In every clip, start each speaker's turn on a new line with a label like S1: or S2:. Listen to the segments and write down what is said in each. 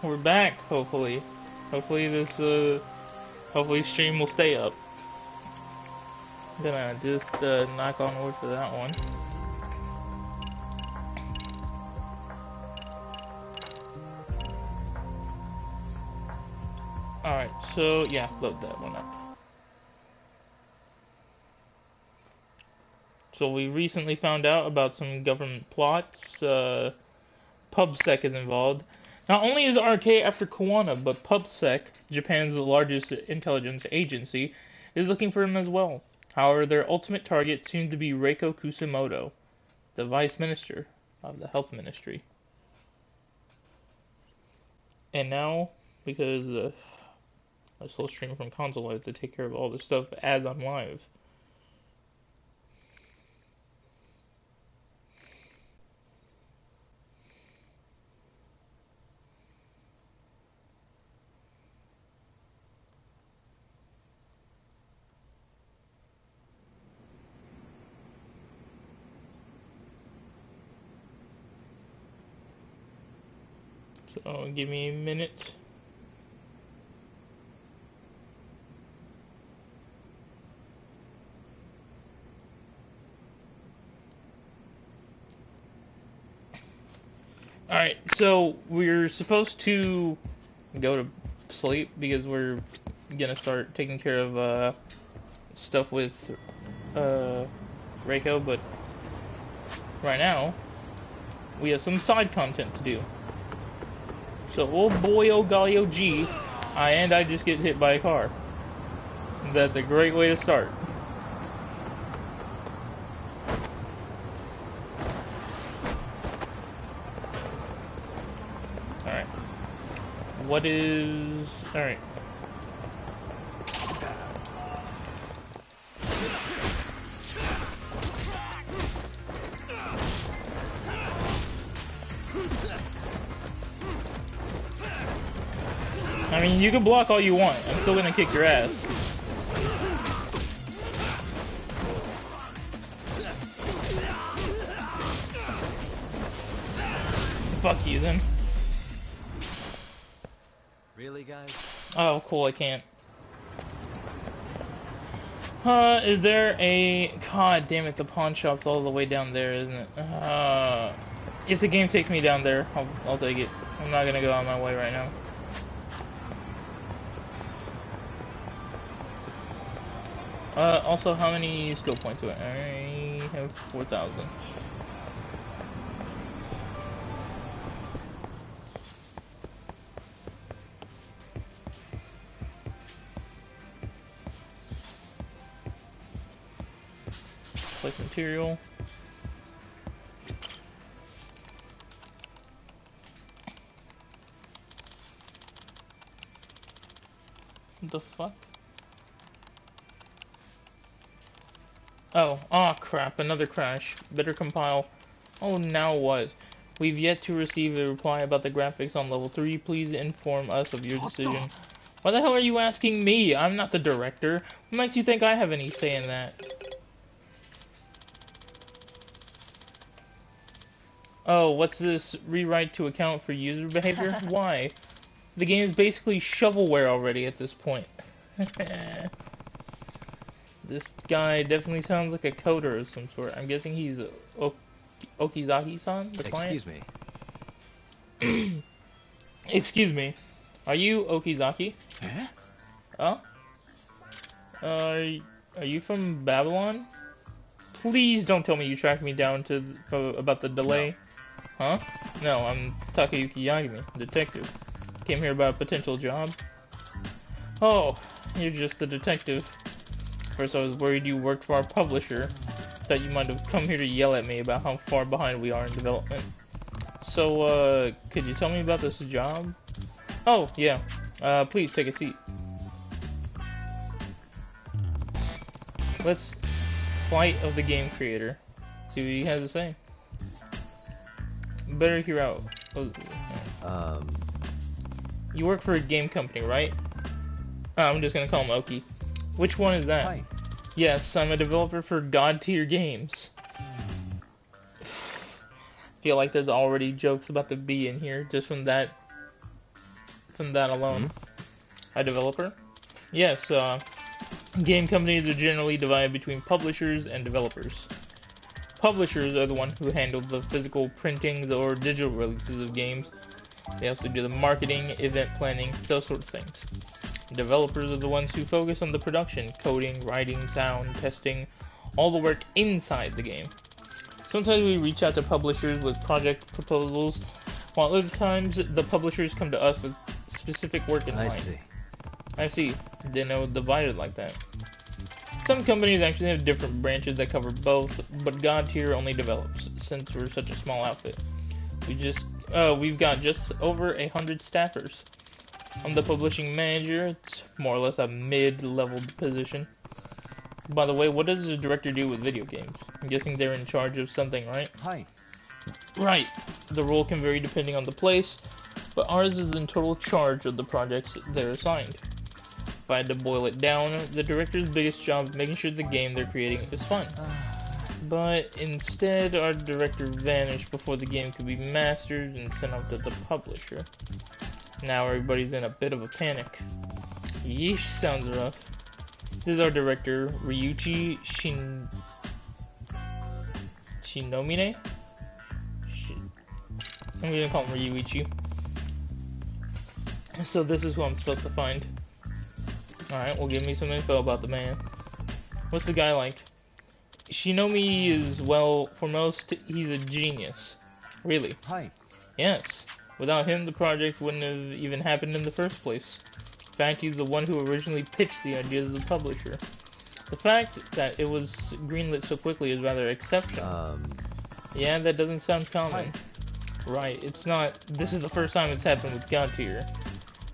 S1: we're back, hopefully. Hopefully this, hopefully stream will stay up. I'm gonna just, knock on wood for that one. Alright, so, yeah, load that one up. So we recently found out about some government plots. PubSec is involved. Not only is RK after Koana, but PubSec, Japan's largest intelligence agency, is looking for him as well. However, their ultimate target seemed to be Reiko Kusumoto, the Vice Minister of the Health Ministry. And now, because I still stream from console, I have to take care of all the stuff as I'm live. So give me a minute. Alright, so we're supposed to go to sleep because we're gonna start taking care of stuff with Reiko, but right now we have some side content to do. So, oh boy, oh golly, oh gee, I just get hit by a car. That's a great way to start. Alright. What is... Alright. I mean, you can block all you want. I'm still gonna kick your ass. Fuck you, then.
S2: Really, guys?
S1: Oh, cool, I can't. Is there a... God damn it, the pawn shop's all the way down there, isn't it? If the game takes me down there, I'll take it. I'm not gonna go on my way right now. Also, how many skill points do I have? 4,000. Select material. What the fuck? Oh, crap, another crash. Better compile. Oh, now what? We've yet to receive a reply about the graphics on level 3. Please inform us of your decision. Why the hell are you asking me? I'm not the director. What makes you think I have any say in that? Oh, what's this? Rewrite to account for user behavior? Why? The game is basically shovelware already at this point. This guy definitely sounds like a coder of some sort. I'm guessing he's Okizaki-san, the client?
S2: Excuse me.
S1: Excuse me. Are you Okizaki?
S2: Huh?
S1: Oh? Are you from Babylon? Please don't tell me you tracked me down about the delay. No. Huh? No, I'm Takayuki Yagami, detective. Came here about a potential job. Oh, you're just the detective. First I was worried you worked for our publisher. Thought you might have come here to yell at me about how far behind we are in development. So, could you tell me about this job? Oh, yeah. Please take a seat. Let's... Flight of the game creator. See what he has to say. Better hear out. Oh, You work for a game company, right? I'm just gonna call him Oki. Which one is that?
S2: Hi.
S1: Yes, I'm a developer for God tier games. Feel like there's already jokes about the B in here just from that from that alone. A developer? Yes, game companies are generally divided between publishers and developers. Publishers are the ones who handle the physical printings or digital releases of games. They also do the marketing, event planning, those sorts of things. Developers are the ones who focus on the production, coding, writing, sound, testing, all the work inside the game. Sometimes we reach out to publishers with project proposals, while other times the publishers come to us with specific work in mind. I see. Didn't know it divided like that. Some companies actually have different branches that cover both, but God Tier only develops, since we're such a small outfit. We've got just over 100 staffers. I'm the publishing manager. It's more or less a mid-level position. By the way, what does the director do with video games? I'm guessing they're in charge of something, right?
S2: Hi.
S1: Right. The role can vary depending on the place, but ours is in total charge of the projects they're assigned. If I had to boil it down, the director's biggest job is making sure the game they're creating is fun. But instead, our director vanished before the game could be mastered and sent off to the publisher. Now everybody's in a bit of a panic. Yeesh, sounds rough. This is our director, Ryuichi Shinomine? I'm gonna call him Ryuichi. So this is who I'm supposed to find. Alright, well, give me some info about the man. What's the guy like? Shinomi is, well, for most, he's a genius. Really?
S2: Hi.
S1: Yes. Without him, the project wouldn't have even happened in the first place. In fact, he's the one who originally pitched the idea to the publisher. The fact that it was greenlit so quickly is rather exceptional. Yeah, that doesn't sound common.
S2: Hi.
S1: Right, it's not. This is the first time it's happened with God Tier.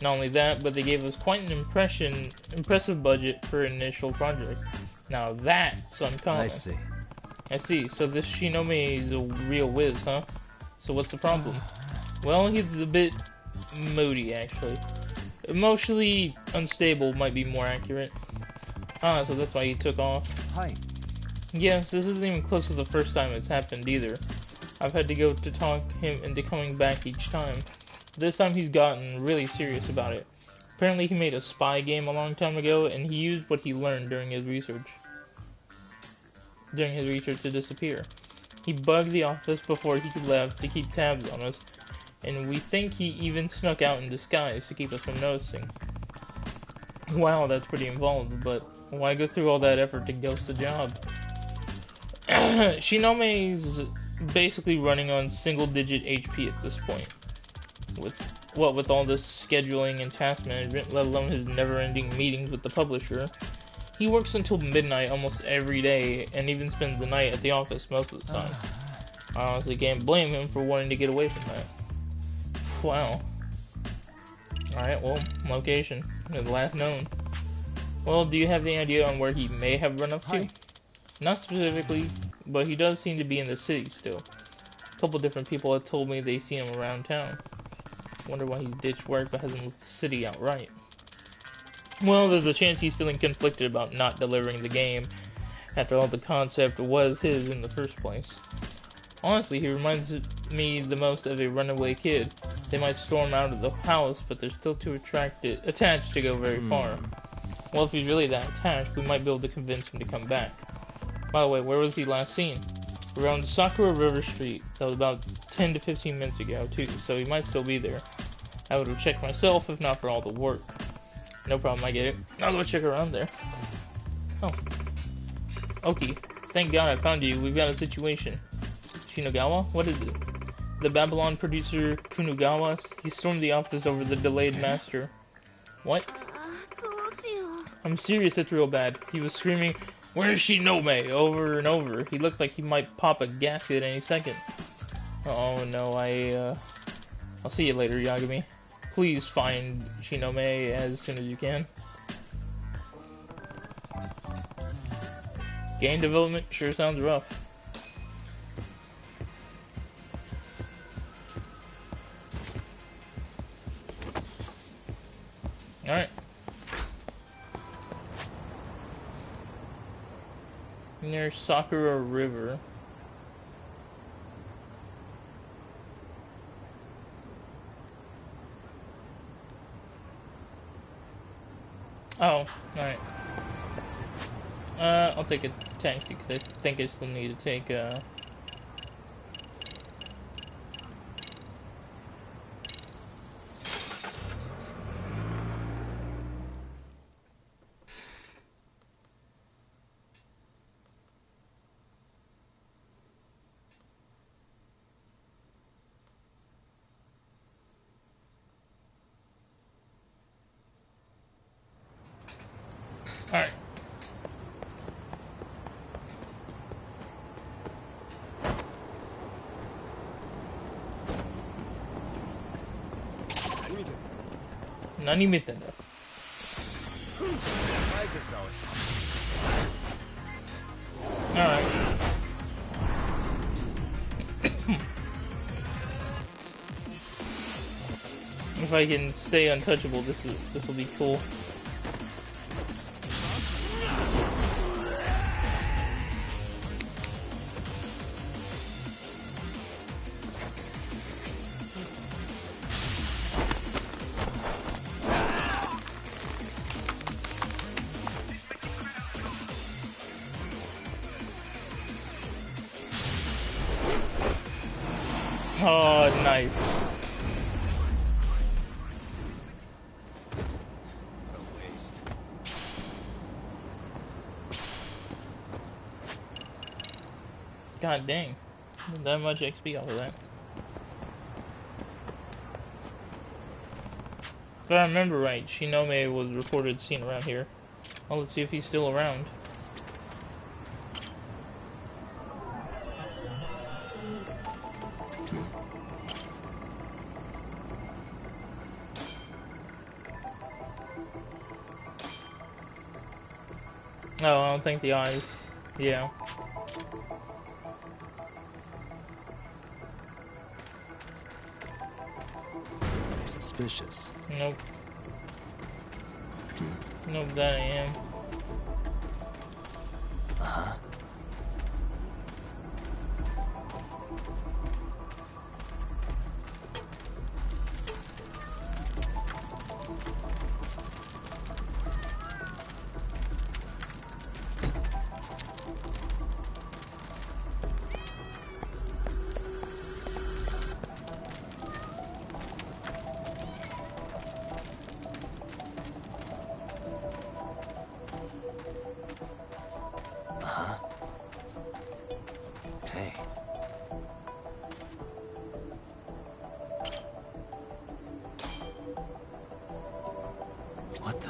S1: Not only that, but they gave us quite an impressive budget for an initial project. Now that's uncommon. I see. So this Shinome is a real whiz, huh? So what's the problem? Well, he's a bit moody, actually. Emotionally unstable might be more accurate. Ah, so that's why he took off.
S2: Hi.
S1: Yes, this isn't even close to the first time it's happened either. I've had to go to talk him into coming back each time. This time he's gotten really serious about it. Apparently he made a spy game a long time ago, and he used what he learned during his research to disappear. He bugged the office before he left to keep tabs on us, and we think he even snuck out in disguise to keep us from noticing. Wow, that's pretty involved, but why go through all that effort to ghost the job? Shinome's basically running on single-digit HP at this point. With all this scheduling and task management, let alone his never-ending meetings with the publisher. He works until midnight almost every day, and even spends the night at the office most of the time. I honestly can't blame him for wanting to get away from that. Wow. Alright, well, location. The last known. Well, do you have any idea on where he may have run up to?
S2: Hi.
S1: Not specifically, but he does seem to be in the city still. A couple different people have told me they see him around town. Wonder why he's ditched work but hasn't left the city outright. Well, there's a chance he's feeling conflicted about not delivering the game. After all, the concept was his in the first place. Honestly, he reminds me the most of a runaway kid. They might storm out of the house, but they're still too attached to go very far. Well, if he's really that attached, we might be able to convince him to come back. By the way, where was he last seen? Around Sakura River Street. That was about 10 to 15 minutes ago, too, so he might still be there. I would have checked myself if not for all the work. No problem, I get it. I'll go check around there. Oh. Okay. Thank God I found you. We've got a situation. Shinogawa? What is it? The Babylon producer Kunugawa, he stormed the office over the delayed master. What? I'm serious, it's real bad. He was screaming, "Where's Shinome?" over and over. He looked like he might pop a gasket any second. Oh no, I'll see you later, Yagami. Please find Shinome as soon as you can. Game development sure sounds rough. Alright. Near Sakura River. Oh, alright. I'll take a taxi because I think I still need to take Alright. Nani mitenda. Alright. If I can stay untouchable, this will be cool. Oh, nice. God dang. That much XP off of that. If I remember right, Shinome was reported seen around here. Well, let's see if he's still around. Oh, I don't think the eyes. Yeah.
S2: Suspicious.
S1: Nope. Nope, that I am.
S2: Uh-huh. Hey. What the?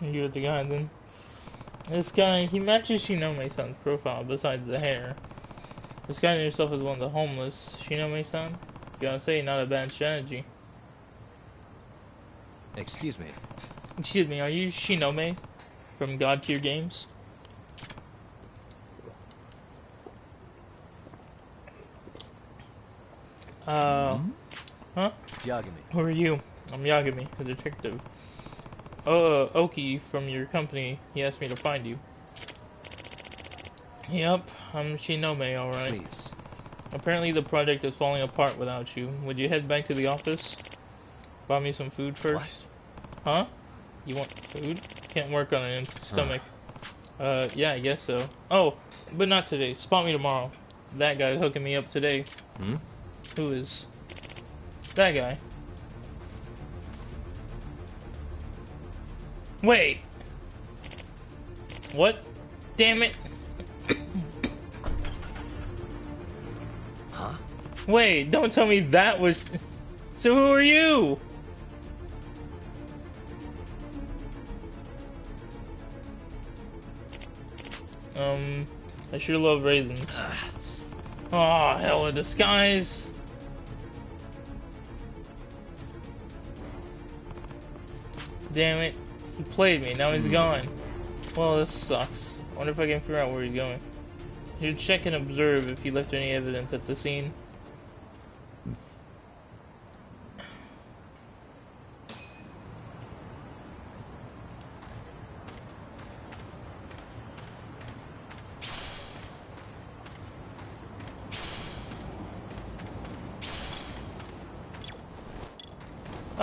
S1: You with the guy then. This guy, he matches Shinome-san's profile besides the hair. Disguising yourself as one of the homeless. Shinome-san? Gotta say, not a bad strategy.
S2: Excuse me.
S1: Excuse me, are you Shinome from God Tier Games? Huh?
S2: Yagami.
S1: Who are you? I'm Yagami, a detective. Oki from your company, he asked me to find you. Yep, I'm Shinome, alright.
S2: Please.
S1: Apparently the project is falling apart without you. Would you head back to the office? Buy me some food first?
S2: What?
S1: Huh? You want food? Can't work on an empty stomach. Yeah, I guess so. Oh, but not today. Spot me tomorrow. That guy's hooking me up today.
S2: Hmm?
S1: Who is? That guy. Wait. What? Damn it.
S2: Huh?
S1: Wait, don't tell me that was... So who are you? I sure love raisins. Oh, hell, a disguise. Damn it. He played me, now he's gone. Well, this sucks. I wonder if I can figure out where he's going. You should check and observe if he left any evidence at the scene.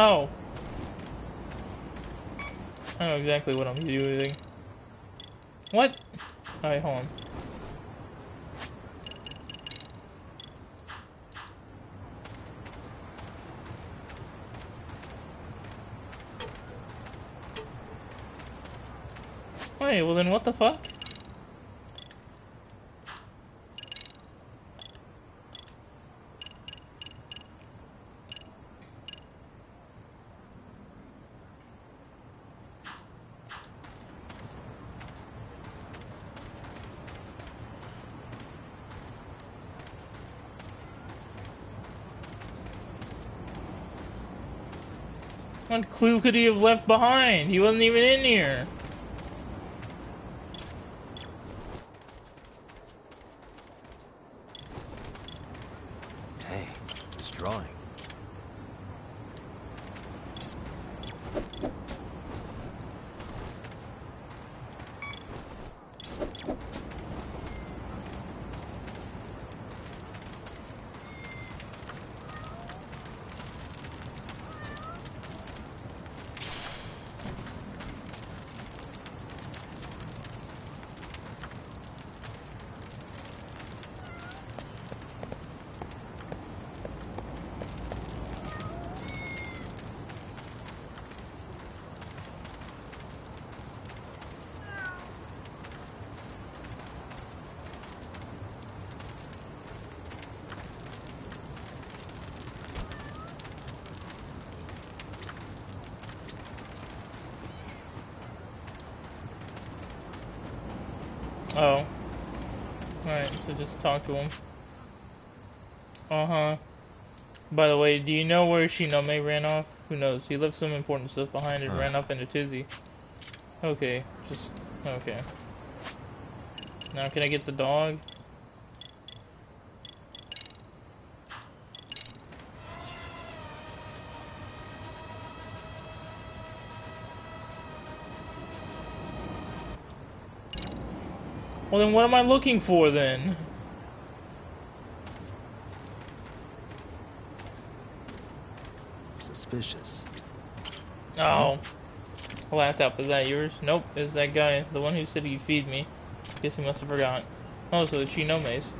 S1: Oh. I know exactly what I'm doing. What? Alright, hold on. Wait, well then what the fuck? What clue could he have left behind? He wasn't even in here.
S2: Hey, this drawing.
S1: Oh. Alright, so just talk to him. Uh-huh. By the way, do you know where Shinome ran off? Who knows? He left some important stuff behind and ran off in a tizzy. Okay, just... okay. Now can I get the dog? Well then what am I looking for then?
S2: Suspicious.
S1: Oh. Laptop, is that yours? Nope, it's that guy, the one who said he'd feed me. Guess he must have forgot. Oh, so it's Shinome's.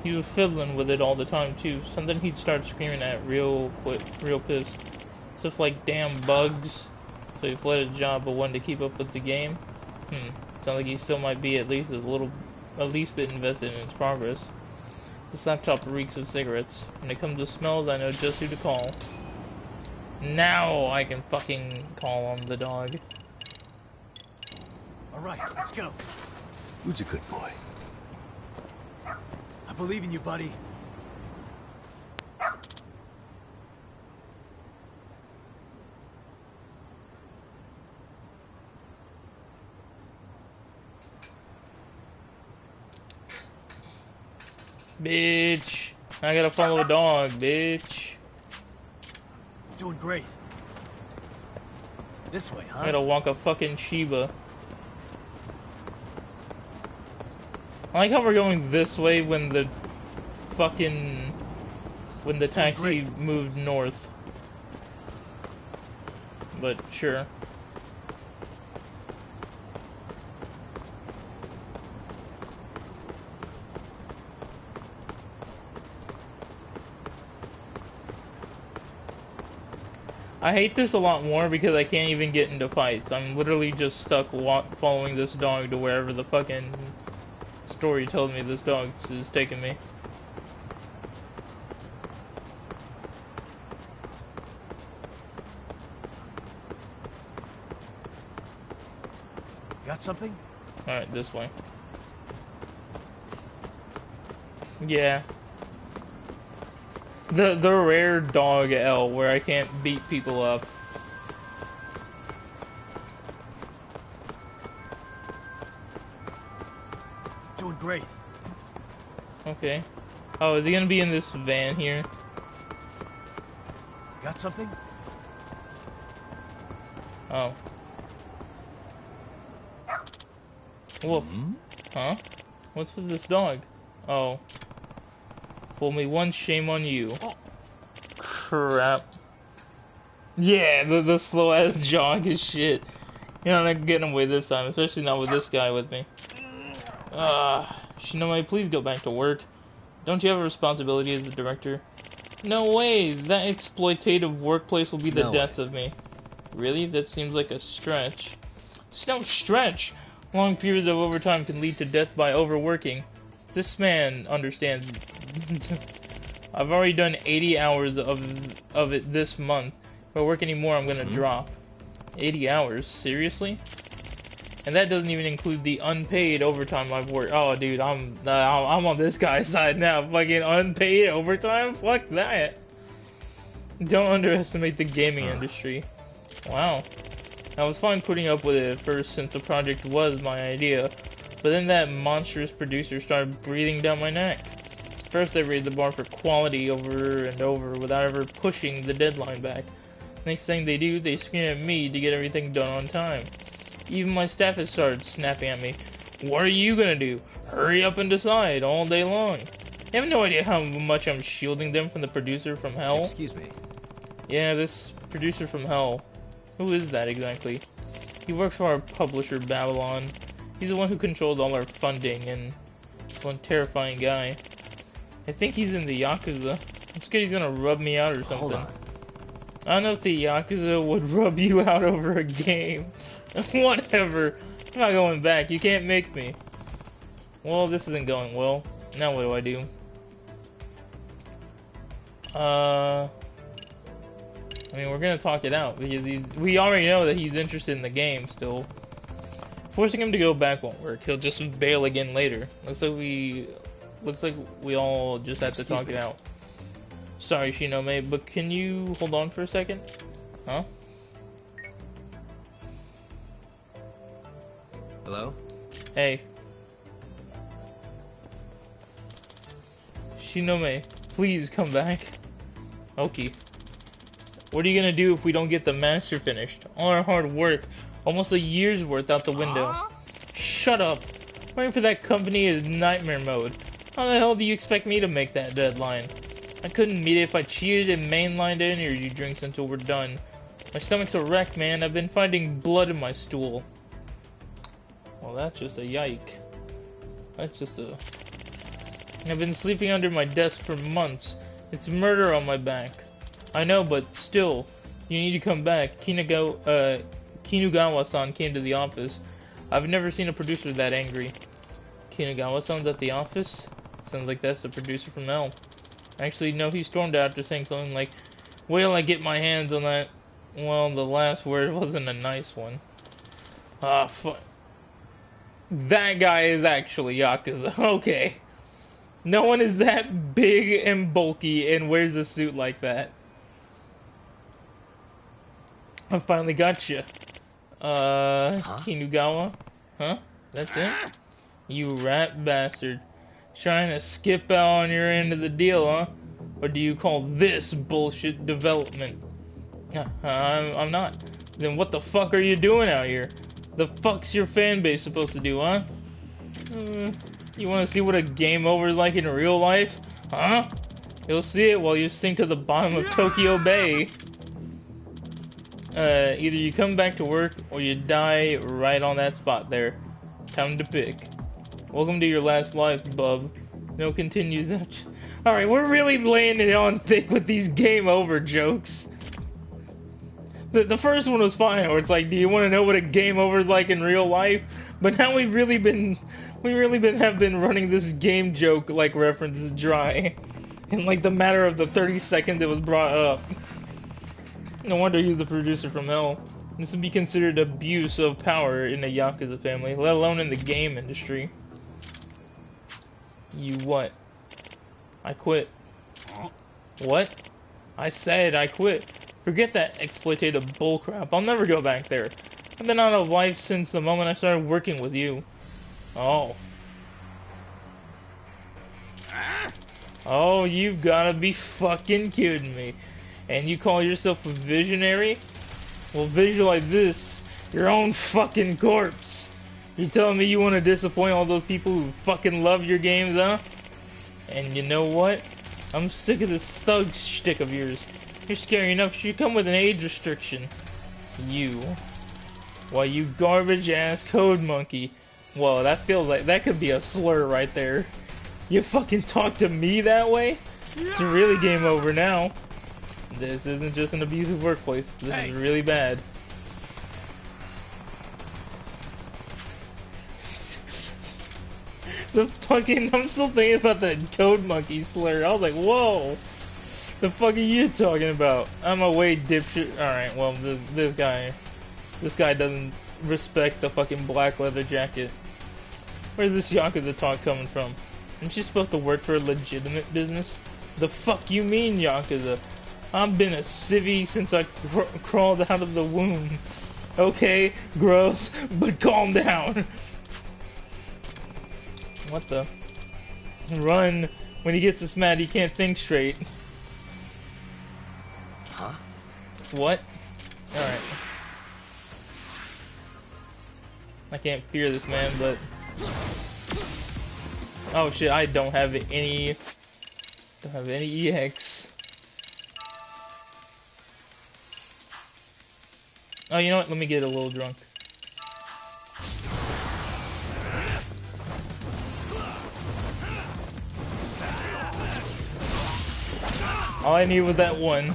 S1: He was fiddling with it all the time too. Something he'd start screaming at real quick, real pissed. Stuff like damn bugs. So he fled his job but wanted to keep up with the game. Sounds like he still might be at least bit invested in its progress. This laptop reeks of cigarettes. When it comes to smells, I know just who to call. Now I can fucking call on the dog.
S3: Alright, let's go.
S2: Who's a good boy?
S3: I believe in you, buddy.
S1: Bitch. I gotta follow a dog, bitch.
S3: Doing great. This way, huh?
S1: I gotta walk a fucking Shiba. I like how we're going this way when the fucking... when the taxi moved north. But sure. I hate this a lot more because I can't even get into fights. I'm literally just stuck following this dog to wherever the fucking story tells me this dog is taking me.
S3: Got something?
S1: Alright, this way. Yeah. The rare dog L where I can't beat people up.
S3: Doing great.
S1: Okay. Oh, is he gonna be in this van here?
S3: Got something?
S1: Oh. Wolf. Huh? What's with this dog? Oh. Fool me once, shame on you. Crap. Yeah, the slow ass jog is shit. You're not getting away this time, especially not with this guy with me. Shinome, please go back to work. Don't you have a responsibility as the director? No way, that exploitative workplace will be the
S2: No
S1: death
S2: way.
S1: of me. Really? That seems like a stretch. It's no stretch! Long periods of overtime can lead to death by overworking. This man understands. I've already done 80 hours of it this month. If I work anymore, I'm gonna drop. 80 hours? Seriously? And that doesn't even include the unpaid overtime I've worked. Oh, dude, I'm on this guy's side now. Fucking unpaid overtime? Fuck that. Don't underestimate the gaming industry. Wow. I was fine putting up with it at first since the project was my idea, but then that monstrous producer started breathing down my neck. First I raised the bar for quality over and over without ever pushing the deadline back. Next thing they do, they scream at me to get everything done on time. Even my staff has started snapping at me. What are you gonna do? Hurry up and decide all day long. They have no idea how much I'm shielding them from the producer from hell.
S2: Excuse me.
S1: Yeah, this producer from hell. Who is that exactly? He works for our publisher, Babylon. He's the one who controls all our funding, and one terrifying guy. I think he's in the Yakuza. I'm scared he's gonna rub me out or something.
S2: Hold on.
S1: I don't know if the Yakuza would rub you out over a game. Whatever. I'm not going back. You can't make me. Well, this isn't going well. Now what do I do? I mean, we're gonna talk it out because we already know that he's interested in the game still. Forcing him to go back won't work. He'll just bail again later. Looks like we all just have to talk it out. Sorry, Shinome, but can you hold on for a second? Huh?
S2: Hello?
S1: Hey. Shinome, please come back. Okay. What are you gonna do if we don't get the master finished? All our hard work, almost a year's worth out the window. Shut up. Waiting for that company is nightmare mode. How the hell do you expect me to make that deadline? I couldn't meet it if I cheated and mainlined energy drinks until we're done. My stomach's a wreck, man. I've been finding blood in my stool. Well, that's just a yike. That's just a... I've been sleeping under my desk for months. It's murder on my back. I know, but still, you need to come back. Kinugawa-san came to the office. I've never seen a producer that angry. Kinugawa-san's at the office? Sounds like that's the producer from hell. Actually, no, he stormed out after saying something like, wait till I get my hands on that. Well, the last word wasn't a nice one. Ah, fuck. That guy is actually Yakuza. Okay. No one is that big and bulky and wears a suit like that. I finally got you. Kinugawa? Huh? That's it? You rat bastard. Trying to skip out on your end of the deal, huh? Or do you call this bullshit development? I'm not. Then what the fuck are you doing out here? The fuck's your fan base supposed to do, huh? You wanna see what a game over is like in real life? Huh? You'll see it while you sink to the bottom of Tokyo Bay. Either you come back to work or you die right on that spot there. Time to pick. Welcome to your last life, bub. No continues. Alright, we're really laying it on thick with these game over jokes. The first one was fine, where it's like, do you want to know what a game over is like in real life? But now have been running this game joke like reference dry. In like the matter of the 30 seconds it was brought up. No wonder he's the producer from hell. This would be considered abuse of power in the Yakuza family, let alone in the game industry. You what? I quit. What? I said I quit. Forget that exploitative bullcrap. I'll never go back there. I've been out of life since the moment I started working with you. Oh. Oh, you've gotta be fucking kidding me. And you call yourself a visionary? Well, visualize this. Your own fucking corpse. You telling me you want to disappoint all those people who fucking love your games, huh? And you know what? I'm sick of this thug shtick of yours. You're scary enough. You should come with an age restriction. You. Why, you garbage ass code monkey. Whoa, that feels like that could be a slur right there. You fucking talk to me that way? It's really game over now. This isn't just an abusive workplace. This is really bad. The fucking, I'm still thinking about that code monkey slur. I was like, whoa. The fuck are you talking about? I'm a way dipshit. Alright, well, this guy doesn't respect the fucking black leather jacket. Where's this Yakuza talk coming from? Aren't you supposed to work for a legitimate business? The fuck you mean, Yakuza? I've been a civvy since I crawled out of the womb. Okay, gross, but calm down. What the? Run. When he gets this mad, he can't think straight.
S2: Huh?
S1: What? Alright. I can't fear this man, but... Oh shit, I don't have any... EX. Oh, you know what? Let me get a little drunk. All I need was that one.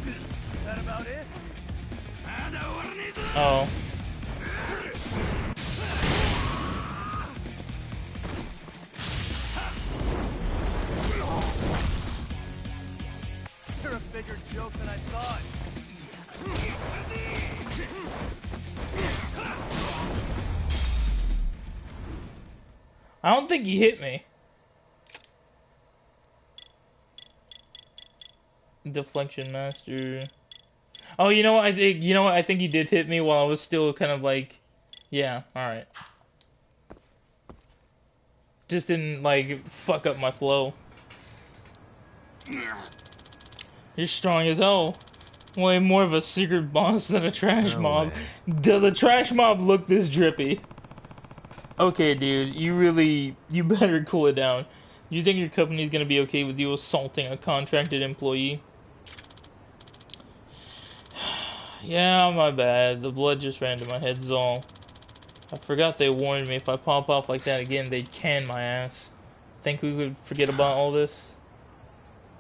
S3: Is that about it?
S1: Oh.
S3: You're a bigger joke than I thought.
S1: I don't think he hit me. Deflection master. Oh, you know what? I think he did hit me while I was still kind of like, yeah, all right. Just didn't like fuck up my flow. You're strong as hell. Way more of a secret boss than a trash mob. Does the trash mob look this drippy? Okay, dude, you better cool it down. You think your company's gonna be okay with you assaulting a contracted employee? Yeah, my bad. The blood just ran to my head, is all. I forgot they warned me if I pop off like that again, they'd can my ass. Think we could forget about all this?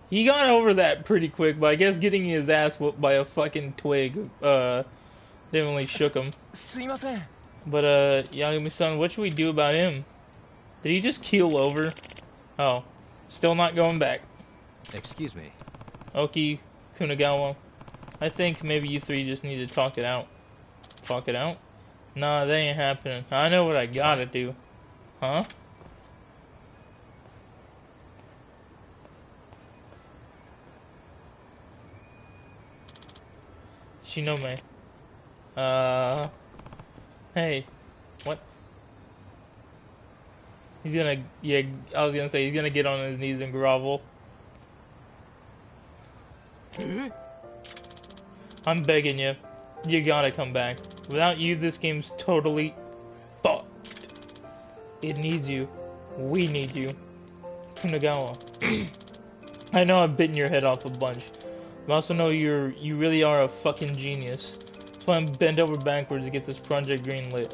S1: He got over that pretty quick, but I guess getting his ass whooped by a fucking twig, definitely shook him. But, Yagami-san, what should we do about him? Did he just keel over? Oh, still not going back.
S2: Excuse me.
S1: Oki, Kunagawa, I think maybe you three just need to talk it out. Talk it out? Nah, that ain't happening. I know what I gotta do. Huh? Shinome. Hey. What? He's gonna, yeah, I was gonna say, he's gonna get on his knees and grovel. I'm begging you. You gotta come back. Without you, this game's totally fucked. It needs you. We need you. Kunagawa. I know I've bitten your head off a bunch. I also know you really are a fucking genius. That's why I'm bent over backwards to get this project greenlit.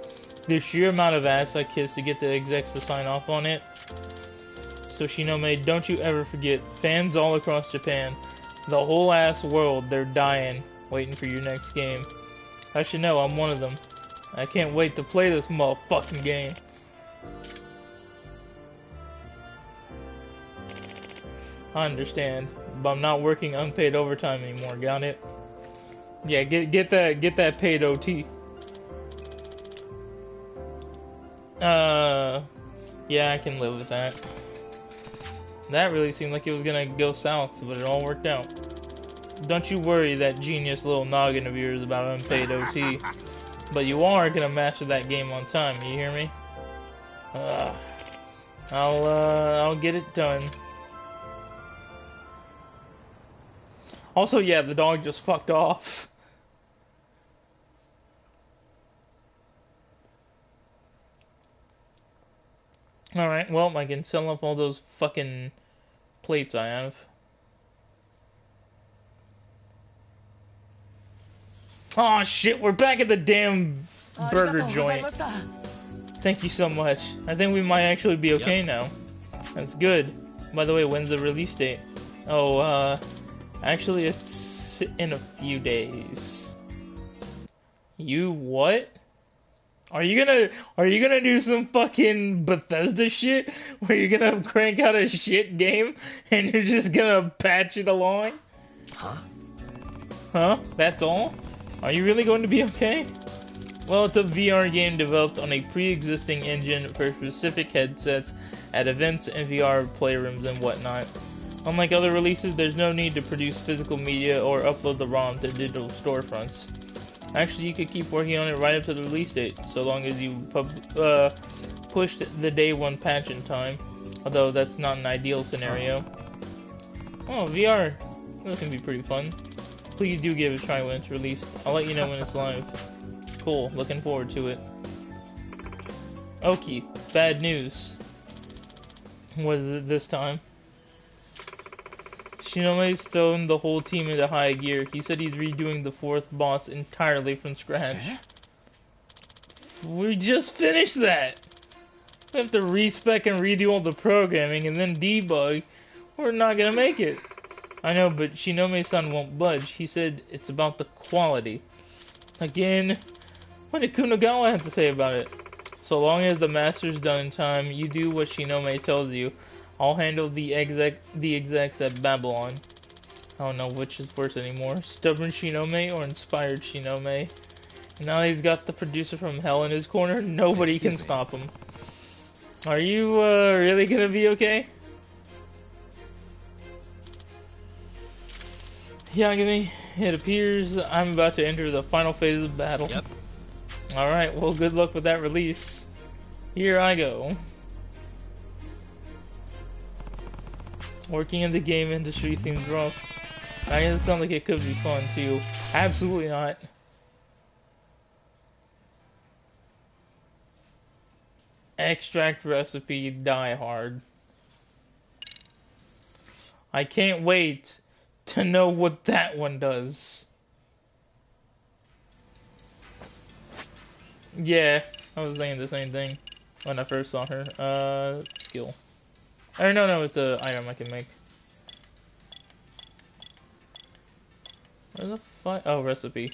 S1: The sheer amount of ass I kissed to get the execs to sign off on it. So Shinome, don't you ever forget, fans all across Japan, the whole ass world, they're dying, waiting for your next game. I should know I'm one of them. I can't wait to play this motherfucking game. I understand, but I'm not working unpaid overtime anymore. Got it? Yeah, get that paid OT. Yeah, I can live with that. That really seemed like it was gonna go south, but it all worked out. Don't you worry that genius little noggin of yours about unpaid OT. But you are gonna master that game on time, you hear me? I'll get it done. Also, yeah, the dog just fucked off. Alright, well, I can sell off all those fucking plates I have. Aw, shit, we're back at the damn burger joint. Thank you so much. I think we might actually be okay now. That's good. By the way, when's the release date? Oh, actually it's in a few days. You what? Are you gonna do some fucking Bethesda shit where you're gonna crank out a shit game and you're just gonna patch it along?
S2: Huh?
S1: Huh? That's all? Are you really going to be okay? Well, it's a VR game developed on a pre-existing engine for specific headsets at events and VR playrooms and whatnot. Unlike other releases, there's no need to produce physical media or upload the ROM to digital storefronts. Actually, you could keep working on it right up to the release date, so long as you pushed the day one patch in time. Although that's not an ideal scenario. Oh, VR. That can be pretty fun. Please do give it a try when it's released. I'll let you know when it's live. Cool, looking forward to it. Okay, bad news. What is it this time? Shinome's thrown the whole team into high gear. He said he's redoing the fourth boss entirely from scratch. We just finished that! We have to respec and redo all the programming and then debug. We're not gonna make it. I know, but Shinome-san won't budge. He said it's about the quality. Again, what did Kunagawa have to say about it? So long as the master's done in time, you do what Shinome tells you. I'll handle the execs at Babylon. I don't know which is worse anymore. Stubborn Shinome or inspired Shinome. Now he's got the producer from hell in his corner. Nobody can stop him. Are you really gonna be okay? Yagami, it appears I'm about to enter the final phase of battle.
S2: Yep.
S1: Alright, well good luck with that release. Here I go. Working in the game industry seems rough. I guess it sounds like it could be fun too. Absolutely not. Extract recipe Die Hard. I can't wait to know what that one does. Yeah, I was thinking the same thing when I first saw her. Skill. Or no, it's an item I can make. Where the fuck? Oh, recipe.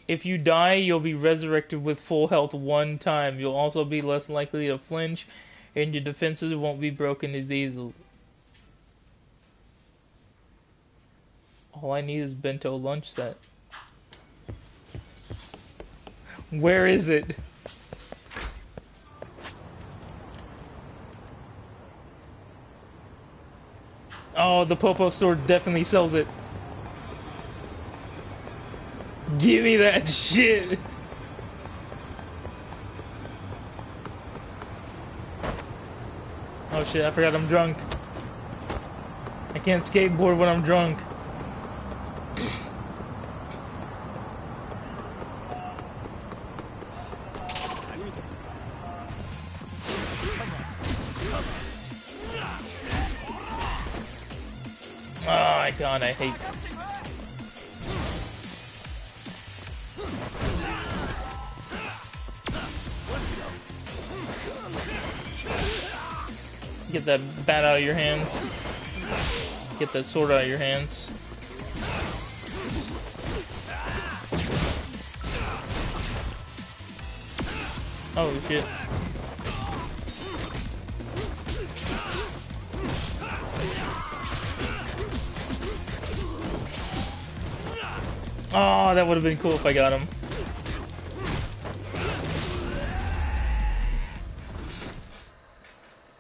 S1: If you die, you'll be resurrected with full health one time. You'll also be less likely to flinch, and your defenses won't be broken as easily. All I need is bento lunch set. Where is it? Oh, the Popo store definitely sells it. Give me that shit. Oh shit, I forgot I'm drunk. I can't skateboard when I'm drunk. Oh my god, I hate. Get that bat out of your hands. Get that sword out of your hands. Oh shit. Oh, that would have been cool if I got him.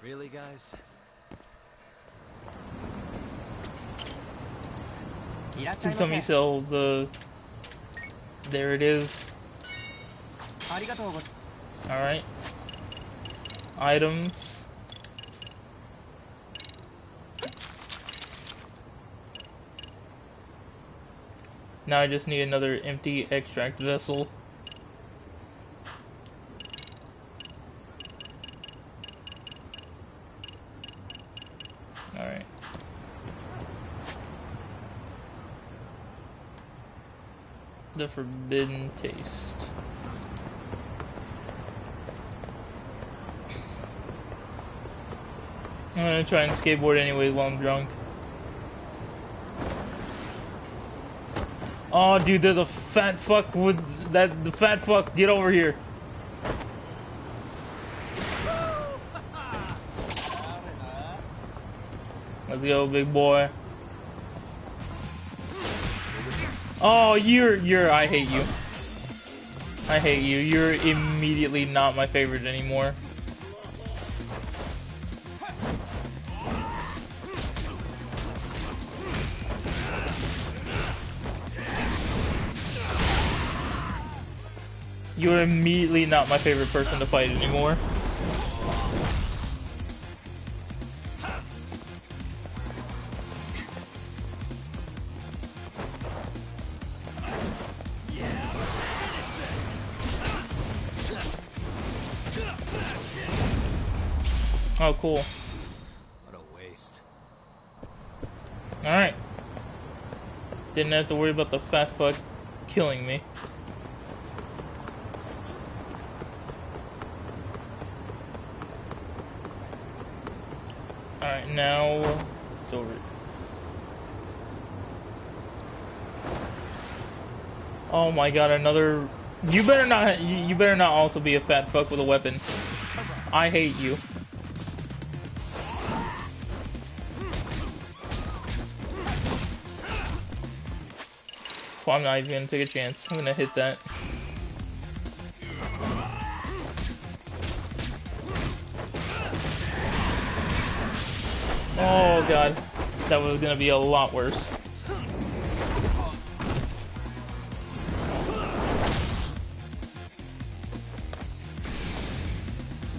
S2: Really, guys?
S1: Please tell me sell the... There it is. Alright. Items. Now I just need another empty extract vessel. the forbidden taste. I'm gonna try and skateboard anyway while I'm drunk. Oh, dude, there's a fat fuck with that. The fat fuck, get over here. Let's go, big boy. Oh, you're. I hate you. I hate you. You're immediately not my favorite anymore. You're immediately not my favorite person to fight anymore. Oh, cool.
S2: What a waste.
S1: Alright. Didn't have to worry about the fat fuck killing me. Alright, now it's over. Oh my god, another. You better not. You better not also be a fat fuck with a weapon. I hate you. I'm not even gonna take a chance. I'm gonna hit that. Oh god, that was gonna be a lot worse.
S3: Is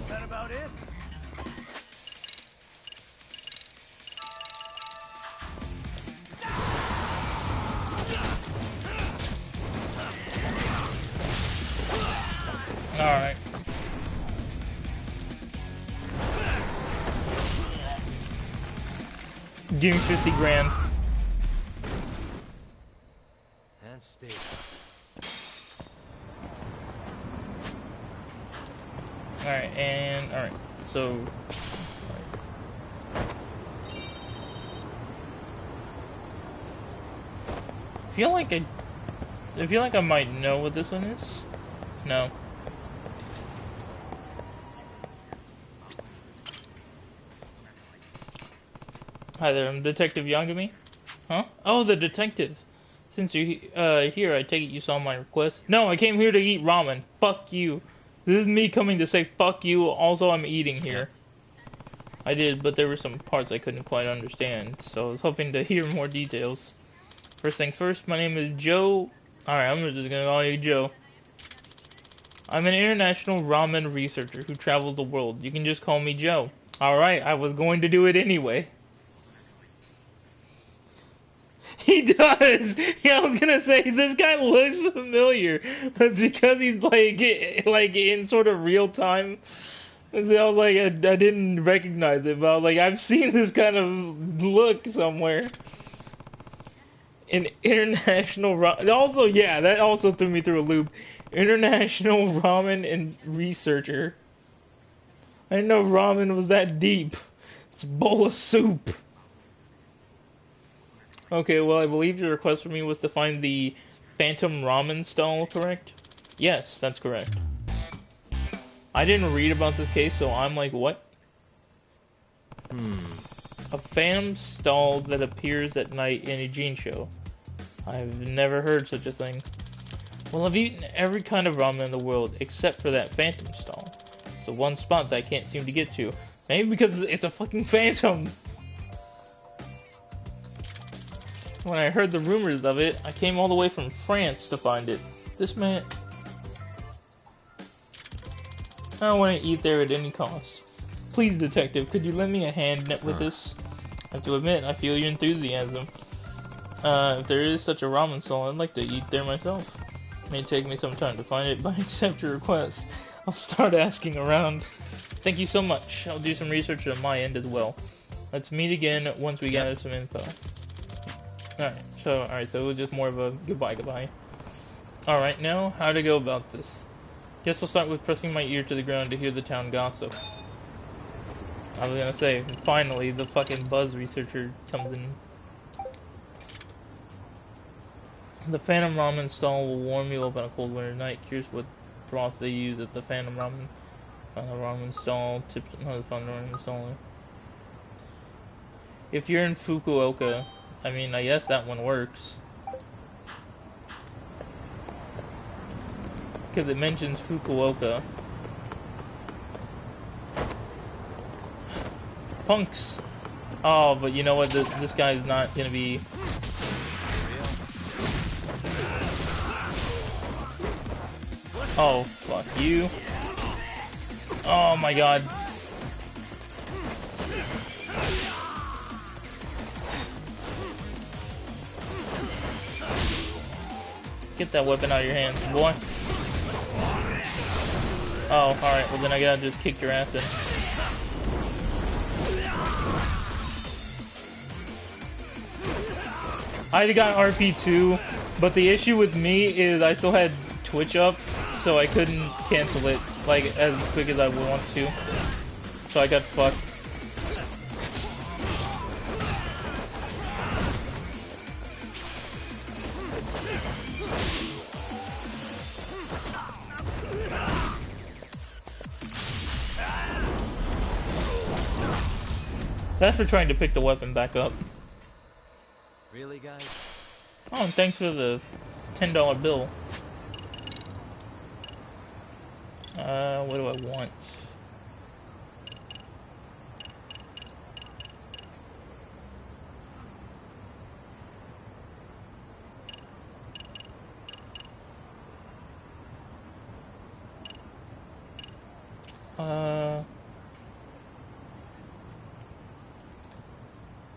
S3: that about it?
S1: Alright. Give me 50 grand.
S2: And stay.
S1: Alright, and alright. So I feel like I might know what this one is. No. Hi there, I'm Detective Yagami. Huh? Oh, the detective. Since you're here, I take it you saw my request. No, I came here to eat ramen. Fuck you. This is me coming to say fuck you. Also, I'm eating here. I did, but there were some parts I couldn't quite understand, so I was hoping to hear more details. First things first, my name is Joe. Alright, I'm just gonna call you Joe. I'm an international ramen researcher who travels the world. You can just call me Joe. Alright, I was going to do it anyway. He does! Yeah, I was gonna say, this guy looks familiar. That's because he's like in sort of real time. I was like, I didn't recognize it, but like, I've seen this kind of look somewhere. An international ramen. Also, yeah, that also threw me through a loop. International ramen and researcher. I didn't know ramen was that deep. It's a bowl of soup. Okay, well, I believe your request for me was to find the Phantom Ramen stall, correct? Yes, that's correct. I didn't read about this case, so I'm like, what? A phantom stall that appears at night in a Gene show. I've never heard such a thing. Well, I've eaten every kind of ramen in the world, except for that phantom stall. It's the one spot that I can't seem to get to. Maybe because it's a fucking phantom! When I heard the rumors of it, I came all the way from France to find it. This man... I don't want to eat there at any cost. Please, detective, could you lend me a hand with this? I have to admit, I feel your enthusiasm. If there is such a ramen stall, I'd like to eat there myself. It may take me some time to find it, but I accept your request. I'll start asking around. Thank you so much. I'll do some research on my end as well. Let's meet again once we gather some info. Alright, so it was just more of a goodbye. Alright, now, how to go about this? Guess I'll start with pressing my ear to the ground to hear the town gossip. I was gonna say, finally, the fucking buzz researcher comes in. The Phantom Ramen stall will warm you up on a cold winter night. Curious what broth they use at the Phantom Ramen stall. Tips on how to find the ramen stall. If you're in Fukuoka, I mean, I guess that one works. Because it mentions Fukuoka. Punks! Oh, but you know what? This guy's not gonna be... Oh, fuck you. Oh my god. Get that weapon out of your hands, boy. Oh, alright, well then I gotta just kick your ass in. I got RP too, but the issue with me is I still had Twitch up, so I couldn't cancel it like as quick as I would want to. So I got fucked. That's for trying to pick the weapon back up.
S2: Really, guys?
S1: Oh, and thanks for the $10 bill. What do I want?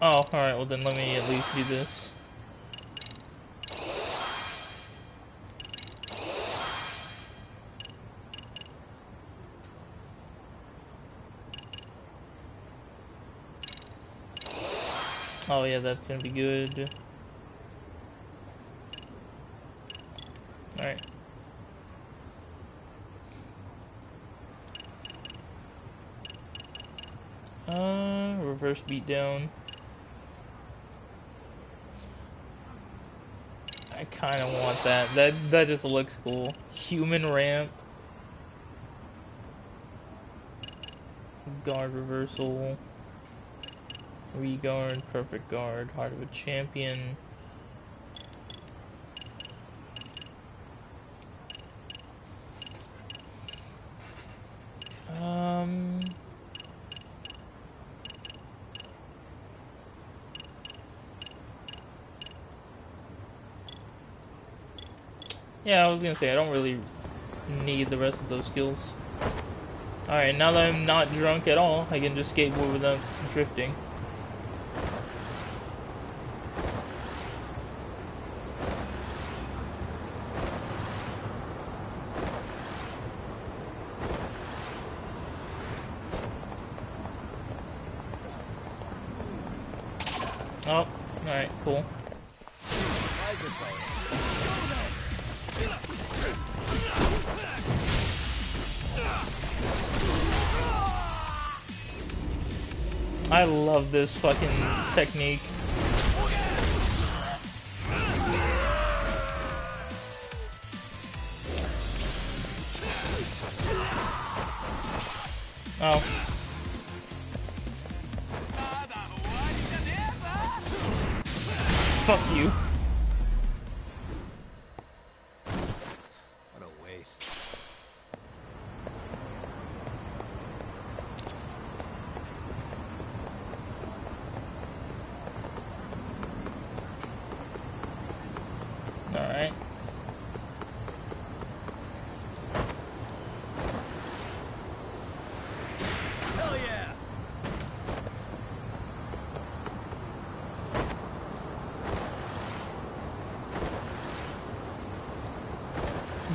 S1: Oh, alright, well then let me at least do this. Oh yeah, that's gonna be good. Alright. Reverse beatdown. I kinda want that. That just looks cool. Human ramp. Guard reversal. Re-guard, perfect guard, heart of a champion. Yeah, I was gonna say, I don't really need the rest of those skills. Alright, now that I'm not drunk at all, I can just skateboard without drifting. Oh, alright, cool. I love this fucking technique. Oh. Fuck you.
S2: What a waste.
S1: Alright.
S3: Hell yeah!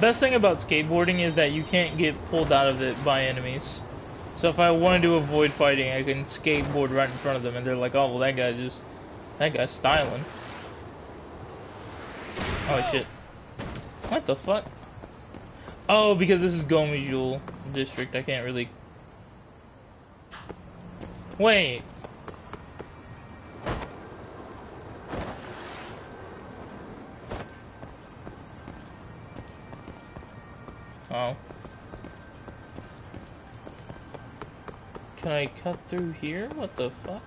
S1: Best thing about skateboarding is that you can't get pulled out of it by enemies. So if I wanted to avoid fighting, I can skateboard right in front of them and they're like, oh well that guy's styling. Oh shit. What the fuck? Oh, because this is Gomijul district, I can't really... Wait. Oh. Can I cut through here? What the fuck?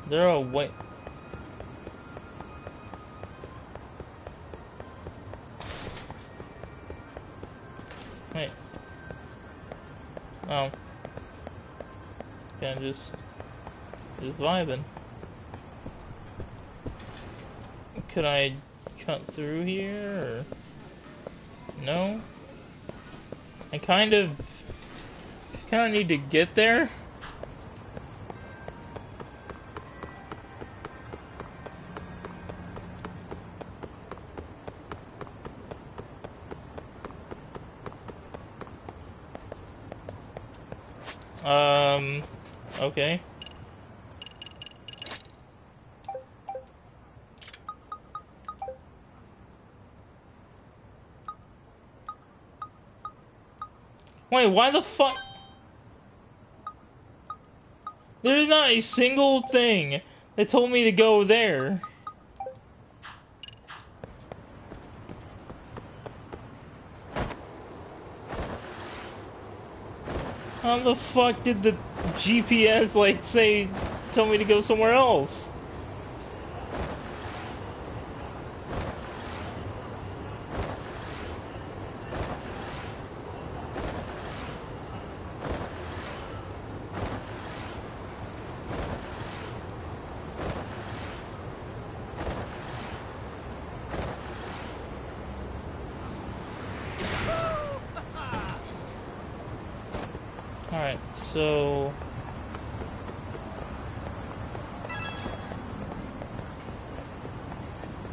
S1: There are way... Wait. Oh. Can I just vibing. Could I cut through here, or... No? I kind of need to get there. Okay. Wait, why the fuck? There's not a single thing that told me to go there. How the fuck did the GPS, like, tell me to go somewhere else? Alright, so...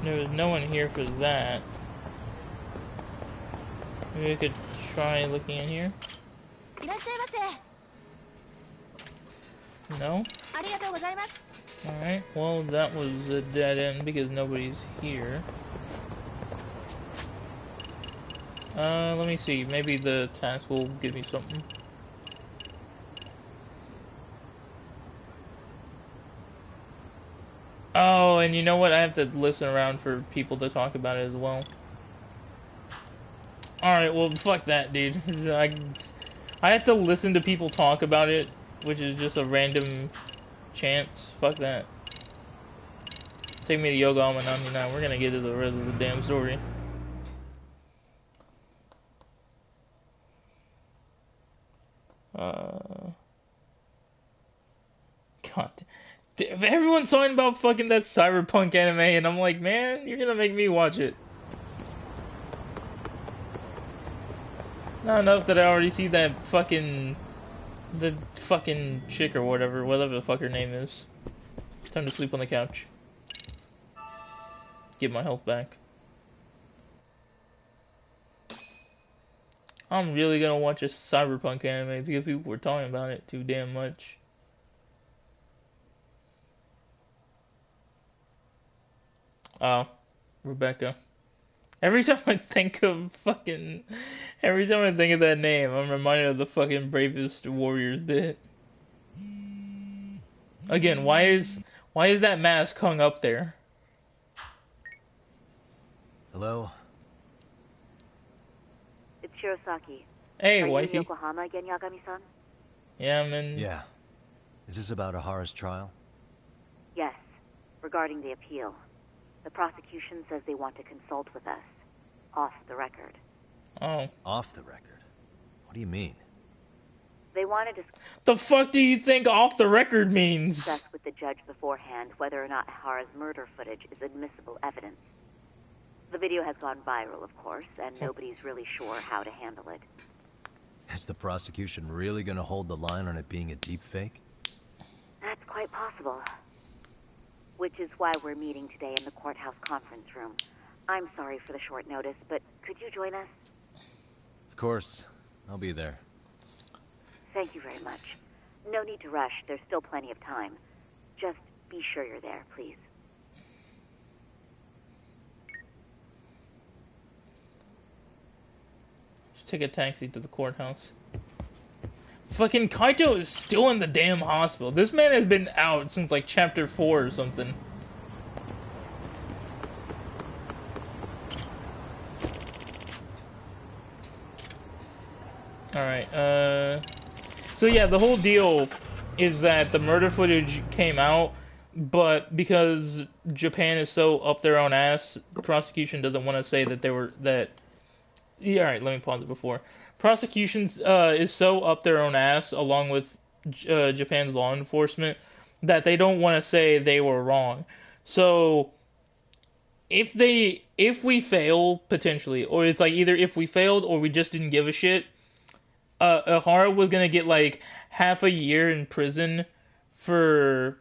S1: There's no one here for that. Maybe we could try looking in here. No? Alright, well that was a dead end because nobody's here. Let me see, maybe the task will give me something. Oh, and you know what? I have to listen around for people to talk about it as well. Alright, well, fuck that, dude. I have to listen to people talk about it, which is just a random chance. Fuck that. Take me to Yokohama 99. We're gonna get to the rest of the damn story. God. Everyone's talking about fucking that cyberpunk anime, and I'm like, man, you're gonna make me watch it. Not enough that I already see that fucking... the fucking chick or whatever the fuck her name is. Time to sleep on the couch. Get my health back. I'm really gonna watch a cyberpunk anime because people were talking about it too damn much. Oh, Rebecca. Every time I think of that name, I'm reminded of the fucking Bravest Warriors bit. Again, why is that mask hung up there?
S2: Hello?
S4: It's Shirosaki.
S1: Hey,
S4: Are you
S1: wifey.
S4: in Yokohama again, Yagami-san?
S1: Yeah, I'm in...
S2: Yeah. Is this about Ahara's trial?
S4: Yes, regarding the appeal. The prosecution says they want to consult with us. Off the record.
S1: Oh.
S2: Off the record? What do you mean?
S4: They wanted to
S1: The fuck do you think off the record means?
S4: discuss with the judge beforehand whether or not Ahara's murder footage is admissible evidence. The video has gone viral, of course, and nobody's really sure how to handle it.
S2: Is the prosecution really gonna hold the line on it being a deep fake?
S4: That's quite possible. Which is why we're meeting today in the courthouse conference room. I'm sorry for the short notice, but could you join us?
S2: Of course. I'll be there.
S4: Thank you very much. No need to rush. There's still plenty of time. Just be sure you're there, please.
S1: take a taxi to the courthouse. Fucking Kaito is still in the damn hospital. This man has been out since like chapter 4 or something. Alright, so yeah, the whole deal is that the murder footage came out, but because Japan is so up their own ass, the prosecution doesn't want to say that yeah, alright, let me pause it before. Prosecution is so up their own ass, along with Japan's law enforcement, that they don't want to say they were wrong. So, if we fail, potentially, or it's like either if we failed or we just didn't give a shit, Ihara was gonna get like half a year in prison for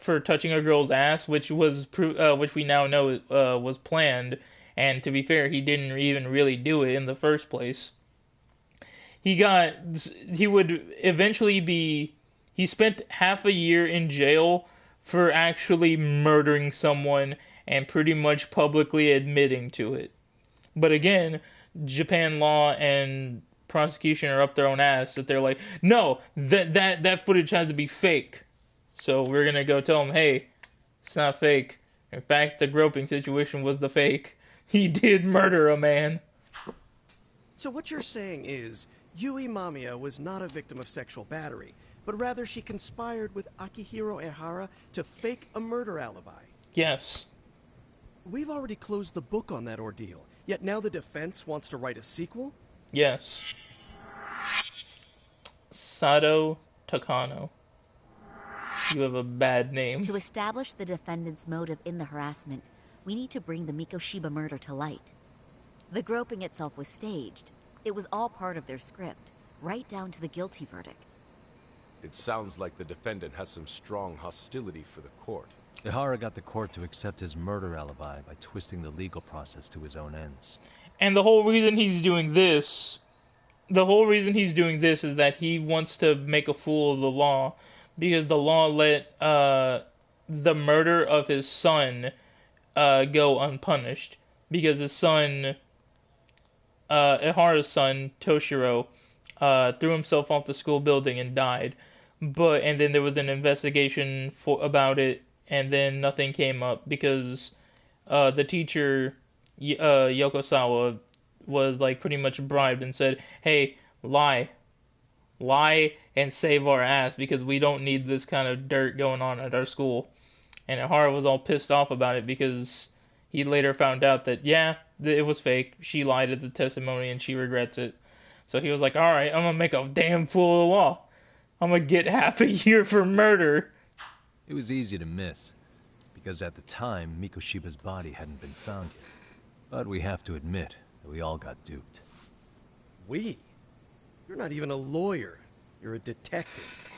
S1: touching a girl's ass, which we now know was planned. And to be fair, he didn't even really do it in the first place. He spent half a year in jail for actually murdering someone and pretty much publicly admitting to it. But again, Japan law and prosecution are up their own ass that they're like, no, that footage has to be fake. So we're gonna go tell them, hey, it's not fake. In fact, the groping situation was the fake. He did murder a man.
S5: So what you're saying is, Yui Mamiya was not a victim of sexual battery, but rather she conspired with Akihiro Ehara to fake a murder alibi.
S1: Yes.
S5: We've already closed the book on that ordeal, yet now the defense wants to write a sequel?
S1: Yes. Sato Takano. You have a bad name.
S6: To establish the defendant's motive in the harassment, we need to bring the Mikoshiba murder to light. The groping itself was staged. It was all part of their script, right down to the guilty verdict.
S7: It sounds like the defendant has some strong hostility for the court.
S2: Ihara got the court to accept his murder alibi by twisting the legal process to his own ends.
S1: And the whole reason he's doing this is that he wants to make a fool of the law, because the law let the murder of his son go unpunished, because his son, Ihara's son, Toshiro, threw himself off the school building and died. And then there was an investigation about it, and then nothing came up because the teacher, Yokosawa, was like pretty much bribed and said, hey, lie and save our ass, because we don't need this kind of dirt going on at our school. And Ihara was all pissed off about it because he later found out that, yeah, it was fake. She lied at the testimony and she regrets it. So he was like, alright, I'm gonna make a damn fool of the law. I'm gonna get half a year for murder.
S2: It was easy to miss, because at the time, Mikoshiba's body hadn't been found yet. But we have to admit that we all got duped.
S5: We? You're not even a lawyer. You're a detective.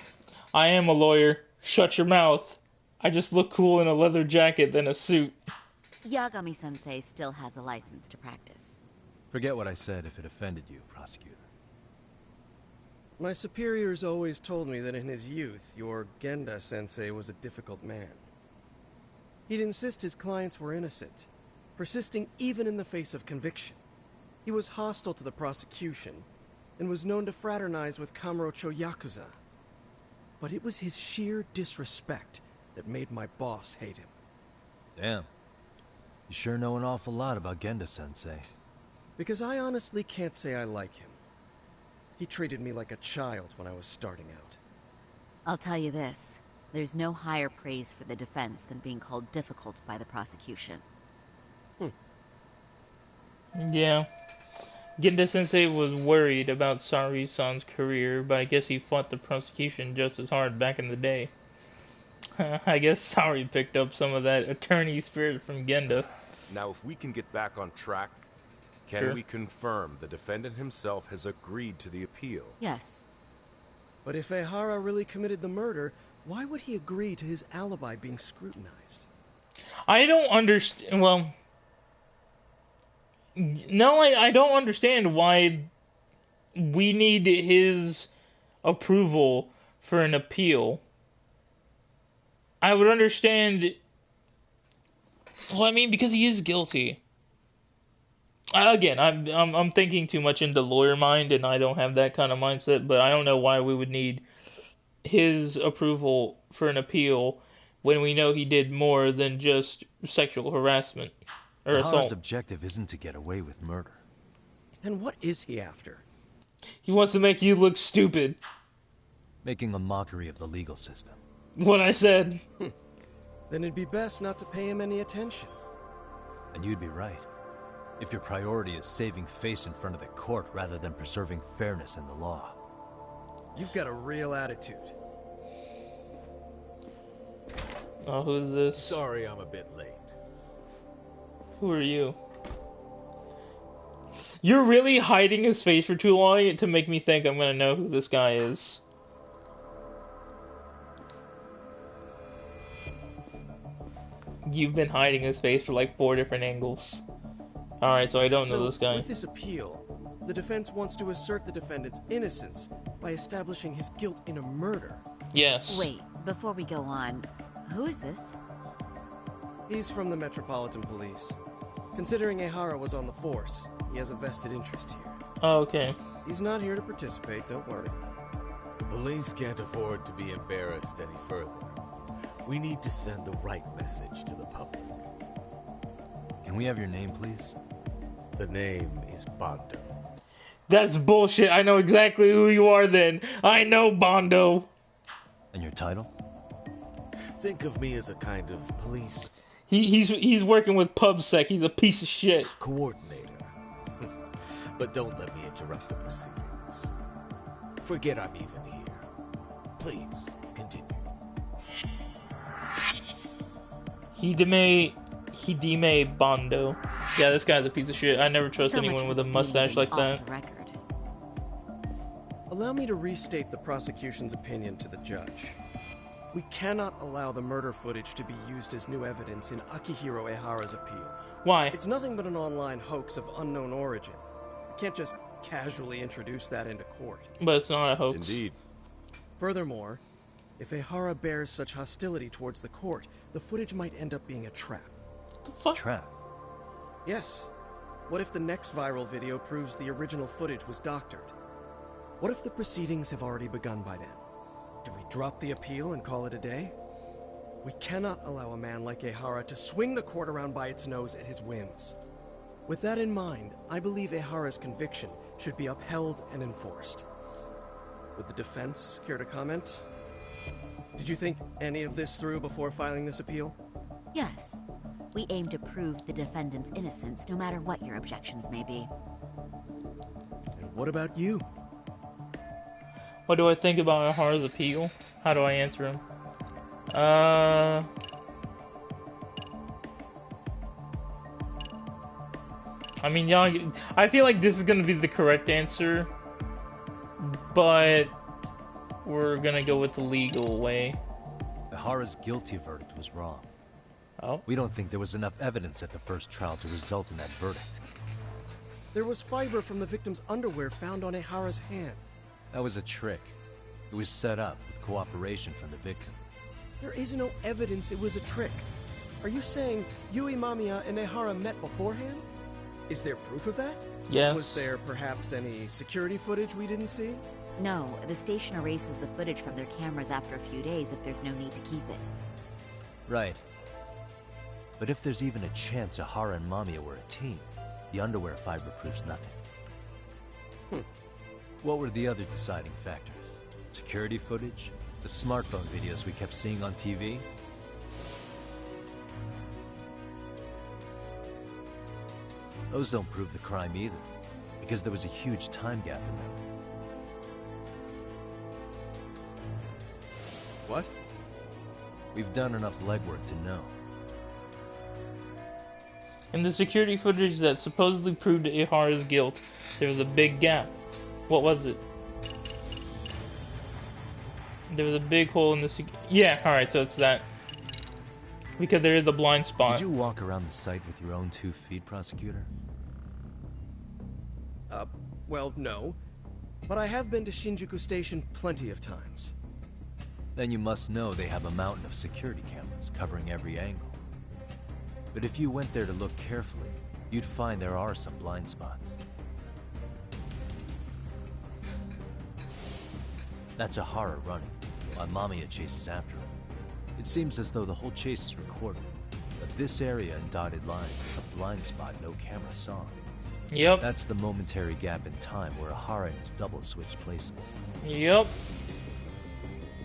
S1: I am a lawyer. Shut your mouth. I just look cool in a leather jacket than a suit.
S6: Yagami-sensei still has a license to practice.
S2: Forget what I said if it offended you, prosecutor.
S5: My superiors always told me that in his youth, your Genda-sensei was a difficult man. He'd insist his clients were innocent, persisting even in the face of conviction. He was hostile to the prosecution, and was known to fraternize with Kamurocho Yakuza. But it was his sheer disrespect that made my boss hate him.
S2: Damn. You sure know an awful lot about Genda-sensei.
S5: Because I honestly can't say I like him. He treated me like a child when I was starting out.
S6: I'll tell you this, there's no higher praise for the defense than being called difficult by the prosecution.
S1: Yeah. Genda-sensei was worried about Sari-san's career, but I guess he fought the prosecution just as hard back in the day. I guess Sari picked up some of that attorney spirit from Genda.
S7: Now, if we can get back on track, can we confirm the defendant himself has agreed to the appeal?
S6: Yes.
S5: But if Ehara really committed the murder, why would he agree to his alibi being scrutinized?
S1: I don't understand. Well, no, I don't understand why we need his approval for an appeal. I would understand. Well, I mean, because he is guilty. Again, I'm thinking too much into lawyer mind, and I don't have that kind of mindset. But I don't know why we would need his approval for an appeal when we know he did more than just sexual harassment or
S2: Hara's
S1: assault.
S2: objective isn't to get away with murder.
S5: Then what is he after?
S1: He wants to make you look stupid.
S2: Making a mockery of the legal system.
S1: What I said.
S5: Then it'd be best not to pay him any attention.
S2: And you'd be right. If your priority is saving face in front of the court rather than preserving fairness in the law.
S5: You've got a real attitude.
S1: Oh, who's this?
S7: Sorry I'm a bit late.
S1: Who are you? You're really hiding his face for too long to make me think I'm gonna know who this guy is. You've been hiding his face for like 4 different angles. Alright, so I don't know this guy.
S5: With this appeal, the defense wants to assert the defendant's innocence by establishing his guilt in a murder.
S1: Yes.
S6: Wait, before we go on, who is this?
S5: He's from the Metropolitan Police. Considering Ehara was on the force, he has a vested interest here.
S1: Oh, okay.
S5: He's not here to participate, don't worry.
S8: Police can't afford to be embarrassed any further. We need to send the right message to the public.
S2: Can we have your name, please?
S8: The name is Bondo.
S1: That's bullshit. I know exactly who you are then. I know Bondo.
S2: And your title?
S8: Think of me as a kind of police
S1: He's working with PubSec. He's a piece of shit.
S8: coordinator. But don't let me interrupt the proceedings. Forget I'm even here. Please, continue.
S1: Hidime Bondo. Yeah, this guy's a piece of shit. I never trust
S6: So much
S1: anyone
S6: for
S1: with a
S6: this
S1: mustache
S6: meeting
S1: like that.
S6: off the record.
S5: Allow me to restate the prosecution's opinion to the judge. We cannot allow the murder footage to be used as new evidence in Akihiro Ehara's appeal.
S1: Why?
S5: It's nothing but an online hoax of unknown origin. We can't just casually introduce that into court.
S1: But it's not a hoax.
S7: Indeed.
S5: Furthermore, if Ehara bears such hostility towards the court, the footage might end up being a trap.
S1: The fuck?
S2: Trap.
S5: Yes. What if the next viral video proves the original footage was doctored? What if the proceedings have already begun by then? Do we drop the appeal and call it a day? We cannot allow a man like Ehara to swing the court around by its nose at his whims. With that in mind, I believe Ehara's conviction should be upheld and enforced. Would the defense care to comment? Did you think any of this through before filing this appeal?
S6: Yes. We aim to prove the defendant's innocence, no matter what your objections may be.
S5: And what about you?
S1: What do I think about Ehara's appeal? How do I answer him? I mean, y'all, I feel like this is gonna be the correct answer, but we're gonna go with the legal way.
S2: Ehara's guilty verdict was wrong.
S1: Oh?
S2: We don't think there was enough evidence at the first trial to result in that verdict.
S5: There was fiber from the victim's underwear found on Ehara's hand.
S2: That was a trick. It was set up with cooperation from the victim.
S5: There is no evidence it was a trick. Are you saying Yui Mamiya and Ehara met beforehand? Is there proof of that?
S1: Yes.
S5: Was there perhaps any security footage we didn't see?
S6: No, the station erases the footage from their cameras after a few days if there's no need to keep it.
S2: Right. But if there's even a chance Ehara and Mamiya were a team, the underwear fiber proves nothing. What were the other deciding factors? Security footage? The smartphone videos we kept seeing on TV? Those don't prove the crime either, because there was a huge time gap in them.
S5: What?
S2: We've done enough legwork to know.
S1: In the security footage that supposedly proved Ehara's guilt, there was a big gap. What was it? There was a big hole in the yeah, alright, so it's that. Because there is a blind spot.
S2: Did you walk around the site with your own 2 feet, prosecutor?
S5: Well, no. But I have been to Shinjuku Station plenty of times.
S2: Then you must know they have a mountain of security cameras covering every angle. But if you went there to look carefully, you'd find there are some blind spots. That's a horror running, while Mamiya chases after him. It seems as though the whole chase is recorded, but this area in dotted lines is a blind spot no camera saw.
S1: Yep.
S2: That's the momentary gap in time where Ahara and his double switch places.
S1: Yep.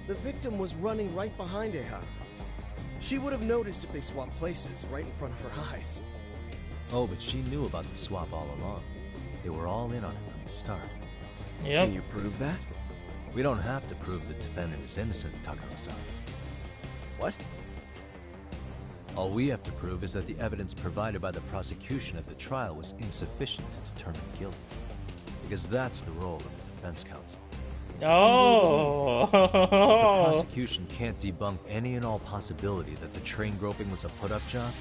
S5: The victim was running right behind Eha. She would have noticed if they swapped places right in front of her eyes.
S2: Oh, but she knew about the swap all along. They were all in on it from the start.
S1: Yep.
S5: Can you prove that?
S2: We don't have to prove the defendant is innocent, Takano-san.
S5: What?
S2: All we have to prove is that the evidence provided by the prosecution at the trial was insufficient to determine guilt. Because that's the role of the defense counsel.
S1: Oh.
S2: If the prosecution can't debunk any and all possibility that the train groping was a put-up job,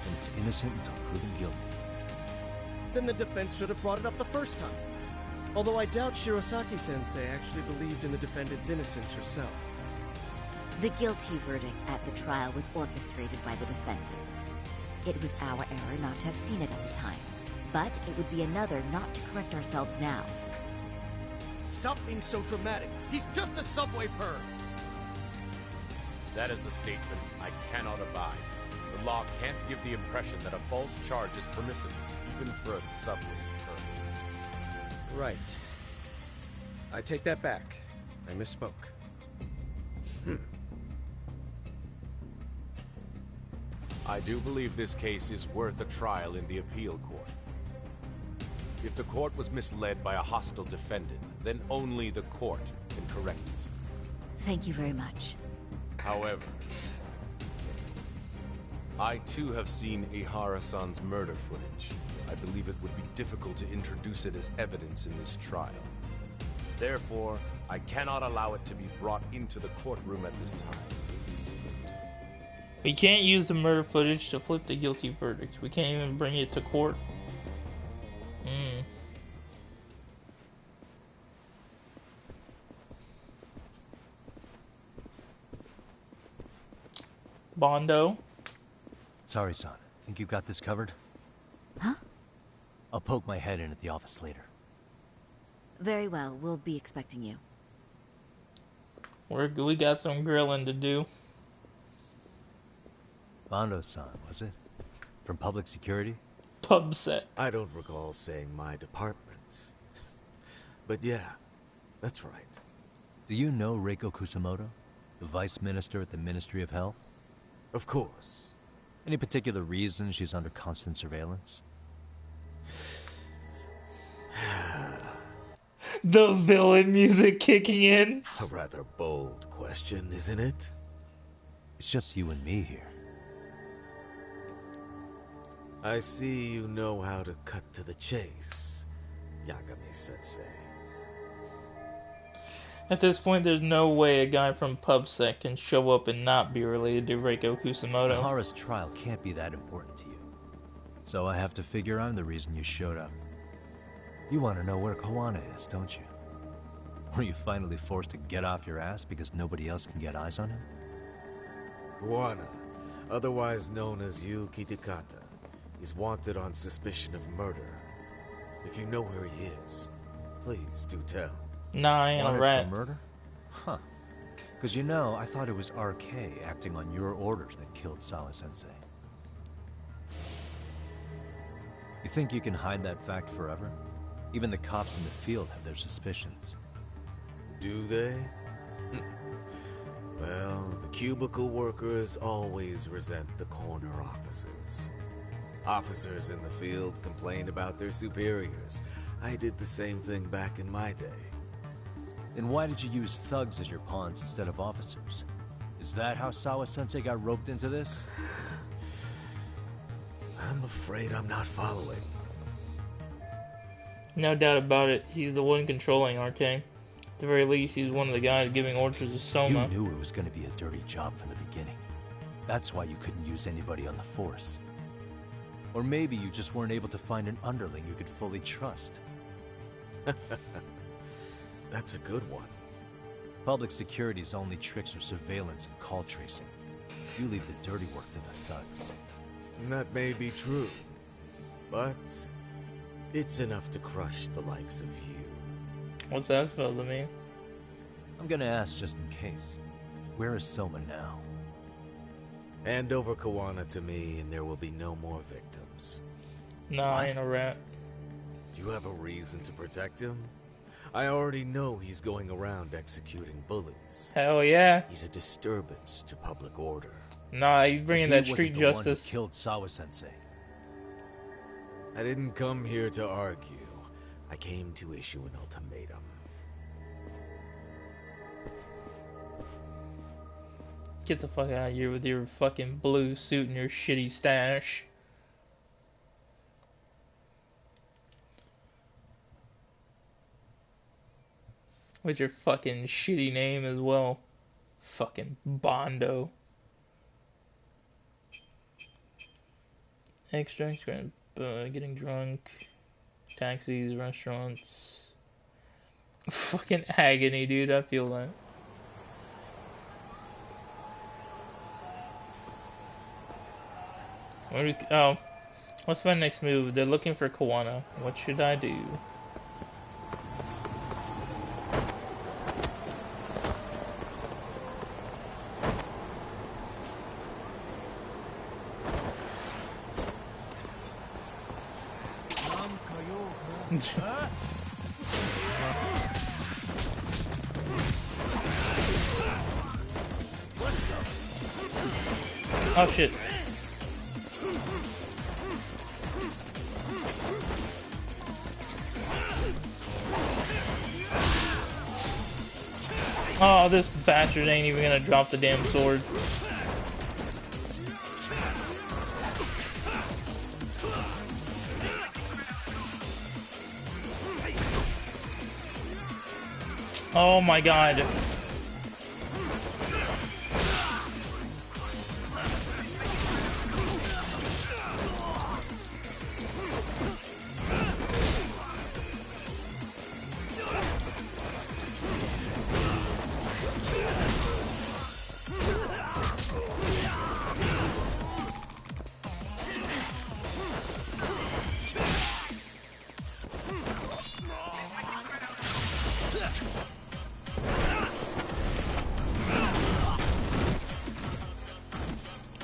S2: then it's innocent until proven guilty.
S5: Then the defense should have brought it up the first time. Although I doubt Shirosaki-sensei actually believed in the defendant's innocence herself.
S6: The guilty verdict at the trial was orchestrated by the defendant. It was our error not to have seen it at the time, but it would be another not to correct ourselves now.
S5: Stop being so dramatic. He's just a subway perv.
S7: That is a statement I cannot abide. The law can't give the impression that a false charge is permissible, even for a subway perv.
S5: Right. I take that back. I misspoke.
S7: I do believe this case is worth a trial in the appeal court. If the court was misled by a hostile defendant, then only the court can correct it.
S6: Thank you very much.
S7: However, I too have seen Ihara-san's murder footage. I believe it would be difficult to introduce it as evidence in this trial. Therefore, I cannot allow it to be brought into the courtroom at this time.
S1: We can't use the murder footage to flip the guilty verdict. We can't even bring it to court. Bondo?
S2: Sorry, son. Think you've got this covered?
S6: Huh?
S2: I'll poke my head in at the office later.
S6: Very well, we'll be expecting you.
S1: We got some grilling to do.
S2: Bondo-san, was it? From public security?
S1: Pub set.
S8: I don't recall saying my department. But yeah, that's right.
S2: Do you know Reiko Kusamoto? The vice minister at the Ministry of Health?
S8: Of course.
S2: Any particular reason she's under constant surveillance?
S1: The villain music kicking in.
S8: A rather bold question, isn't it?
S2: It's just you and me here.
S8: I see you know how to cut to the chase, Yagami-sensei.
S1: At this point, there's no way a guy from PubSec can show up and not be related to Reiko Kusamoto.
S2: Ahara's trial can't be that important to you. So I have to figure I'm the reason you showed up. You want to know where Kawana is, don't you? Were you finally forced to get off your ass because nobody else can get eyes on him?
S8: Kawana, otherwise known as Yu Kitakata, is wanted on suspicion of murder. If you know where he is, please do tell.
S1: Nah, I ain't a
S2: Wanted
S1: rat.
S2: for murder? Huh. Because you know, I thought it was RK acting on your orders that killed Sawa-sensei. You think you can hide that fact forever? Even the cops in the field have their suspicions.
S8: Do they? Well, the cubicle workers always resent the corner offices. Officers in the field complain about their superiors. I did the same thing back in my day.
S2: Then why did you use thugs as your pawns instead of officers? Is that how Sawa-sensei got roped into this?
S8: I'm afraid I'm not following.
S1: No doubt about it. He's the one controlling RK. At the very least, he's one of the guys giving orders to Soma.
S2: You knew it was going to be a dirty job from the beginning. That's why you couldn't use anybody on the force. Or maybe you just weren't able to find an underling you could fully trust.
S8: That's a good one.
S2: Public security's only tricks are surveillance and call tracing. You leave the dirty work to the thugs.
S8: That may be true. but it's enough to crush the likes of you.
S1: What's that supposed to mean?
S2: I'm gonna ask just in case. Where is Soma now?
S8: Hand over Kawana to me, and there will be no more victims.
S1: Nah, I ain't a rat.
S8: Do you have a reason to protect him? I already know he's going around executing bullies.
S1: Hell yeah.
S8: He's a disturbance to public order.
S1: Nah, he's bringing that
S2: He
S1: street
S2: wasn't the one who
S1: justice.
S2: killed Sawa-sensei.
S8: I didn't come here to argue. I came to issue an ultimatum.
S1: Get the fuck out of here with your fucking blue suit and your shitty stash. With your fucking shitty name as well. Fucking Bondo. Extracts, getting drunk. Taxis, restaurants. Fucking agony, dude. I feel that. Oh, what's my next move? They're looking for Kawana. What should I do? Oh shit. Oh, this bastard ain't even gonna drop the damn sword. Oh my god.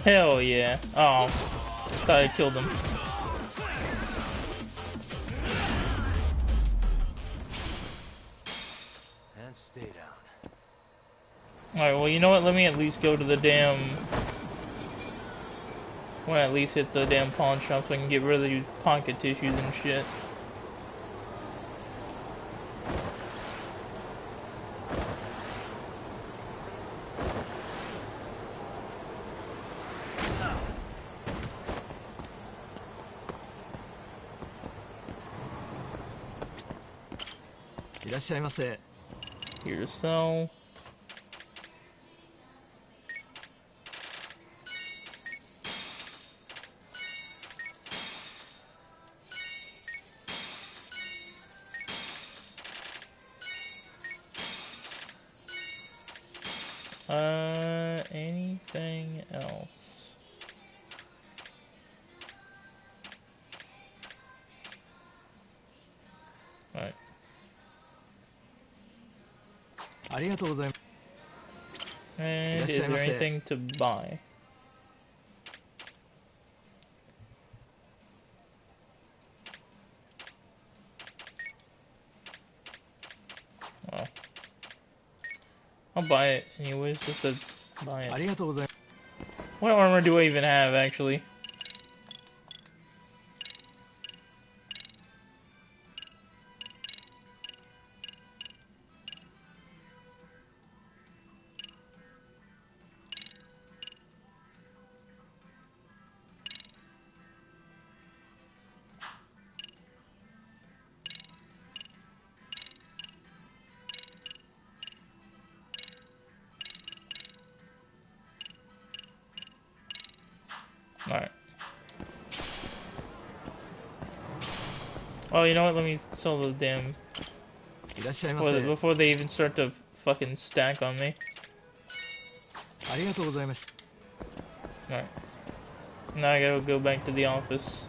S1: Hell yeah. Oh, thought I killed him.
S2: And stay down.
S1: Alright, well, you know what? Let me at least go to the damn... I want to at least hit the damn pawn shop so I can get rid of these pocket tissues and shit. Here to sell. Anything else? Alright. And is there anything to buy? Oh. I'll buy it anyways, just to buy it. What armor do I even have, actually? Alright. Oh, you know what? Let me sell the damn... Before they even start to fucking stack on me. Alright. Now I gotta go back to the office.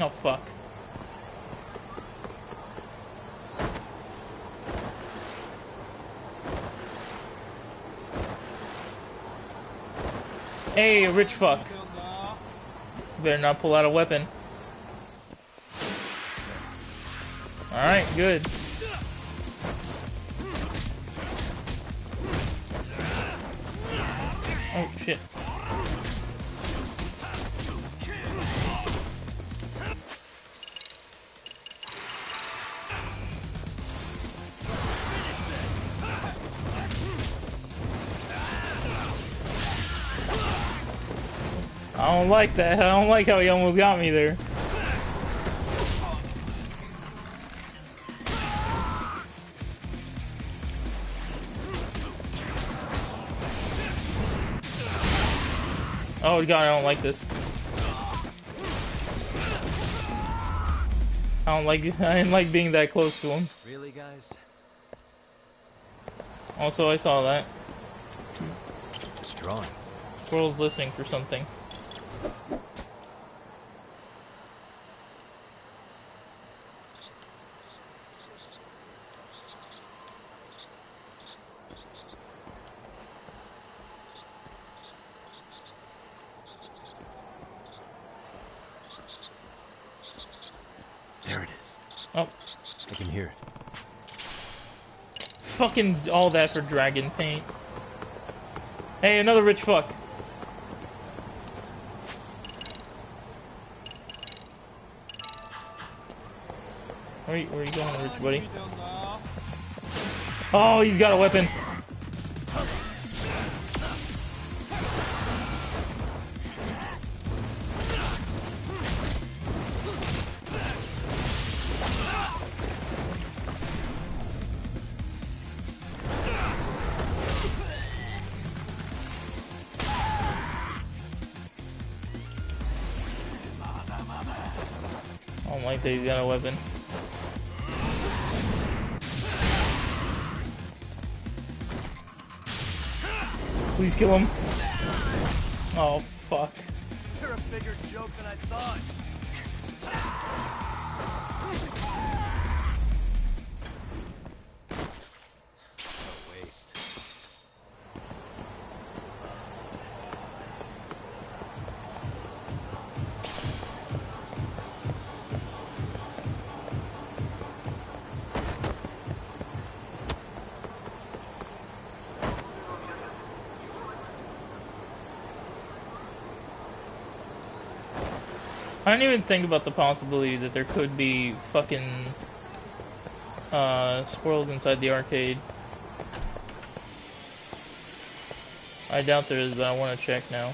S1: Oh, fuck. Hey, rich fuck. Better not pull out a weapon. Alright, good. Oh, shit. I don't like that. I don't like how he almost got me there. Oh god, I don't like this. I didn't like being that close to him.
S2: Really, guys?
S1: Also, I saw that.
S2: It's drawing.
S1: Squirrel's listening for something.
S2: There it is.
S1: Oh.
S2: I can hear it.
S1: Fucking all that for dragon paint. Hey, another rich fuck. Where are you going, rich buddy? Oh, he's got a weapon. I don't like that he's got a weapon. Please kill him. Oh, fuck.
S3: You're a bigger joke than I thought.
S2: A waste.
S1: I didn't even think about the possibility that there could be fucking squirrels inside the arcade. I doubt there is, but I want to check now.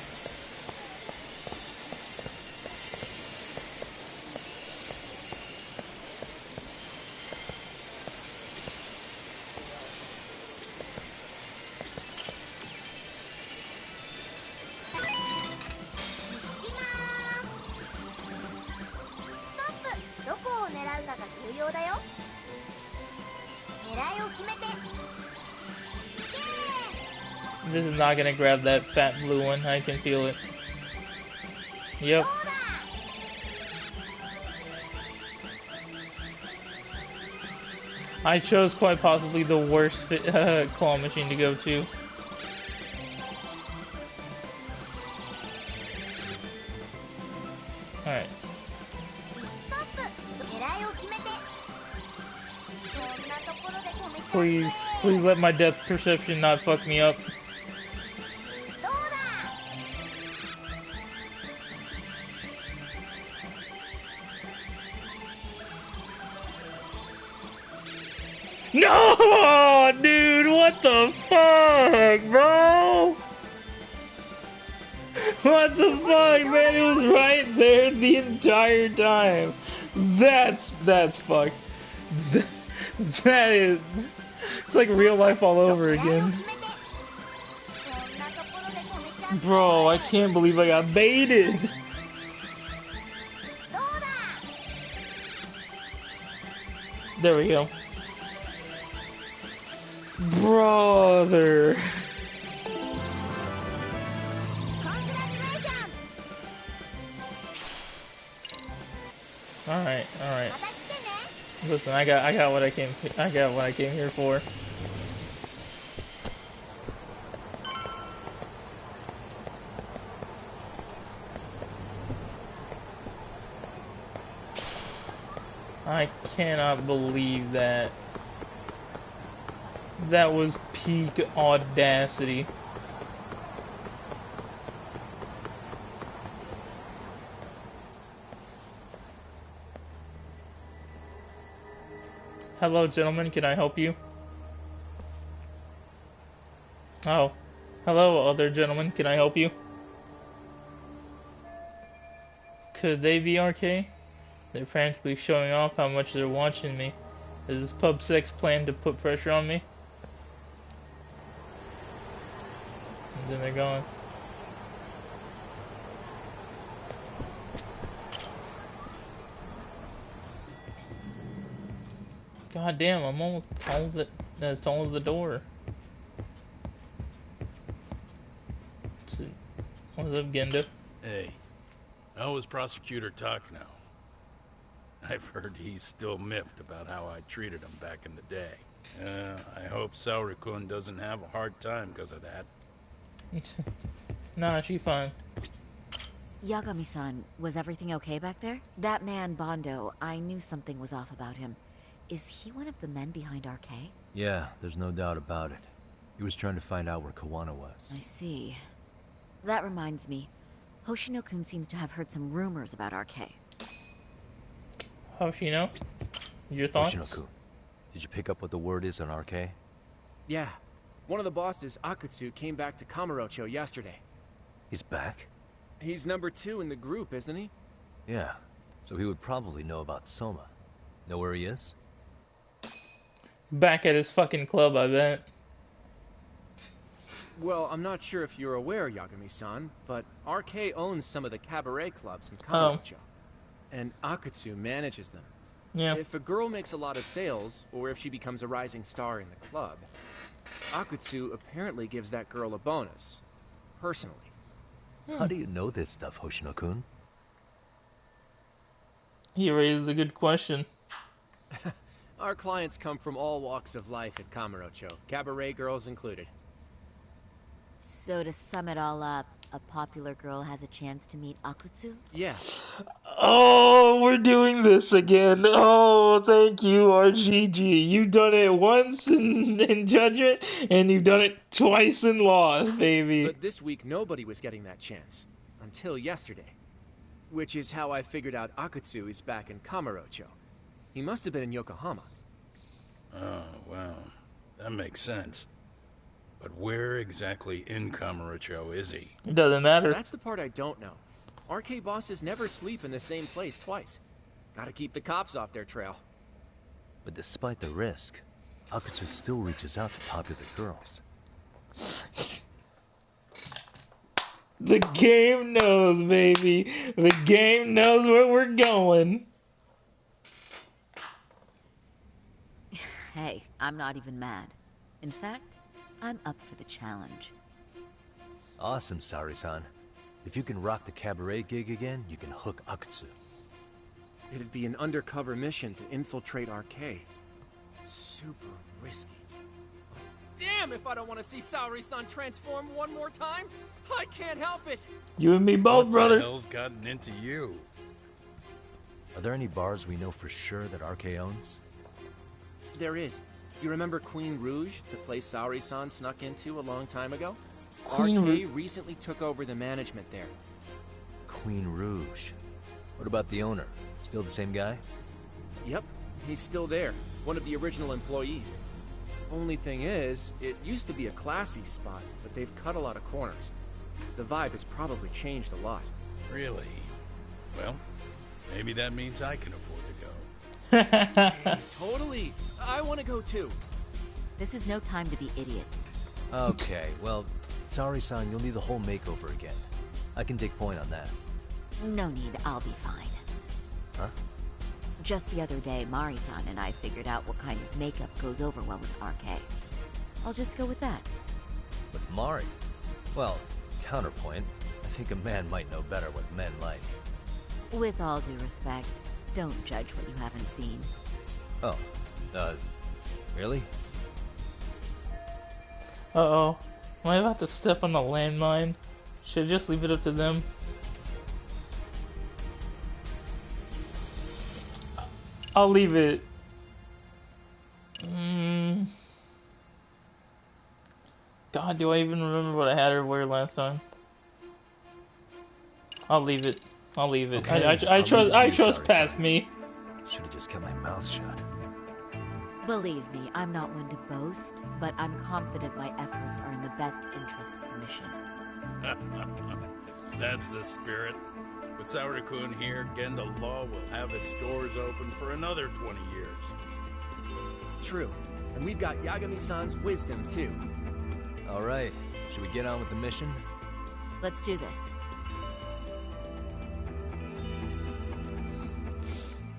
S1: This is not gonna grab that fat blue one, I can feel it. Yep. I chose quite possibly the worst claw machine to go to. Alright. Please let my depth perception not fuck me up. No, dude, what the fuck, bro? What the fuck, man? It was right there the entire time. That's fucked. That is, it's like real life all over again. Bro, I can't believe I got baited. There we go. Brother. All right, all right. Listen, I got what I came here for. I cannot believe that. That was peak audacity. Hello, gentlemen, can I help you? Oh. Hello, other gentlemen, can I help you? Could they be RK? They're frantically showing off how much they're watching me. Is this pub sex plan to put pressure on me? And then they're going. God damn, I'm almost as tall as the door. What's up, Genda?
S9: Hey, how is Prosecutor Tak now? I've heard he's still miffed about how I treated him back in the day. I hope Saori-kun doesn't have a hard time because of that.
S1: Nah, she fine.
S6: Yagami-san, was everything okay back there? That man, Bondo, I knew something was off about him. Is he one of the men behind RK?
S2: Yeah, there's no doubt about it. He was trying to find out where Kawana was.
S6: I see. That reminds me. Hoshino-kun seems to have heard some rumors about RK.
S1: Hoshino? Your thoughts?
S2: Hoshino-kun, did you pick up what the word is on RK?
S10: Yeah. One of the bosses, Akutsu, came back to Kamurocho yesterday.
S2: He's back?
S10: He's number 2 in the group, isn't he?
S2: Yeah, so he would probably know about Soma. Know where he is?
S1: Back at his fucking club, I bet.
S10: Well, I'm not sure if you're aware, Yagami-san, but RK owns some of the cabaret clubs in Kamurocho. And Akutsu manages them.
S1: Yeah.
S10: If a girl makes a lot of sales, or if she becomes a rising star in the club, Akutsu apparently gives that girl a bonus. Personally.
S2: How do you know this stuff, Hoshino-kun?
S1: He raises a good question.
S10: Our clients come from all walks of life at Kamurocho, cabaret girls included.
S6: So to sum it all up, a popular girl has a chance to meet Akutsu?
S10: Yeah.
S1: Oh, we're doing this again. Oh, thank you, RGG. You've done it once in Judgment, and you've done it twice in Lost, baby.
S10: But this week, nobody was getting that chance. Until yesterday. Which is how I figured out Akutsu is back in Kamurocho. He must have been in Yokohama.
S9: Oh, wow. That makes sense. But where exactly in Kamurocho is he?
S1: It doesn't matter.
S10: That's the part I don't know. RK bosses never sleep in the same place twice. Gotta keep the cops off their trail.
S2: But despite the risk, Akutsu still reaches out to popular girls.
S1: The game knows, baby. The game knows where we're going.
S6: Hey, I'm not even mad. In fact, I'm up for the challenge.
S2: Awesome, Saori-san. If you can rock the cabaret gig again, you can hook Akutsu.
S10: It'd be an undercover mission to infiltrate RK. Super risky. Damn if I don't want to see Saori-san transform one more time! I can't help it!
S1: You and me both, brother.
S9: What the hell's gotten into you?
S2: Are there any bars we know for sure that RK owns?
S10: There is. You remember Queen Rouge, the place Saori-san snuck into a long time ago?
S1: Queen
S10: RK recently took over the management there.
S2: Queen Rouge. What about the owner? Still the same guy?
S10: Yep, he's still there. One of the original employees. Only thing is, it used to be a classy spot, but they've cut a lot of corners. The vibe has probably changed a lot.
S9: Really? Well, maybe that means I can afford to go.
S10: Hey, totally! I want to go too.
S6: This is no time to be idiots.
S2: Okay, well, Saori-san, you'll need the whole makeover again. I can take point on that.
S6: No need, I'll be fine.
S2: Huh?
S6: Just the other day, Mari-san and I figured out what kind of makeup goes over well with RK. I'll just go with that.
S2: With Mari? Well, counterpoint, I think a man might know better what men like.
S6: With all due respect, Don't judge what you haven't seen.
S2: Oh, really?
S1: Uh-oh. Am I about to step on a landmine? Should I just leave it up to them? I'll leave it. God, do I even remember what I had her wear last time? I'll leave it. I'll leave it.
S2: Okay,
S1: I trust. I trust past
S2: Saori-san.
S1: me.
S2: Should have just kept my mouth shut.
S6: Believe me, I'm not one to boast, but I'm confident my efforts are in the best interest of the mission.
S9: That's the spirit. With Saori-kun here, Genda Law will have its doors open for another 20 years.
S10: True. And we've got Yagami-san's wisdom, too.
S2: All right, should we get on with the mission?
S6: Let's do this.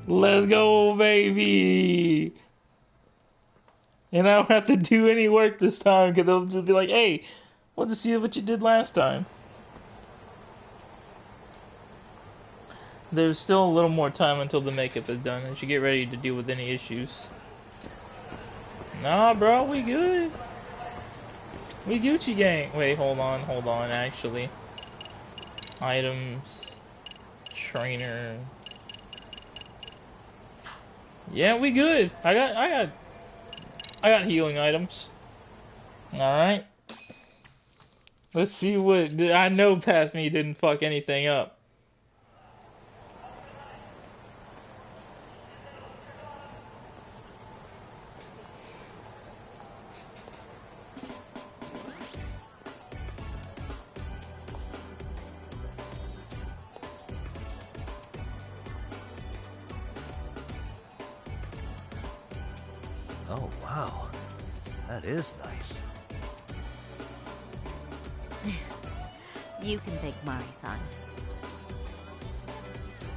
S1: Let's go, baby! And I don't have to do any work this time, because they'll just be like, hey, we'll just see what you did last time. There's still a little more time until the makeup is done, and you get ready to deal with any issues. Nah, bro, we good. We Gucci gang. Wait, hold on, actually. Items. Trainer. Yeah, we good. I got healing items. Alright. Let's see what... I know past me didn't fuck anything up.
S2: Oh, wow. That is nice.
S6: You can thank Mari-san.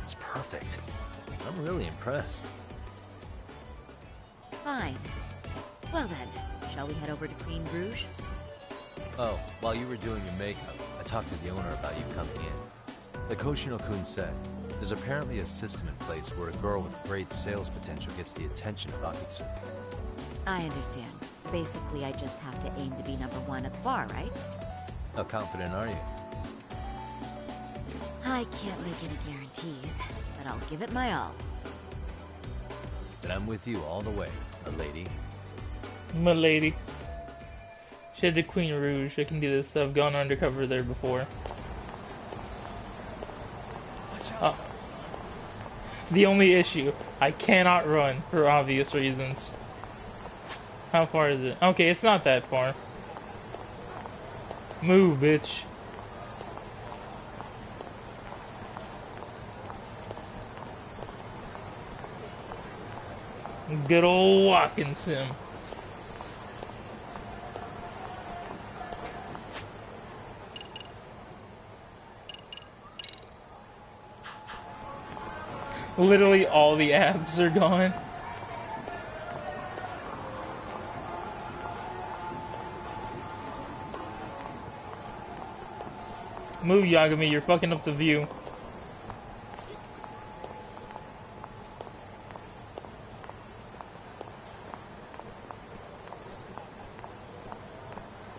S2: It's perfect. I'm really impressed.
S6: Fine. Well then, shall we head over to Queen Rouge?
S2: Oh, while you were doing your makeup, I talked to the owner about you coming in. Like Hoshino-kun said, there's apparently a system in place where a girl with great sales potential gets the attention of Akutsu.
S6: I understand. Basically, I just have to aim to be #1 at the bar, right?
S2: How confident are you?
S6: I can't make any guarantees, but I'll give it my all.
S2: Then I'm with you all the way, my lady.
S1: My lady. She had the Queen Rouge. I can do this. I've gone undercover there before. The only issue, I cannot run for obvious reasons. How far is it? Okay, it's not that far. Move, bitch. Good old walking sim. Literally all the abs are gone. Move, Yagami, you're fucking up the view.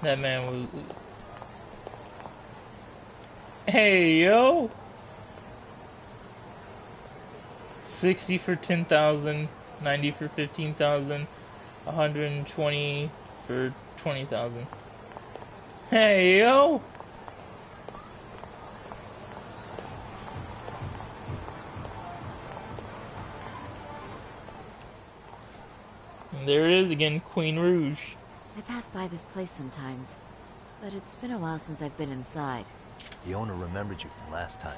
S1: That man was... Hey, yo! 60 for 10,000, 90 for 15,000, 120 for 20,000. Hey, yo! And there it is again, Queen Rouge.
S6: I pass by this place sometimes, but it's been a while since I've been inside.
S2: The owner remembered you from last time.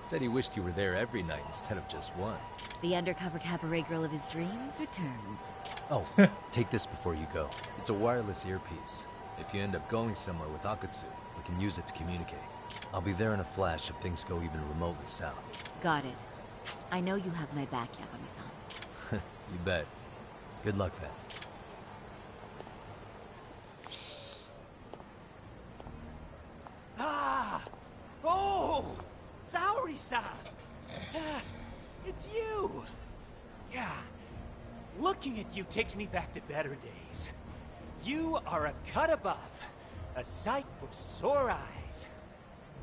S2: Said he wished you were there every night instead of just one.
S6: The undercover cabaret girl of his dreams returns.
S2: Oh, take this before you go. It's a wireless earpiece. If you end up going somewhere with Akutsu, we can use it to communicate. I'll be there in a flash if things go even remotely south.
S6: Got it. I know you have my back, Yagami-san.
S2: You bet. Good luck then.
S3: Ah! Oh! Saori-san!
S11: It's you! Yeah. Looking at you takes me back to better days. You are a cut above. A sight for sore eyes.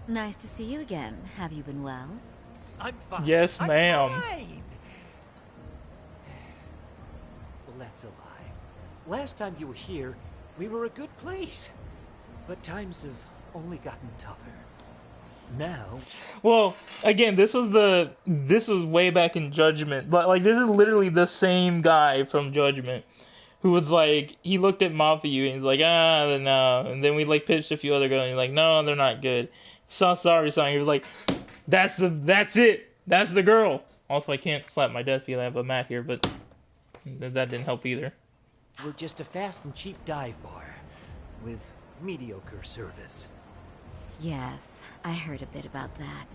S6: Nice to see you again. Have you been well?
S11: I'm fine.
S1: Yes, ma'am.
S11: I'm fine. Well, that's a lie. Last time you were here, we were a good place. But times have only gotten tougher. Now...
S1: Well, again, this was way back in Judgment. But, like, this is literally the same guy from Judgment. Who was like, he looked at Mafia and he's like, no. And then we, like, pitched a few other girls and he's like, no, they're not good. He saw Sorry Song, he was like, that's it. That's the girl. Also, I can't slap my desk because I have a mat here, but that didn't help either.
S11: We're just a fast and cheap dive bar with mediocre service.
S6: Yes, I heard a bit about that.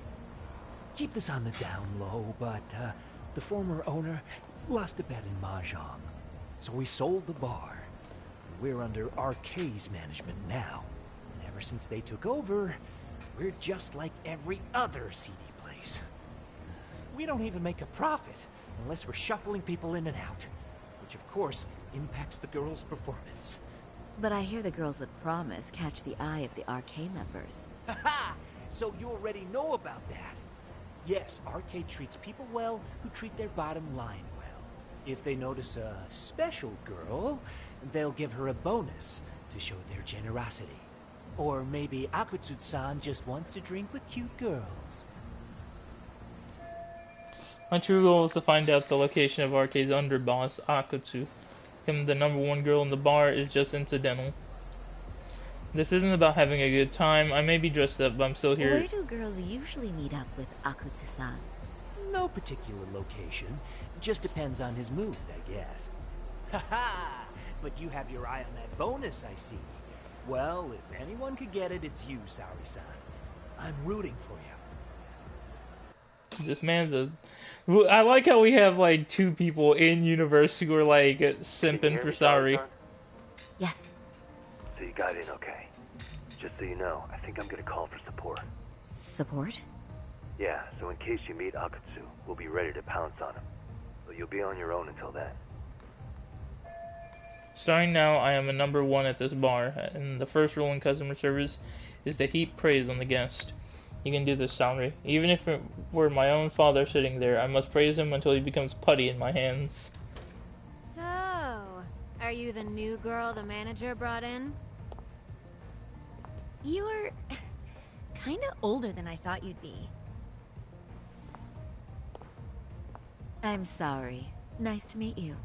S11: Keep this on the down low, but the former owner lost a bet in Mahjong. So we sold the bar. We're under RK's management now. And ever since they took over, we're just like every other seedy place. We don't even make a profit unless we're shuffling people in and out, which of course impacts the girls' performance.
S6: But I hear the girls with promise catch the eye of the RK members.
S11: Haha! So you already know about that. Yes, RK treats people well who treat their bottom line well. If they notice a special girl, they'll give her a bonus to show their generosity. Or maybe Akutsu-san just wants to drink with cute girls.
S1: My true goal is to find out the location of RK's underboss, Akutsu. Becoming the #1 girl in the bar is just incidental. This isn't about having a good time. I may be dressed up, but I'm still here.
S6: Where do girls usually meet up with Akutsu-san?
S11: No particular location. Just depends on his mood, I guess. Haha! But you have your eye on that bonus, I see. Well, if anyone could get it, it's you, Saori-san. I'm rooting for you.
S1: This man's a... I like how we have, like, 2 people in universe who are, like, simping for Saori.
S6: Yes.
S12: So you got in okay. Just so you know, I think I'm gonna call for support.
S6: Support?
S12: Yeah, so in case you meet Akutsu, we'll be ready to pounce on him. But you'll be on your own until then.
S1: Starting now, I am a #1 at this bar, and the first rule in customer service is to heap praise on the guest. You can do this, Saori. Even if it were my own father sitting there, I must praise him until he becomes putty in my hands.
S13: So, are you the new girl the manager brought in? You're kinda older than I thought you'd be.
S6: I'm sorry. Nice to meet you.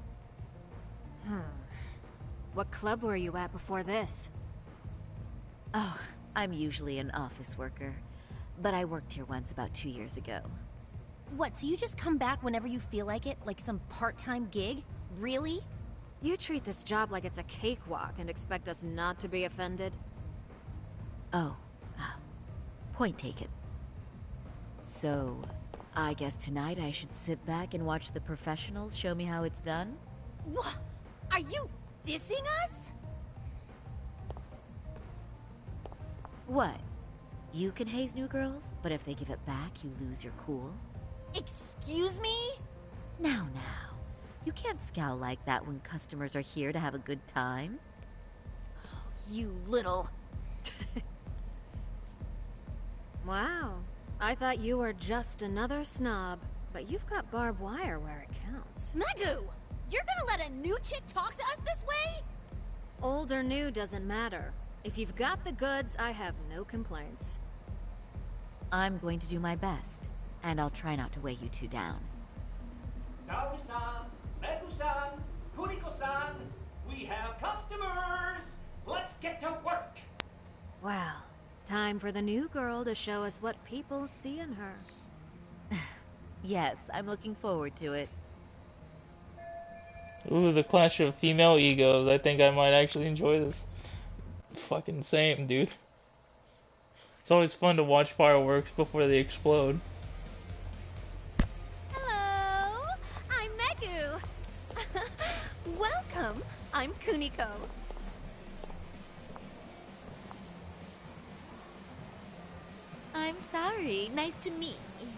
S13: What club were you at before this?
S6: Oh, I'm usually an office worker. But I worked here once about 2 years ago.
S13: What, so you just come back whenever you feel like it? Like some part-time gig? Really? You treat this job like it's a cakewalk and expect us not to be offended?
S6: Oh, point taken. So, I guess tonight I should sit back and watch the professionals show me how it's done?
S13: What? Are you dissing us?
S6: What? You can haze new girls, but if they give it back, you lose your cool?
S13: Excuse me?
S6: Now. You can't scowl like that when customers are here to have a good time.
S13: You little... Wow. I thought you were just another snob, but you've got barbed wire where it counts.
S14: Magoo! You're gonna let a new chick talk to us this way?
S13: Old or new doesn't matter. If you've got the goods, I have no complaints.
S6: I'm going to do my best, and I'll try not to weigh you two down.
S11: Saori-san, Megu-san, Kuriko-san, we have customers! Let's get to work!
S13: Well, time for the new girl to show us what people see in her.
S6: Yes, I'm looking forward to it.
S1: Ooh, the clash of female egos. I think I might actually enjoy this. Fucking same, dude. It's always fun to watch fireworks before they explode.
S14: Hello, I'm Megu. Welcome, I'm Kuniko.
S6: I'm sorry. Nice to meet you.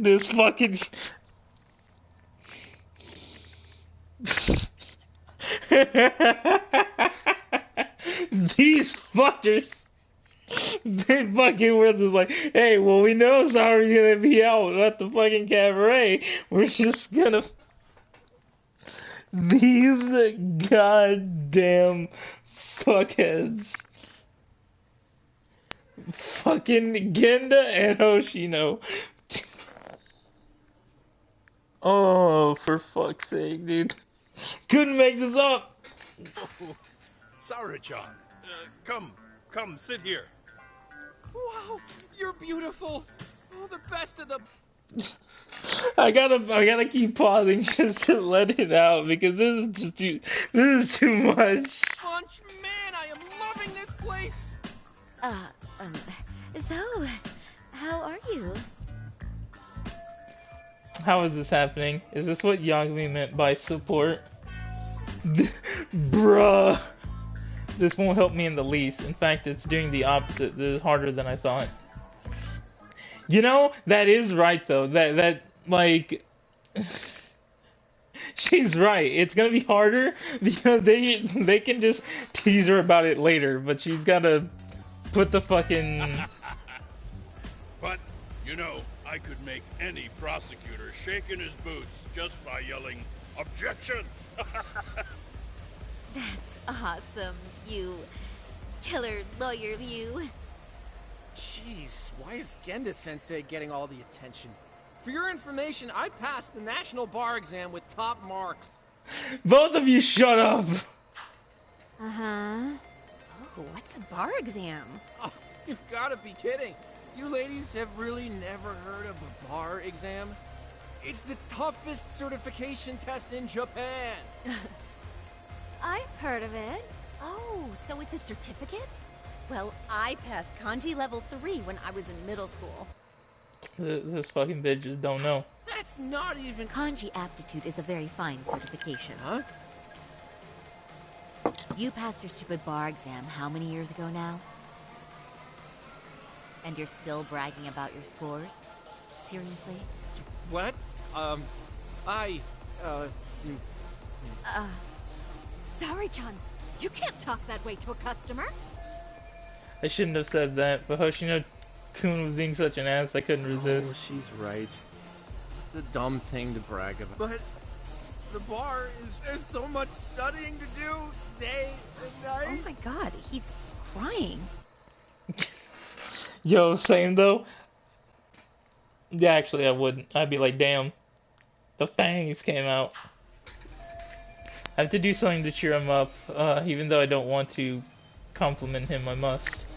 S1: This fucking... These fuckers. They fucking were just like, hey, well, we know Sorry's gonna be out at the fucking cabaret. We're just gonna... These goddamn fuckheads. Fucking Genda and Hoshino. Oh, for fuck's sake, dude. Couldn't make this up.
S9: Oh, Saori-chan, come, sit here.
S10: Wow, you're beautiful. Oh, the best of the...
S1: I gotta keep pausing just to let it out because this is too much.
S10: Punch, man, I am loving this place.
S6: So, how are you?
S1: How is this happening? Is this what Yagami meant by support? Bruh. This won't help me in the least. In fact, it's doing the opposite. This is harder than I thought. You know, that is right though. That like she's right. It's gonna be harder because they can just tease her about it later, but she's gotta put the fucking...
S9: But, you know, I could make any prosecutor shake in his boots just by yelling, "Objection!"
S13: That's awesome, you killer lawyer, you.
S10: Jeez, why is Genda-sensei getting all the attention? For your information, I passed the national bar exam with top marks.
S1: Both of you shut up!
S13: Uh-huh. Oh, what's a bar exam?
S10: Oh, you've gotta be kidding. You ladies have really never heard of the bar exam? It's the toughest certification test in Japan.
S13: I've heard of it. Oh, so it's a certificate? Well, I passed kanji level 3 when I was in middle school.
S1: This fucking bitch just don't know.
S10: That's not even...
S6: Kanji aptitude is a very fine certification.
S10: Huh?
S6: You passed your stupid bar exam how many years ago now? And you're still bragging about your scores? Seriously?
S10: What?
S13: Sorry-chan, you can't talk that way to a customer.
S1: I shouldn't have said that, but Hoshino-kun was being such an ass I couldn't resist.
S10: Oh, she's right. It's a dumb thing to brag about. But the bar there's so much studying to do day and night.
S13: Oh my god, he's crying.
S1: Yo, same though. Yeah, actually I wouldn't. I'd be like, damn, the fangs came out. I have to do something to cheer him up, even though I don't want to compliment him, I must.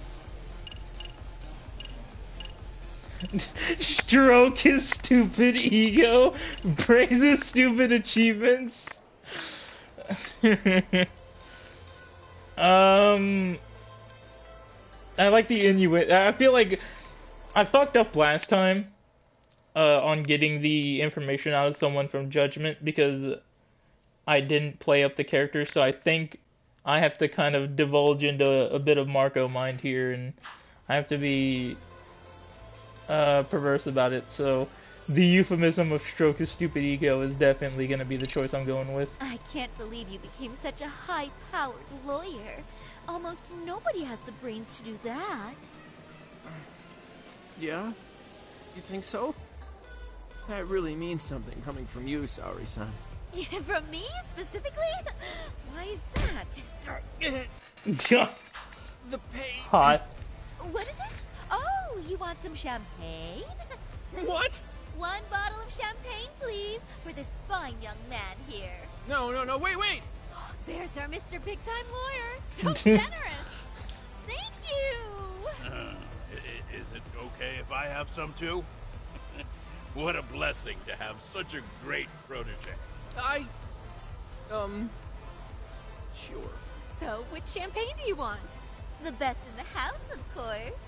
S1: Stroke his stupid ego, praise his stupid achievements. I like the Inuit. I feel like I fucked up last time on getting the information out of someone from Judgment because I didn't play up the character, so I think I have to kind of divulge into a bit of Marco mind here, and I have to be perverse about it, so the euphemism of stroke his stupid ego is definitely going to be the choice I'm going with.
S14: I can't believe you became such a high-powered lawyer. Almost nobody has the brains to do that.
S10: Yeah? You think so? That really means something coming from you, Saori-san.
S14: From me, specifically? Why is that?
S10: The pain.
S1: Hot.
S14: What is it? Oh, you want some champagne?
S10: What?
S14: 1 bottle of champagne, please, for this fine young man here.
S10: No, wait!
S14: There's our Mr. Big Time Lawyer. So generous. Thank you.
S9: Is it okay if I have some too? What a blessing to have such a great protege.
S10: Sure.
S14: So, which champagne do you want? The best in the house, of course.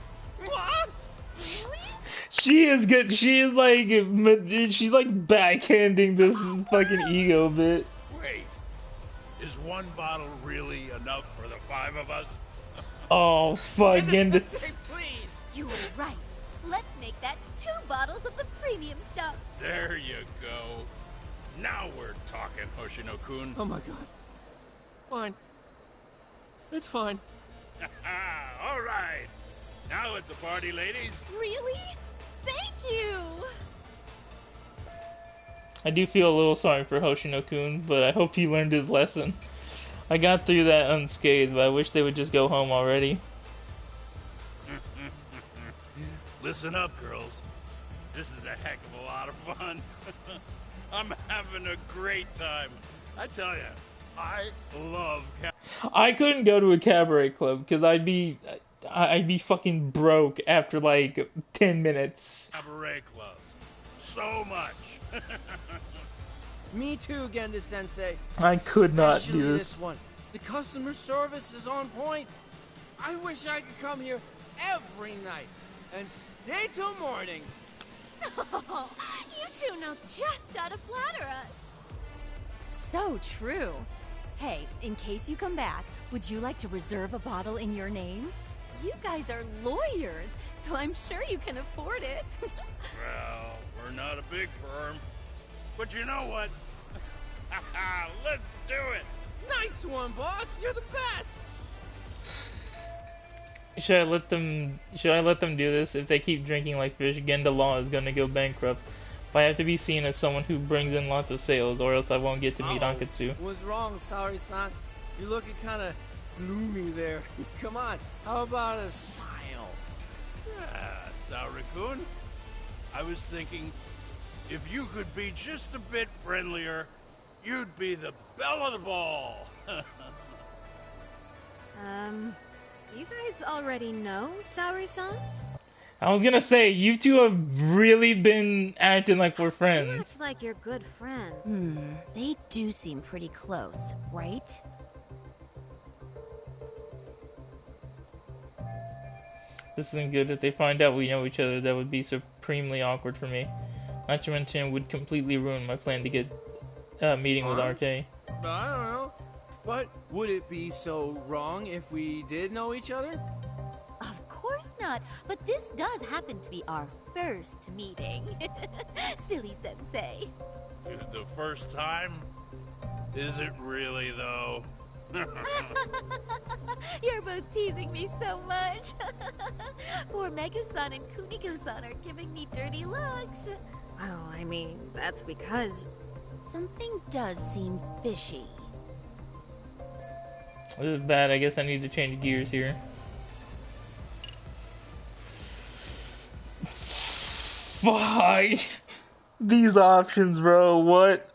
S10: What?
S14: Really?
S1: She is good. She's like backhanding this fucking ego bit.
S9: Wait, is 1 bottle really enough for the 5 of us?
S1: Oh fucking.
S10: Say please.
S14: You were right. Let's make that 2 bottles of the premium stuff.
S9: There you go. Now we're talking, Hoshino-kun.
S10: Oh my god. Fine. It's fine.
S9: All right. Now it's a party, ladies.
S13: Really? Thank you!
S1: I do feel a little sorry for Hoshino-kun, but I hope he learned his lesson. I got through that unscathed, but I wish they would just go home already.
S9: Listen up, girls. This is a heck of a lot of fun. I'm having a great time. I tell you, I love
S1: I couldn't go to a cabaret club because I'd be fucking broke after like 10 minutes.
S9: cabaret clubs. So much.
S10: Me too, Genda-sensei.
S1: I could not
S10: Especially
S1: do this.
S10: this one. The customer service is on point. I wish I could come here every night and stay till morning.
S13: Oh, you two know just how to flatter us. So true. Hey, in case you come back, would you like to reserve a bottle in your name? You guys are lawyers, so I'm sure you can afford it.
S9: Well, we're not a big firm. But you know what? Let's do it.
S10: Nice one, boss. You're the best.
S1: Should I let them do this? If they keep drinking like fish, Genda Law is gonna go bankrupt. But I have to be seen as someone who brings in lots of sales, or else I won't get to meet Akatsu.
S10: What's wrong, Saori-san? You're looking kind of gloomy there. Come on, how about a smile?
S9: Yeah, Saori-kun. I was thinking, if you could be just a bit friendlier, you'd be the belle of the ball.
S13: Do you guys already know Saori-san?
S1: I was gonna say, you two have really been acting like we're
S13: You
S1: friends.
S13: act like your good friend.
S6: They do seem pretty close, right?
S1: This isn't good. If they find out we know each other, that would be supremely awkward for me. Not to mention, it would completely ruin my plan to get a meeting with RK.
S10: I don't know. But would it be so wrong if we did know each other?
S14: Of course not, but this does happen to be our first meeting. Silly sensei.
S9: The first time? Is it really, though?
S14: You're both teasing me so much. Poor Megu-san and Kuniko-san are giving me dirty looks.
S13: Well, I mean, that's because...
S6: Something does seem fishy.
S1: This is bad. I guess I need to change gears here. Fuck. These options, bro. What?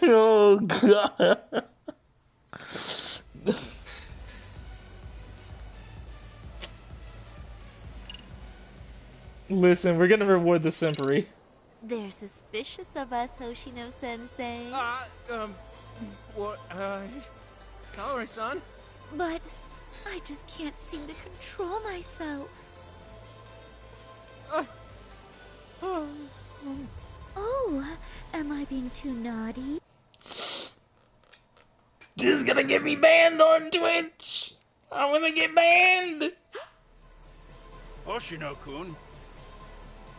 S1: Oh god. Listen, we're gonna reward the simpery.
S14: They're suspicious of us, Hoshino-sensei.
S10: What, Saori-san?
S14: But I just can't seem to control myself. Oh, am I being too naughty?
S1: This is gonna get me banned on Twitch. I'm gonna get banned.
S9: Hoshino-kun,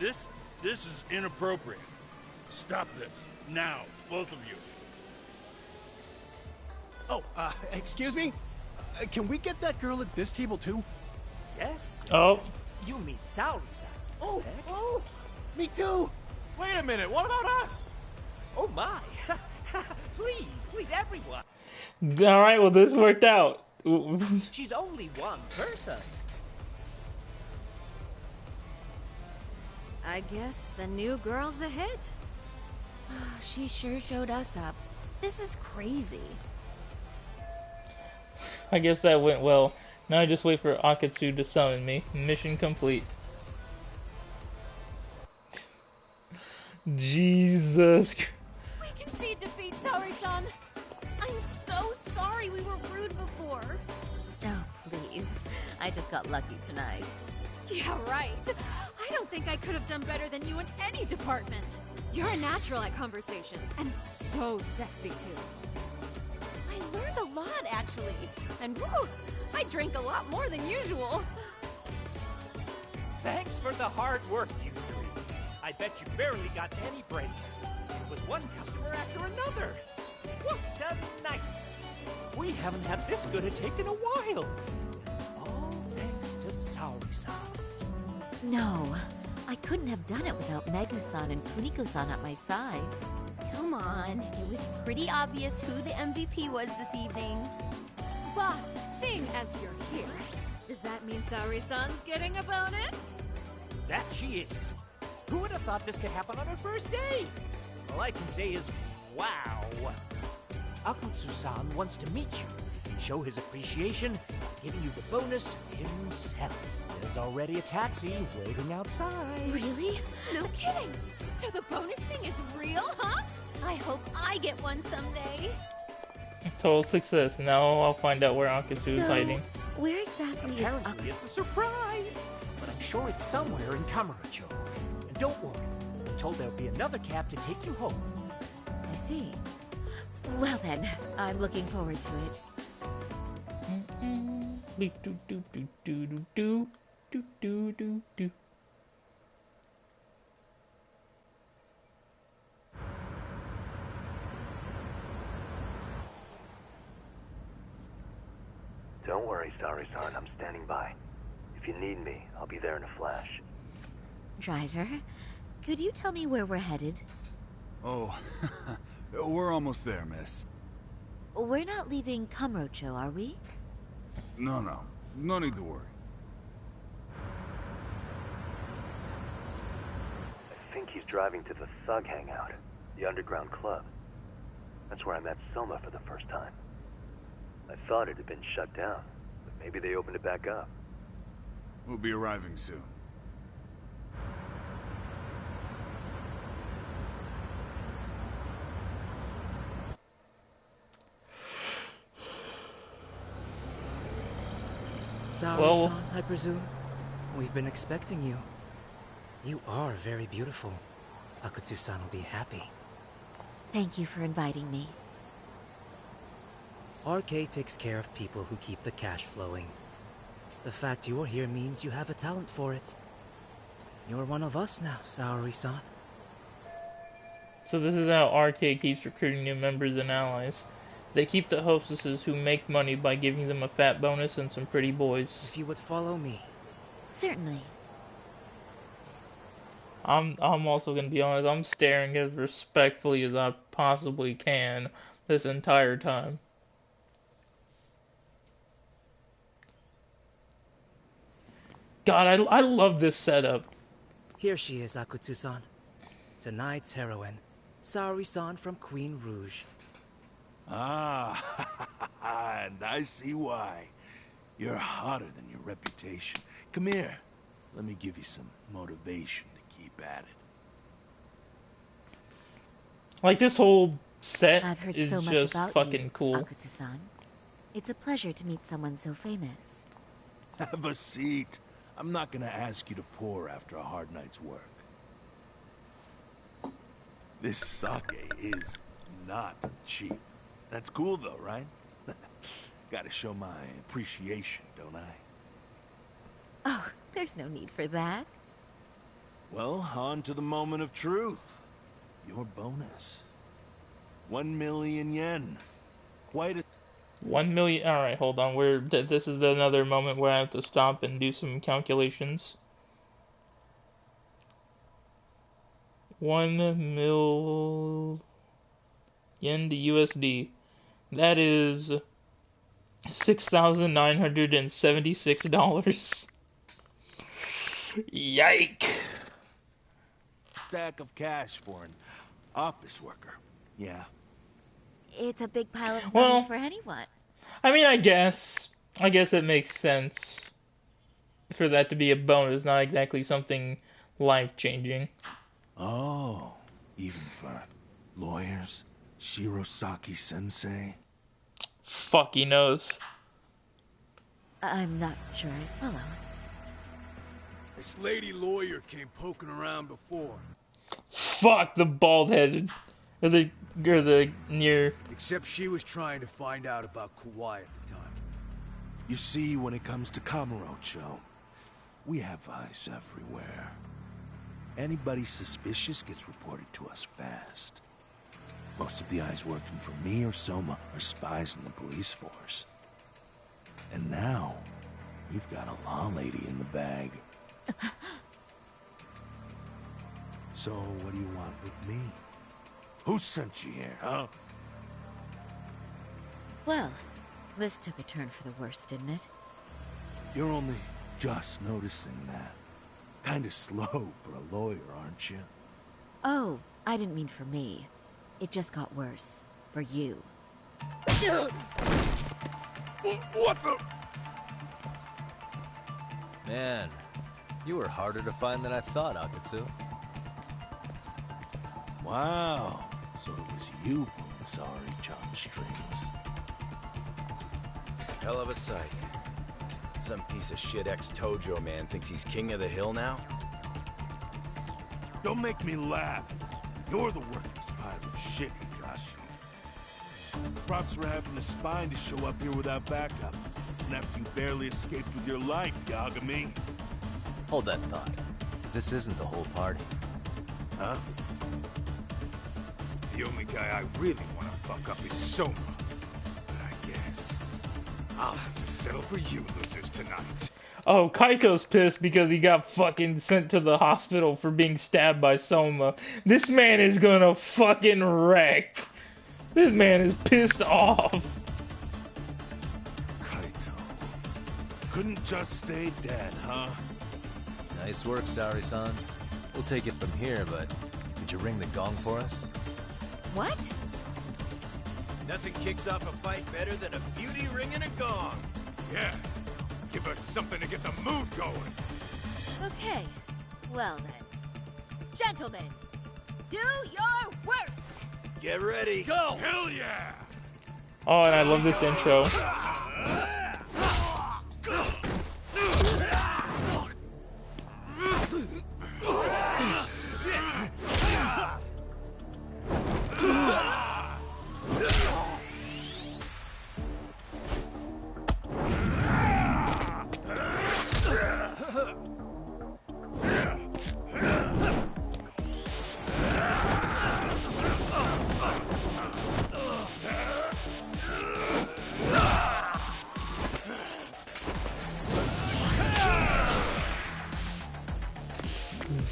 S9: this is inappropriate. Stop this, now, both of you.
S15: Oh, excuse me? Can we get that girl at this table too?
S11: Yes?
S1: Oh.
S11: You mean Saori-san.
S15: Oh, me too! Wait a minute, what about us?
S11: Oh my. Please, everyone.
S1: Alright, well this worked out.
S11: She's only one person.
S13: I guess the new girl's a hit.
S6: She sure showed us up. This is crazy.
S1: I guess that went well. Now I just wait for Akatsu to summon me. Mission complete. Jesus.
S13: We concede defeat, Saori-san.
S14: I'm so sorry we were rude before.
S6: Oh, please. I just got lucky tonight.
S13: Yeah, right. I don't think I could have done better than you in any department. You're a natural at conversation, and so sexy too. I learned a lot, actually, and woo, I drank a lot more than usual.
S11: Thanks for the hard work, you three. I bet you barely got any breaks. It was one customer after another. What a night! We haven't had this good a take in a while. And it's all thanks to Saori-san.
S6: No, I couldn't have done it without Megu-san and Kuniko-san at my side.
S13: Come on, it was pretty obvious who the MVP was this evening. Boss, seeing as you're here, does that mean Saori-san's getting a bonus?
S11: That she is. Who would have thought this could happen on her first day? All I can say is, wow. Akutsu-san wants to meet you and show his appreciation by giving you the bonus himself. There's already a taxi waiting outside.
S13: Really? No kidding. So the bonus thing is real, huh? I hope I get one someday.
S1: Total success. Now I'll find out where Akutsu is hiding.
S6: Where exactly
S11: Apparently it's a surprise, but I'm sure it's somewhere in Kamurocho. And don't worry, I'm told there'll be another cab to take you home.
S6: I see. Well then, I'm looking forward to it.
S12: Don't worry, Saori-san. I'm standing by. If you need me, I'll be there in a flash.
S6: Driver, could you tell me where we're headed?
S16: Oh, we're almost there, miss.
S6: We're not leaving Kamurocho, are we?
S16: No. No need to worry.
S12: I think he's driving to the Thug Hangout, the underground club. That's where I met Soma for the first time. I thought it had been shut down, but maybe they opened it back up.
S16: We'll be arriving soon.
S17: Saori-san, I presume? We've been expecting you. You are very beautiful. Akutsu-san will be happy.
S6: Thank you for inviting me.
S17: RK takes care of people who keep the cash flowing. The fact you're here means you have a talent for it. You're one of us now, Saori-san.
S1: So this is how RK keeps recruiting new members and allies. They keep the hostesses who make money by giving them a fat bonus and some pretty boys.
S17: If you would follow me.
S6: Certainly.
S1: I'm also gonna be honest, I'm staring as respectfully as I possibly can this entire time. God, I love this setup.
S17: Here she is, Akutsu-san. Tonight's heroine, Saori-san from Queen Rouge.
S18: Ah, and I see why. You're hotter than your reputation. Come here. Let me give you some motivation to keep at it.
S1: Like, this whole set
S6: I've heard
S1: is
S6: so much
S1: just
S6: about
S1: fucking
S6: you,
S1: cool.
S6: Akutsu-san. It's a pleasure to meet someone so famous.
S18: Have a seat. I'm not gonna ask you to pour after a hard night's work. This sake is not cheap. That's cool though, right? Gotta show my appreciation, don't I?
S6: Oh, there's no need for that.
S18: Well, on to the moment of truth. Your bonus. 1 million yen. Quite a...
S1: 1 million. All right, hold on. This is another moment where I have to stop and do some calculations. 1 million to USD. That is $6,976. Yike!
S18: Stack of cash for an office worker. Yeah.
S6: It's a big pile of
S1: Well,
S6: money for anyone.
S1: I mean, I guess it makes sense for that to be a bonus, not exactly something life-changing.
S18: Oh, even for lawyers? Shirosaki-sensei?
S1: Fuck, he knows.
S6: I'm not sure I follow.
S3: This lady lawyer came poking around before.
S1: fuck, the bald-headed. Or the near...
S18: Except she was trying to find out about Kauai at the time. You see, when it comes to Kamurocho, we have eyes everywhere. Anybody suspicious gets reported to us fast. Most of the eyes working for me or Soma are spies in the police force. And now, we've got a law lady in the bag. So, what do you want with me? Who sent you here, huh?
S6: Well, this took a turn for the worse, didn't it?
S18: You're only just noticing that. Kinda slow for a lawyer, aren't you?
S6: Oh, I didn't mean for me. It just got worse. For you.
S18: What the?
S2: Man, you were harder to find than I thought, Akatsu.
S18: Wow, so it was you pulling Saori-chan's strings.
S7: Hell of a sight. Some piece of shit ex-Tojo man thinks he's king of the hill now?
S18: Don't make me laugh. You're the worthless pile of shit, Higashi. Props for having the spine to show up here without backup. And after you barely escaped with your life, Yagami.
S2: Hold that thought. This isn't the whole party.
S18: Huh?
S16: The only guy I really want to fuck up is Soma. But I guess I'll have to settle for you losers tonight.
S1: Oh, Kaiko's pissed because he got fucking sent to the hospital for being stabbed by Soma. This man is gonna fucking wreck. This man is pissed off.
S18: Kaito. Couldn't just stay dead, huh?
S2: Nice work, Saori-san. We'll take it from here, but could you ring the gong for us?
S6: What?
S7: Nothing kicks off a fight better than a beauty ringing a gong.
S16: Yeah. Give us something to get the mood going.
S14: Okay. Well then. Gentlemen, do your worst!
S7: Get ready.
S16: Let's go! Hell yeah!
S1: Oh, and I love this intro.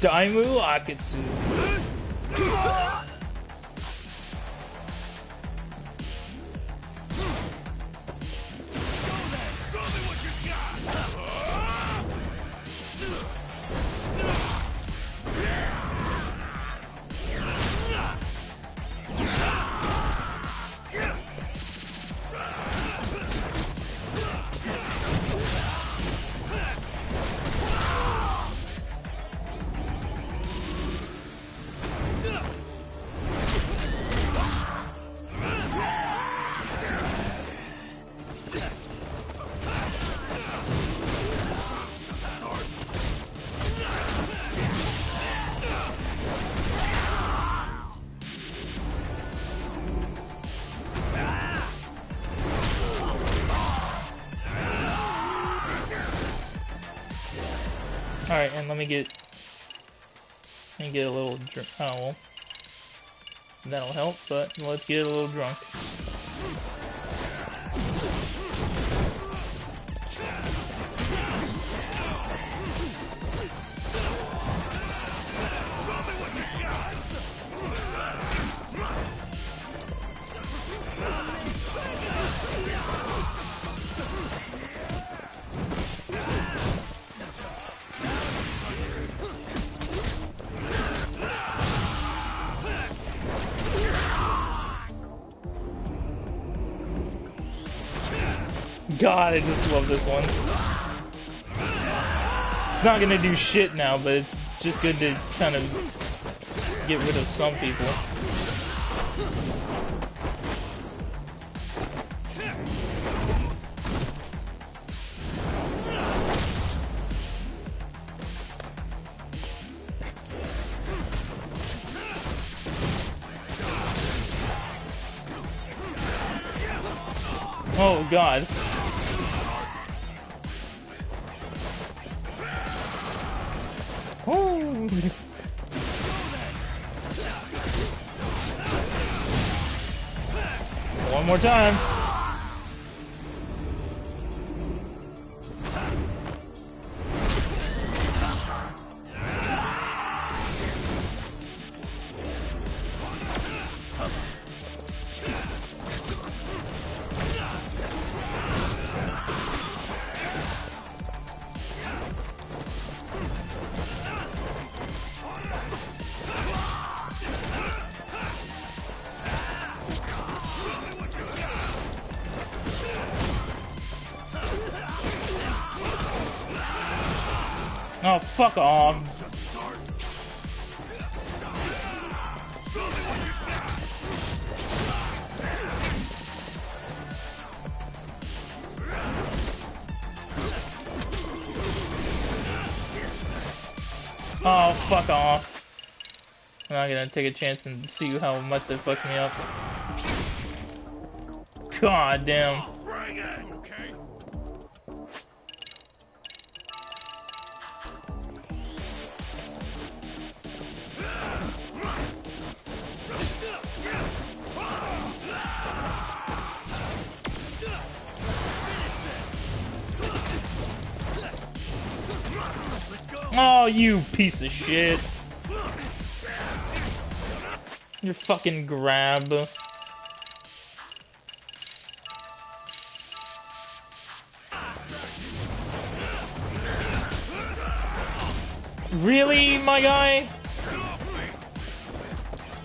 S1: Daimu Akatsu. Alright, and let me get a little drink. Oh, well. That'll help, but let's get a little drunk. God, I just love this one. It's not gonna do shit now, but it's just good to kind of get rid of some people. Oh god. Oh. One more time. Oh, fuck off. Oh, fuck off. I'm not gonna take a chance and see how much it fucks me up. God damn. Oh, you piece of shit. Your fucking grab. Really, my guy?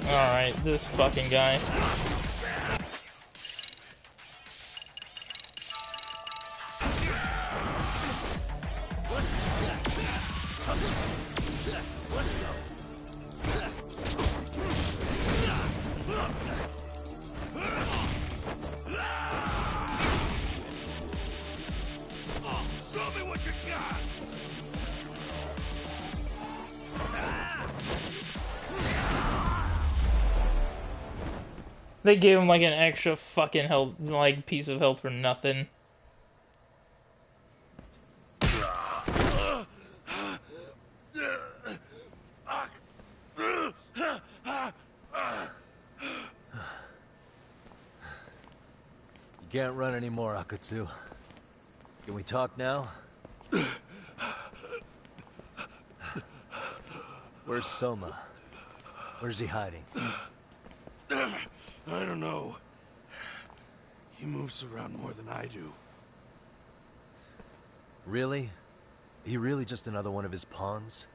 S1: Alright, this fucking guy. They gave him like an extra fucking health, like piece of health for nothing.
S2: You can't run anymore, Akatsu. Can we talk now? Where's Soma? Where's he hiding?
S18: I don't know. He moves around more than I do.
S2: Really? He really just another one of his pawns?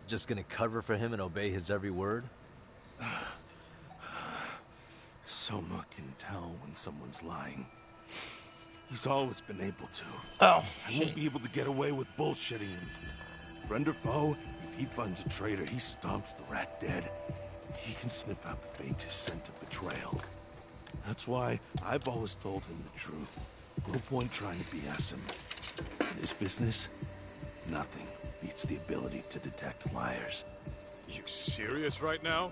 S2: Just gonna cover for him and obey his every word?
S18: Soma can tell when someone's lying. He's always been able to.
S1: Oh,
S18: I won't be able to get away with bullshitting him. Friend or foe, if he finds a traitor, he stomps the rat dead. He can sniff out the faintest scent of betrayal. That's why I've always told him the truth. No point trying to BS him. In this business, nothing beats the ability to detect liars.
S16: You serious right now?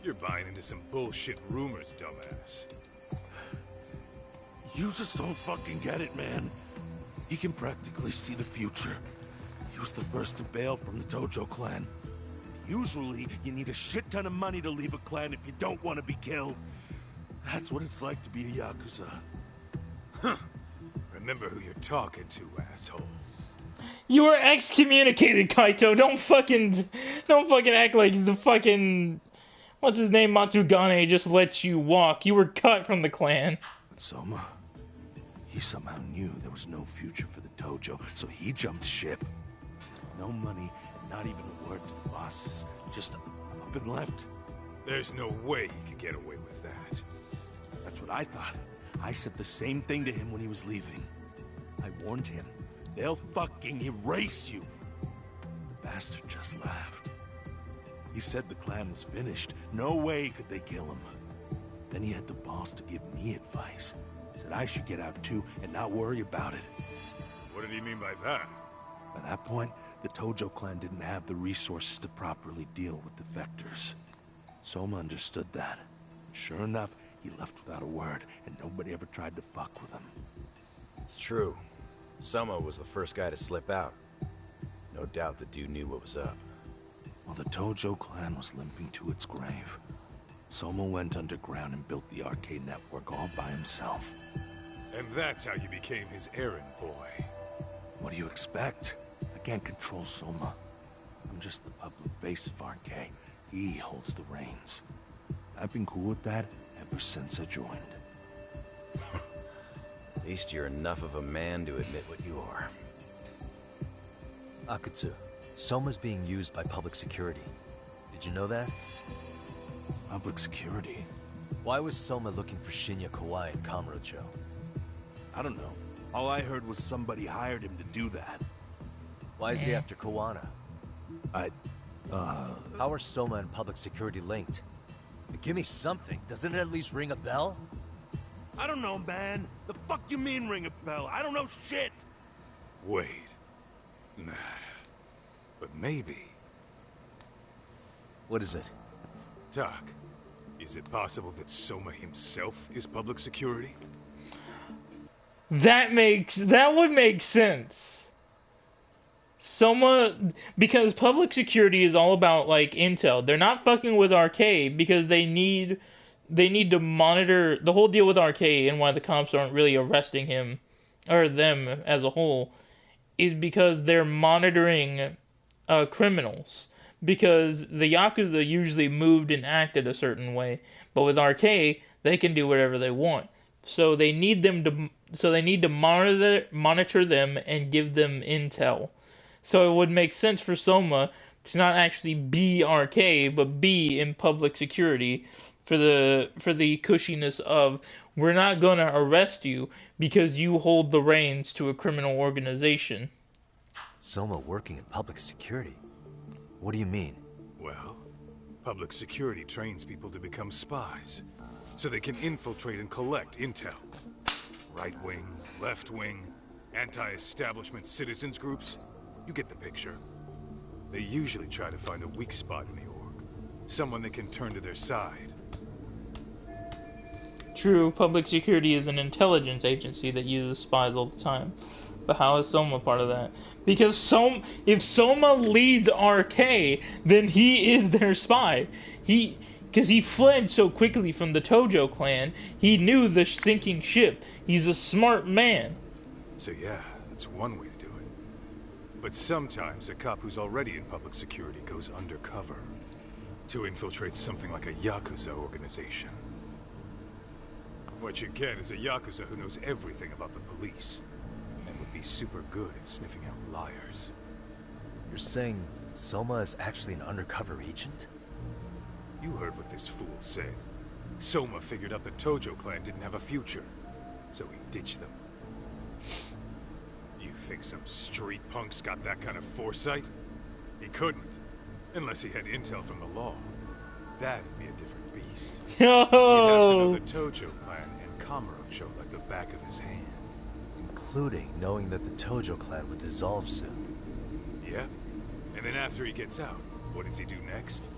S16: You're buying into some bullshit rumors, dumbass.
S18: You just don't fucking get it, man. He can practically see the future. He was the first to bail from the Tojo clan. Usually, you need a shit ton of money to leave a clan if you don't want to be killed. That's what it's like to be a Yakuza.
S16: Huh. Remember who you're talking to, asshole.
S1: You were excommunicated, Kaito. Don't fucking act like the fucking, what's his name, Matsugane just let you walk. You were cut from the clan.
S18: But Soma, he somehow knew there was no future for the Tojo, so he jumped ship. No money, and not even a word to the bosses. Just up and left.
S16: There's no way he could get away with that.
S18: That's what I thought. I said the same thing to him when he was leaving. I warned him. They'll fucking erase you. The bastard just laughed. He said the clan was finished. No way could they kill him. Then he had the balls to give me advice. Said I should get out too and not worry about it.
S16: What did he mean by that?
S18: By that point, the Tojo clan didn't have the resources to properly deal with defectors. Soma understood that. Sure enough, he left without a word, and nobody ever tried to fuck with him.
S7: It's true. Soma was the first guy to slip out. No doubt the dude knew what was up.
S18: While the Tojo clan was limping to its grave, Soma went underground and built the arcade network all by himself.
S16: And that's how you became his errand boy.
S18: What do you expect? I can't control Soma. I'm just the public face of arcade. He holds the reins. I've been cool with that ever since I joined.
S7: At least you're enough of a man to admit what you are.
S2: Akutsu, Soma's being used by public security. Did you know that?
S18: Public security?
S2: Why was Soma looking for Shinya Kawai and Kamurocho?
S18: I don't know. All I heard was somebody hired him to do that.
S2: Why is he after Kawana?
S18: How
S2: are Soma and public security linked? Give me something. Doesn't it at least ring a bell?
S18: I don't know, man. The fuck you mean ring a bell? I don't know shit.
S16: Wait. Nah. But maybe.
S2: What is it?
S16: Doc, is it possible that Soma himself is public security?
S1: That would make sense. Soma, because public security is all about like intel. They're not fucking with Arcade because they need to monitor the whole deal with Arcade, and why the cops aren't really arresting him or them as a whole is because they're monitoring criminals. Because the Yakuza usually moved and acted a certain way, but with Arcade they can do whatever they want. So they need to monitor them and give them intel. So it would make sense for Soma to not actually be Arcade, but be in public security for the cushiness of, we're not gonna arrest you because you hold the reins to a criminal organization.
S2: Soma working in public security? What do you mean?
S16: Well, public security trains people to become spies, so they can infiltrate and collect intel. Right wing, left wing, anti-establishment citizens groups. You get the picture. They usually try to find a weak spot in the org. Someone they can turn to their side.
S1: True, public security is an intelligence agency that uses spies all the time. But how is Soma part of that? Because if Soma leads RK, then he is their spy. Because he fled so quickly from the Tojo clan, he knew the sinking ship. He's a smart man.
S16: So yeah, that's one way to do it. But sometimes a cop who's already in public security goes undercover to infiltrate something like a Yakuza organization. What you get is a Yakuza who knows everything about the police and would be super good at sniffing out liars.
S2: You're saying Soma is actually an undercover agent?
S16: You heard what this fool said. Soma figured out the Tojo clan didn't have a future, so he ditched them. You think some street punk's got that kind of foresight? He couldn't, unless he had intel from the law. That'd be a different beast. He'd have to know the Tojo clan and Kamurocho like the back of his hand.
S2: Including knowing that the Tojo clan would dissolve soon.
S16: Yeah, and then after he gets out, what does he do next?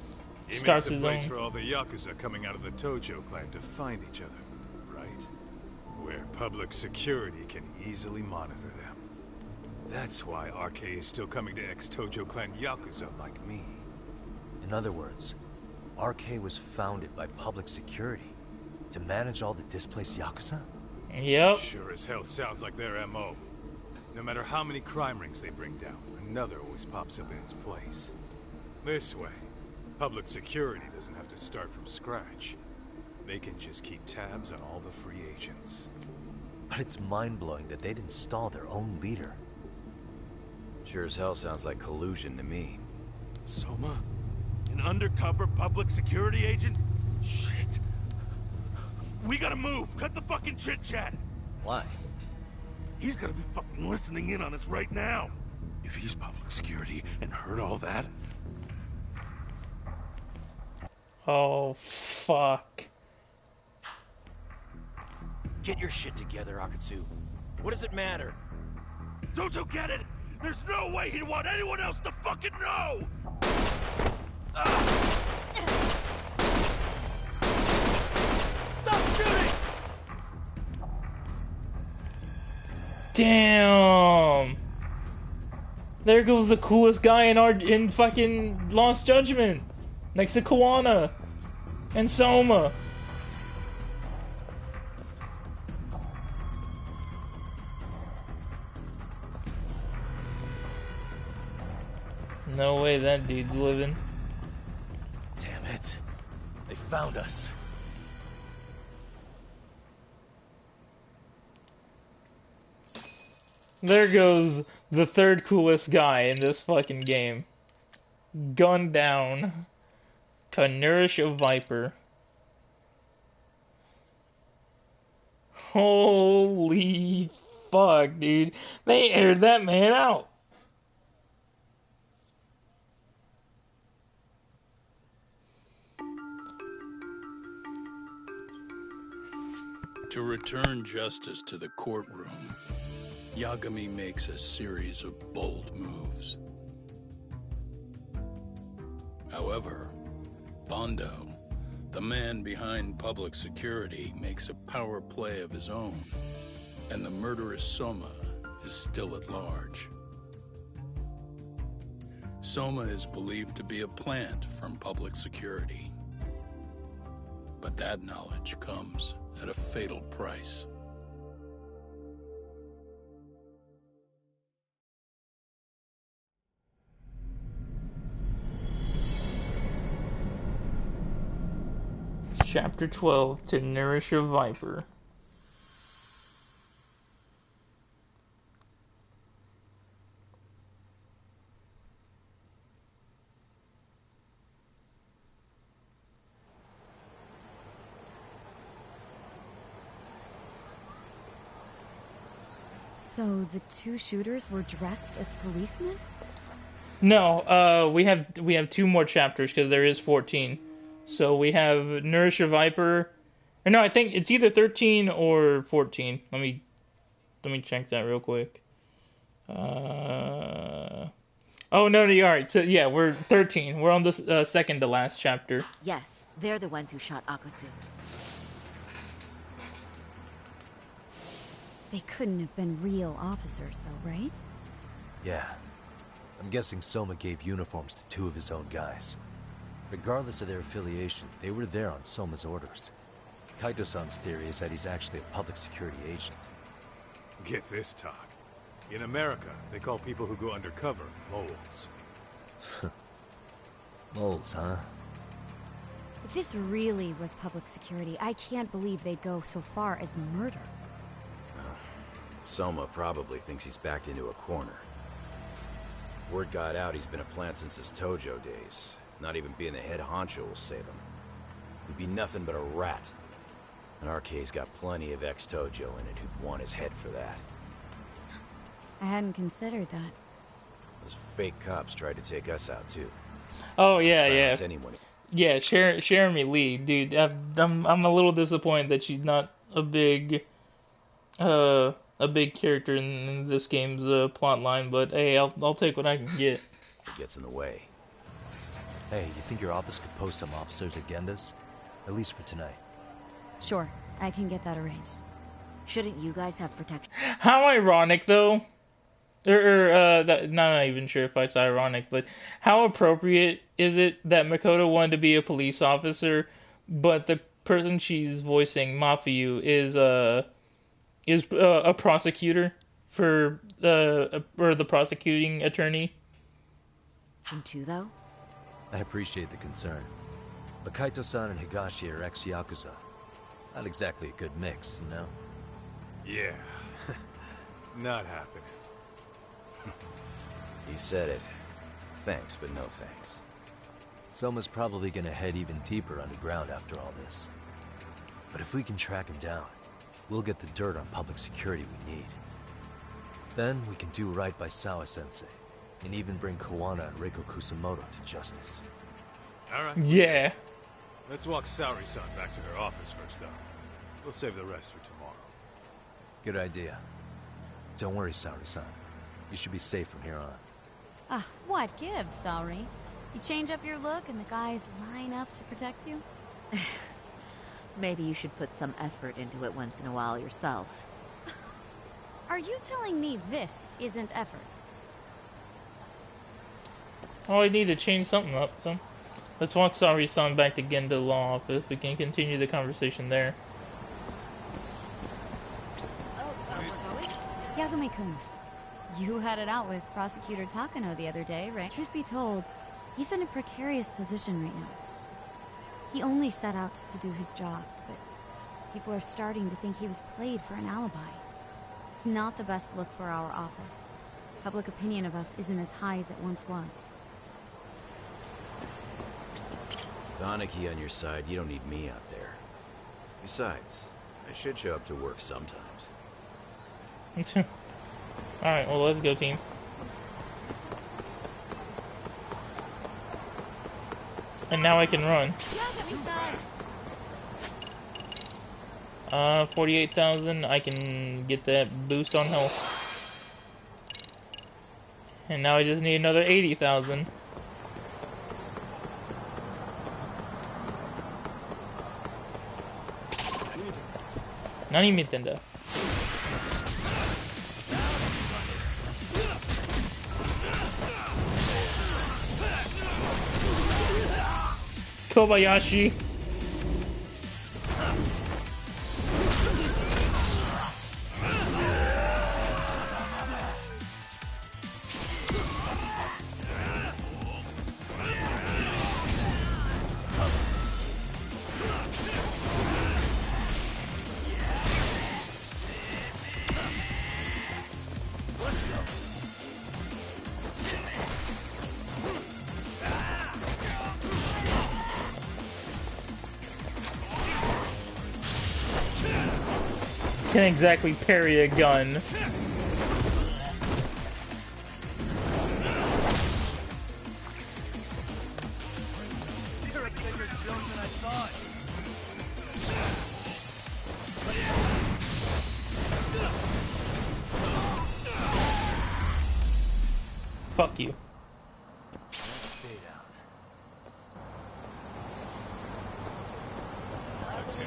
S16: He
S1: Starts
S16: makes a
S1: his
S16: place
S1: own.
S16: for all the Yakuza coming out of the Tojo clan to find each other, right? Where public security can easily monitor them. That's why RK is still coming to ex-Tojo clan Yakuza like me.
S2: In other words, RK was founded by public security to manage all the displaced Yakuza?
S1: Yep.
S16: Sure as hell sounds like their MO. No matter how many crime rings they bring down, another always pops up in its place. This way, public security doesn't have to start from scratch. They can just keep tabs on all the free agents.
S2: But it's mind-blowing that they'd install their own leader.
S7: Sure as hell sounds like collusion to me.
S18: Soma? An undercover public security agent? Shit. We gotta move. Cut the fucking chit-chat.
S2: Why?
S18: He's gotta be fucking listening in on us right now. If he's public security and heard all that...
S1: Oh, fuck.
S19: Get your shit together, Akutsu. What does it matter?
S18: Don't you get it? There's no way he'd want anyone else to fucking know!
S19: Stop
S1: Damn! There goes the coolest guy in fucking Lost Judgment! Next to Kawana! And Soma! No way that dude's living.
S2: Damn it. They found us.
S1: There goes the third coolest guy in this fucking game. Gunned down to nourish a viper. Holy fuck, dude. They aired that man out.
S9: To return justice to the courtroom, Yagami makes a series of bold moves. However, Bondo, the man behind public security, makes a power play of his own, and the murderous Soma is still at large. Soma is believed to be a plant from public security, but that knowledge comes at a fatal price.
S1: Chapter 12, To Nourish a Viper.
S13: So the two shooters were dressed as policemen?
S1: No, we have 2 more chapters because there is 14. So we have Nourish a Viper. Or no, I think it's either 13 or 14. Let me check that real quick. Oh no, you're right. So yeah, we're 13. We're on the second to last chapter.
S6: Yes, they're the ones who shot Akutsu.
S13: They couldn't have been real officers, though, right?
S2: Yeah. I'm guessing Soma gave uniforms to 2 of his own guys. Regardless of their affiliation, they were there on Soma's orders. Kaito-san's theory is that he's actually a public security agent.
S16: Get this, talk. In America, they call people who go undercover moles.
S2: Moles, huh?
S13: If this really was public security, I can't believe they'd go so far as murder.
S19: Soma probably thinks he's backed into a corner. Word got out he's been a plant since his Tojo days. Not even being the head honcho will save him. He'd be nothing but a rat. And RK's got plenty of ex-Tojo in it who'd want his head for that.
S13: I hadn't considered that.
S19: Those fake cops tried to take us out too.
S1: Oh yeah,
S19: Silence
S1: yeah.
S19: anyone.
S1: Yeah, Jeremy Lee, dude. I'm a little disappointed that she's not a big character in this game's plot line, but hey, I'll take what I can get.
S19: It gets in the way.
S2: Hey, you think your office could post some officers at Genda's? At least for tonight.
S13: Sure, I can get that arranged.
S6: Shouldn't you guys have protection?
S1: How ironic, though. Not even sure if it's ironic, but how appropriate is it that Makoto wanted to be a police officer, but the person she's voicing, Mafiu, is a prosecutor for or the prosecuting attorney?
S6: Too, though?
S2: I appreciate the concern. But Kaito-san and Higashi are ex-Yakuza. Not exactly a good mix, you know?
S16: Yeah. Not happening.
S19: You said it. Thanks, but no thanks.
S2: Soma's probably gonna head even deeper underground after all this. But if we can track him down, we'll get the dirt on public security we need. Then we can do right by Sawa-sensei, and even bring Kawana and Reiko Kusamoto to justice.
S16: Alright.
S1: Yeah.
S16: Let's walk Saori-san back to her office first, though. We'll save the rest for tomorrow.
S2: Good idea. Don't worry, Saori-san. You should be safe from here on.
S13: Ah, what gives, Saori? You change up your look and the guys line up to protect you?
S6: Maybe you should put some effort into it once in a while yourself.
S13: Are you telling me this isn't effort?
S1: Oh, I need to change something up, so let's walk Saori-san back to Genda Law Office. We can continue the conversation there.
S13: Yagami-kun, you had it out with Prosecutor Takano the other day, right? Truth be told, he's in a precarious position right now. He only set out to do his job, but people are starting to think he was played for an alibi. It's not the best look for our office. Public opinion of us isn't as high as it once was.
S19: With Aniki on your side, you don't need me out there. Besides, I should show up to work sometimes.
S1: Alright, well, let's go, team. And now I can run. 48,000. I can get that boost on health. And now I just need another 80,000. Nani mitenda? Kobayashi. Can't exactly parry a gun.
S3: You're a bigger joke than I thought.
S1: Fuck you.
S2: Stay down.
S16: That's him.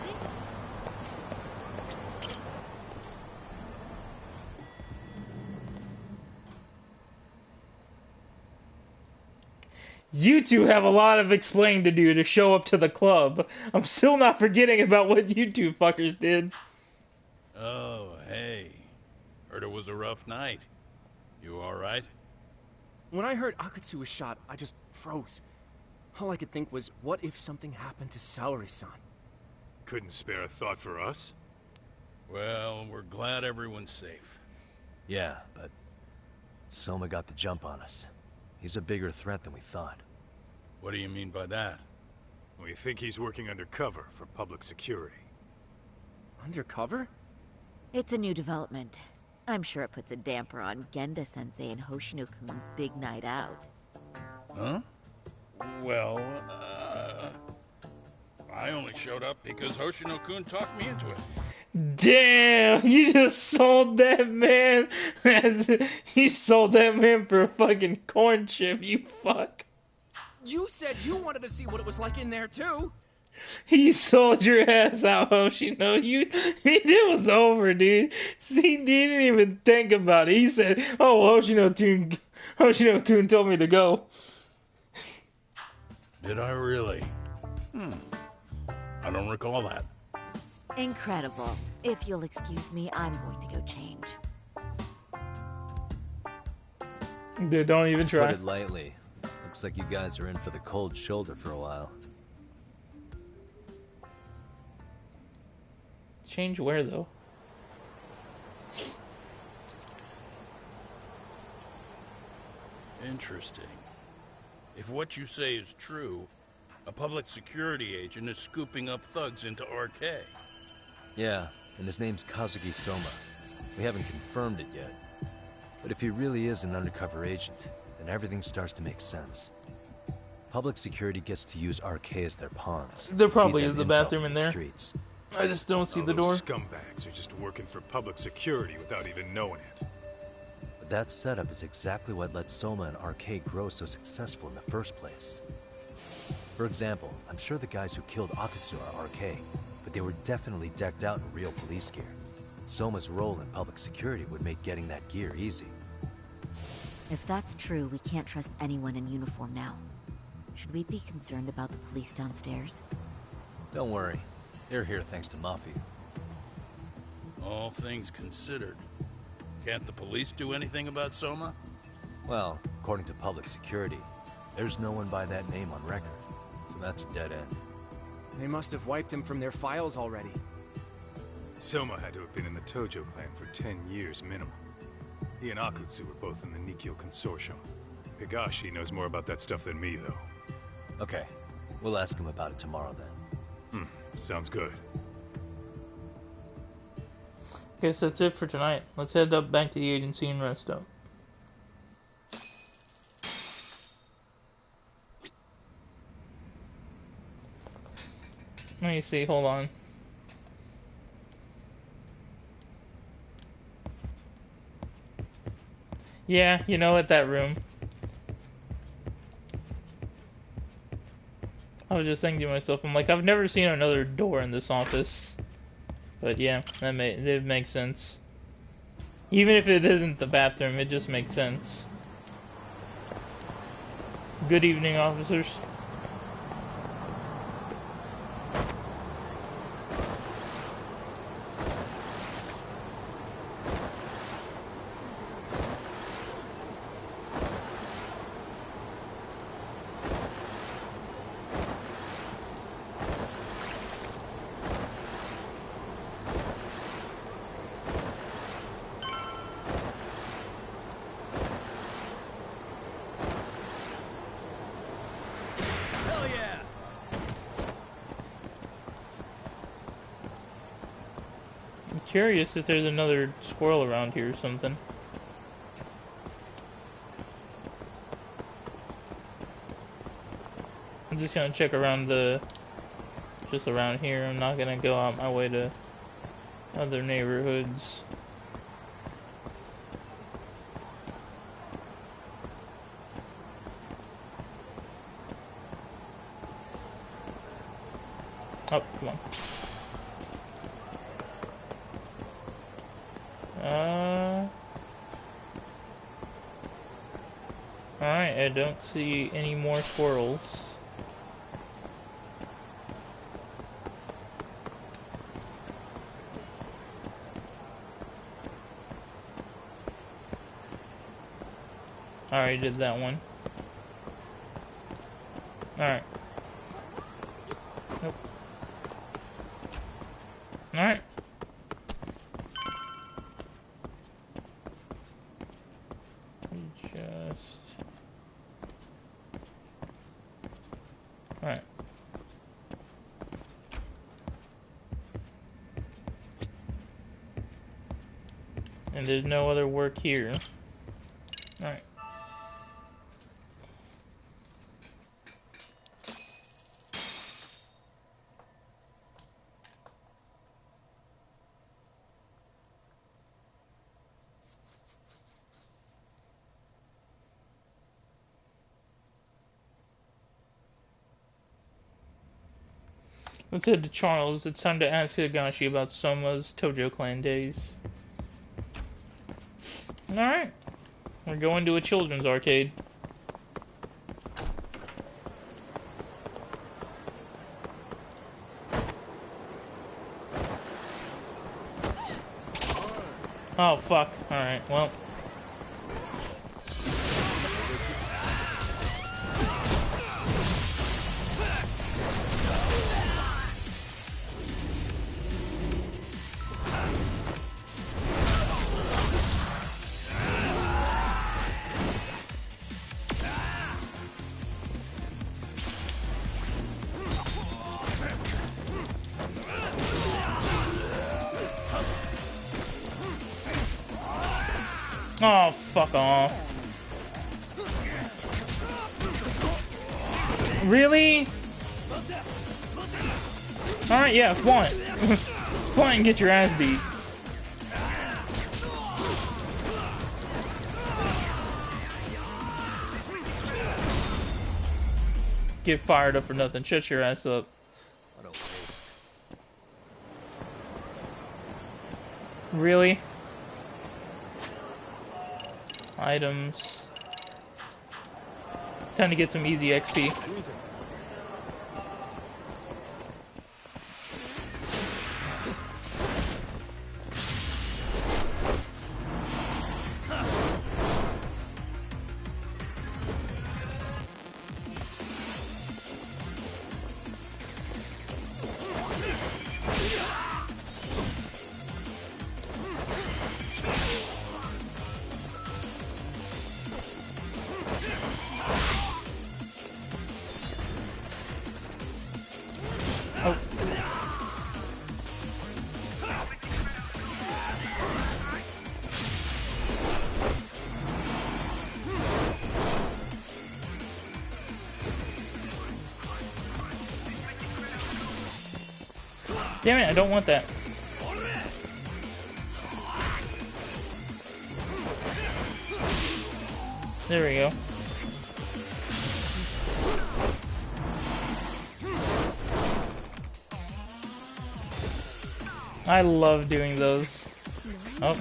S1: You two have a lot of explaining to do to show up to the club. I'm still not forgetting about what you two fuckers did.
S9: Oh, hey. Heard it was a rough night. You alright?
S10: When I heard Akatsu was shot, I just froze. All I could think was, what if something happened to Saori-san?
S16: Couldn't spare a thought for us?
S9: Well, we're glad everyone's safe.
S2: Yeah, but Soma got the jump on us. He's a bigger threat than we thought.
S9: What do you mean by that?
S16: We think he's working undercover for public security.
S10: Undercover?
S6: It's a new development. I'm sure it puts a damper on Genda-sensei and Hoshino-kun's big night out.
S9: Huh? Well, I only showed up because Hoshino-kun talked me into it.
S1: Damn, you just sold that man. You sold that man for a fucking corn chip, you fuck.
S10: You said you wanted to see what it was like in there, too!
S1: He sold your ass out, Hoshino. It was over, dude. See, he didn't even think about it. He said, oh, Hoshino-kun told me to go.
S9: Did I really? I don't recall that.
S6: Incredible. If you'll excuse me, I'm going to go change.
S1: Dude, don't even try.
S2: Put it lightly. Looks like you guys are in for the cold shoulder for a while.
S1: Change where, though?
S9: Interesting. If what you say is true, a public security agent is scooping up thugs into RK.
S2: Yeah, and his name's Kazuki Soma. We haven't confirmed it yet. But if he really is an undercover agent, then everything starts to make sense. Public security gets to use RK as their pawns.
S1: There probably
S2: Feed
S1: is
S2: them
S1: a
S2: intel
S1: bathroom
S2: from
S1: in
S2: the
S1: there.
S2: Streets.
S1: I just don't see
S16: All
S1: the door.
S16: those scumbags are just working for public security without even knowing it.
S2: But that setup is exactly what let Soma and RK grow so successful in the first place. For example, I'm sure the guys who killed Akatsu are RK, but they were definitely decked out in real police gear. Soma's role in public security would make getting that gear easy.
S6: If that's true, we can't trust anyone in uniform now. Should we be concerned about the police downstairs?
S2: Don't worry. They're here thanks to Mafia.
S9: All things considered, can't the police do anything about Soma?
S2: Well, according to public security, there's no one by that name on record, so that's a dead end.
S10: They must have wiped him from their files already.
S16: Soma had to have been in the Tojo clan for 10 years minimum. He and Akutsu were both in the Nikkyo Consortium. Higashi knows more about that stuff than me, though.
S2: Okay, we'll ask him about it tomorrow then.
S16: Sounds good.
S1: Guess that's it for tonight. Let's head up back to the agency and rest up. Let me see, hold on. Yeah, you know what, that room. I was just thinking to myself, I'm like, I've never seen another door in this office. But yeah, that makes sense. Even if it isn't the bathroom, it just makes sense. Good evening, officers. Curious if there's another squirrel around here or something. I'm just gonna check around just around here. I'm not gonna go out my way to other neighborhoods. Oh, come on. Alright, I don't see any more squirrels. I already did that one. Alright. Nope. Alright. Alright. And there's no other work here. Alright. Let's head to Charles. It's time to ask Higashi about Soma's Tojo clan days. Alright. We're going to a children's arcade. Oh, fuck. Alright, well. Oh, fuck off. Really? Alright, yeah, flaunt it. Flaunt and get your ass beat. Get fired up for nothing. Shut your ass up.
S2: What a waste.
S1: Really? Items. Time to get some easy XP. Damn it, I don't want that. There we go. I love doing those. Oh.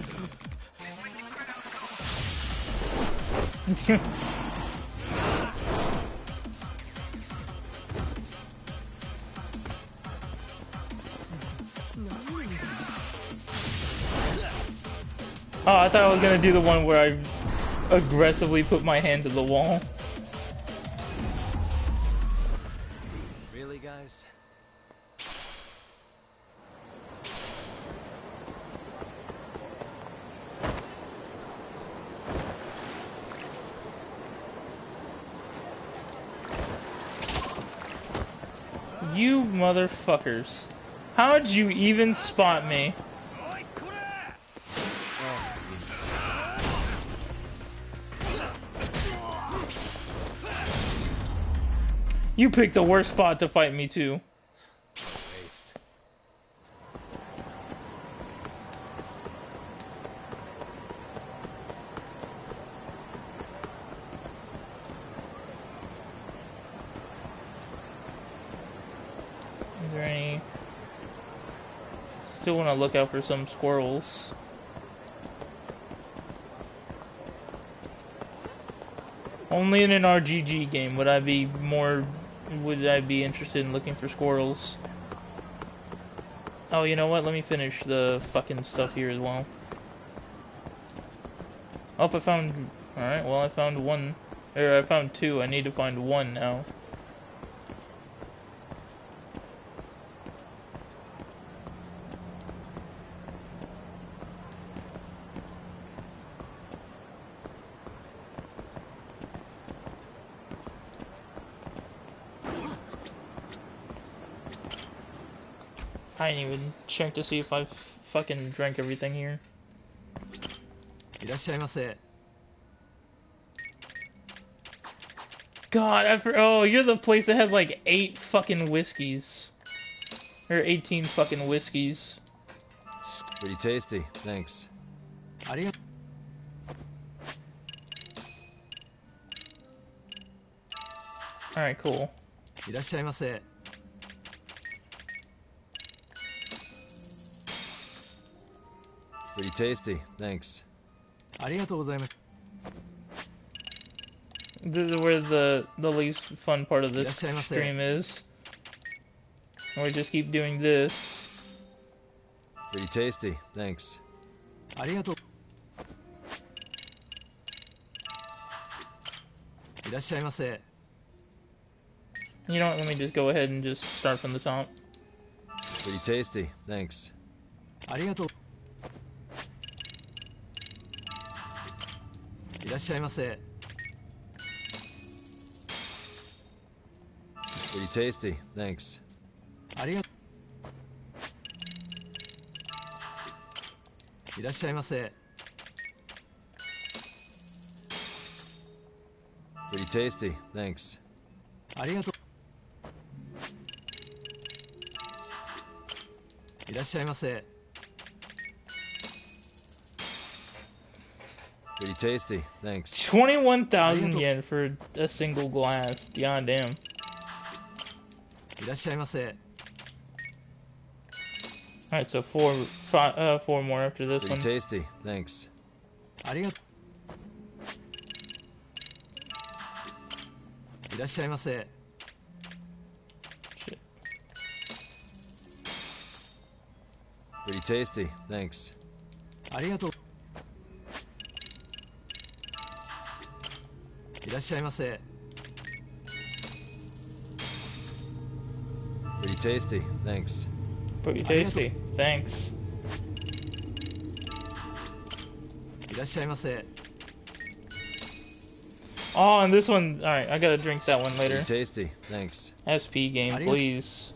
S1: Oh, I thought I was gonna do the one where I aggressively put my hand to the wall.
S2: Really, guys?
S1: You motherfuckers. How'd you even spot me? You picked the worst spot to fight me too.
S2: Waste.
S1: Is there any... Still want to look out for some squirrels. Only in an RGG game would I be interested in looking for squirrels. Oh, you know what? Let me finish the fucking stuff here as well. Oh, I found... Alright, well I found one. Or I found two. I need to find one now. I didn't even check to see if I fucking drank everything here. God, oh, you're the place that has like 8 fucking whiskeys. Or 18 fucking whiskeys.
S2: Pretty tasty, thanks.
S1: Alright, cool.
S2: Pretty tasty, thanks.
S1: This is where the least fun part of this stream is. And we just keep doing this.
S2: Pretty tasty, thanks.
S1: You know what, let me just go ahead and just start from the top.
S2: Pretty tasty, thanks. Pretty tasty, thanks. Pretty tasty, thanks. Pretty tasty, thanks.
S1: 21,000 yen for a single glass. God damn. Alright, so four more after this
S2: Pretty
S1: one.
S2: tasty, thanks.
S11: Arigato. いらっしゃいませ.
S2: Pretty tasty, thanks.
S11: ありがとう. いらっしゃいませ.
S2: Pretty tasty, thanks.
S1: Pretty tasty, thanks.
S11: いらっしゃいませ.
S1: Oh, and this one, alright, I gotta drink that one later.
S2: Pretty tasty, thanks.
S1: SP game, please.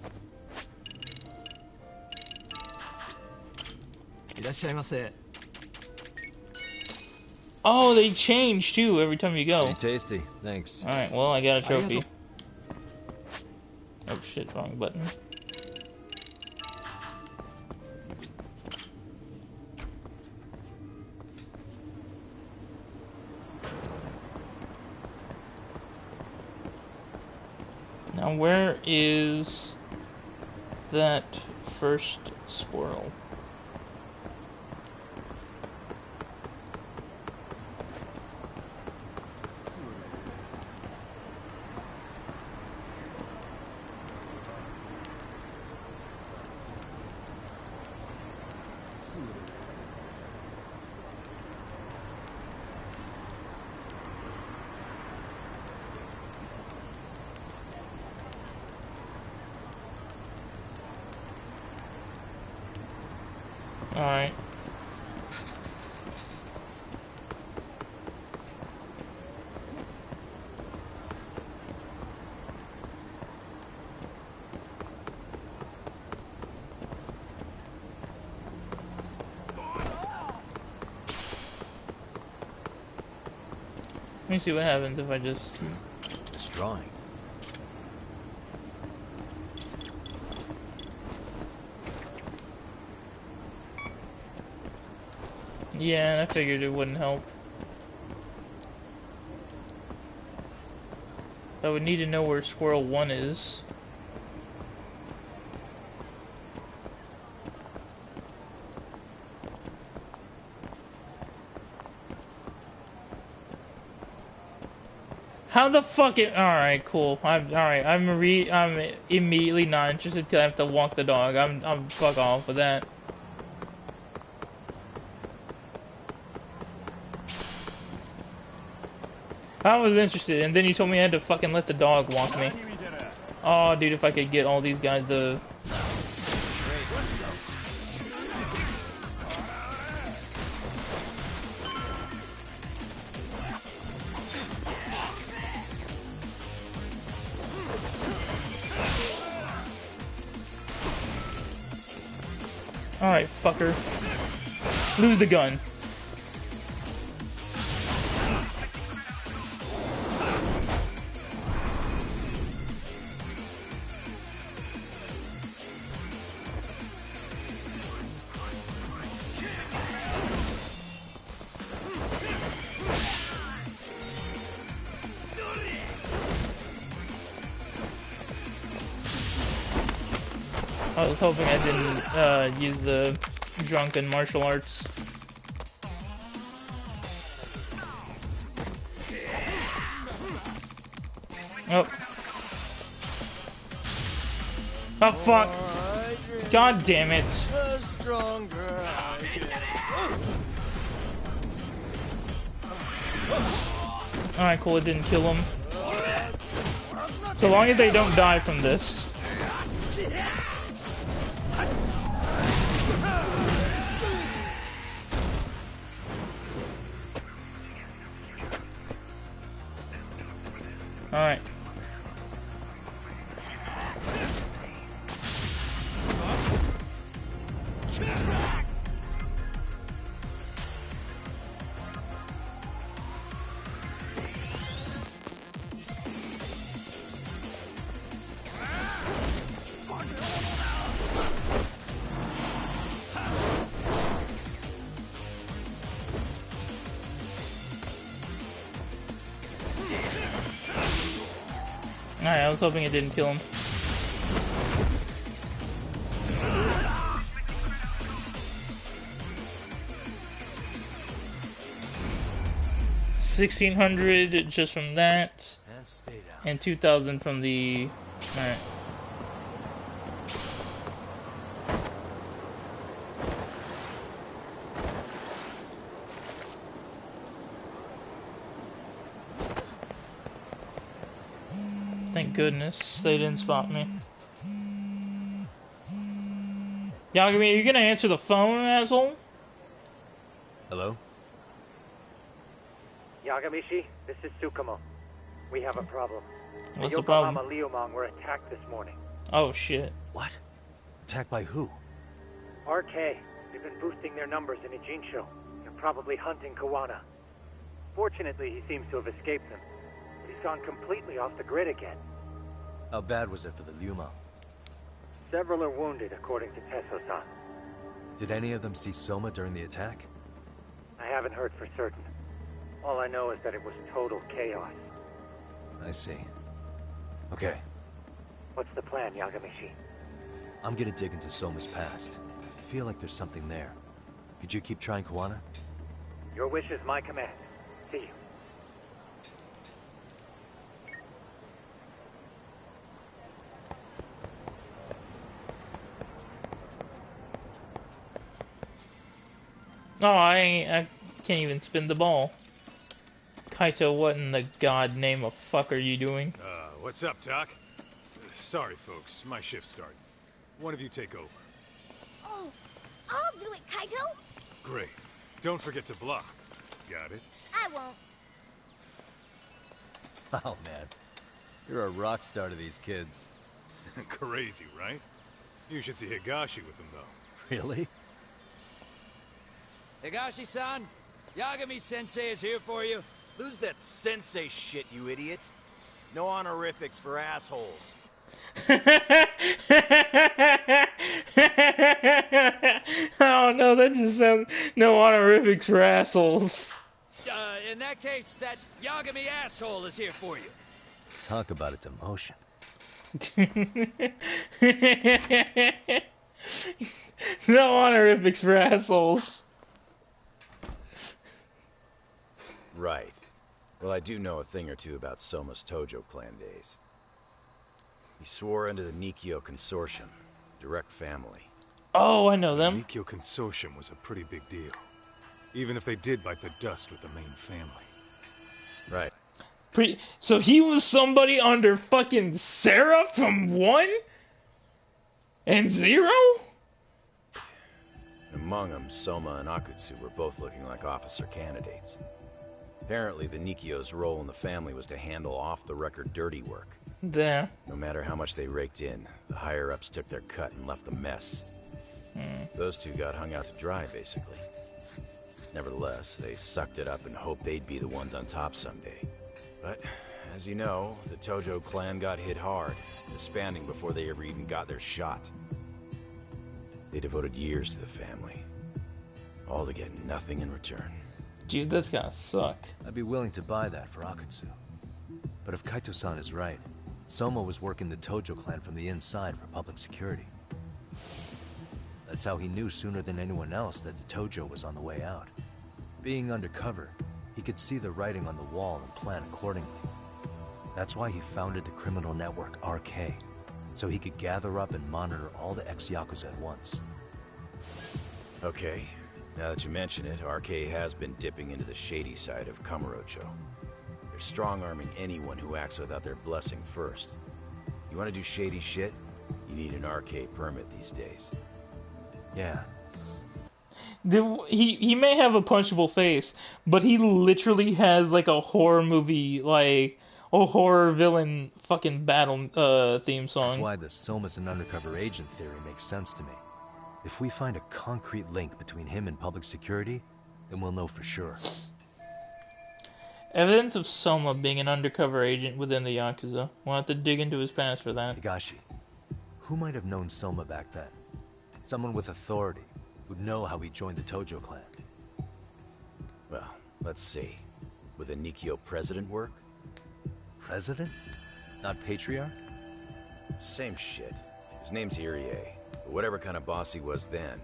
S11: いらっしゃいませ.
S1: Oh, they change too every time you go.
S2: Pretty tasty, thanks.
S1: Alright, well, I got a trophy. Oh shit, wrong button. Now, where is that first squirrel? Alright. Let me see what happens if I just...
S2: It's drawing.
S1: Yeah, I figured it wouldn't help. I would need to know where Squirrel 1 is. How the fuck it? Alright, cool. I'm immediately not interested because I have to walk the dog. I'm fuck off with that. I was interested, and then you told me I had to fucking let the dog walk me. Oh, dude, if I could get all these guys to... Alright, fucker. Lose the gun. I was hoping I didn't use the drunken martial arts. Oh. Oh fuck. God damn it. Alright, cool, it didn't kill him. So long as they don't die from this. Alright. Alright, I was hoping it didn't kill him. 1,600 just from that,
S2: And stay down.
S1: and 2,000 from the. Alright. Thank goodness they didn't spot me. Yagami, are you gonna answer the phone, asshole?
S2: Hello?
S20: Yagamishi, this is Tsukumo. We have a problem.
S1: What's
S20: the
S1: the problem?
S20: Yokohama Liumang were attacked this morning.
S1: Oh shit.
S2: What? Attacked by who?
S20: RK. They've been boosting their numbers in Ijincho. They're probably hunting Kawana. Fortunately, he seems to have escaped them. But he's gone completely off the grid again.
S2: How bad was it for the Liuma?
S20: Several are wounded, according to Tesso-san.
S2: Did any of them see Soma during the attack?
S20: I haven't heard for certain. All I know is that it was total chaos.
S2: I see. Okay.
S20: What's the plan, Yagamishi?
S2: I'm gonna dig into Soma's past. I feel like there's something there. Could you keep trying Kawana?
S20: Your wish is my command. See you.
S1: Oh, I can't even spin the ball. Kaito, what in the god name of fuck are you doing?
S16: What's up, Doc? Sorry, folks. My shift started. One of you take over.
S14: Oh, I'll do it, Kaito.
S16: Great. Don't forget to block. Got it?
S14: I won't.
S2: Oh, man. You're a rock star to these kids.
S16: Crazy, right? You should see Higashi with them, though.
S2: Really?
S21: Higashi-san, Yagami-sensei is here for you.
S19: Lose that sensei shit, you idiot. No honorifics for assholes.
S1: Oh no, that just sounds no honorifics for assholes.
S21: In that case, that Yagami asshole is here for you.
S2: Talk about its emotion.
S1: No honorifics for assholes.
S19: Right. Well, I do know a thing or two about Soma's Tojo clan days. He swore under the Nikio Consortium. Direct family.
S1: Oh, I know them.
S16: The Nikio Consortium was a pretty big deal. Even if they did bite the dust with the main family.
S19: Right.
S1: So he was somebody under fucking Sarah from 1 and 0?
S19: Among them, Soma and Akutsu were both looking like officer candidates. Apparently, the Nikio's role in the family was to handle off-the-record dirty work.
S1: There.
S19: No matter how much they raked in, the higher-ups took their cut and left a mess. Those two got hung out to dry, basically. Nevertheless, they sucked it up and hoped they'd be the ones on top someday. But, as you know, the Tojo clan got hit hard, disbanding before they ever even got their shot. They devoted years to the family, all to get nothing in return.
S1: Dude, that's gotta suck.
S2: I'd be willing to buy that for Akutsu. But if Kaito-san is right, Soma was working the Tojo clan from the inside for public security. That's how he knew sooner than anyone else that the Tojo was on the way out. Being undercover, he could see the writing on the wall and plan accordingly. That's why he founded the criminal network RK, so he could gather up and monitor all the ex-Yakuza at once.
S19: Okay, now that you mention it, RK has been dipping into the shady side of Kamurocho. They're strong-arming anyone who acts without their blessing first. You want to do shady shit? You need an RK permit these days.
S2: Yeah.
S1: He may have a punchable face, but he literally has like a horror movie, like a horror villain fucking battle theme song.
S2: That's why the Soma's an undercover agent theory makes sense to me. If we find a concrete link between him and public security, then we'll know for sure.
S1: Evidence of Soma being an undercover agent within the Yakuza. We'll have to dig into his past for that.
S2: Higashi, who might have known Soma back then? Someone with authority, who'd know how he joined the Tojo clan.
S19: Well, let's see. Would the Nikio president work?
S2: President? Not patriarch?
S19: Same shit. His name's Irie. But whatever kind of boss he was then,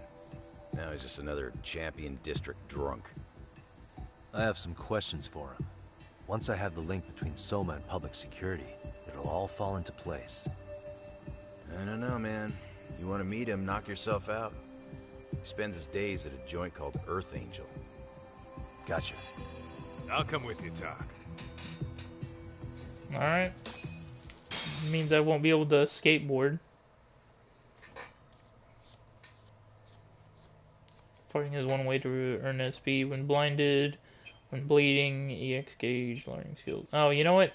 S19: now he's just another champion district drunk.
S2: I have some questions for him. Once I have the link between Soma and public security, it'll all fall into place.
S19: I don't know, man. You want to meet him, knock yourself out. He spends his days at a joint called Earth Angel.
S2: Gotcha.
S16: I'll come with you, Talk.
S1: Alright. Means I won't be able to skateboard. Fighting is one way to earn SP when blinded, when bleeding, EX gauge, learning skills. Oh, you know what?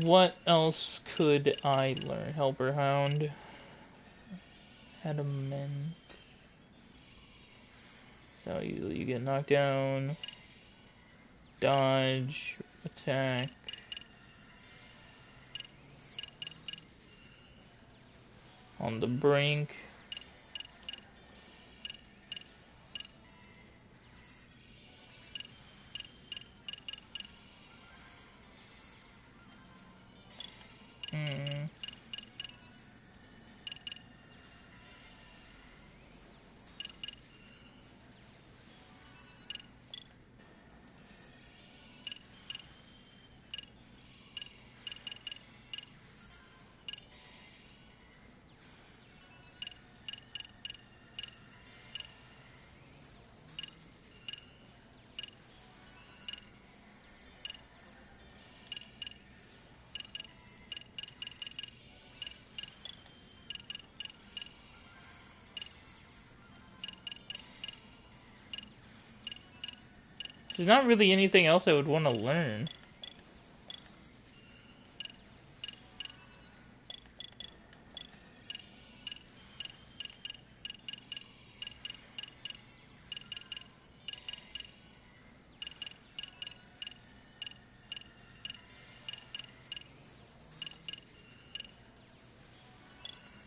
S1: What else could I learn? Helper Hound. Adamant. So you get knocked down. Dodge. Attack. On the brink. There's not really anything else I would want to learn.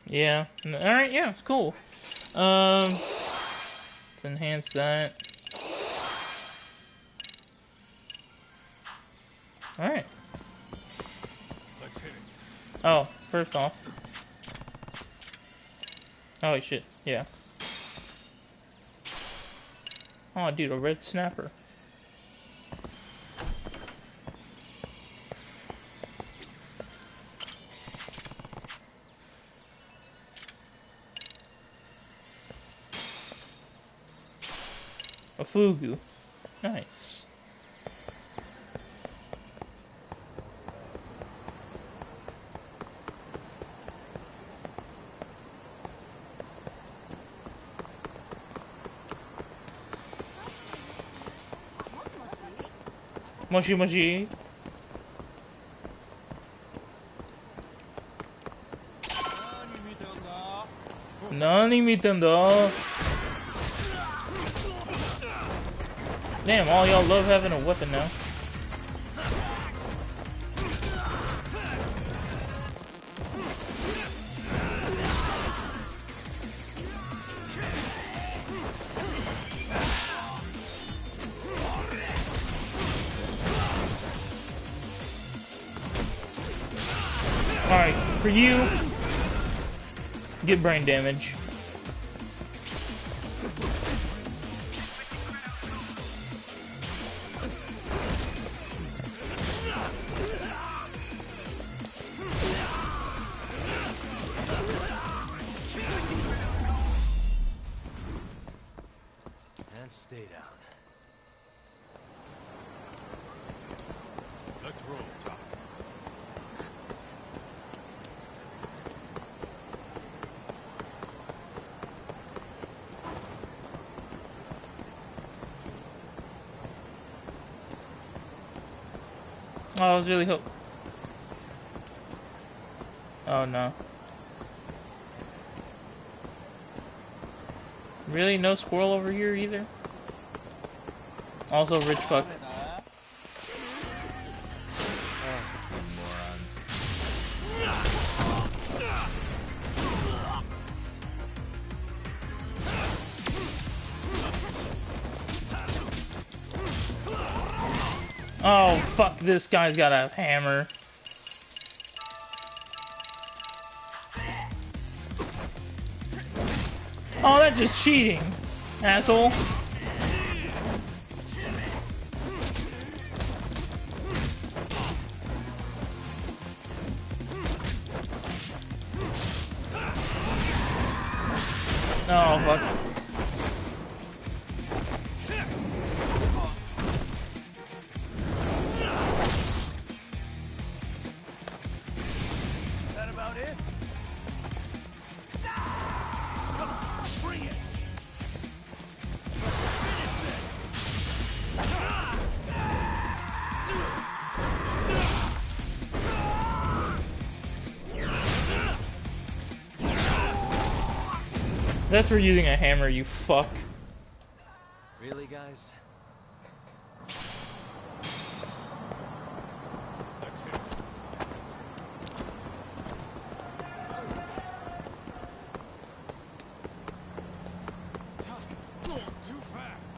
S1: Yeah. Alright, yeah, it's cool. Let's enhance that. Alright.
S16: Let's hit it.
S1: Oh, first off. Oh shit, yeah. Oh dude, a red snapper. A fugu. Nice. Moshi moshi. Nani mitanda? Damn, all y'all love having a weapon now. Alright, for you, get brain damage.
S2: And stay down.
S16: Let's roll, Talk.
S1: Oh, I was really Oh no. Really? No squirrel over here either? Also, rich fuck. Oh, fuck, this guy's got a hammer. Oh, that's just cheating, asshole. Oh, fuck.
S3: Is that about it? Come on, bring it! Finish
S1: That's for using a hammer, you fuck.
S2: Really, guys?
S3: Too fast.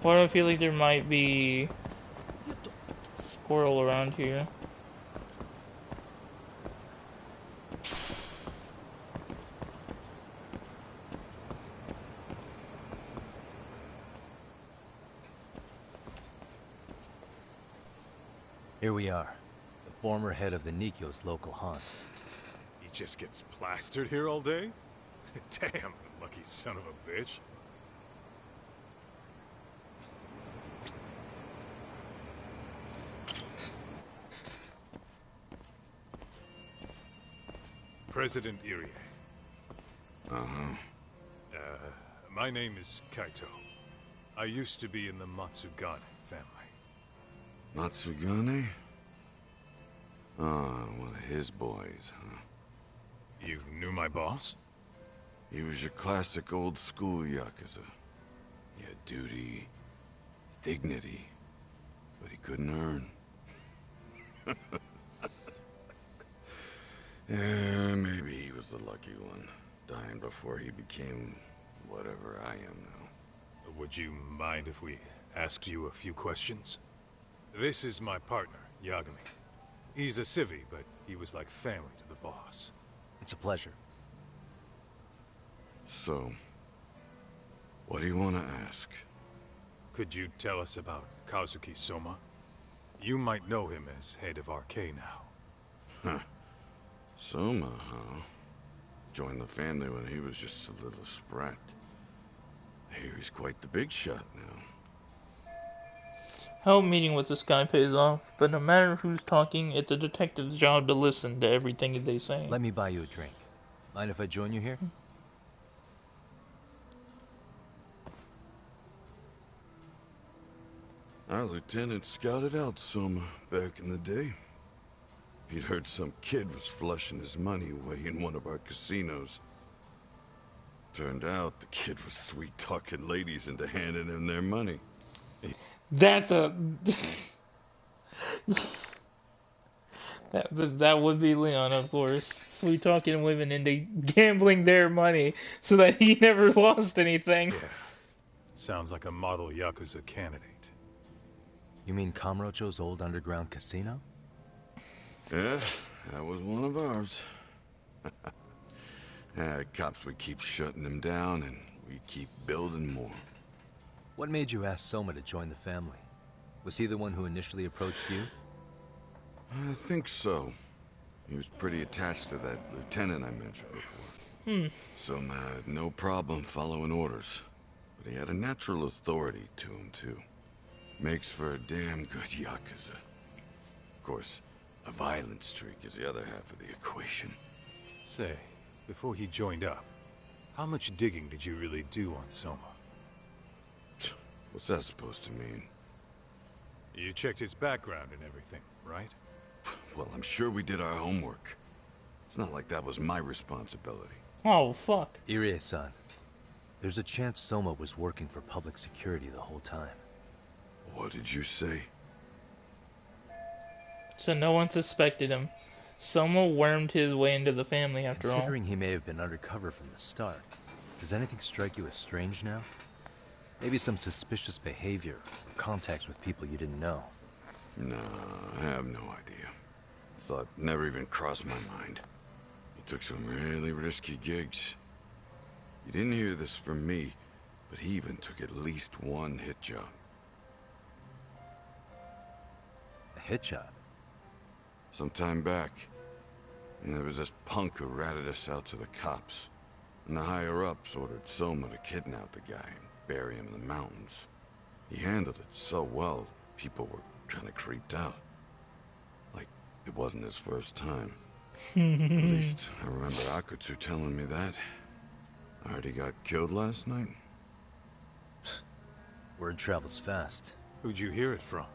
S1: Why do I feel like there might be a squirrel around here?
S2: Here we are, the former head of the Nikyo's local haunt.
S16: He just gets plastered here all day? Damn, the lucky son of a bitch. President Irie. My name is Kaito. I used to be in the Matsugane family.
S18: Matsugane? Ah, one of his boys, huh?
S16: You knew my boss?
S18: He was your classic old school Yakuza. He had duty, dignity, but he couldn't earn. Yeah, maybe he was the lucky one, dying before he became whatever I am now.
S16: Would you mind if we asked you a few questions? This is my partner, Yagami. He's a civvy, but he was like family to the boss.
S2: It's a pleasure.
S18: So, what do you want to ask?
S16: Could you tell us about Kazuki Soma? You might know him as head of RK now.
S18: Huh. Soma, huh? Joined the family when he was just a little sprat. Here he's quite the big shot now.
S1: I hope meeting with this guy pays off, but no matter who's talking, it's a detective's job to listen to everything they say.
S2: Let me buy you a drink. Mind if I join you here?
S18: Our lieutenant scouted out Soma back in the day. He'd heard some kid was flushing his money away in one of our casinos. Turned out the kid was sweet-talking ladies into handing him their money.
S1: That's a... that would be Leon, of course. Sweet talking women into gambling their money so that he never lost anything.
S16: Yeah. Sounds like a model Yakuza candidate.
S2: You mean Kamurocho's old underground casino?
S18: Yeah, that was one of ours. Cops would keep shutting them down, and we'd keep building more.
S2: What made you ask Soma to join the family? Was he the one who initially approached you?
S18: I think so. He was pretty attached to that lieutenant I mentioned before. Soma had no problem following orders, but he had a natural authority to him, too. Makes for a damn good Yakuza. Of course, a violent streak is the other half of the equation.
S16: Say, before he joined up, how much digging did you really do on Soma?
S18: What's that supposed to mean?
S16: You checked his background and everything, right?
S18: Well, I'm sure we did our homework. It's not like that was my responsibility.
S1: Oh, fuck.
S2: Irie-san, there's a chance Soma was working for public security the whole time.
S18: What did you say?
S1: So no one suspected him. Soma wormed his way into the family after all.
S2: Considering he may have been undercover from the start, does anything strike you as strange now? Maybe some suspicious behavior or contacts with people you didn't know.
S18: No, I have no idea. Thought never even crossed my mind.
S4: took some really risky gigs. You didn't hear this from me, but he even took at least one hit job.
S2: A hit job?
S4: Some time back, and there was this punk who ratted us out to the cops. And the higher-ups ordered Soma to kidnap the guy and bury him in the mountains. He handled it so well, people were kind of creeped out. Like, it wasn't his first time. At least, I remember Akutsu telling me that. I heard he got killed last night.
S2: Word travels fast.
S16: Who'd you hear it from?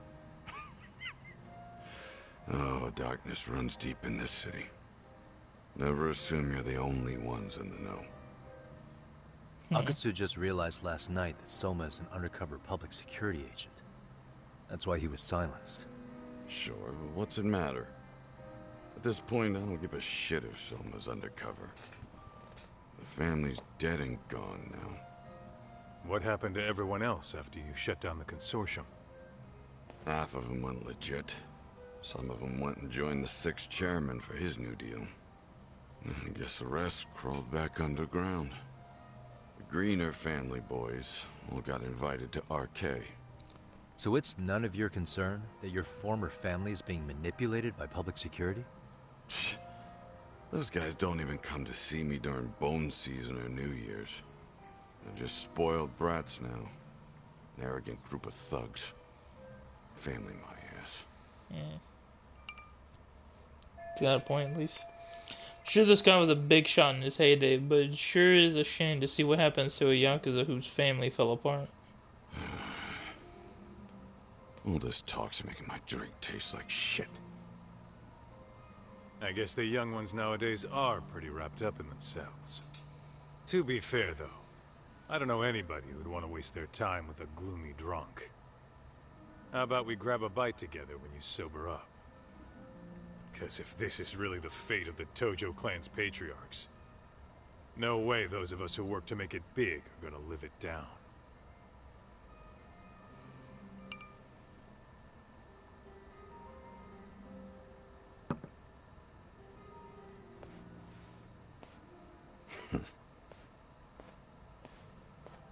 S4: Oh, darkness runs deep in this city. Never assume you're the only ones in the know.
S2: Akutsu just realized last night that Soma is an undercover public security agent. That's why he was silenced.
S4: Sure, but what's it matter? At this point, I don't give a shit if Soma's undercover. The family's dead and gone now.
S16: What happened to everyone else after you shut down the consortium?
S4: Half of them went legit. Some of them went and joined the 6th chairman for his new deal. I guess the rest crawled back underground. The Greener family boys all got invited to RK.
S2: So it's none of your concern that your former family is being manipulated by public security?
S4: Those guys don't even come to see me during bone season or New Year's. They're just spoiled brats now. An arrogant group of thugs. Family my ass.
S1: Yeah. Got a point, at least. Sure, this guy was a big shot in his heyday, but it sure is a shame to see what happens to a Yakuza whose family fell apart.
S4: All this talk's making my drink taste like shit.
S16: I guess the young ones nowadays are pretty wrapped up in themselves. To be fair, though, I don't know anybody who'd want to waste their time with a gloomy drunk. How about we grab a bite together when you sober up? Because if this is really the fate of the Tojo clan's patriarchs, no way those of us who work to make it big are gonna live it down.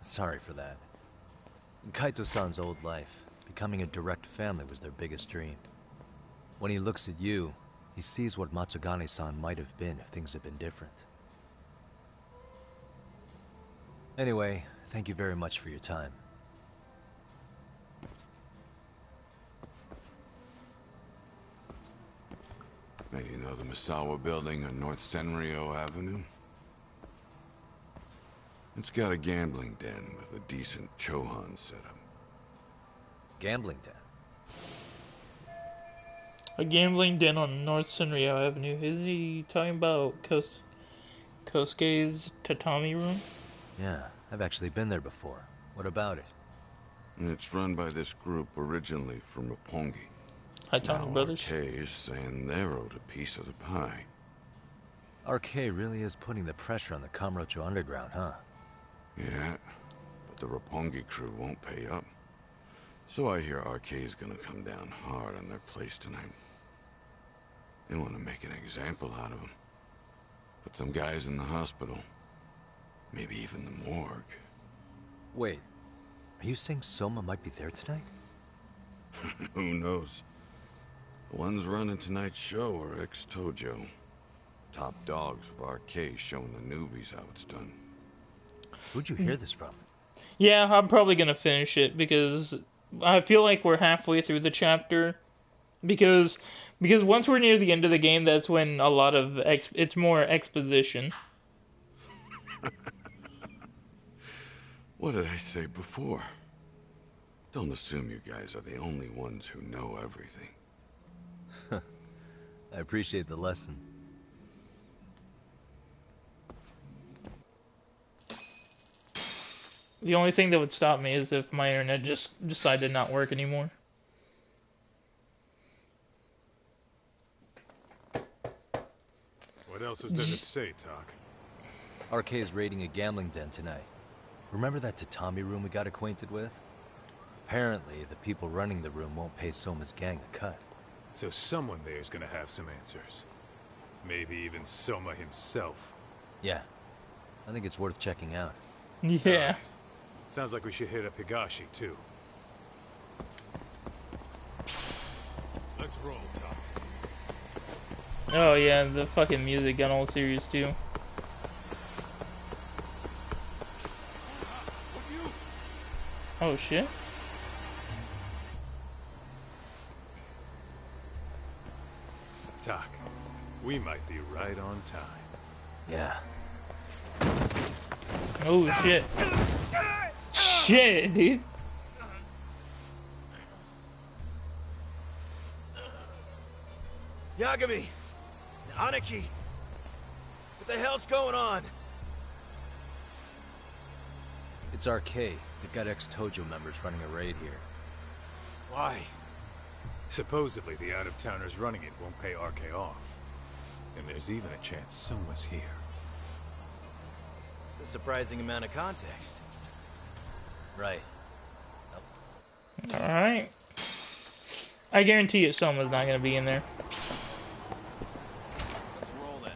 S2: Sorry for that. In Kaito-san's old life, becoming a direct family was their biggest dream. When he looks at you, he sees what Matsugane-san might have been if things had been different. Anyway, thank you very much for your time.
S4: Hey, you know the Misawa building on North Senryo Avenue? It's got a gambling den with a decent Chohan setup.
S2: Gambling den?
S1: A gambling den on North Senryo Avenue. Is he talking about Kosuke's tatami room?
S2: Yeah, I've actually been there before. What about it?
S4: It's run by this group originally from Roppongi.
S1: Haitami Brothers?
S4: RK is saying they're owed a piece of the pie.
S2: RK really is putting the pressure on the Kamurocho Underground, huh?
S4: Yeah, but the Roppongi crew won't pay up. So I hear RK is gonna come down hard on their place tonight. They want to make an example out of them. Put some guys in the hospital. Maybe even the morgue.
S2: Wait, are you saying Soma might be there tonight?
S4: Who knows? The ones running tonight's show are ex-Tojo. Top dogs of RK showing the newbies how it's done.
S2: Who'd you hear this from?
S1: Yeah, I'm probably gonna finish it because I feel like we're halfway through the chapter. Because once we're near the end of the game, that's when a lot of it's more exposition.
S4: What did I say before? Don't assume you guys are the only ones who know everything.
S2: I appreciate the lesson.
S1: The only thing that would stop me is if my internet just decided to not work anymore.
S16: What else was there to say, Talk?
S2: RK is raiding a gambling den tonight. Remember that tatami room we got acquainted with? Apparently, the people running the room won't pay Soma's gang a cut.
S16: So someone there is gonna have some answers. Maybe even Soma himself.
S2: Yeah, I think it's worth checking out.
S1: Yeah.
S16: Sounds like we should hit up Higashi, too. Let's roll, Tom.
S1: Oh yeah, the fucking music got all serious too. Oh shit.
S16: Tak, we might be right on time.
S2: Yeah.
S1: Oh shit. Shit, dude.
S19: Yagami! Aniki! What the hell's going on?
S2: It's RK. They've got ex-Tojo members running a raid here.
S19: Why?
S16: Supposedly the out-of-towners running it won't pay RK off. And there's even a chance Soma's here.
S19: It's a surprising amount of context.
S2: Right.
S1: Alright. I guarantee you Soma's not gonna be in there.
S19: Let's roll then.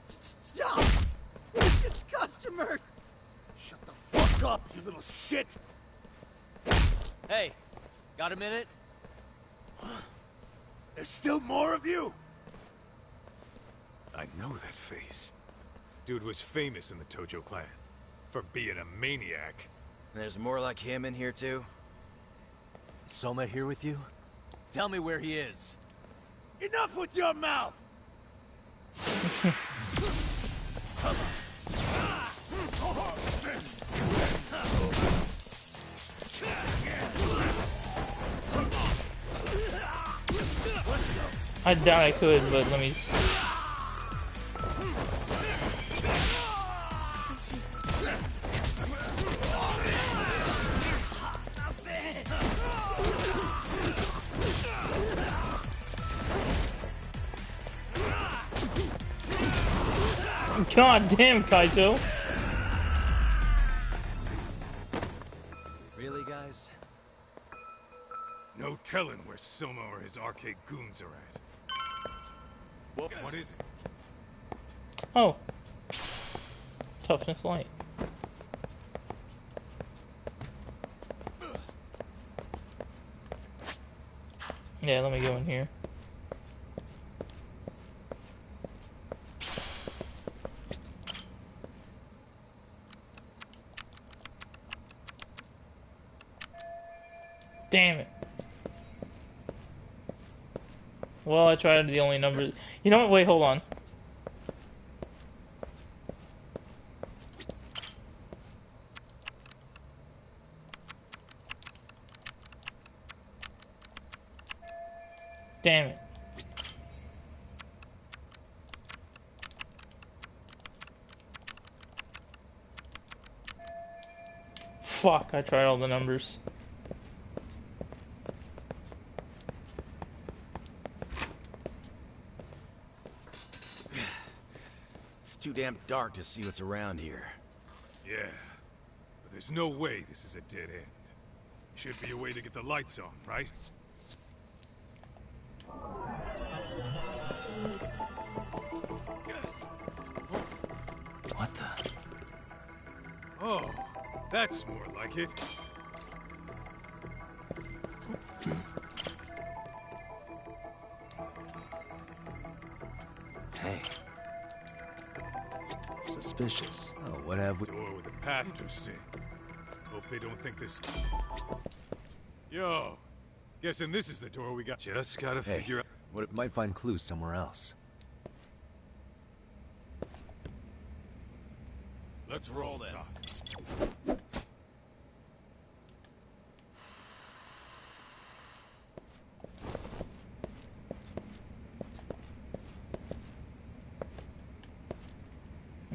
S3: Stop! We're just customers! Shut the fuck up, you little shit!
S2: Hey, got a minute?
S3: There's still more of you?
S16: I know that face. Dude was famous in the Tojo clan. For being a maniac.
S19: There's more like him in here too?
S2: Is Soma here with you? Tell me where he is.
S3: Enough with your mouth!
S1: I doubt I could, but let me. God damn, Kaito.
S2: Really, guys?
S16: No telling where Soma or his arcade goons are at. What is it?
S1: Oh. Toughness light. Yeah, let me go in here. Damn it. Well, I tried the only number. You know what? Wait, hold on. Damn it. Fuck, I tried all the numbers.
S19: It's too damn dark to see what's around here.
S16: Yeah, but there's no way this is a dead end. Should be a way to get the lights on, right?
S2: What the?
S16: Oh, that's more like it.
S2: Hey. Suspicious. Oh, what have we?
S16: Door with a path. Interesting. Hope they don't think this. Yo, guessing this is the door we got. Just gotta figure out.
S2: What it might find clues somewhere else.
S16: Let's roll then.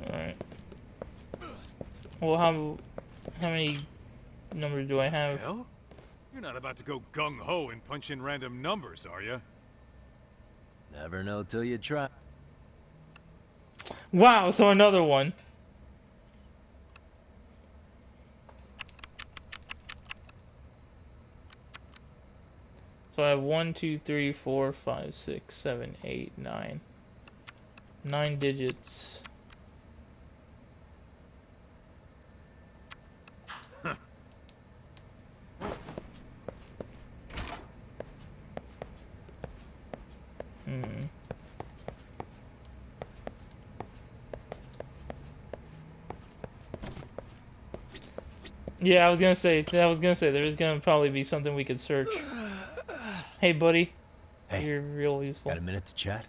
S1: Alright. Well, how many numbers do I have?
S16: Hell? You're not about to go gung-ho and punch in random numbers, are you?
S2: Never know till you try.
S1: Wow, so another one. So I have 1, 2, 3, 4, 5, 6, 7, 8, 9. 9 digits. Yeah, I was gonna say there's gonna probably be something we could search. Hey, buddy.
S2: Hey,
S1: you're real useful.
S2: Got a minute to chat?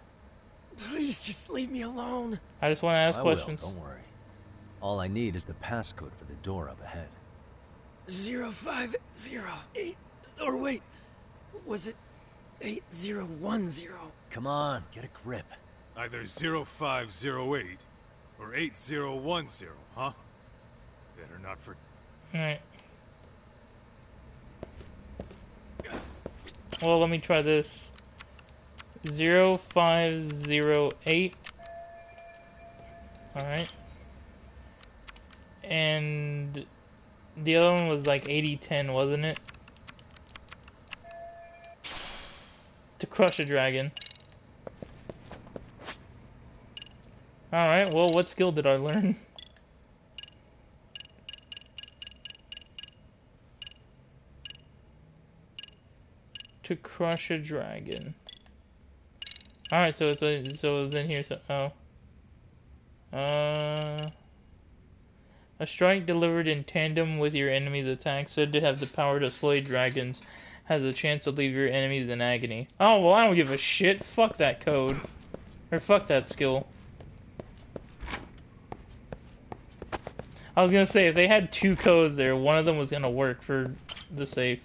S10: Please just leave me alone.
S1: I just want to ask questions.
S2: Don't worry. All I need is the passcode for the door up ahead.
S10: 0508. Or wait, was it 8010?
S2: Come on, get a grip.
S16: Either 0508 or 8010, huh? Better not for...
S1: Alright. Well, let me try this. 0508. Alright. And the other one was like 8010, wasn't it? To crush a dragon. Alright, well, what skill did I learn? To crush a dragon. Alright, so it's in here, so a strike delivered in tandem with your enemy's attack, said to have the power to slay dragons, has a chance to leave your enemies in agony. Oh, well, I don't give a shit. Fuck that code. Or fuck that skill. I was gonna say, if they had 2 codes there, one of them was gonna work for the safe.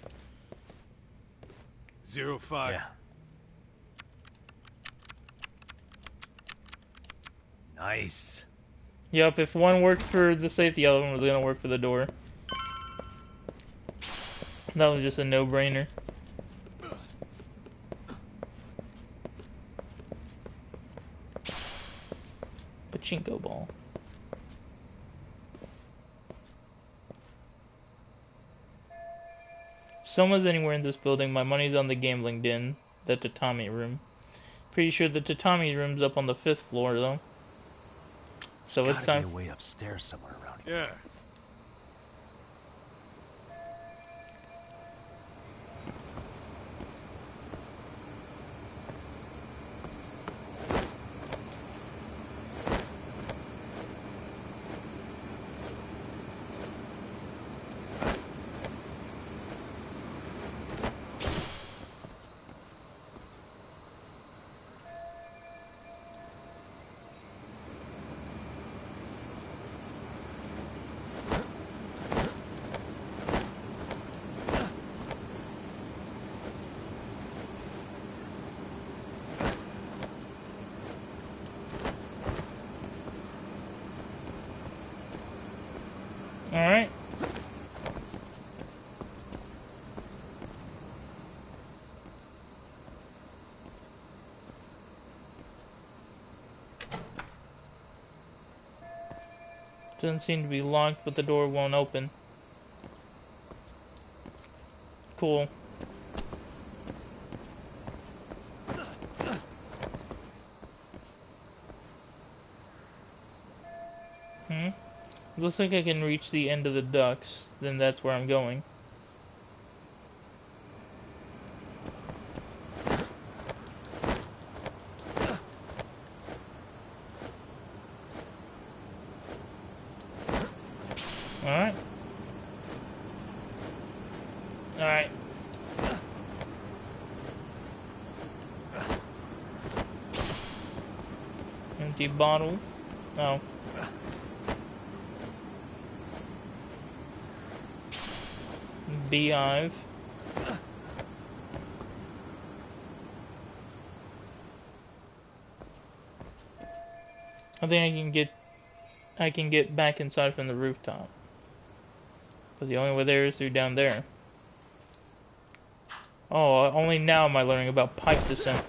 S16: 05.
S2: Yeah. Nice.
S1: Yup, if one worked for the safe, the other one was gonna work for the door. That was just a no-brainer. Pachinko ball. If someone's anywhere in this building, my money's on the gambling den, the tatami room. Pretty sure the tatami room's up on the 5th floor, though. So it's time.
S2: Gotta be a way upstairs somewhere around here.
S16: Yeah.
S1: Alright. Doesn't seem to be locked, but the door won't open. Cool. Looks like I can reach the end of the ducts, then that's where I'm going. Alright. Alright. Empty bottle. Oh. Beehive. I think I can get back inside from the rooftop. But the only way there is through down there. Oh, only now am I learning about pipe descent.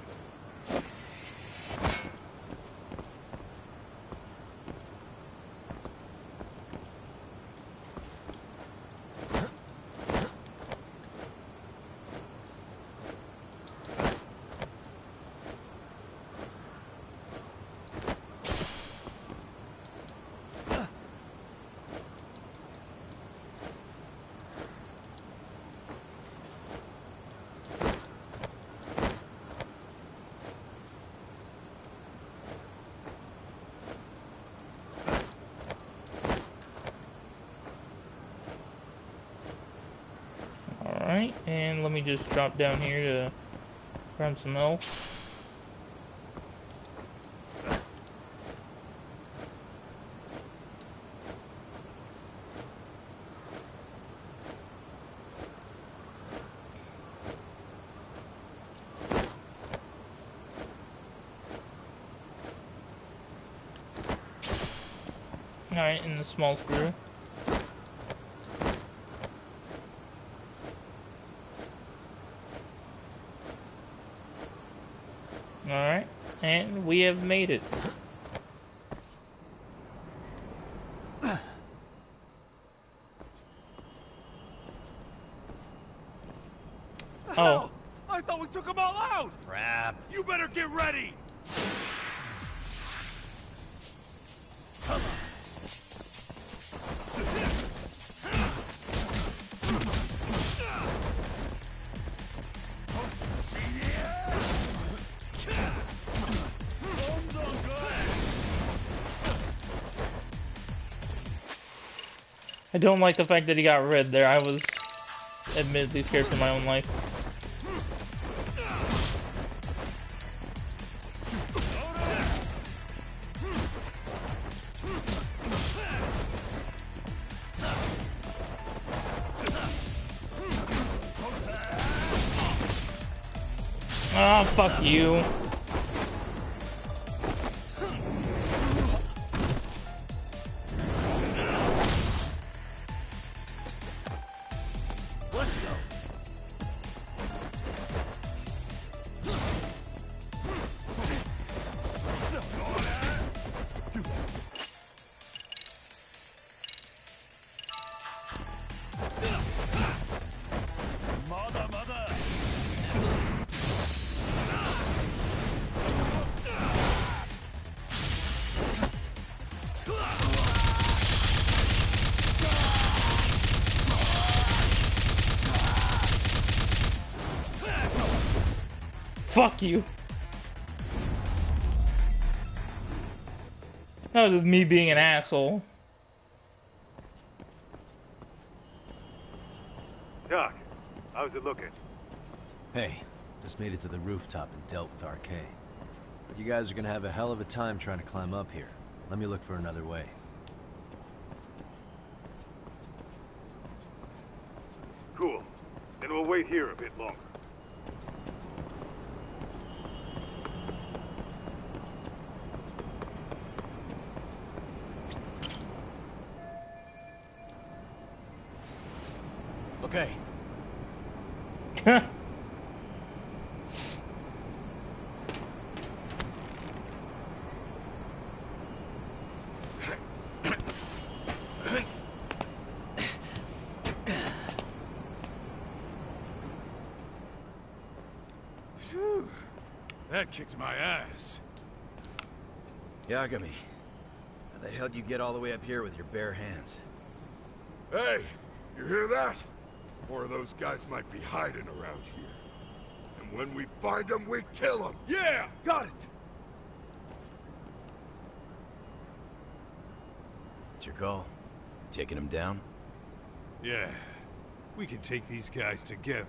S1: Alright, and let me just drop down here to grab some health. Alright, and the small screw. Alright, and we have made it. Oh.
S16: I thought we took them all out!
S19: Crap.
S16: You better get ready! Come on.
S1: I don't like the fact that he got red there. I was admittedly scared for my own life. Oh, fuck you.
S16: Let's go.
S1: Fuck you. That was me being an asshole.
S16: Doc, how's it looking?
S2: Hey, just made it to the rooftop and dealt with RK. But you guys are gonna have a hell of a time trying to climb up here. Let me look for another way.
S16: Cool. Then we'll wait here a bit longer.
S2: Okay.
S16: Phew. That kicked my ass.
S19: Yagami, how the hell do you get all the way up here with your bare hands?
S4: Hey, you hear that? More of those guys might be hiding around here. And when we find them, we kill them.
S16: Yeah, got it.
S19: What's your call? Taking them down?
S16: Yeah, we can take these guys together.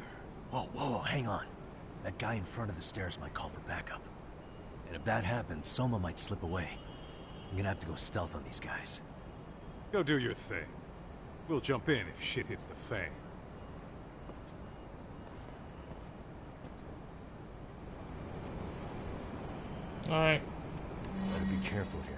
S2: Whoa, hang on. That guy in front of the stairs might call for backup. And if that happens, Soma might slip away. I'm gonna have to go stealth on these guys.
S16: Go do your thing. We'll jump in if shit hits the fan.
S1: Alright.
S2: Better be careful here.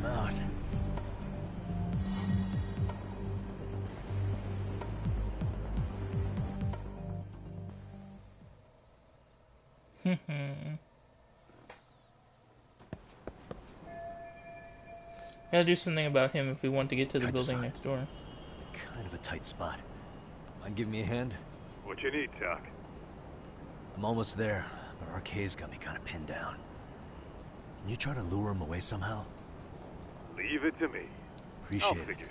S2: Time out.
S1: Gotta do something about him if we want to get to the building
S2: Kaito-san.
S1: next door.
S2: Kind of a tight spot. Mind give me a hand?
S16: What you need, Doc?
S2: I'm almost there, but RK's got me kind of pinned down. Can you try to lure him away somehow?
S16: Leave it to me.
S2: Appreciate
S16: I'll
S2: it.
S16: figure.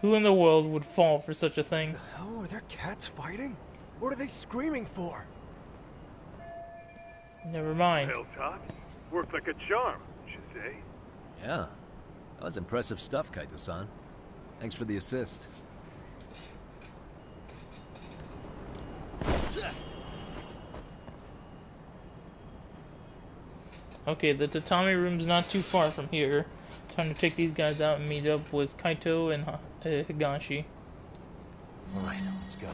S1: Who in the world would fall for such a thing?
S15: Oh, are there cats fighting? What are they screaming for?
S1: Never mind.
S16: Hell, Doc. Worked like a charm, you say?
S2: Yeah. That was impressive stuff, Kaito-san. Thanks for the assist.
S1: Okay, the tatami room's not too far from here. Time to take these guys out and meet up with Kaito and Higashi.
S2: Alright, let's go.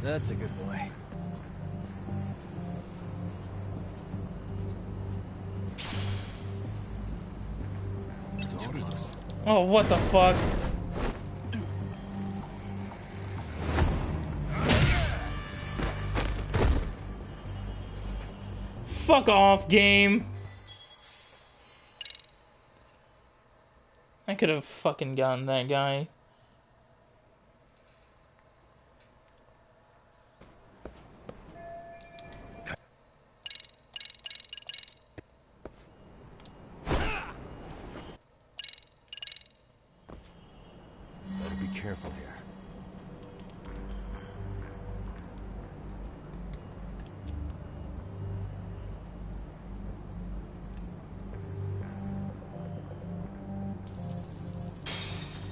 S2: That's a good boy.
S1: Oh, what the fuck? Fuck off, game. I could have fucking gotten that guy.
S2: Better be careful here.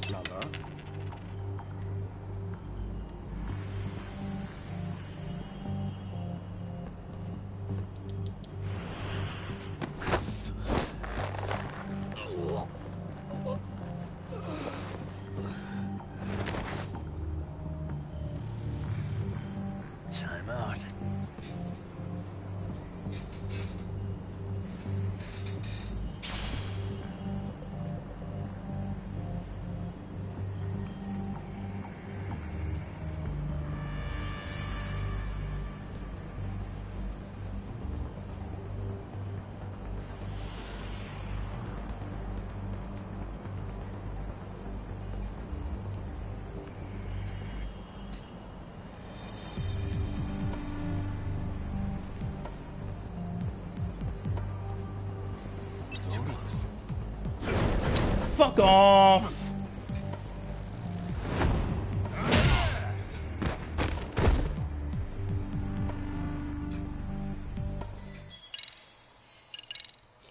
S15: Brother?
S2: Time out.
S1: Fuck off!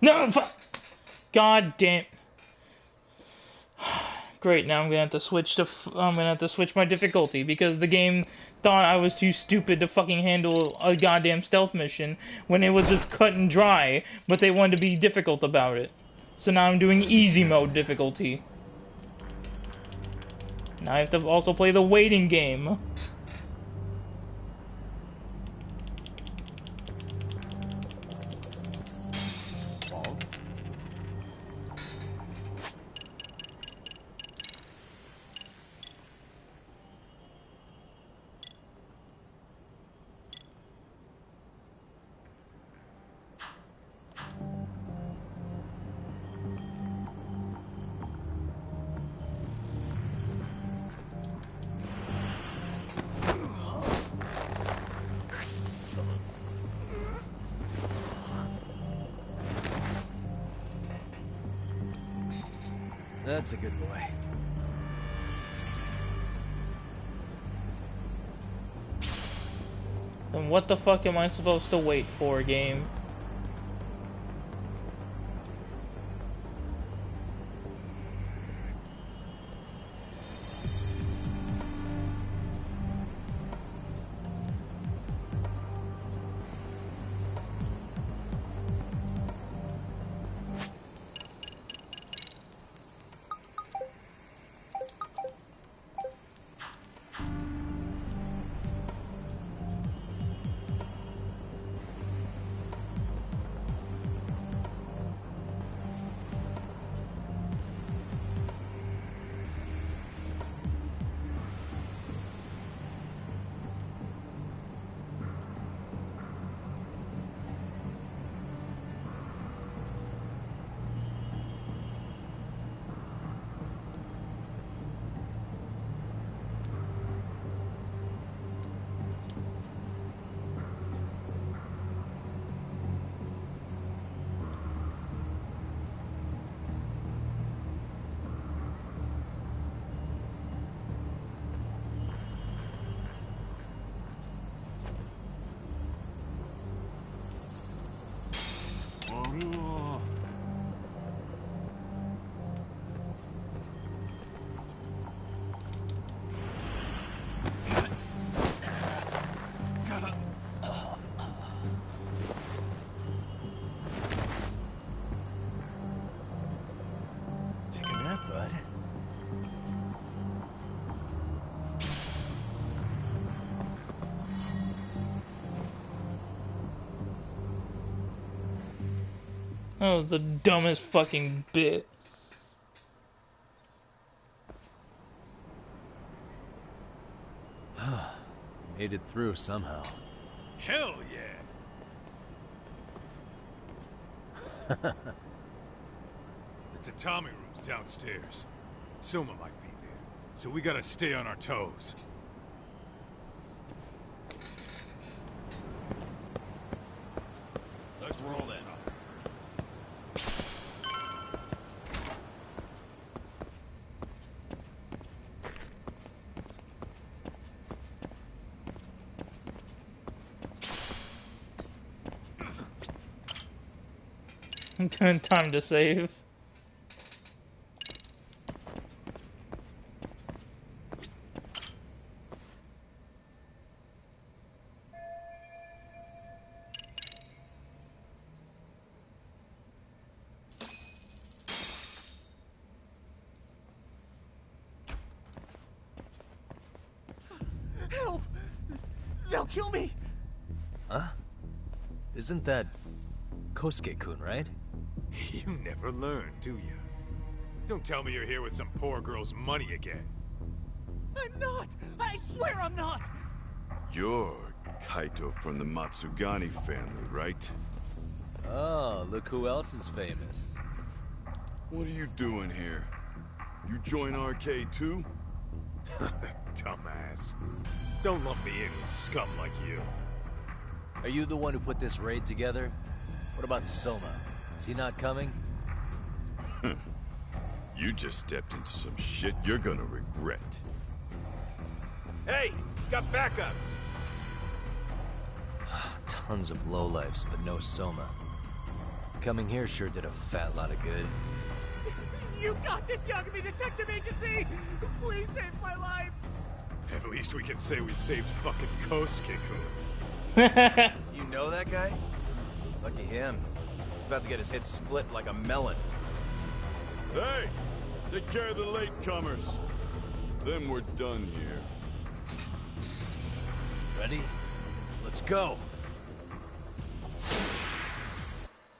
S1: No, fuck! God damn! Great, now I'm gonna have to switch to my difficulty because the game thought I was too stupid to fucking handle a goddamn stealth mission when it was just cut and dry, but they wanted to be difficult about it. So now I'm doing easy mode difficulty. Now I have to also play the waiting game.
S2: That's a good boy.
S1: Then what the fuck am I supposed to wait for, game? That was the dumbest fucking bit.
S2: Made it through somehow.
S16: Hell yeah! The tatami room's downstairs. Soma might be there, so we gotta stay on our toes.
S19: Let's roll then.
S1: Time to save.
S3: Help! They'll kill me!
S2: Huh? Isn't that Kosuke-kun, right?
S16: You never learn, do you? Don't tell me you're here with some poor girl's money again.
S3: I'm not! I swear I'm not!
S4: You're Kaito from the Matsugani family, right?
S2: Oh, look who else is famous.
S4: What are you doing here? You join RK too?
S16: Dumbass. Don't lump me in with scum like you.
S2: Are you the one who put this raid together? What about Soma? Is he not coming?
S4: You just stepped into some shit you're gonna regret.
S19: Hey, he's got backup.
S2: Tons of lowlifes, but no Soma. Coming here sure did a fat lot of good.
S3: You got this, Yagami Detective Agency! Please save my life!
S16: At least we can say we saved fucking Kosuke-kun.
S19: You know that guy? Lucky him. He's about to get his head split like a melon.
S4: Hey! Take care of the latecomers. Then we're done here.
S2: Ready? Let's go!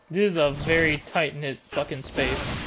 S1: This is a very tight-knit fucking space.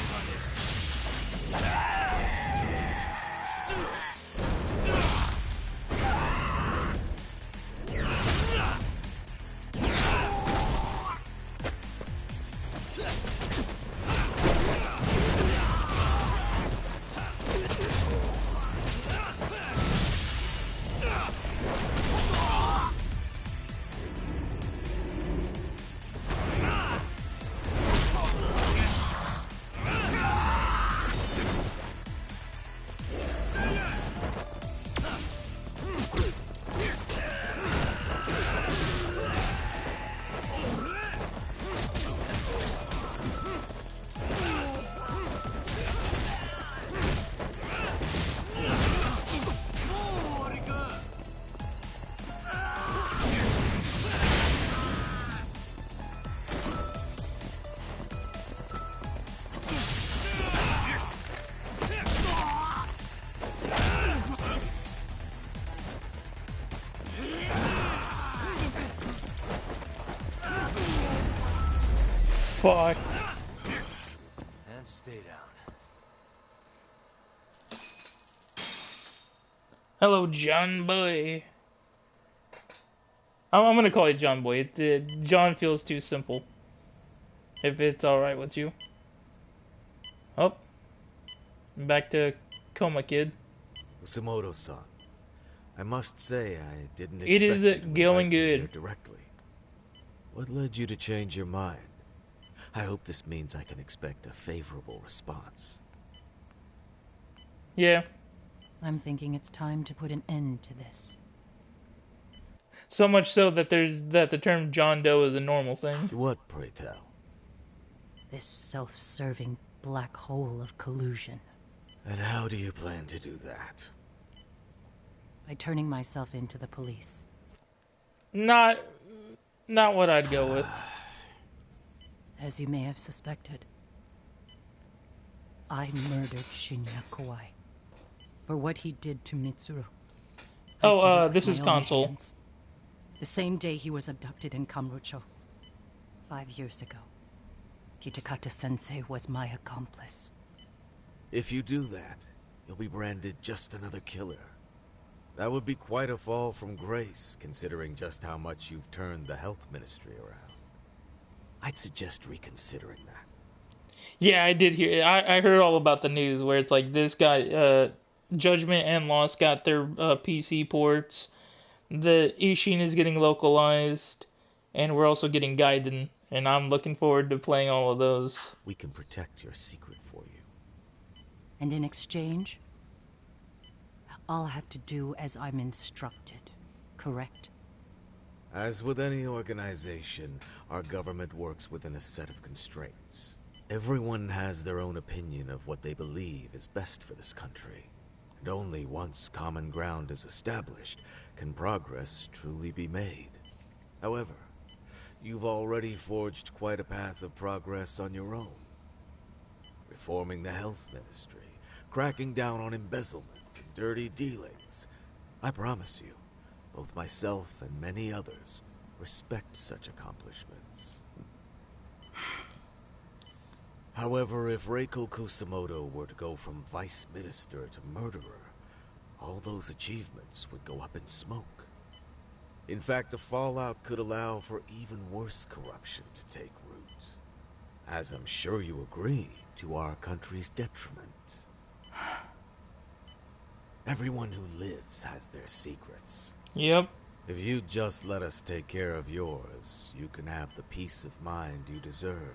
S1: fuck.
S2: And stay down.
S1: Hello, John Boy. I'm gonna call you John Boy. John feels too simple. If it's alright with you. Oh. Back to Coma Kid.
S8: Kusamoto-san, I must say I didn't
S1: It
S8: expect
S1: is
S8: you to
S1: going
S8: invite me here
S1: good.
S8: directly. What led you to change your mind? I hope this means I can expect a favorable response.
S1: Yeah.
S5: I'm thinking it's time to put an end to this.
S1: So much so that the term John Doe is a normal thing.
S8: What, pray tell?
S5: This self-serving black hole of collusion.
S8: And how do you plan to do that?
S5: By turning myself into the police.
S1: Not what I'd go with.
S5: As you may have suspected, I murdered Shinya Kawai for what he did to Mitsuru.
S1: Oh, this is console.
S5: Hands. The same day he was abducted in Kamurocho. 5 years ago. Kitakata-sensei was my accomplice.
S8: If you do that, you'll be branded just another killer. That would be quite a fall from grace, considering just how much you've turned the health ministry around. I'd suggest reconsidering that.
S1: Yeah, I did hear. I heard all about the news where it's like this guy, Judgment and Lost got their PC ports. The Ishin is getting localized, and we're also getting Gaiden, and I'm looking forward to playing all of those.
S8: We can protect your secret for you.
S5: And in exchange, I'll have to do as I'm instructed, correct?
S8: As with any organization, our government works within a set of constraints. Everyone has their own opinion of what they believe is best for this country. And only once common ground is established can progress truly be made. However, you've already forged quite a path of progress on your own. Reforming the health ministry, cracking down on embezzlement and dirty dealings. I promise you, both myself and many others respect such accomplishments. However, if Reiko Kusamoto were to go from vice minister to murderer, all those achievements would go up in smoke. In fact, the fallout could allow for even worse corruption to take root. As I'm sure you agree, to our country's detriment. Everyone who lives has their secrets.
S1: Yep.
S8: If you just let us take care of yours, you can have the peace of mind you deserve.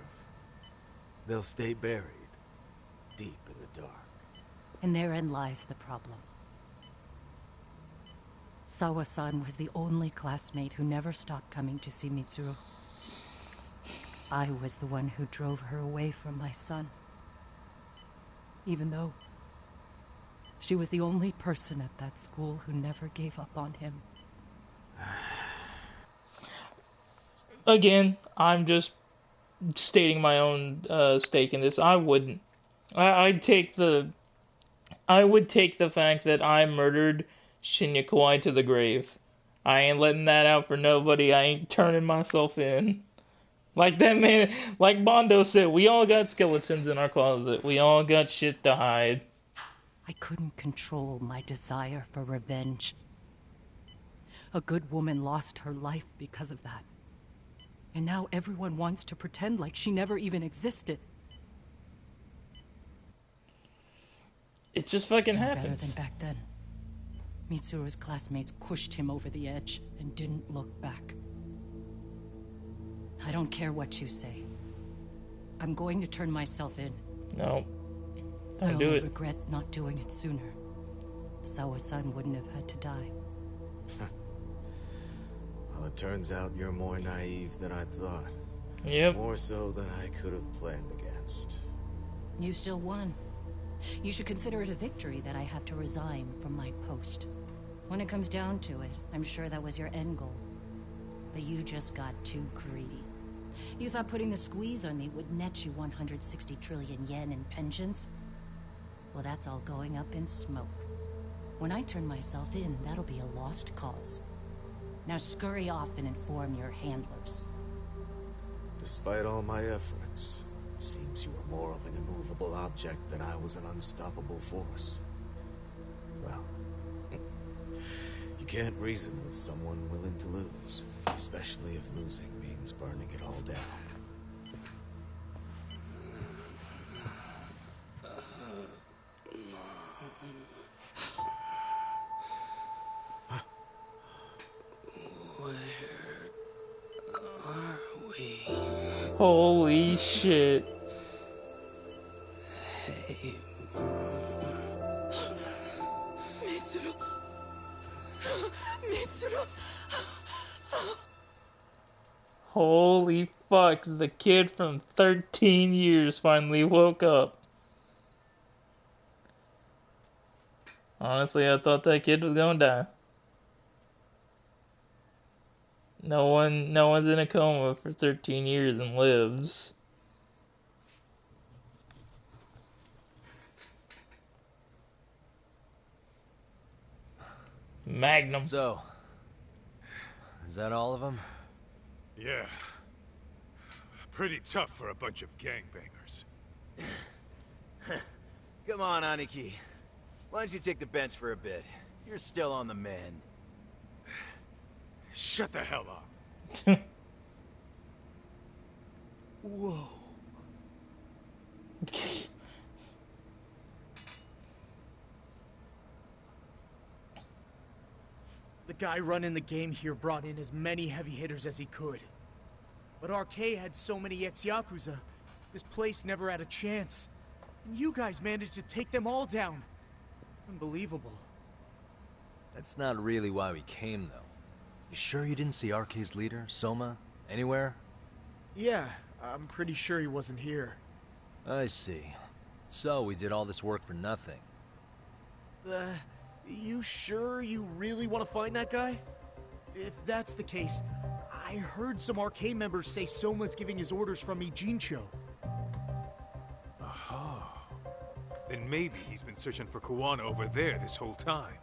S8: They'll stay buried, deep in the dark.
S5: And therein lies the problem. Sawa-san was the only classmate who never stopped coming to see Mitsuru. I was the one who drove her away from my son. Even though she was the only person at that school who never gave up on him.
S1: Again, I'm just stating my own stake in this. I wouldn't. I would take the fact that I murdered Shinya Kawai to the grave. I ain't letting that out for nobody. I ain't turning myself in. Like that man, like Bondo said, we all got skeletons in our closet. We all got shit to hide.
S5: I couldn't control my desire for revenge. A good woman lost her life because of that. And now everyone wants to pretend like she never even existed.
S1: It just fucking
S5: No
S1: happens.
S5: better than back then. Mitsuru's classmates pushed him over the edge and didn't look back. I don't care what you say. I'm going to turn myself in.
S1: No.
S5: I
S1: Don't do
S5: only
S1: it.
S5: regret not doing it sooner. Sawa-san wouldn't have had to die.
S8: Well, it turns out you're more naive than I thought.
S1: Yep.
S8: More so than I could have planned against.
S5: You still won. You should consider it a victory that I have to resign from my post. When it comes down to it, I'm sure that was your end goal. But you just got too greedy. You thought putting the squeeze on me would net you 160 trillion yen in pensions? Well, that's all going up in smoke. When I turn myself in, that'll be a lost cause. Now scurry off and inform your handlers.
S8: Despite all my efforts, it seems you were more of an immovable object than I was an unstoppable force. Well, you can't reason with someone willing to lose, especially if losing means burning it all down.
S1: Holy shit.
S3: Hey, Mitsuru. Mitsuru.
S1: Holy fuck, the kid from 13 years finally woke up. Honestly, I thought that kid was gonna die. No one's in a coma for 13 years and lives. Magnum.
S2: So, is that all of them?
S16: Yeah. Pretty tough for a bunch of gangbangers.
S19: Come on, Aniki. Why don't you take the bench for a bit? You're still on the mend.
S16: Shut the hell up.
S3: Whoa.
S12: The guy running the game here brought in as many heavy hitters as he could. But RK had so many ex-Yakuza, this place never had a chance. And you guys managed to take them all down. Unbelievable.
S2: That's not really why we came, though. You sure you didn't see RK's leader, Soma, anywhere?
S12: Yeah, I'm pretty sure he wasn't here.
S2: I see. So we did all this work for nothing.
S12: You sure you really want to find that guy? If that's the case, I heard some RK members say Soma's giving his orders from Ijincho.
S16: Aha. Then maybe he's been searching for Kuwana over there this whole time.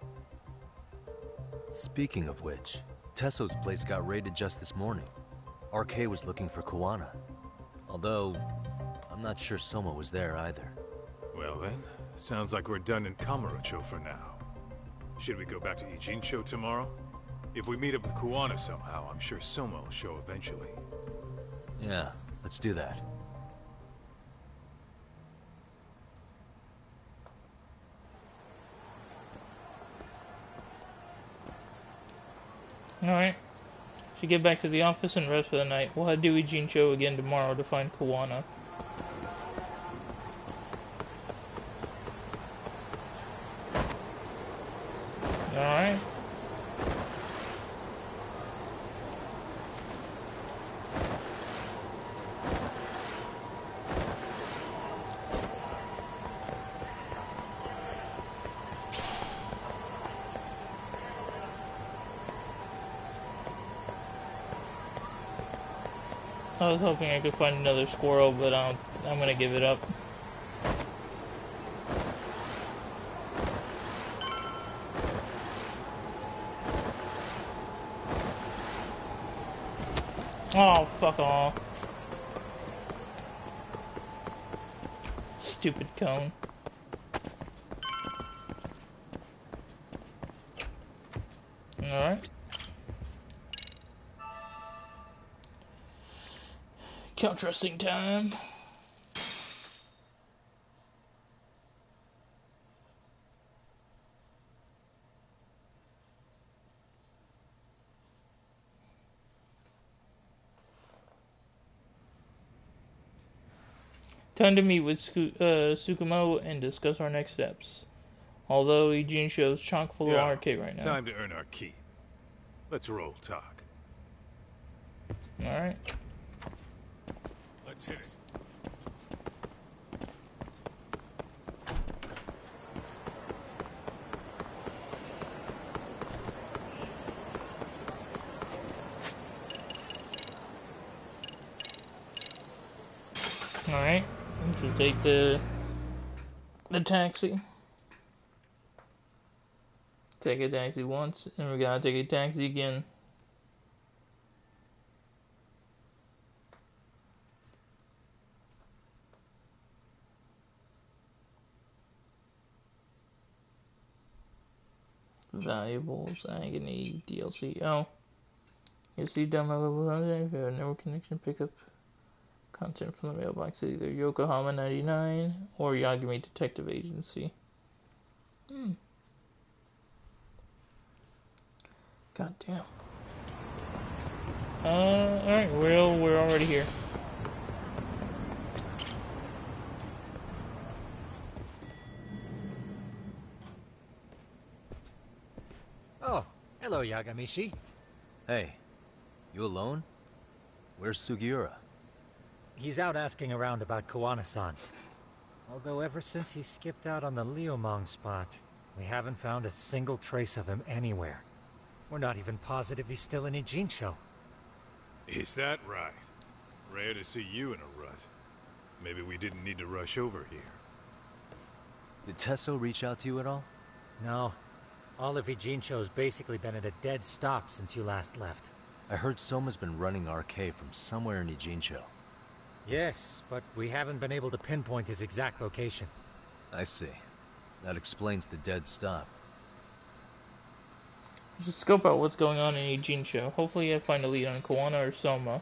S2: Speaking of which, Tesso's place got raided just this morning. RK was looking for Kuwana. Although, I'm not sure Soma was there either.
S16: Well then, sounds like we're done in Kamurocho for now. Should we go back to Ijincho tomorrow? If we meet up with Kuwana somehow, I'm sure Soma will show eventually.
S2: Yeah, let's do that.
S1: Alright. Should get back to the office and rest for the night. We'll head to Ijincho again tomorrow to find Kuwana. Alright. I was hoping I could find another squirrel, but I'm gonna give it up. Oh, fuck off. Stupid cone. Alright. Couch resting time. Time to meet with Tsukumo and discuss our next steps. Although Ijincho's chock full of RK right now.
S16: Time to earn our keep. Let's roll talk.
S1: Alright.
S16: Let's hit it.
S1: Alright. We should take the taxi. Take a taxi once, and we gotta take a taxi again. Valuables, Agony, DLC. Oh. You see down my level 100 if you have a network connection, pick up content from the mailbox at either Yokohama 99 or Yagami Detective Agency. God damn. Alright, we're already here.
S11: Oh, hello, Yagamishi.
S2: Hey, you alone? Where's Sugiura?
S11: He's out asking around about Koana-san. Although ever since he skipped out on the Liumang spot, we haven't found a single trace of him anywhere. We're not even positive he's still in Ijincho.
S16: Is that right? Rare to see you in a rut. Maybe we didn't need to rush over here.
S2: Did Tesso reach out to you at all?
S11: No. All of Ijincho's basically been at a dead stop since you last left.
S2: I heard Soma's been running RK from somewhere in Ijincho.
S11: Yes, but we haven't been able to pinpoint his exact location.
S2: I see. That explains the dead stop.
S1: Just scope out what's going on in Ijincho. Hopefully I find a lead on Koana or Soma.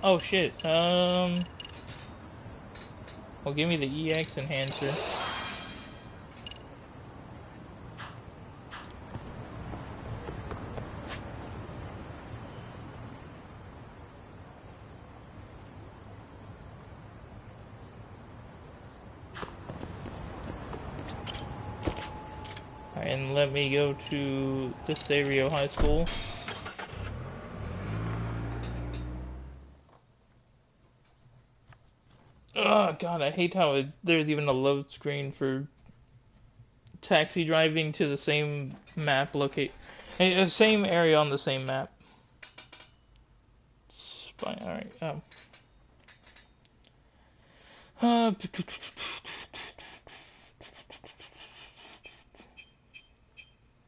S1: Oh shit, well, give me the EX enhancer. And let me go to the Serio High School. Oh god, I hate how there's even a load screen for taxi driving to the same map same area on the same map. Alright,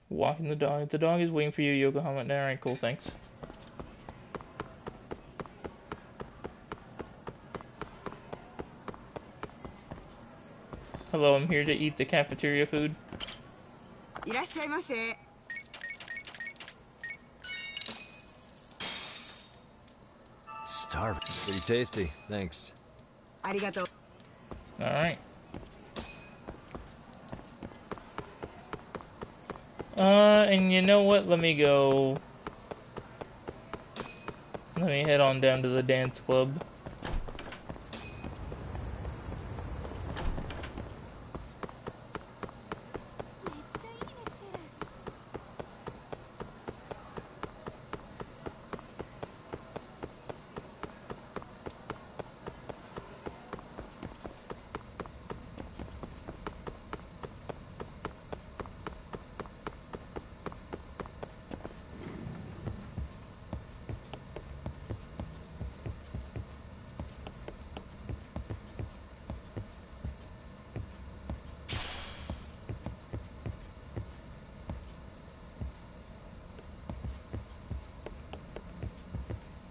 S1: walking the dog. The dog is waiting for you, Yokohama. Alright, cool, thanks. Hello, I'm here to eat the cafeteria food.
S2: Starving. Pretty tasty, thanks.
S1: Alright. And you know what? Let me head on down to the dance club.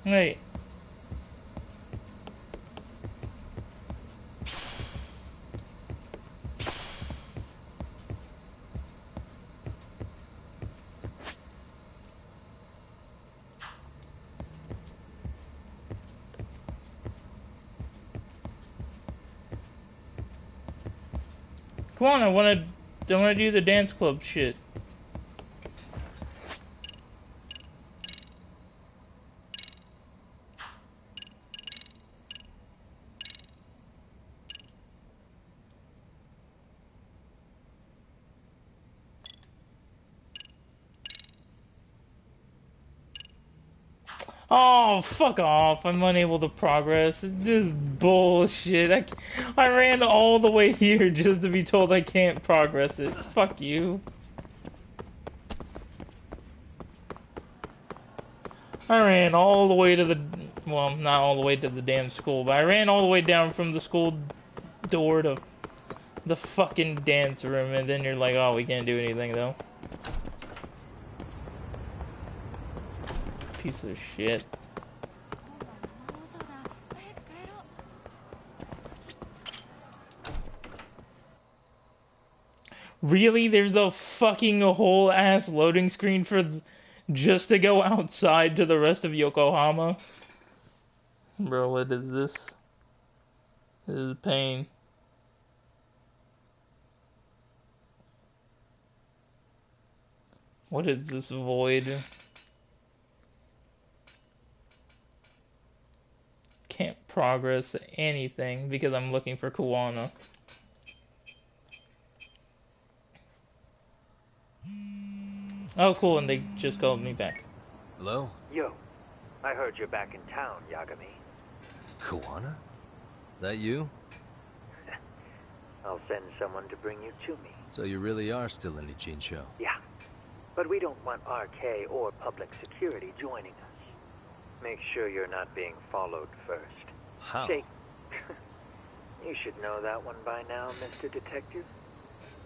S1: Wait. Come on, I wanna do the dance club shit. Oh, fuck off. I'm unable to progress. This is bullshit. I ran all the way here just to be told I can't progress it. Fuck you. I ran all the way to the... Well, not all the way to the damn school, but I ran all the way down from the school door to the fucking dance room, and then you're like, oh, we can't do anything, though. Piece of shit. Really? There's a fucking whole ass loading screen for just to go outside to the rest of Yokohama? Bro, what is this? This is pain. What is this void? Can't progress anything because I'm looking for Kuwana. Oh, cool, and they just called me back.
S2: Hello?
S17: Yo, I heard you're back in town, Yagami.
S2: Kuwana? That you?
S17: I'll send someone to bring you to me.
S2: So you really are still in Ijincho?
S17: Yeah, but we don't want RK or public security joining us. Make sure you're not being followed first.
S2: How?
S17: Say, you should know that one by now, Mr. Detective.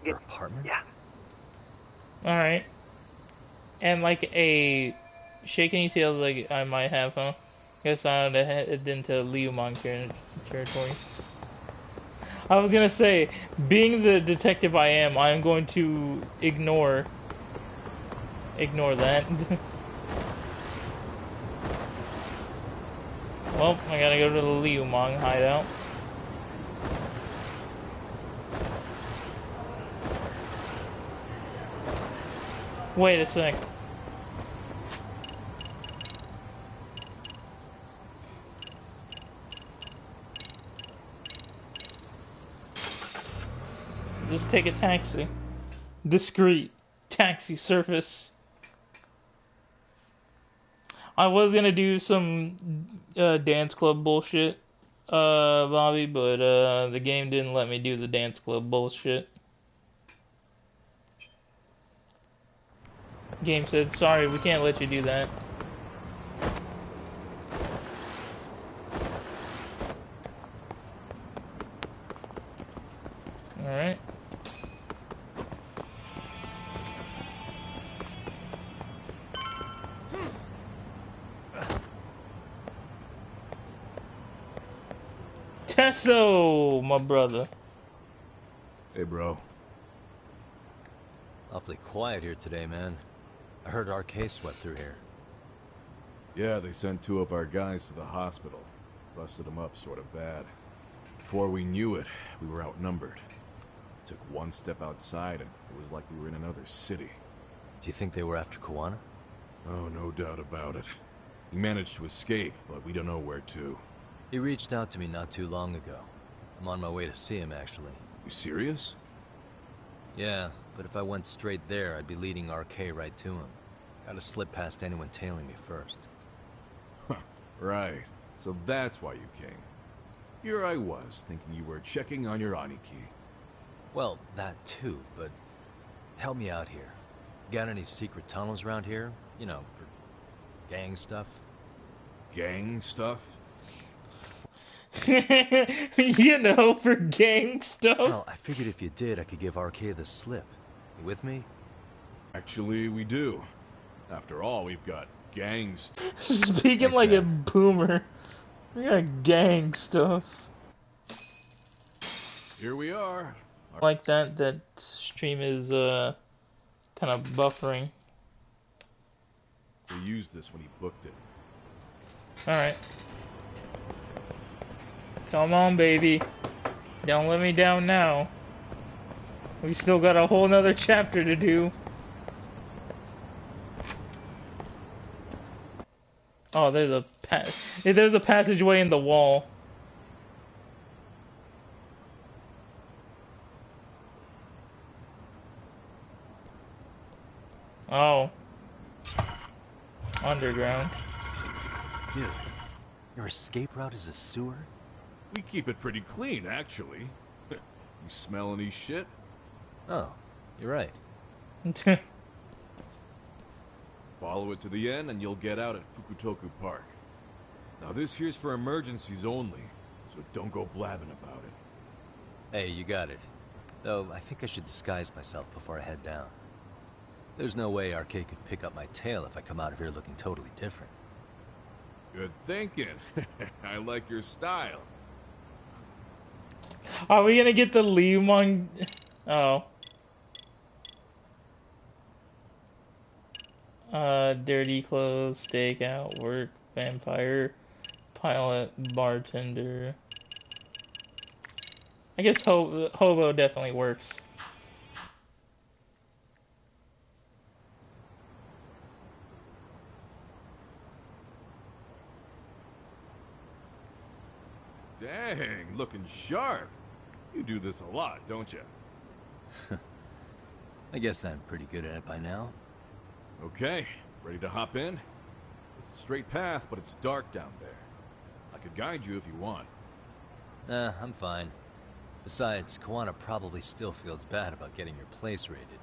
S2: Your apartment?
S17: Yeah.
S1: Alright. And like a shaky tail like I might have, huh? Guess I would head into Liumang territory. I was gonna say, being the detective I am going to ignore that. Well, I gotta go to the Liumang hideout. Wait a sec. Just take a taxi. Discreet taxi service. I was gonna do some dance club bullshit, Bobby, but the game didn't let me do the dance club bullshit. Game said, sorry, we can't let you do that. Alright. Tesso, my brother.
S18: Hey, bro.
S2: Awfully quiet here today, man. I heard RK swept through here.
S22: Yeah, they sent 2 of our guys to the hospital. Busted them up sort of bad. Before we knew it, we were outnumbered. Took one step outside and it was like we were in another city.
S2: Do you think they were after Kuwana?
S22: Oh, no doubt about it. He managed to escape, but we don't know where to.
S2: He reached out to me not too long ago. I'm on my way to see him, actually.
S22: You serious?
S2: Yeah, but if I went straight there, I'd be leading RK right to him. Gotta slip past anyone tailing me first.
S22: Huh, right. So that's why you came. Here I was, thinking you were checking on your Aniki.
S2: Well, that too, but help me out here. Got any secret tunnels around here? You know, for gang stuff?
S22: Gang stuff?
S1: You know, for gang stuff.
S2: Well, I figured if you did, I could give RK the slip. You with me?
S22: Actually, we do. After all, we've got gangs.
S1: Speaking
S22: Thanks,
S1: like
S22: man.
S1: a boomer. We got gang stuff.
S22: Here we are.
S1: Like that stream is kind of buffering.
S22: We used this when he booked it.
S1: Alright. Come on, baby. Don't let me down now. We still got a whole nother chapter to do. Oh, there's a passageway in the wall. Oh. Underground.
S2: Dude, your escape route is a sewer?
S22: We keep it pretty clean, actually. You smell any shit?
S2: Oh, you're right.
S22: Follow it to the end and you'll get out at Fukutoku Park. Now this here's for emergencies only, so don't go blabbing about it.
S2: Hey, you got it. Though, I think I should disguise myself before I head down. There's no way RK could pick up my tail if I come out of here looking totally different.
S16: Good thinking. I like your style.
S1: Are we gonna get the Limon? Oh. Dirty clothes, stakeout, work, vampire, pilot, bartender. I guess hobo definitely works.
S16: Dang, looking sharp. You do this a lot, don't you?
S2: I guess I'm pretty good at it by now.
S16: Okay, ready to hop in? It's a straight path, but it's dark down there. I could guide you if you want.
S2: Nah, I'm fine. Besides, Koana probably still feels bad about getting your place raided.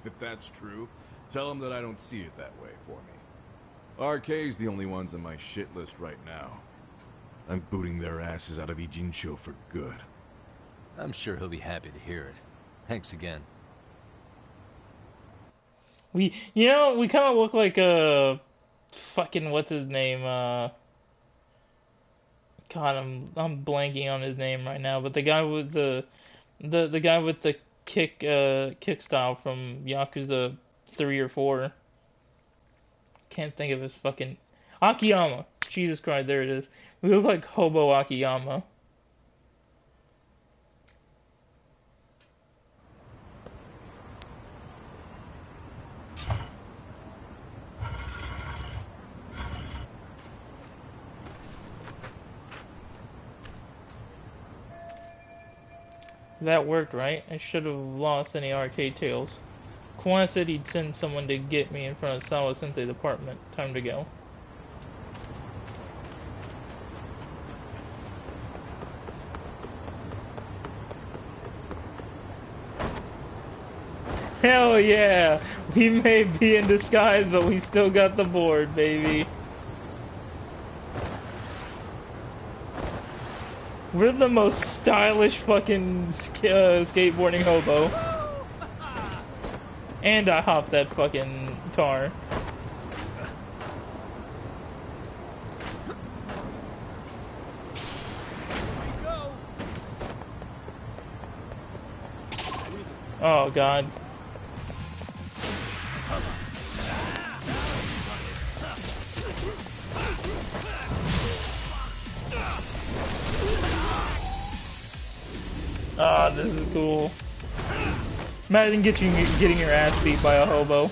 S16: If that's true, tell him that I don't see it that way for me. RK's the only ones on my shit list right now. I'm booting their asses out of Ijincho for good.
S2: I'm sure he'll be happy to hear it. Thanks again.
S1: We kind of look like a fucking what's his name? God, I'm blanking on his name right now. But the guy with the guy with the kick style from Yakuza 3 or 4. Can't think of his fucking Akiyama. Jesus Christ, there it is. We look like Hobo Akiyama. That worked, right? I should have lost any arcade tails. Kwan said he'd send someone to get me in front of Sawa Sensei's apartment. Time to go. Hell yeah! We may be in disguise, but we still got the board, baby. We're the most stylish fucking skateboarding hobo. And I hopped that fucking car. Oh god. Ah, this is cool. Imagine getting your ass beat by a hobo.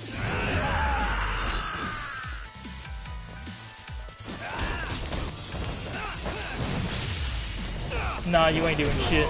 S1: Nah, you ain't doing shit.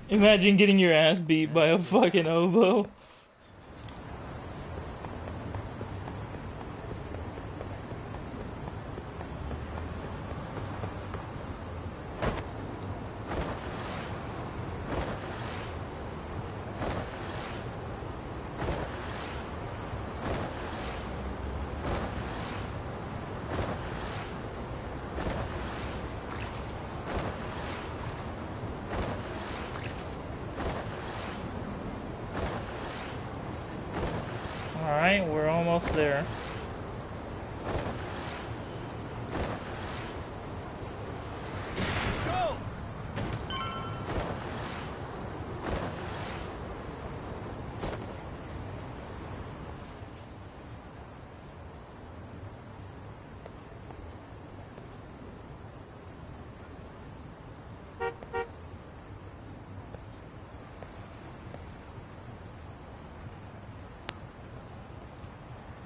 S1: Imagine getting your ass beat by a fucking hobo. Alright, we're almost there.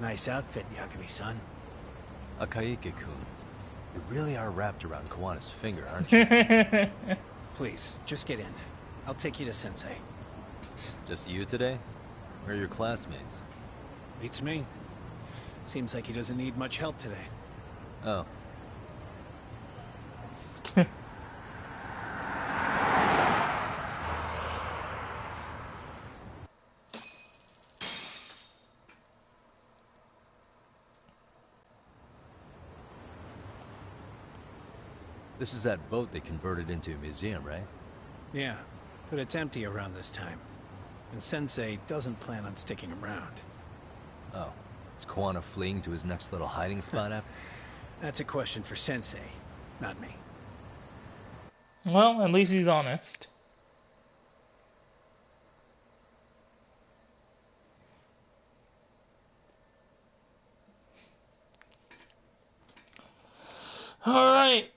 S11: Nice outfit, Yagami-san.
S2: Akaike-kun, you really are wrapped around Kawana's finger, aren't you?
S11: Please, just get in. I'll take you to Sensei.
S2: Just you today? Where are your classmates?
S11: Beats me. Seems like he doesn't need much help today.
S2: Oh. This is that boat they converted into a museum, right?
S11: Yeah, but it's empty around this time. And Sensei doesn't plan on sticking around.
S2: Oh, is Kuwana fleeing to his next little hiding spot after?
S11: That's a question for Sensei, not me.
S1: Well, at least he's honest. Alright.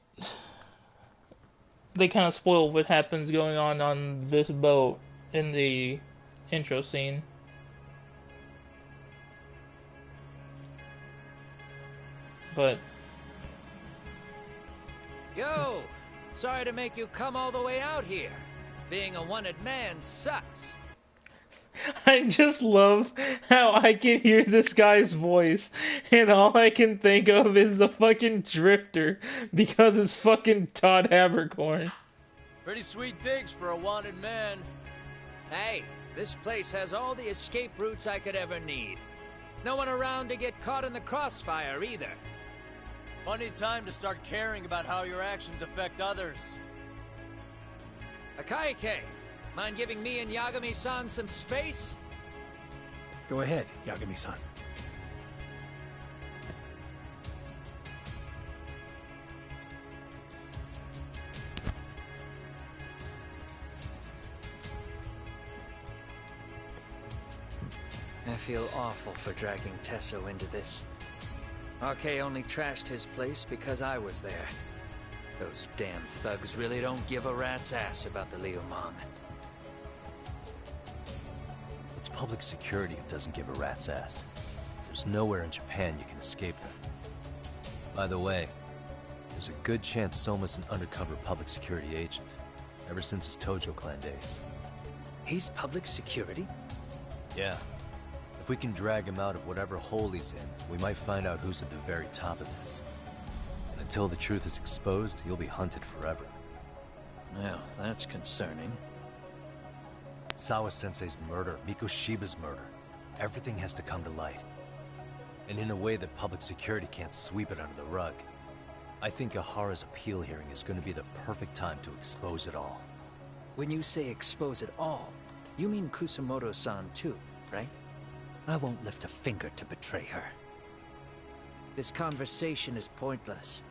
S1: They kind of spoil what happens going on this boat in the intro scene. But...
S21: Yo! Sorry to make you come all the way out here. Being a wanted man sucks.
S1: I just love how I can hear this guy's voice, and all I can think of is the fucking drifter, because it's fucking Todd Habercorn.
S2: Pretty sweet digs for a wanted man.
S21: Hey, this place has all the escape routes I could ever need. No one around to get caught in the crossfire either.
S2: Plenty of time to start caring about how your actions affect others.
S21: Akaike, mind giving me and Yagami-san some space?
S11: Go ahead, Yagami-san.
S21: I feel awful for dragging Tesso into this. RK only trashed his place because I was there. Those damn thugs really don't give a rat's ass about the Leomon.
S2: It's public security who doesn't give a rat's ass. There's nowhere in Japan you can escape them. By the way, there's a good chance Soma's an undercover public security agent, ever since his Tojo clan days.
S21: He's public security?
S2: Yeah. If we can drag him out of whatever hole he's in, we might find out who's at the very top of this. And until the truth is exposed, he'll be hunted forever.
S21: Well, that's concerning.
S2: Sawa-sensei's murder, Mikoshiba's murder. Everything has to come to light. And in a way that public security can't sweep it under the rug. I think Ahara's appeal hearing is going to be the perfect time to expose it all.
S21: When you say expose it all, you mean Kusamoto-san too, right? I won't lift a finger to betray her. This conversation is pointless.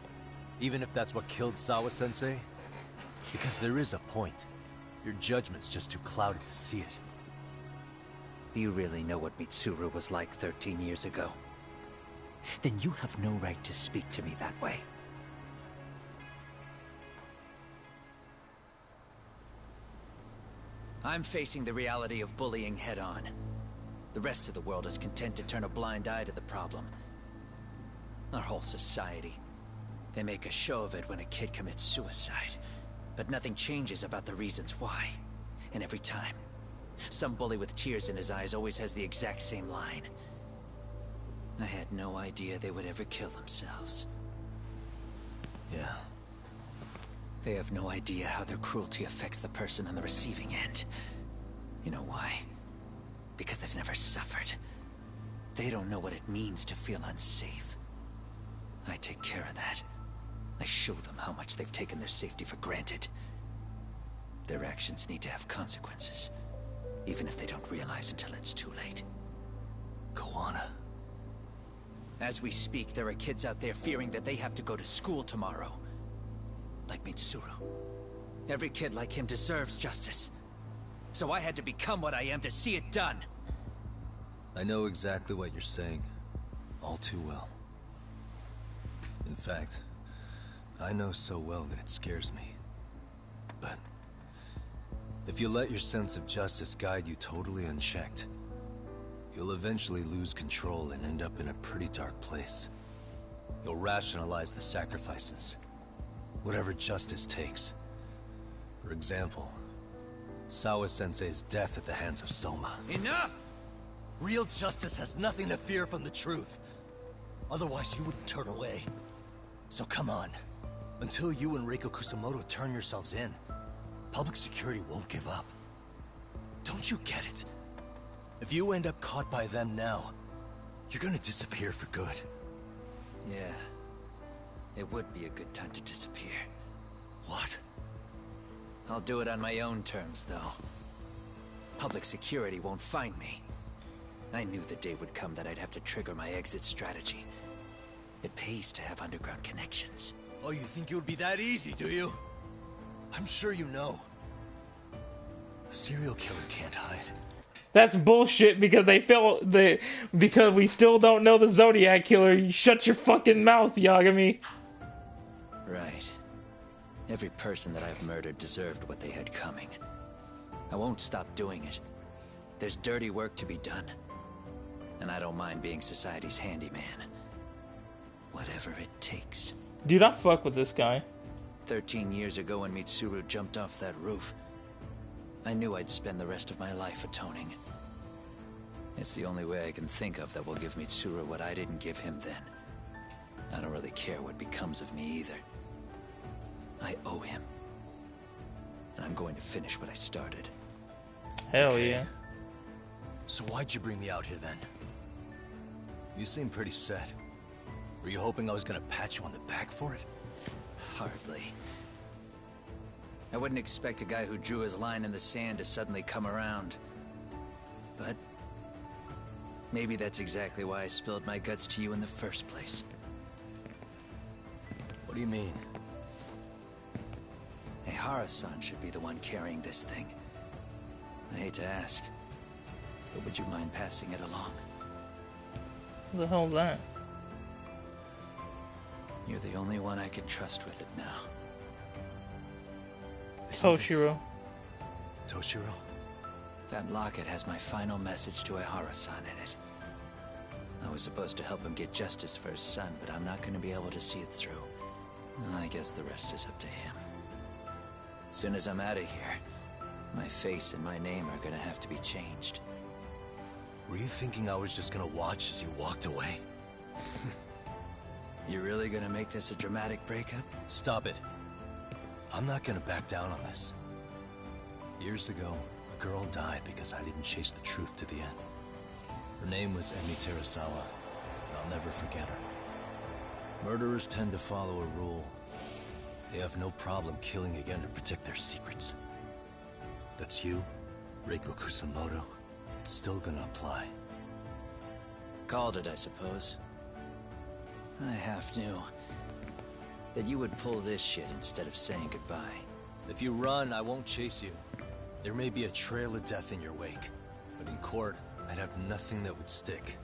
S2: Even if that's what killed Sawa-sensei? Because there is a point. Your judgment's just too clouded to see it.
S21: Do you really know what Mitsuru was like 13 years ago? Then you have no right to speak to me that way. I'm facing the reality of bullying head-on. The rest of the world is content to turn a blind eye to the problem. Our whole society. They make a show of it when a kid commits suicide, but nothing changes about the reasons why. And every time, some bully with tears in his eyes always has the exact same line. I had no idea they would ever kill themselves.
S2: Yeah.
S21: They have no idea how their cruelty affects the person on the receiving end. You know why? Because they've never suffered. They don't know what it means to feel unsafe. I take care of that. I show them how much they've taken their safety for granted. Their actions need to have consequences, even if they don't realize until it's too late.
S2: Kuwana.
S21: As we speak, there are kids out there fearing that they have to go to school tomorrow. Like Mitsuru. Every kid like him deserves justice. So I had to become what I am to see it done.
S2: I know exactly what you're saying. All too well. In fact, I know so well that it scares me. But if you let your sense of justice guide you totally unchecked, you'll eventually lose control and end up in a pretty dark place. You'll rationalize the sacrifices, whatever justice takes. For example, Sawa-sensei's death at the hands of Soma.
S21: Enough!
S2: Real justice has nothing to fear from the truth. Otherwise, you wouldn't turn away. So come on. Until you and Reiko Kusamoto turn yourselves in, public security won't give up. Don't you get it? If you end up caught by them now, you're gonna disappear for good.
S21: Yeah. It would be a good time to disappear.
S2: What?
S21: I'll do it on my own terms, though. Public security won't find me. I knew the day would come that I'd have to trigger my exit strategy. It pays to have underground connections.
S2: Oh, you think it would be that easy, do you? I'm sure you know. A serial killer can't hide.
S1: That's bullshit because because we still don't know the Zodiac killer. You shut your fucking mouth, Yagami.
S21: Right. Every person that I've murdered deserved what they had coming. I won't stop doing it. There's dirty work to be done. And I don't mind being society's handyman. Whatever it takes.
S1: Dude, I fuck with this guy.
S21: 13 years ago when Mitsuru jumped off that roof, I knew I'd spend the rest of my life atoning. It's the only way I can think of that will give Mitsuru what I didn't give him then. I don't really care what becomes of me either. I owe him. And I'm going to finish what I started.
S1: Hell yeah.
S2: So why'd you bring me out here then? You seem pretty set. Were you hoping I was gonna pat you on the back for it?
S21: Hardly. I wouldn't expect a guy who drew his line in the sand to suddenly come around. But maybe that's exactly why I spilled my guts to you in the first place.
S2: What do you mean?
S21: Hara-san should be the one carrying this thing. I hate to ask, but would you mind passing it along?
S1: Who the hell's that?
S21: You're the only one I can trust with it now.
S1: Toshiro.
S2: Toshiro?
S21: That locket has my final message to Hara-san in it. I was supposed to help him get justice for his son, but I'm not going to be able to see it through. I guess the rest is up to him. As soon as I'm out of here, my face and my name are gonna have to be changed.
S2: Were you thinking I was just gonna watch as you walked away?
S21: You really gonna make this a dramatic breakup?
S2: Stop it. I'm not gonna back down on this. Years ago, a girl died because I didn't chase the truth to the end. Her name was Emi Terasawa, and I'll never forget her. Murderers tend to follow a rule. They have no problem killing again to protect their secrets. That's you, Reiko Kusamoto. It's still gonna apply.
S21: Called it, I suppose. I half knew that you would pull this shit instead of saying goodbye.
S2: If you run, I won't chase you. There may be a trail of death in your wake, but in court, I'd have nothing that would stick.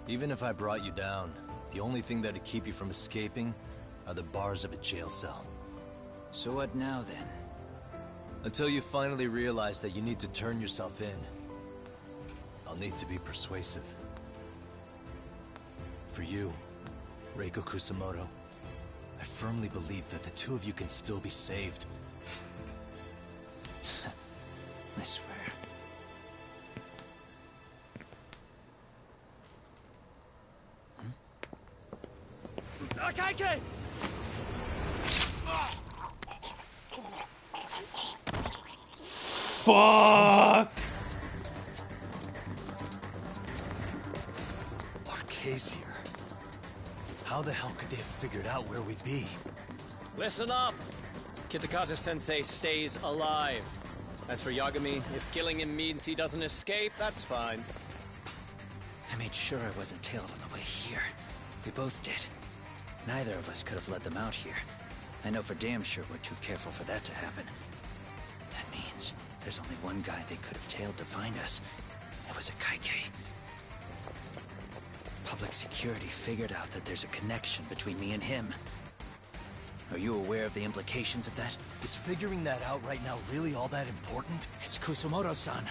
S2: Even if I brought you down, the only thing that'd keep you from escaping are the bars of a jail cell.
S21: So what now, then?
S2: Until you finally realize that you need to turn yourself in, I'll need to be persuasive. For you, Reiko Kusamoto, I firmly believe that the two of you can still be saved.
S21: I swear.
S3: Akaike!
S1: Fuck!
S2: Arcay's here. How the hell could they have figured out where we'd be?
S10: Listen up! Kitakata-sensei stays alive. As for Yagami, if killing him means he doesn't escape, that's fine.
S21: I made sure I wasn't tailed on the way here. We both did. Neither of us could have led them out here. I know for damn sure we're too careful for that to happen. That means there's only one guy they could have tailed to find us. It was Akaike. Public security figured out that there's a connection between me and him. Are you aware of the implications of that?
S2: Is figuring that out right now really all that important?
S21: It's Kusamoto-san.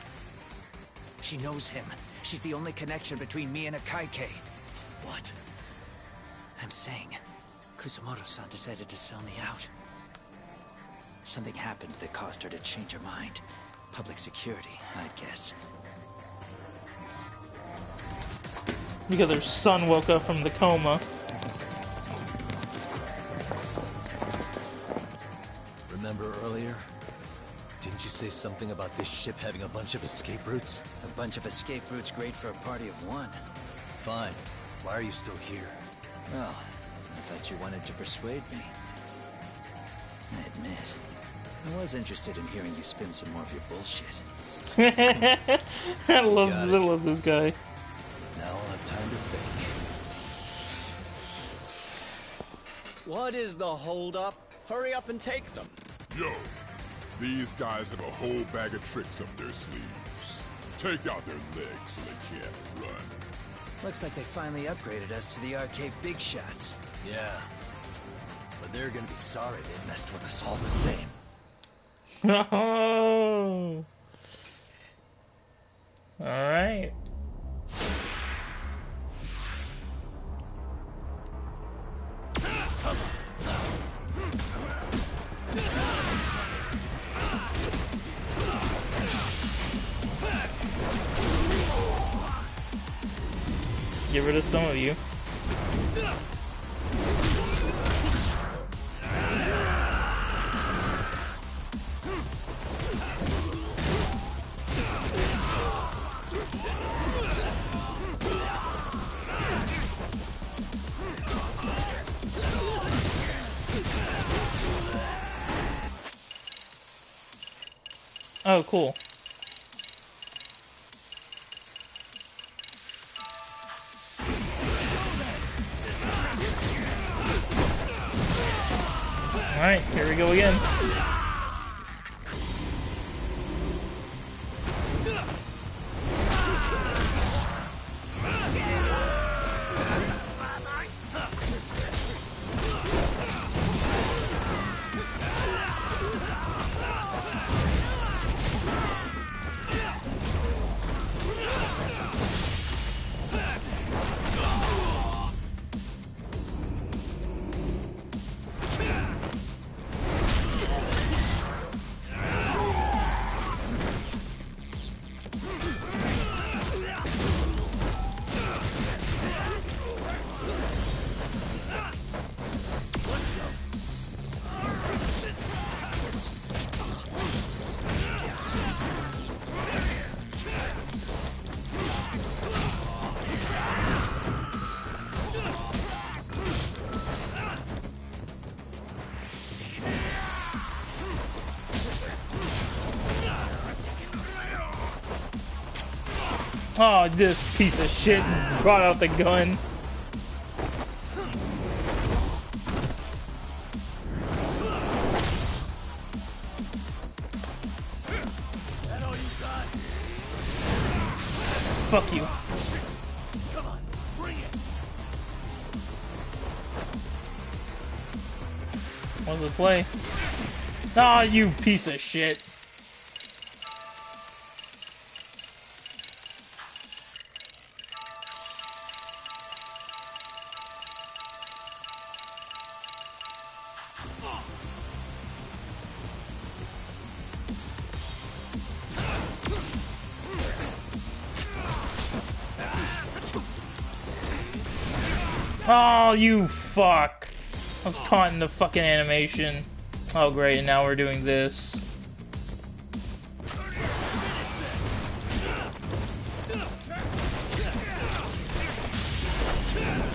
S21: She knows him. She's the only connection between me and Akaike.
S2: What?
S21: I'm saying, Kusamoto-san decided to sell me out. Something happened that caused her to change her mind. Public security, I'd guess.
S1: Because her son woke up from the coma.
S2: Remember earlier? Didn't you say something about this ship having a bunch of escape routes?
S21: A bunch of escape routes great for a party of one.
S2: Fine. Why are you still here?
S21: Well, I thought you wanted to persuade me. I admit, I was interested in hearing you spin some more of your bullshit.
S1: I love this guy.
S19: Now I'll have time to think.
S7: What is the holdup? Hurry up and take them.
S13: Yo, these guys have a whole bag of tricks up their sleeves. Take out their legs so they can't run.
S21: Looks like they finally upgraded us to the arcade big shots.
S2: Yeah. But they're gonna be sorry they messed with us all the same.
S1: Oh. Alright. Get rid of some of you. Oh, cool. Alright, here we go again. Oh, this piece of shit brought out the gun. Fuck you.
S3: Come on, bring it.
S1: What's the play? Ah, you piece of shit. Oh, you fuck. I was caught in the fucking animation. Oh, great, and now we're doing this.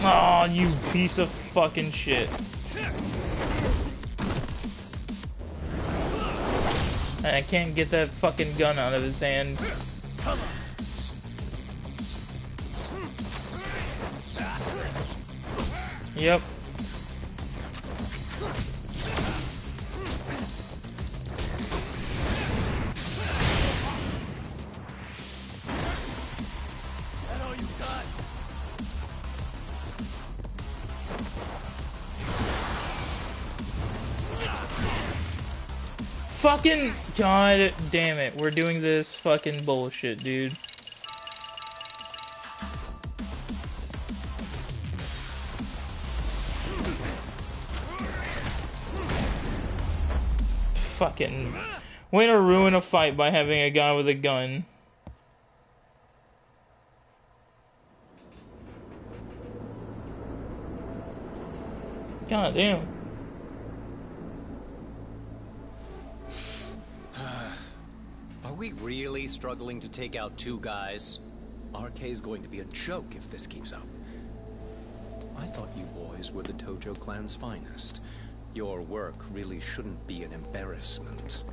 S1: Oh, you piece of fucking shit. And I can't get that fucking gun out of his hand. Yep.
S3: That all you got?
S1: Fucking god damn it. We're doing this fucking bullshit, dude. Fucking way to ruin a fight by having a guy with a gun. God damn.
S7: Are we really struggling to take out two guys? RK's going to be a joke if this keeps up. I thought you boys were the Tojo clan's finest. Your work really shouldn't be an embarrassment.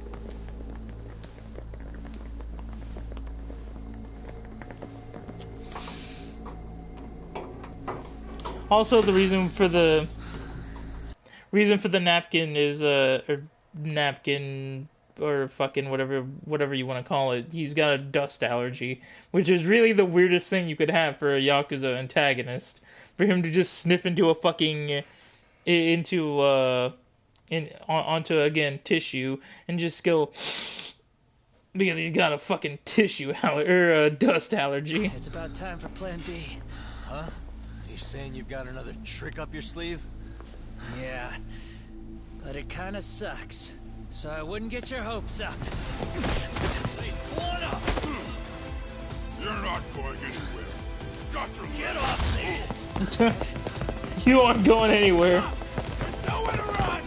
S1: Also, the reason for the napkin is or napkin or fucking whatever you want to call it. He's got a dust allergy, which is really the weirdest thing you could have for a Yakuza antagonist. For him to just sniff into a fucking onto again tissue and just go because he's got a fucking dust allergy.
S2: It's about time for Plan B. Huh? You saying you've got another trick up your sleeve?
S21: Yeah, but it kinda sucks. So I wouldn't get your hopes up.
S13: You're not going anywhere. Got to
S2: get off me!
S1: You aren't going anywhere.
S13: There's nowhere to run!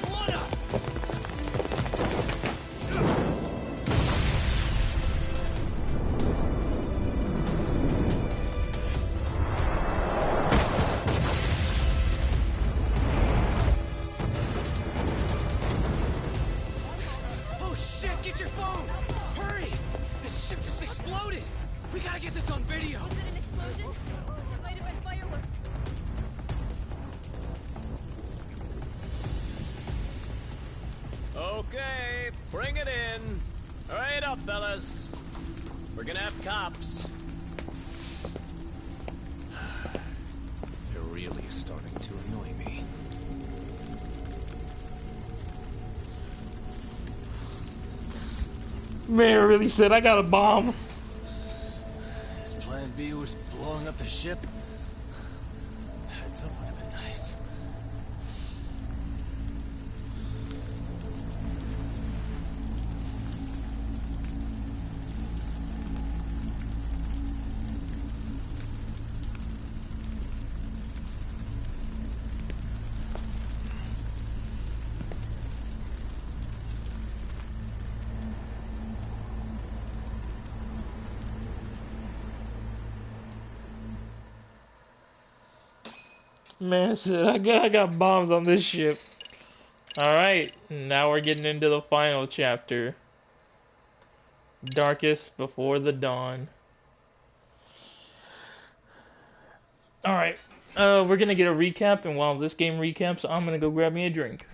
S10: Oh shit, get your phone! Hurry! This ship just exploded! We gotta get this on video!
S6: Was it an explosion? It might have been fireworks.
S7: Okay, bring it in. Hurry it up, fellas. We're gonna have cops.
S2: They're really starting to annoy me.
S1: Mayor really said, I got a bomb.
S2: His plan B was blowing up the ship. Heads up would have been nice.
S1: Man said, I got bombs on this ship. Alright, now we're getting into the final chapter. Darkest Before the Dawn. Alright, we're gonna get a recap, and while this game recaps, I'm gonna go grab me a drink.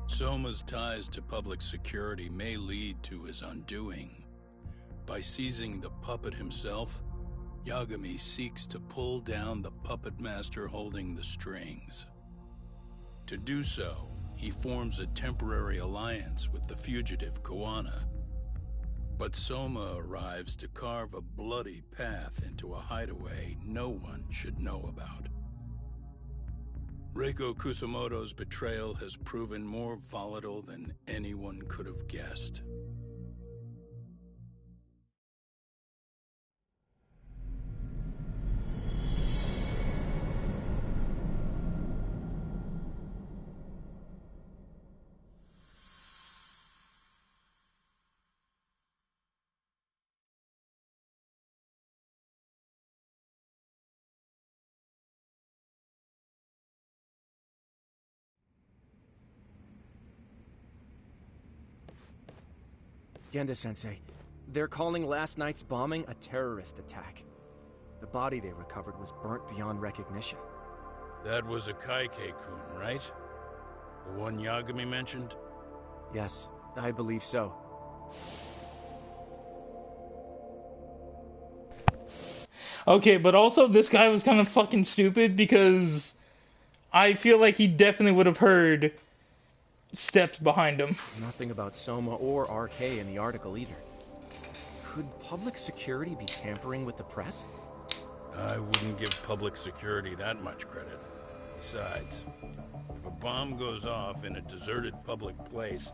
S9: Soma's ties to public security may lead to his undoing. By seizing the puppet himself, Yagami seeks to pull down the puppet master holding the strings. To do so, he forms a temporary alliance with the fugitive Kuwana. But Soma arrives to carve a bloody path into a hideaway no one should know about. Reiko Kusamoto's betrayal has proven more volatile than anyone could have guessed.
S10: Genda-sensei, they're calling last night's bombing a terrorist attack. The body they recovered was burnt beyond recognition.
S9: That was a Kaike-kun, right? The one Yagami mentioned?
S10: Yes, I believe so.
S1: Okay, but also this guy was kind of fucking stupid because I feel like he definitely would have heard steps behind him.
S10: Nothing about Soma or RK in the article either. Could public security be tampering with the press?
S9: I wouldn't give public security that much credit. Besides, if a bomb goes off in a deserted public place,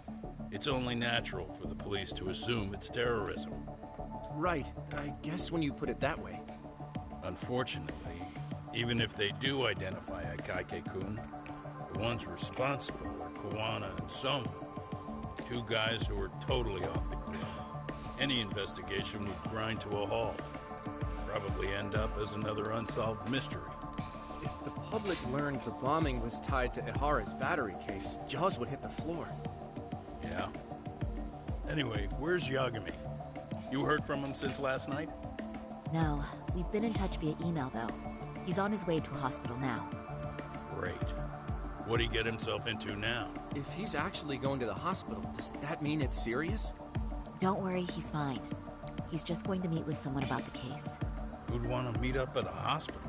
S9: it's only natural for the police to assume it's terrorism.
S10: Right, I guess when you put it that way.
S9: Unfortunately, Even if they do identify Akaike-kun, the ones responsible are Kuwana and Soma. Two guys who are totally off the grid. Any investigation would grind to a halt. Probably end up as another unsolved mystery.
S10: If the public learned the bombing was tied to Ihara's battery case, jaws would hit the floor.
S9: Yeah. Anyway, where's Yagami? You heard from him since last night?
S14: No, we've been in touch via email, though. He's on his way to a hospital now.
S9: Great. What'd he get himself into now?
S10: If he's actually going to the hospital, does that mean it's serious?
S14: Don't worry, he's fine. He's just going to meet with someone about the case.
S9: Who'd want to meet up at a hospital?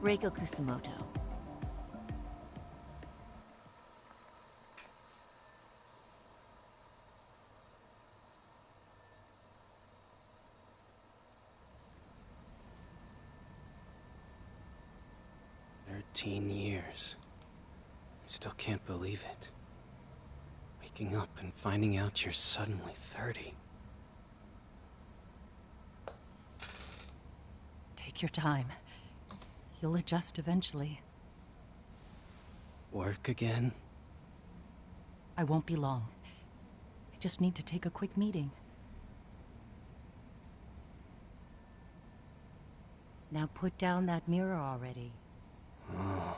S14: Reiko Kusumoto.
S10: Years. I still can't believe it. Waking up and finding out you're suddenly 30.
S5: Take your time. You'll adjust eventually.
S10: Work again?
S5: I won't be long. I just need to take a quick meeting. Now put down that mirror already.
S10: Oh.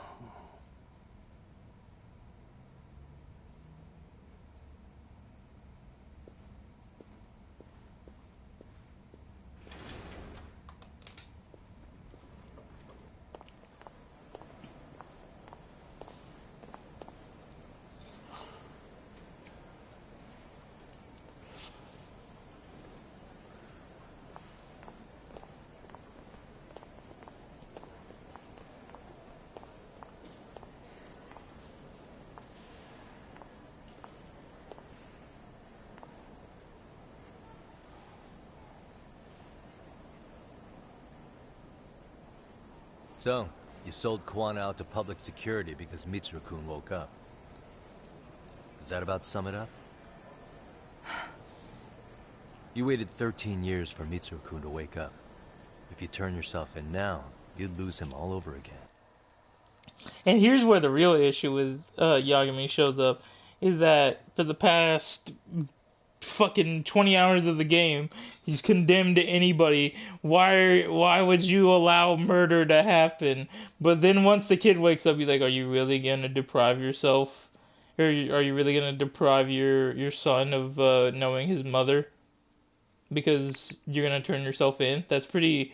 S2: So, you sold Kuwana out to public security because Mitsuru-kun woke up. Does that about sum it up? You waited 13 years for Mitsuru-kun to wake up. If you turn yourself in now, you'd lose him all over again.
S1: And here's where the real issue with Yagami shows up, is that for the past fucking 20 hours of the game, he's condemned to anybody. Why would you allow murder to happen? But then once the kid wakes up, he's like, are you really gonna deprive yourself, or are you really gonna deprive your son of knowing his mother because you're gonna turn yourself in? That's pretty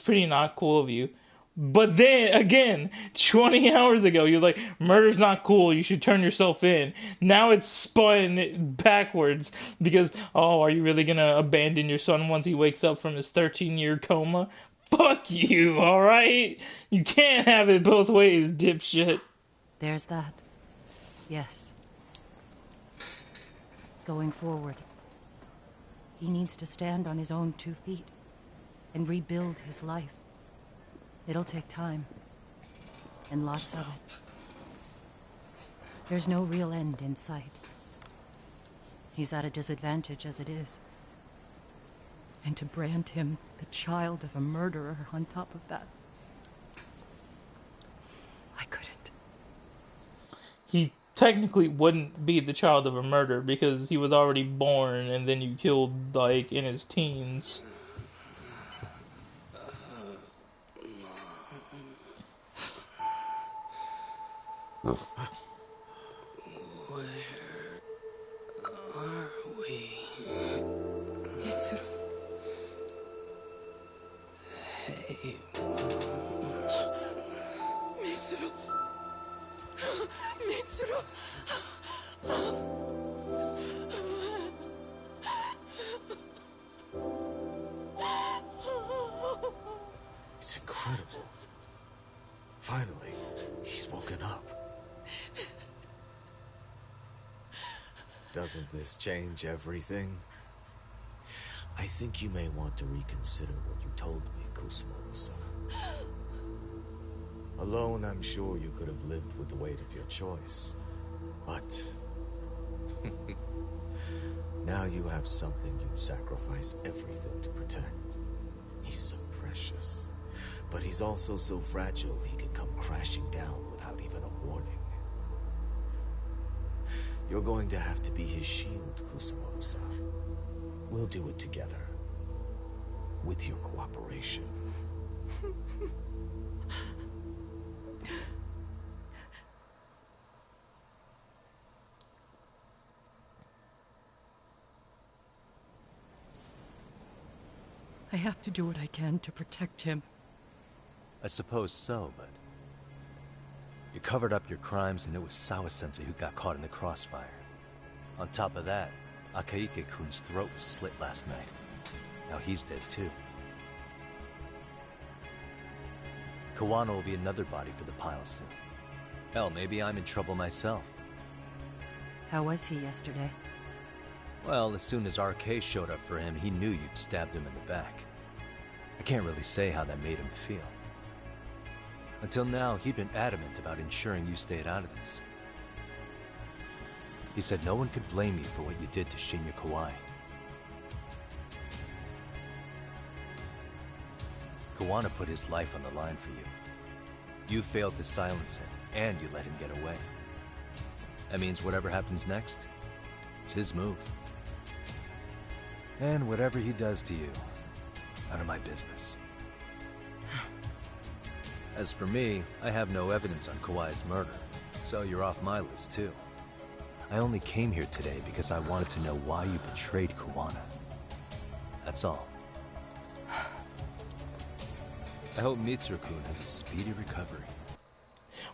S1: not cool of you. But then, again, 20 hours ago, you're like, murder's not cool, you should turn yourself in. Now it's spun backwards because, oh, are you really gonna abandon your son once he wakes up from his 13-year coma? Fuck you, alright? You can't have it both ways, dipshit.
S5: There's that. Yes. Going forward, he needs to stand on his own 2 feet and rebuild his life. It'll take time, and lots of it. There's no real end in sight. He's at a disadvantage as it is. And to brand him the child of a murderer on top of that, I couldn't.
S1: He technically wouldn't be the child of a murderer because he was already born and then you killed, like, in his teens.
S10: Where are we? Mitsuru. Hey,
S6: Mitsuru. Mitsuru.
S8: It's incredible. Finally, he's woken up. Doesn't this change everything? I think you may want to reconsider what you told me, Kusumoto-san. Alone, I'm sure you could have lived with the weight of your choice. But now you have something you'd sacrifice everything to protect. He's so precious. But he's also so fragile he could come crashing down without even a warning. You're going to have to be his shield, Kusumoto-san. We'll do it together. With your cooperation.
S15: I have to do what I can to protect him.
S2: I suppose so, but... You covered up your crimes and it was Sawa-sensei who got caught in the crossfire. On top of that, Akaike-kun's throat was slit last night. Now he's dead too. Kawano will be another body for the pile soon. Hell, maybe I'm in trouble myself.
S15: How was he yesterday?
S2: Well, as soon as RK showed up for him, he knew you'd stabbed him in the back. I can't really say how that made him feel. Until now, he'd been adamant about ensuring you stayed out of this. He said no one could blame you for what you did to Shinya Kawai. Kawana put his life on the line for you. You failed to silence him, and you let him get away. That means whatever happens next, it's his move. And whatever he does to you, none of my business. As for me, I have no evidence on Kawai's murder, so you're off my list too. I only came here today because I wanted to know why you betrayed Kawana. That's all. I hope Mitsuru-kun has a speedy recovery.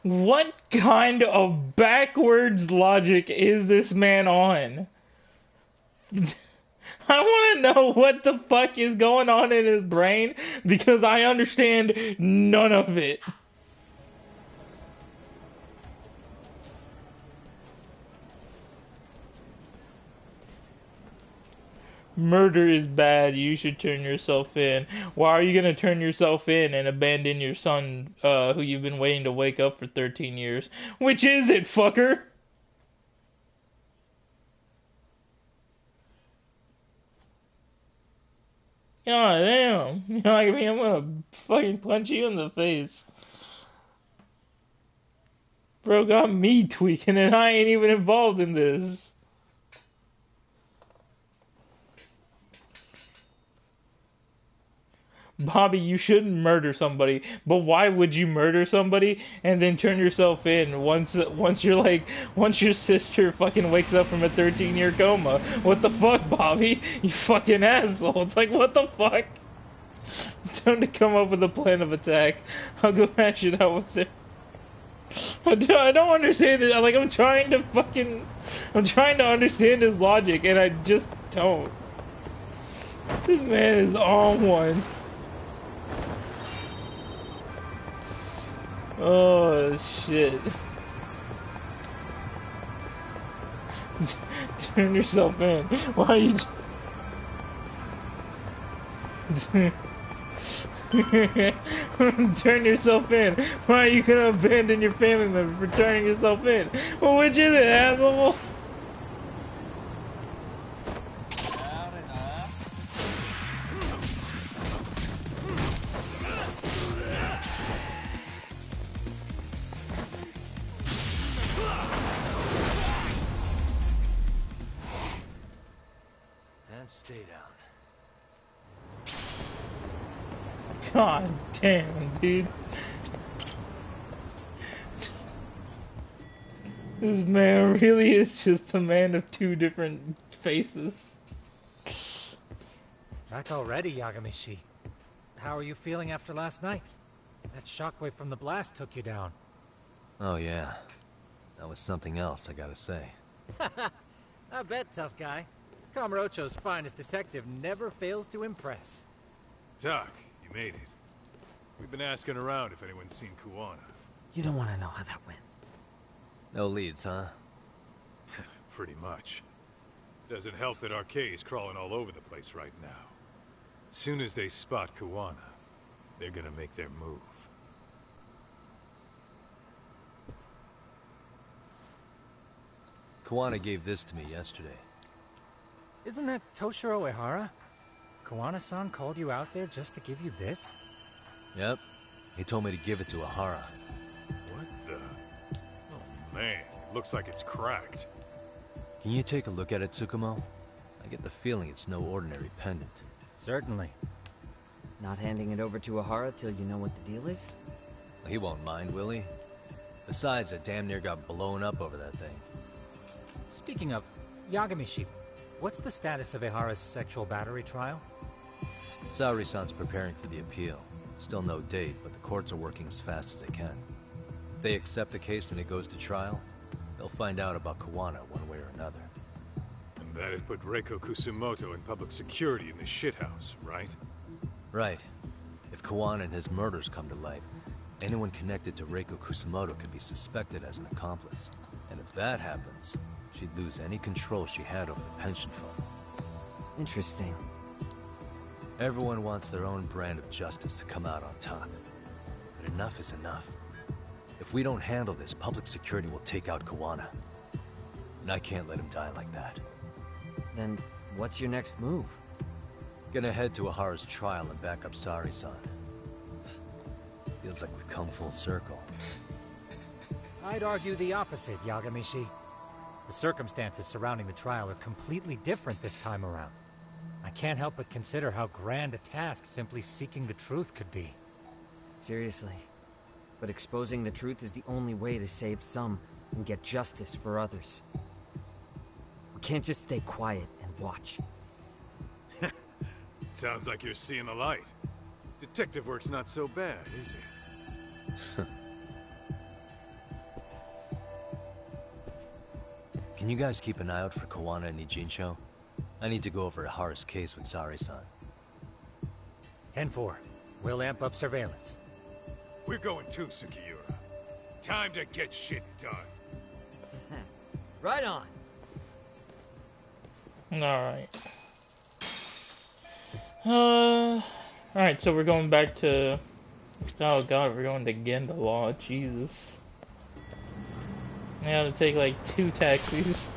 S1: What kind of backwards logic is this man on? I want to know what the fuck is going on in his brain because I understand none of it. Murder is bad. You should turn yourself in. Why are you gonna turn yourself in and abandon your son, who you've been waiting to wake up for 13 years? Which is it, fucker? God damn. You know, I mean, I'm gonna fucking punch you in the face. Bro got me tweaking and I ain't even involved in this. Bobby, you shouldn't murder somebody, but why would you murder somebody and then turn yourself in once your sister fucking wakes up from a 13-year coma? What the fuck, Bobby? You fucking asshole. It's like, what the fuck? Time to come up with a plan of attack. I'll go hash it out with it. I don't understand it. Like, I'm trying to understand his logic and I just don't. This man is on one. Oh shit. Turn yourself in. Why are you turn yourself in? Why are you gonna abandon your family member for turning yourself in? Well, which is it, asshole?
S11: Stay down.
S1: God damn, dude. This man really is just a man of two different faces.
S11: Back already, Yagamishi. How are you feeling after last night? That shockwave from the blast took you down.
S2: Oh yeah. That was something else, I gotta say.
S11: I bet, tough guy. Kamurocho's finest detective never fails to impress.
S16: Doc, you made it. We've been asking around if anyone's seen Kuwana.
S11: You don't want to know how that went.
S2: No leads, huh?
S16: Pretty much. Doesn't help that RK's crawling all over the place right now. Soon as they spot Kuwana, they're gonna make their move.
S2: Kawana gave this to me yesterday.
S11: Isn't that Toshiro Ehara? Kawana-san called you out there just to give you this?
S2: Yep. He told me to give it to Ahara.
S16: What the? Oh man, it looks like it's cracked.
S2: Can you take a look at it, Tsukumo? I get the feeling it's no ordinary pendant.
S4: Certainly. Not handing it over to Ahara till you know what the deal is?
S2: He won't mind, will he? Besides, I damn near got blown up over that thing.
S20: Speaking of, Yagami-shi, what's the status of Ahara's sexual battery trial?
S2: Saori-san's preparing for the appeal. Still no date, but the courts are working as fast as they can. If they accept the case and it goes to trial, they'll find out about Kawana one way or another.
S16: And that'd put Reiko Kusumoto in public security in the shithouse, right?
S2: Right. If Kawana and his murders come to light, anyone connected to Reiko Kusumoto can be suspected as an accomplice. And if that happens, she'd lose any control she had over the pension fund.
S4: Interesting.
S2: Everyone wants their own brand of justice to come out on top. But enough is enough. If we don't handle this, public security will take out Kawana. And I can't let him die like that.
S4: Then what's your next move?
S2: Gonna head to Ahara's trial and back up Saori-san. Feels like we've come full circle.
S20: I'd argue the opposite, Yagami-shi. The circumstances surrounding the trial are completely different this time around. I can't help but consider how grand a task simply seeking the truth could be.
S4: Seriously. But exposing the truth is the only way to save some and get justice for others. We can't just stay quiet and watch.
S16: Sounds like you're seeing the light. Detective work's not so bad, is it?
S2: Can you guys keep an eye out for Kawana and Nijincho? I need to go over Ahara's case with Saori-san.
S20: 10-4. We'll amp up surveillance.
S16: We're going too, Sukiura. Time to get shit done.
S4: Right on.
S1: Alright. Alright, so we're going back to... Oh god, we're going to Genda Law. Jesus. I have to take like 2 taxis.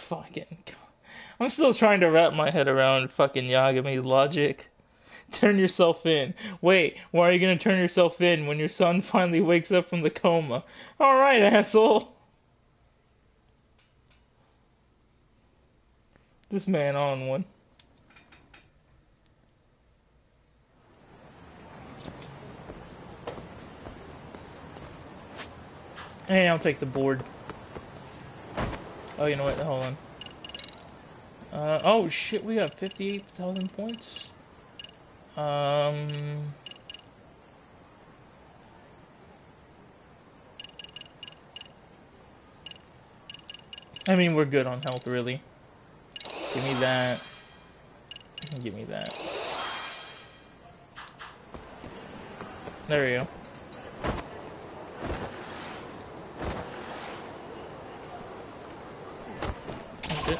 S1: Fucking god. I'm still trying to wrap my head around fucking Yagami's logic. Turn yourself in. Wait, why are you gonna turn yourself in when your son finally wakes up from the coma? Alright, asshole! This man on one. Hey, I'll take the board. Oh, you know what? Hold on. Oh shit, we got 58,000 points. I mean, we're good on health, really. Give me that. Give me that. There we go. That's it.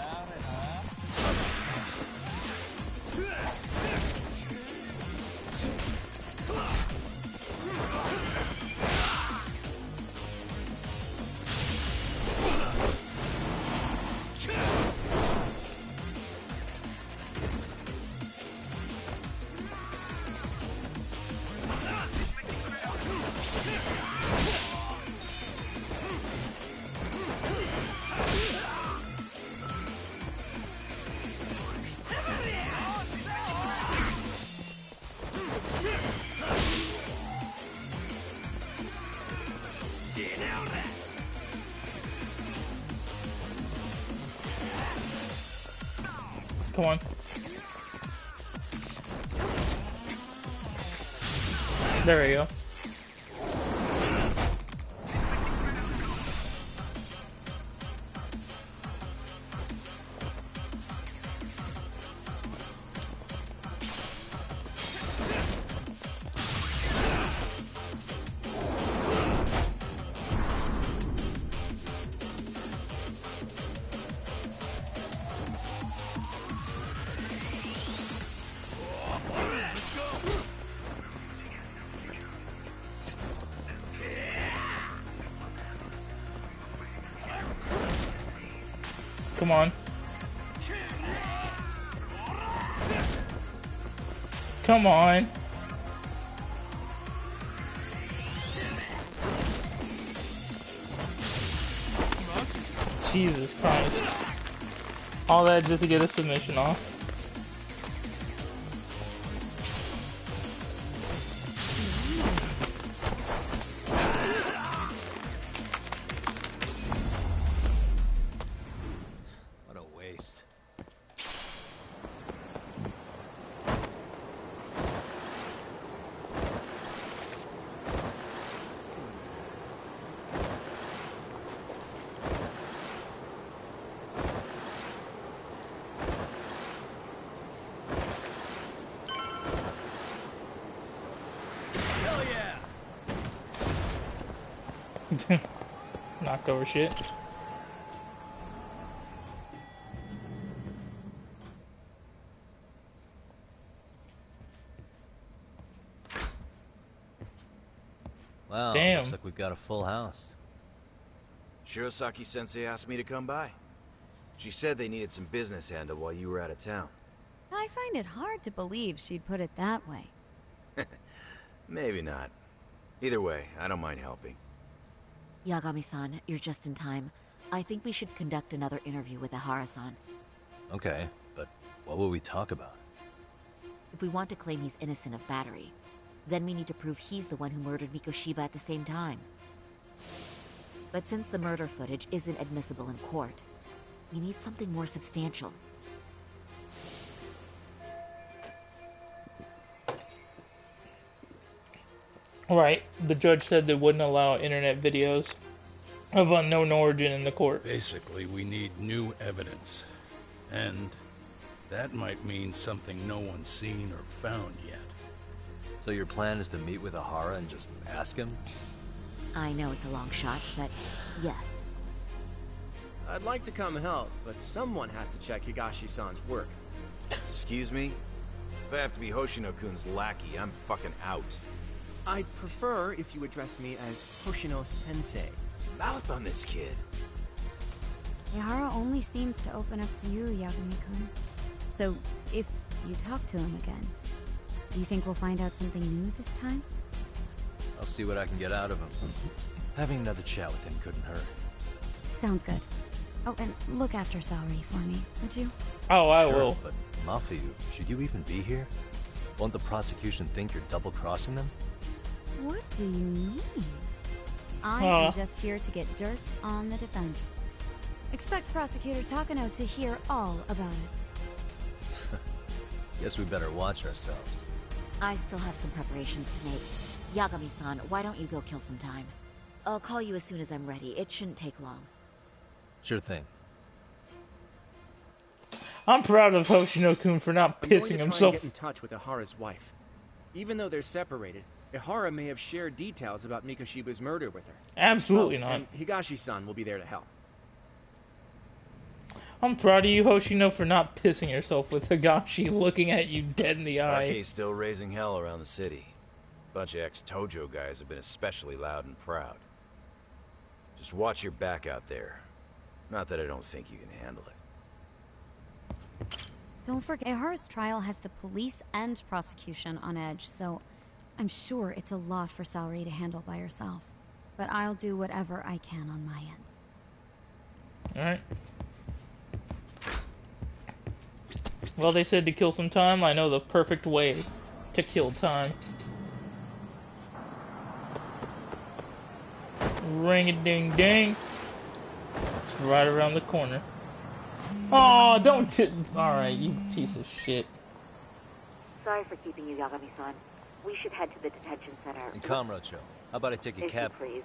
S1: Come on. There we go. Come on. Come on. Jesus Christ. All that just to get a submission off.
S2: What a waste.
S1: Knocked over shit.
S2: Wow,
S1: Damn.
S2: looks like we've got a full house.
S19: Shirosaki-sensei asked me to come by. She said they needed some business handled while you were out of town.
S12: I find it hard to believe she'd put it that way.
S19: Maybe not. Either way, I don't mind helping.
S14: Yagami-san, you're just in time. I think we should conduct another interview with Ihara-san.
S2: Okay, but what will we talk about?
S14: If we want to claim he's innocent of battery, then we need to prove he's the one who murdered Mikoshiba at the same time. But since the murder footage isn't admissible in court, we need something more substantial.
S1: Right. The judge said they wouldn't allow internet videos of unknown origin in the court.
S9: Basically, we need new evidence. And that might mean something no one's seen or found yet.
S2: So your plan is to meet with Ihara and just ask him?
S14: I know it's a long shot, but yes.
S10: I'd like to come help, but someone has to check Higashi-san's work.
S19: Excuse me? If I have to be Hoshino-kun's lackey, I'm fucking out.
S10: I'd prefer if you address me as Hoshino-sensei.
S19: Mouth on this kid.
S12: Ihara only seems to open up to you, Yagami-kun. So, if you talk to him again, do you think we'll find out something new this time?
S2: I'll see what I can get out of him. Having another chat with him couldn't hurt.
S12: Sounds good. Oh, and look after Saori for me, would you?
S1: Oh, I
S2: Sure,
S1: will.
S2: But Mafu, should you even be here? Won't the prosecution think you're double-crossing them?
S12: What do you mean? I am just here to get dirt on the defense. Expect Prosecutor Takano to hear all about it.
S2: Guess we better watch ourselves.
S14: I still have some preparations to make. Yagami-san, why don't you go kill some time? I'll call you as soon as I'm ready. It shouldn't take long.
S2: Sure thing.
S1: I'm proud of Hoshino-kun for not
S10: I'm going
S1: pissing
S10: to try
S1: himself.
S10: and get in touch with Ihara's wife. Even though they're separated, Ihara may have shared details about Mikoshiba's murder with her.
S1: Absolutely not.
S10: And Higashi-san will be there to help.
S1: I'm proud of you, Hoshino, for not pissing yourself with Higashi looking at you dead in the eye.
S19: RK's still raising hell around the city. Bunch of ex-Tojo guys have been especially loud and proud. Just watch your back out there. Not that I don't think you can handle it.
S12: Don't forget, Ihara's trial has the police and prosecution on edge, so I'm sure it's a lot for Saori to handle by herself. But I'll do whatever I can on my end.
S1: Alright. Well, they said to kill some time. I know the perfect way to kill time. Ring-a-ding-ding. It's right around the corner. Oh, don't Alright, you piece of shit.
S14: Sorry for keeping you, Yagami-san. We should head to the detention center.
S2: And Kamurocho, how about I take a cab?
S14: Please.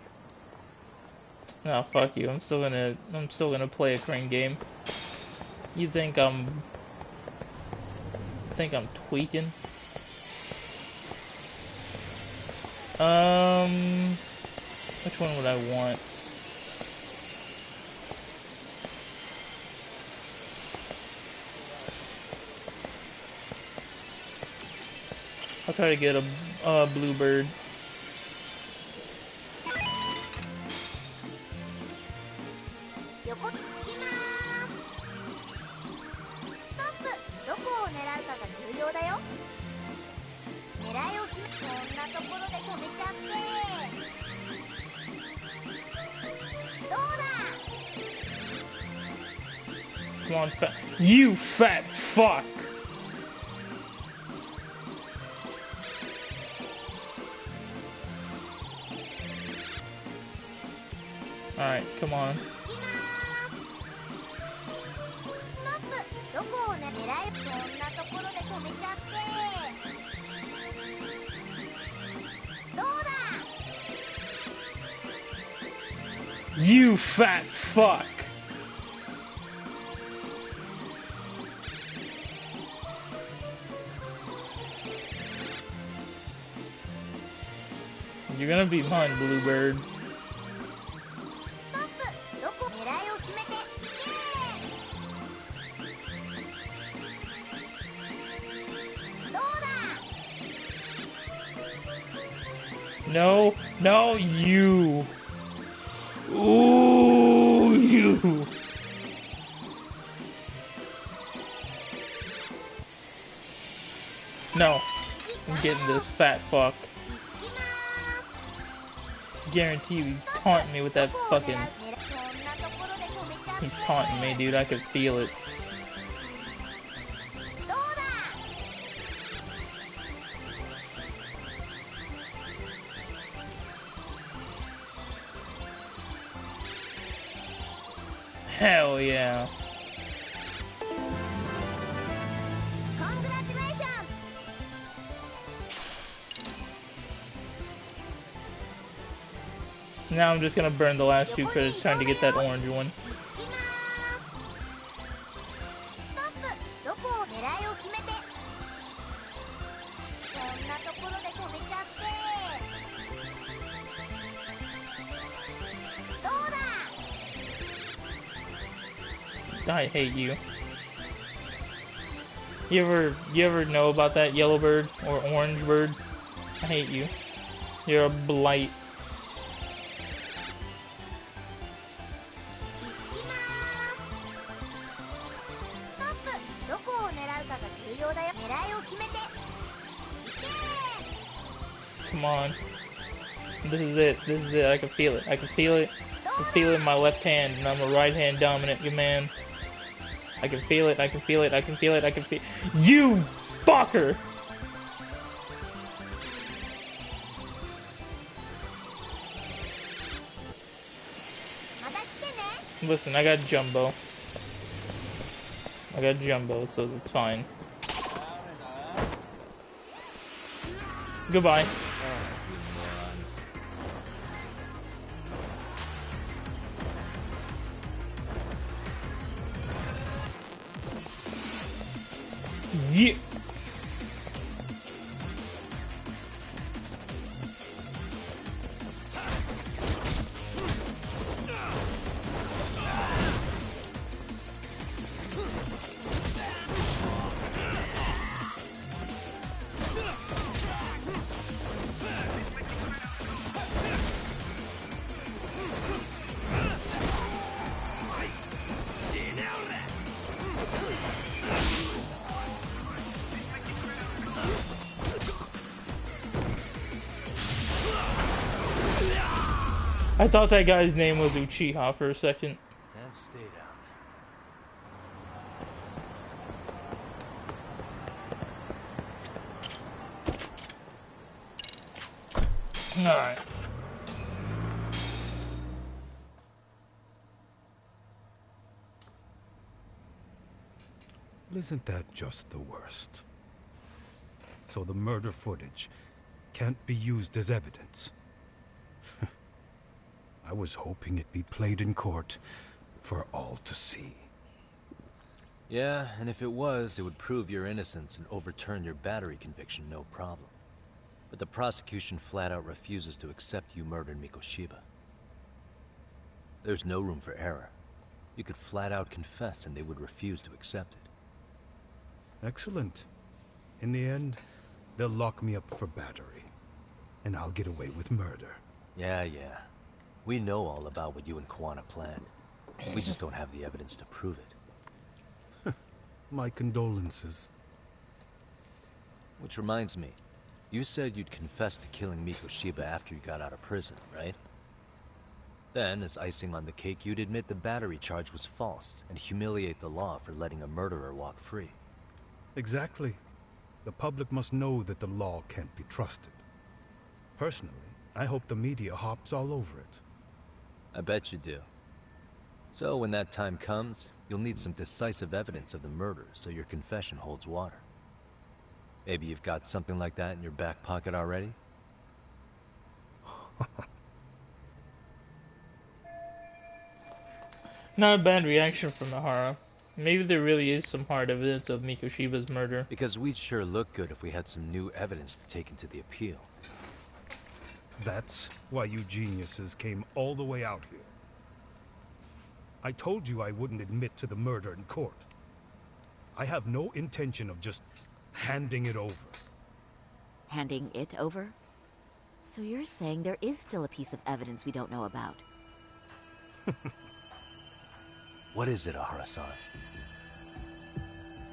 S1: No, fuck you. I'm still gonna play a crane game. You think I'm tweaking? Which one would I want? I'll try to get a bluebird. Come on, fat. You fat fuck! Alright, come on. You fat fuck! You're gonna be mine, Bluebird. No, no, you. Ooh, you. No, I'm getting this fat fuck. Guarantee you he's taunting me with that fucking... He's taunting me, dude. I could feel it. Hell yeah. Now I'm just gonna burn the last two credits trying to get that orange one. I hate you. You ever know about that yellow bird or orange bird? I hate you. You're a blight. Come on. This is it. This is it. I can feel it. I can feel it. I can feel it in my left hand, and I'm a right hand dominant man. I can feel it. I can feel it. I can feel it. I can feel you fucker! Listen, I got Jumbo. I got Jumbo, so it's fine. Goodbye. Yeah. I thought that guy's name was Uchiha for a second.
S2: And stay down.
S1: Alright.
S17: Isn't that just the worst? So the murder footage can't be used as evidence. I was hoping it'd be played in court for all to see.
S2: Yeah, and if it was, it would prove your innocence and overturn your battery conviction, no problem. But the prosecution flat out refuses to accept you murdered Mikoshiba. There's no room for error. You could flat out confess and they would refuse to accept it.
S17: Excellent. In the end, they'll lock me up for battery, and I'll get away with murder.
S2: Yeah. We know all about what you and Kwana planned. We just don't have the evidence to prove it.
S17: My condolences.
S2: Which reminds me, You said you'd confess to killing Mikoshiba after you got out of prison, right? Then, as icing on the cake, you'd admit the battery charge was false and humiliate the law for letting a murderer walk free.
S17: Exactly. The public must know that the law can't be trusted. Personally, I hope the media hops all over it.
S2: I bet you do. So when that time comes, you'll need some decisive evidence of the murder so your confession holds water. Maybe you've got something like that in your back pocket already?
S1: Not a bad reaction from Nahara. Maybe there really is some hard evidence of Mikoshiba's murder.
S2: Because we'd sure look good if we had some new evidence to take into the appeal.
S17: That's why you geniuses came all the way out here. I told you I wouldn't admit to the murder in court. I have no intention of just handing it over.
S14: Handing it over? So you're saying there is still a piece of evidence we don't know about?
S2: What is it, Ahara-san?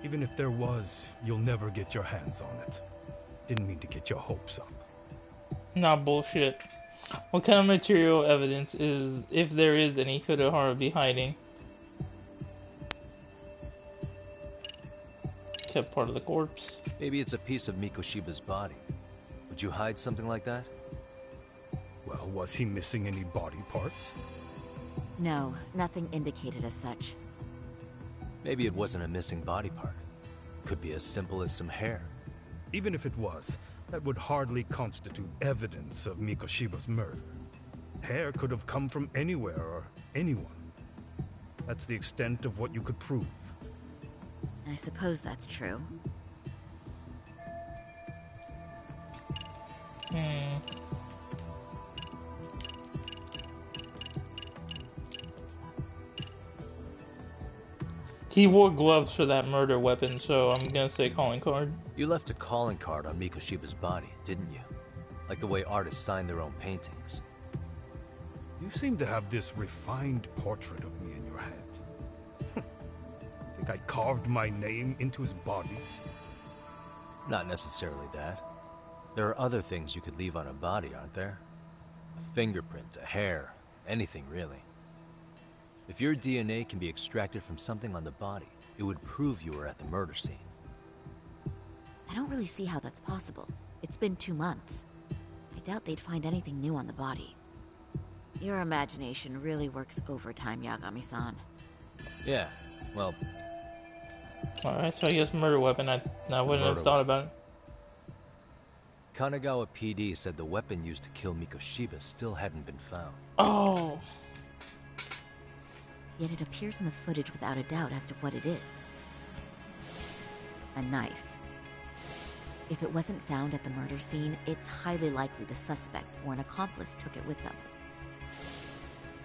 S17: Even if there was, you'll never get your hands on it. Didn't mean to get your hopes up.
S1: Nah, bullshit. What kind of material evidence is, if there is any, could Ahara be hiding? Kept part of the corpse.
S2: Maybe it's a piece of Mikoshiba's body. Would you hide something like that?
S17: Well, was he missing any body parts?
S14: No, nothing indicated as such.
S2: Maybe it wasn't a missing body part. Could be as simple as some hair.
S17: Even if it was, that would hardly constitute evidence of Mikoshiba's murder. Hair could have come from anywhere or anyone. That's the extent of what you could prove.
S14: I suppose that's true.
S1: He wore gloves for that murder weapon, so I'm gonna say calling card.
S2: You left a calling card on Mikoshiba's body, didn't you? Like the way artists sign their own paintings.
S17: You seem to have this refined portrait of me in your head. Think I carved my name into his body?
S2: Not necessarily that. There are other things you could leave on a body, aren't there? A fingerprint, a hair, anything really. If your DNA can be extracted from something on the body, it would prove you were at the murder scene.
S14: I don't really see how that's possible. It's been 2 months. I doubt they'd find anything new on the body. Your imagination really works overtime, Yagami-san.
S2: Yeah, well...
S1: Alright, so I guess murder weapon, I wouldn't have thought about it.
S2: Kanagawa PD said the weapon used to kill Mikoshiba still hadn't been found.
S1: Oh!
S14: Yet it appears in the footage without a doubt as to what it is. A knife. If it wasn't found at the murder scene, it's highly likely the suspect or an accomplice took it with them.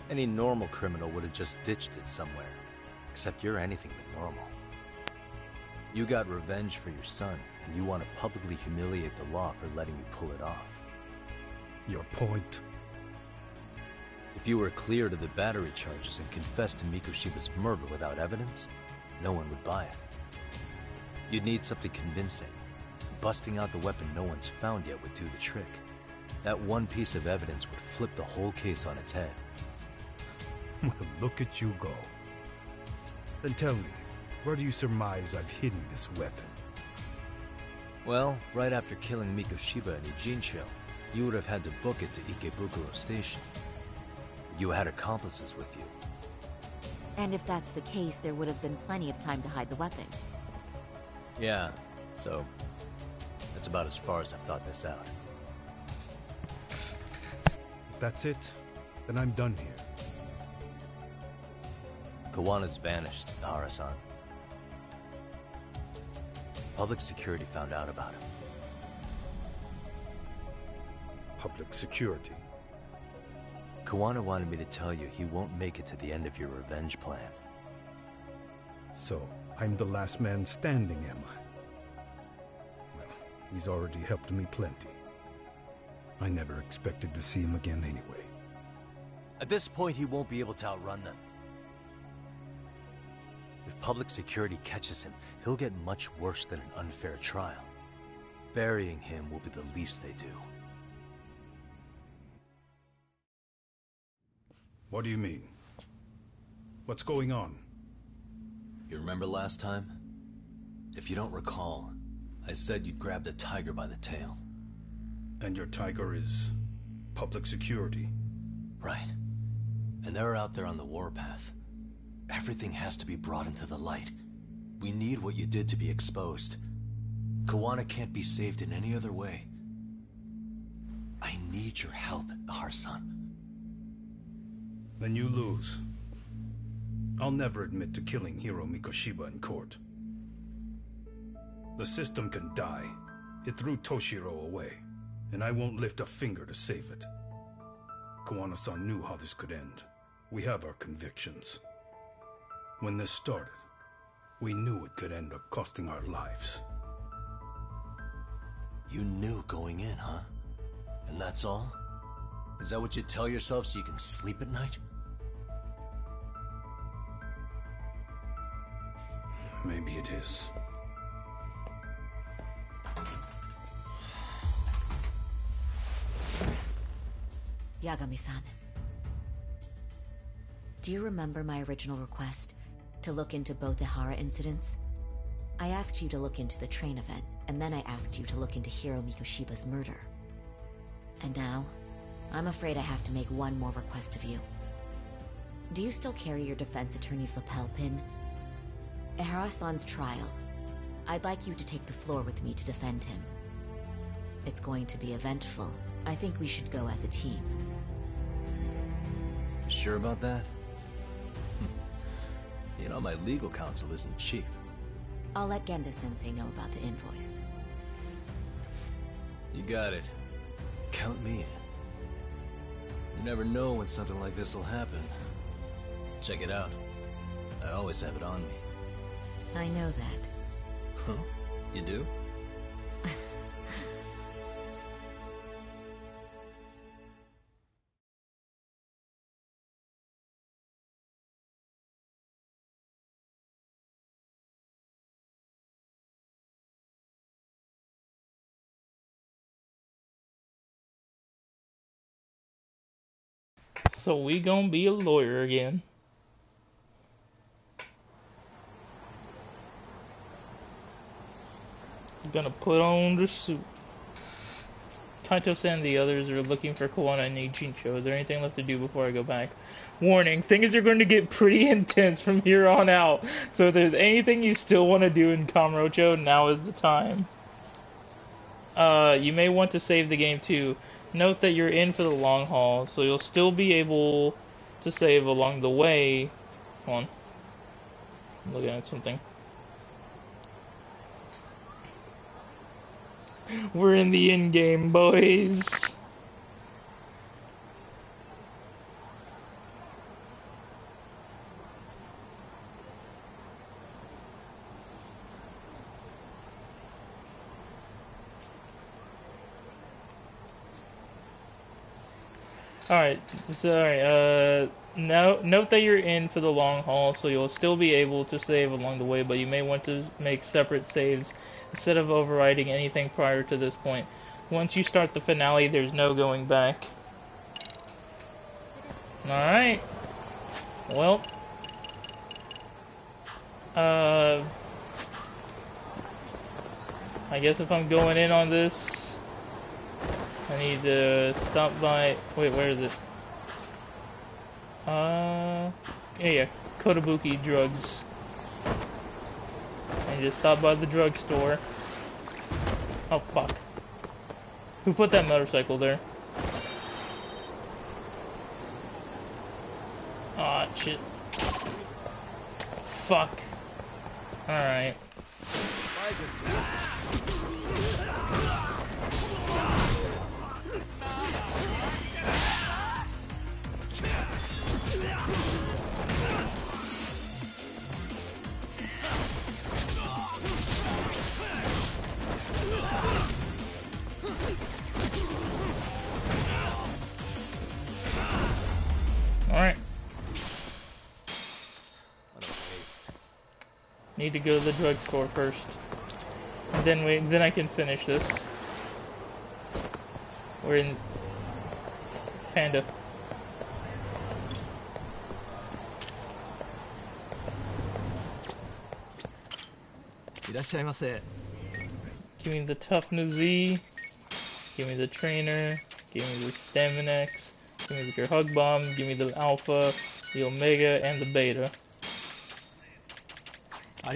S2: Any normal criminal would have just ditched it somewhere. Except you're anything but normal. You got revenge for your son, and you want to publicly humiliate the law for letting you pull it off.
S17: Your point?
S2: If you were cleared of the battery charges and confessed to Mikoshiba's murder without evidence, no one would buy it. You'd need something convincing. Busting out the weapon no one's found yet would do the trick. That one piece of evidence would flip the whole case on its head.
S17: Well, look at you go. Then tell me, where do you surmise I've hidden this weapon?
S2: Well, right after killing Mikoshiba in Ijincho, you would have had to book it to Ikebukuro Station. You had accomplices with you.
S14: And if that's the case, there would have been plenty of time to hide the weapon.
S2: Yeah, so that's about as far as I've thought this out.
S17: If that's it, then I'm done here.
S2: Kawana's vanished, Nahara-san. Public security found out about him.
S17: Public security?
S2: Kawana wanted me to tell you he won't make it to the end of your revenge plan.
S17: So, I'm the last man standing, am I? Well, he's already helped me plenty. I never expected to see him again anyway.
S2: At this point, he won't be able to outrun them. If public security catches him, he'll get much worse than an unfair trial. Burying him will be the least they do.
S16: What do you mean? What's going on?
S2: You remember last time? If you don't recall, I said you'd grab the tiger by the tail.
S16: And your tiger is public security?
S2: Right. And they're out there on the warpath. Everything has to be brought into the light. We need what you did to be exposed. Kawana can't be saved in any other way. I need your help, Har-san.
S16: Then you lose. I'll never admit to killing Hiro Mikoshiba in court. The system can die. It threw Toshiro away, and I won't lift a finger to save it. Kawana-san knew how this could end. We have our convictions. When this started, we knew it could end up costing our lives.
S2: You knew going in, huh? And that's all? Is that what you tell yourself so you can sleep at night?
S16: Maybe it is.
S14: Yagami-san. Do you remember my original request to look into both the Hara incidents? I asked you to look into the train event, and then I asked you to look into Hiro Mikoshiba's murder. And now, I'm afraid I have to make one more request of you. Do you still carry your defense attorney's lapel pin? At Hara-san's trial, I'd like you to take the floor with me to defend him. It's going to be eventful. I think we should go as a team.
S2: You sure about that? You know, my legal counsel isn't cheap.
S14: I'll let Genda-sensei know about the invoice.
S2: You got it. Count me in. You never know when something like this will happen. Check it out. I always have it on me.
S14: I know that.
S2: Huh? You do?
S1: So we gonna be a lawyer again. Gonna put on the suit. Kaito-san and the others are looking for Kawana and Nichincho. Is there anything left to do before I go back? Warning, things are going to get pretty intense from here on out. So if there's anything you still want to do in Kamurocho, now is the time. You may want to save the game too. Note that you're in for the long haul, so you'll still be able to save along the way. Hold on. I'm looking at something. We're in the end game, boys. Alright, sorry, note that you're in for the long haul, so you'll still be able to save along the way, but you may want to make separate saves instead of overriding anything prior to this point. Once you start the finale, there's no going back. Alright. Well. I guess if I'm going in on this, I need to stop by... Wait, where is it? Yeah, Kotobuki Drugs. And just stop by the drugstore. Oh, fuck. Who put that motorcycle there? Aw, shit. Fuck. Alright. Alright.
S8: What a waste.
S1: Need to go to the drugstore first. Then I can finish this. We're in Panda. Give me the toughness Z. Give me the trainer. Give me the Staminax. Give me your hug bomb. Give me the alpha, the omega, and the beta. I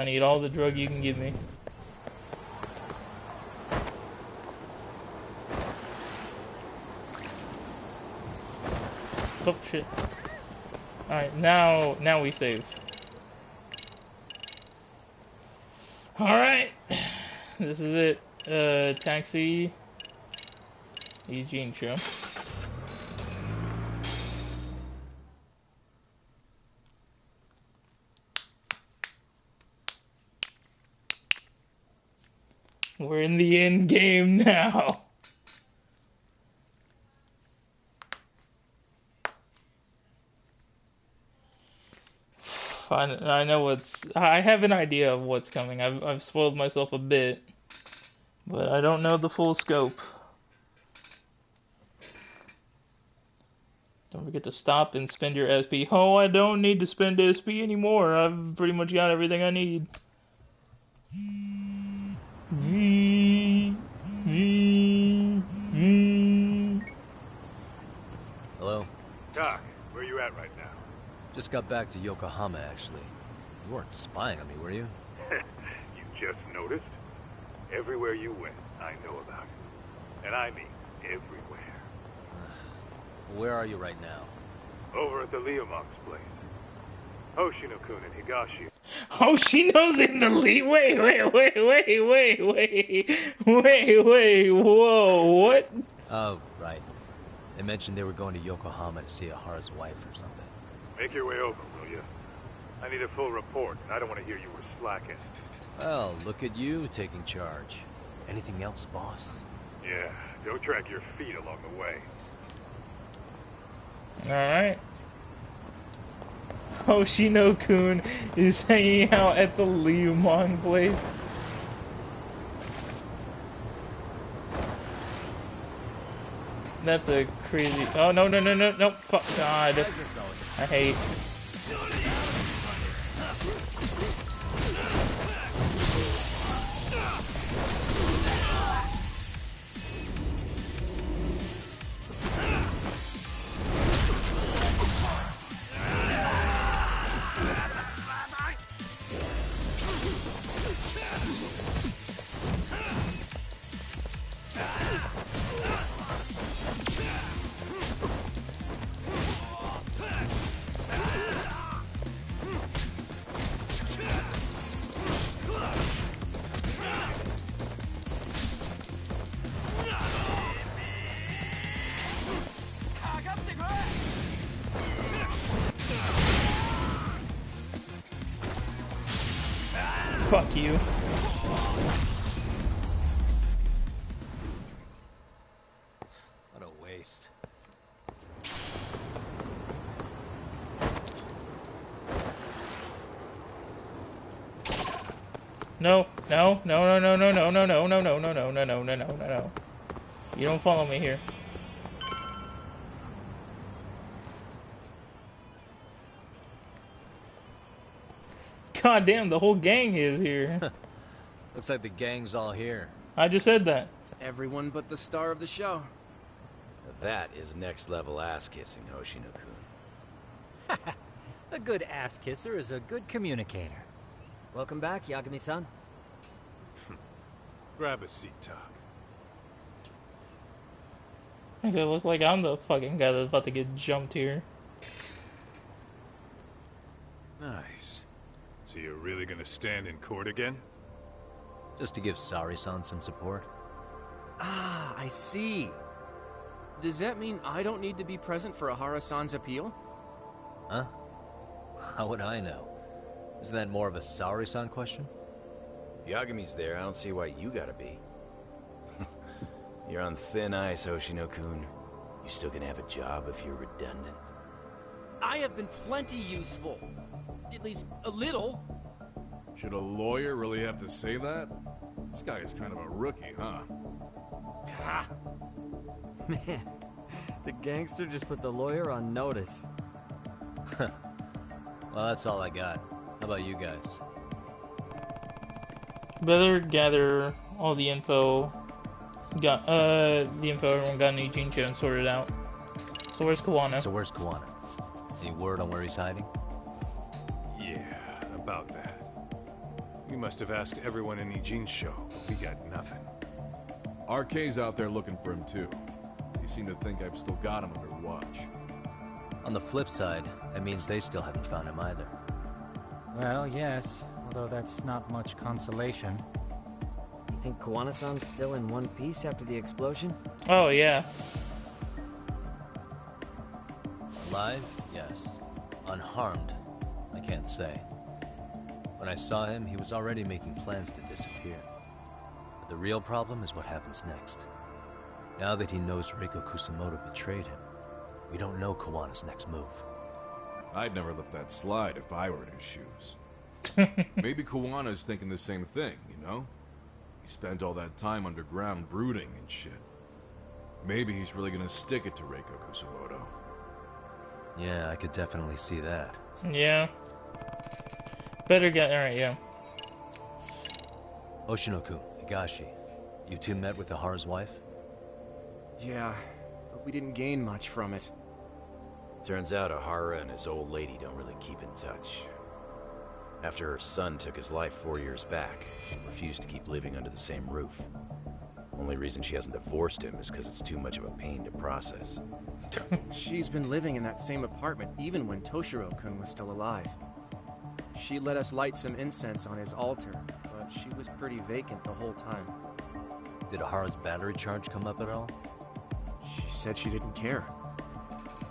S1: need all the drug you can give me. Oh shit. Alright, now we save. Alright. This is it. Taxi. Eugene show. We're in the end game now. I know I have an idea of what's coming. I've spoiled myself a bit, but I don't know the full scope. Don't forget to stop and spend your SP. Oh, I don't need to spend SP anymore. I've pretty much got everything I need.
S2: Hello?
S16: Doc, where you at right now?
S2: Just got back to Yokohama, actually. You weren't spying on me, were you?
S16: You just noticed? Everywhere you went, I know about it. And I mean everywhere.
S2: Where are you right now?
S16: Over at the Leomont's place. Hoshino-kun and Higashi.
S1: Hoshino's in the lead? Wait, whoa, what?
S2: Oh, right. They mentioned they were going to Yokohama to see Ahara's wife or something.
S16: Make your way over, will you? I need a full report, and I don't want to hear you were slacking.
S2: Well, look at you taking charge. Anything else, boss?
S16: Yeah, go drag your feet along the way.
S1: Alright. Hoshino-kun is hanging out at the Leomon place. That's a crazy... Oh, no, fuck God. I hate... Fuck you.
S2: What a waste.
S1: No. You don't follow me here. God damn, the whole gang is here.
S2: Looks like the gang's all here.
S1: I just said that.
S10: Everyone but the star of the show.
S19: That is next level ass kissing, Hoshino-kun.
S20: A good ass kisser is a good communicator.
S4: Welcome back, Yagami-san.
S16: Grab a seat, Doc.
S1: It look like I'm the fucking guy that's about to get jumped here.
S16: Nice. So you're really gonna stand in court again?
S2: Just to give Sari-san some support.
S10: Ah, I see. Does that mean I don't need to be present for Ahara-san's appeal?
S2: Huh? How would I know? Isn't that more of a Sari-san question?
S19: Yagami's there, I don't see why you gotta be. You're on thin ice, Hoshino-kun. You still gonna have a job if you're redundant.
S10: I have been plenty useful. At least a little.
S18: Should a lawyer really have to say that? This guy is kind of a rookie, huh?
S4: Ah. Man, the gangster just put the lawyer on notice.
S2: Well, that's all I got. How about you guys?
S1: Better gather all the info. Got the info everyone got in Ijincho and sorted out. So where's Kawana?
S2: Any word on where he's hiding?
S16: Yeah, about that. We must have asked everyone in Ijincho, but we got nothing.
S18: RK's out there looking for him too. They seem to think I've still got him under watch.
S2: On the flip side, that means they still haven't found him either.
S20: Well, yes, although that's not much consolation.
S4: You think Kawana-san's still in one piece after the explosion?
S1: Oh, yeah.
S2: Alive? Yes. Unharmed? I can't say. When I saw him, he was already making plans to disappear. But the real problem is what happens next. Now that he knows Reiko Kusamoto betrayed him, we don't know Kawana's next move.
S18: I'd never let that slide if I were in his shoes. Maybe Kawana's thinking the same thing, you know? He spent all that time underground brooding and shit. Maybe he's really gonna stick it to Reiko Kusamoto.
S2: Yeah, I could definitely see that.
S1: Yeah. Better get... Alright, yeah.
S2: Oshinoku, Higashi, you two met with Ahara's wife?
S10: Yeah, but we didn't gain much from it.
S19: Turns out Ahara and his old lady don't really keep in touch. After her son took his life 4 years back, she refused to keep living under the same roof. Only reason she hasn't divorced him is because it's too much of a pain to process.
S10: She's been living in that same apartment even when Toshiro-kun was still alive. She let us light some incense on his altar, but she was pretty vacant the whole time.
S2: Did Ahara's battery charge come up at all?
S10: She said she didn't care.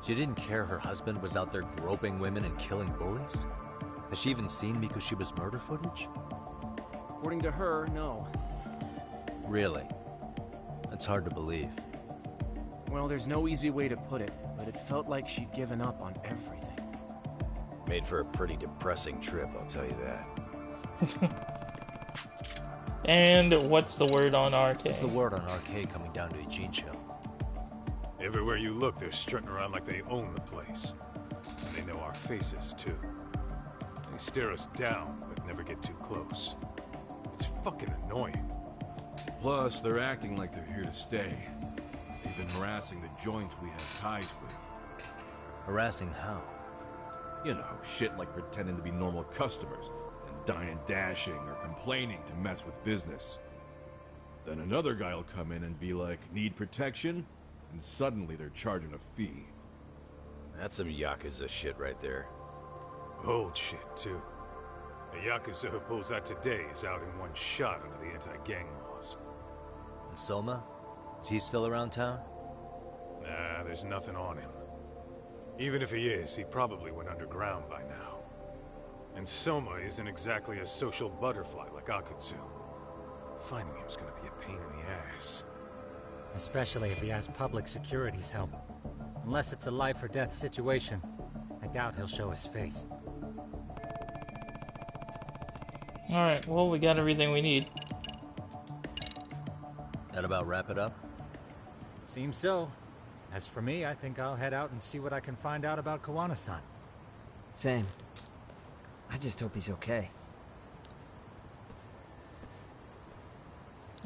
S2: She didn't care her husband was out there groping women and killing bullies? Has she even seen Mikoshiba's murder footage?
S10: According to her, no.
S2: Really? That's hard to believe.
S10: Well, there's no easy way to put it, but it felt like she'd given up on everything.
S19: Made for a pretty depressing trip, I'll tell you that.
S1: And what's the word on RK?
S2: What's the word on RK coming down to Ijincho?
S16: Everywhere you look, they're strutting around like they own the place. And they know our faces, too. They stare us down, but never get too close. It's fucking annoying.
S18: Plus, they're acting like they're here to stay. They've been harassing the joints we have ties with.
S2: Harassing how?
S18: You know, shit like pretending to be normal customers and dying dashing or complaining to mess with business. Then another guy will come in and be like, need protection? And suddenly they're charging a fee.
S19: That's some Yakuza shit right there.
S16: Old shit, too. A Yakuza who pulls that today is out in one shot under the anti-gang laws.
S2: And Soma? Is he still around town?
S16: Nah, there's nothing on him. Even if he is, he probably went underground by now. And Soma isn't exactly a social butterfly like Akutsu. Finding him's gonna be a pain in the ass.
S20: Especially if he has public security's help. Unless it's a life-or-death situation, I doubt he'll show his face.
S1: Alright, well, we got everything we need.
S2: That about wrap it up?
S20: Seems so. As for me, I think I'll head out and see what I can find out about Kawana-san.
S4: Same. I just hope he's okay.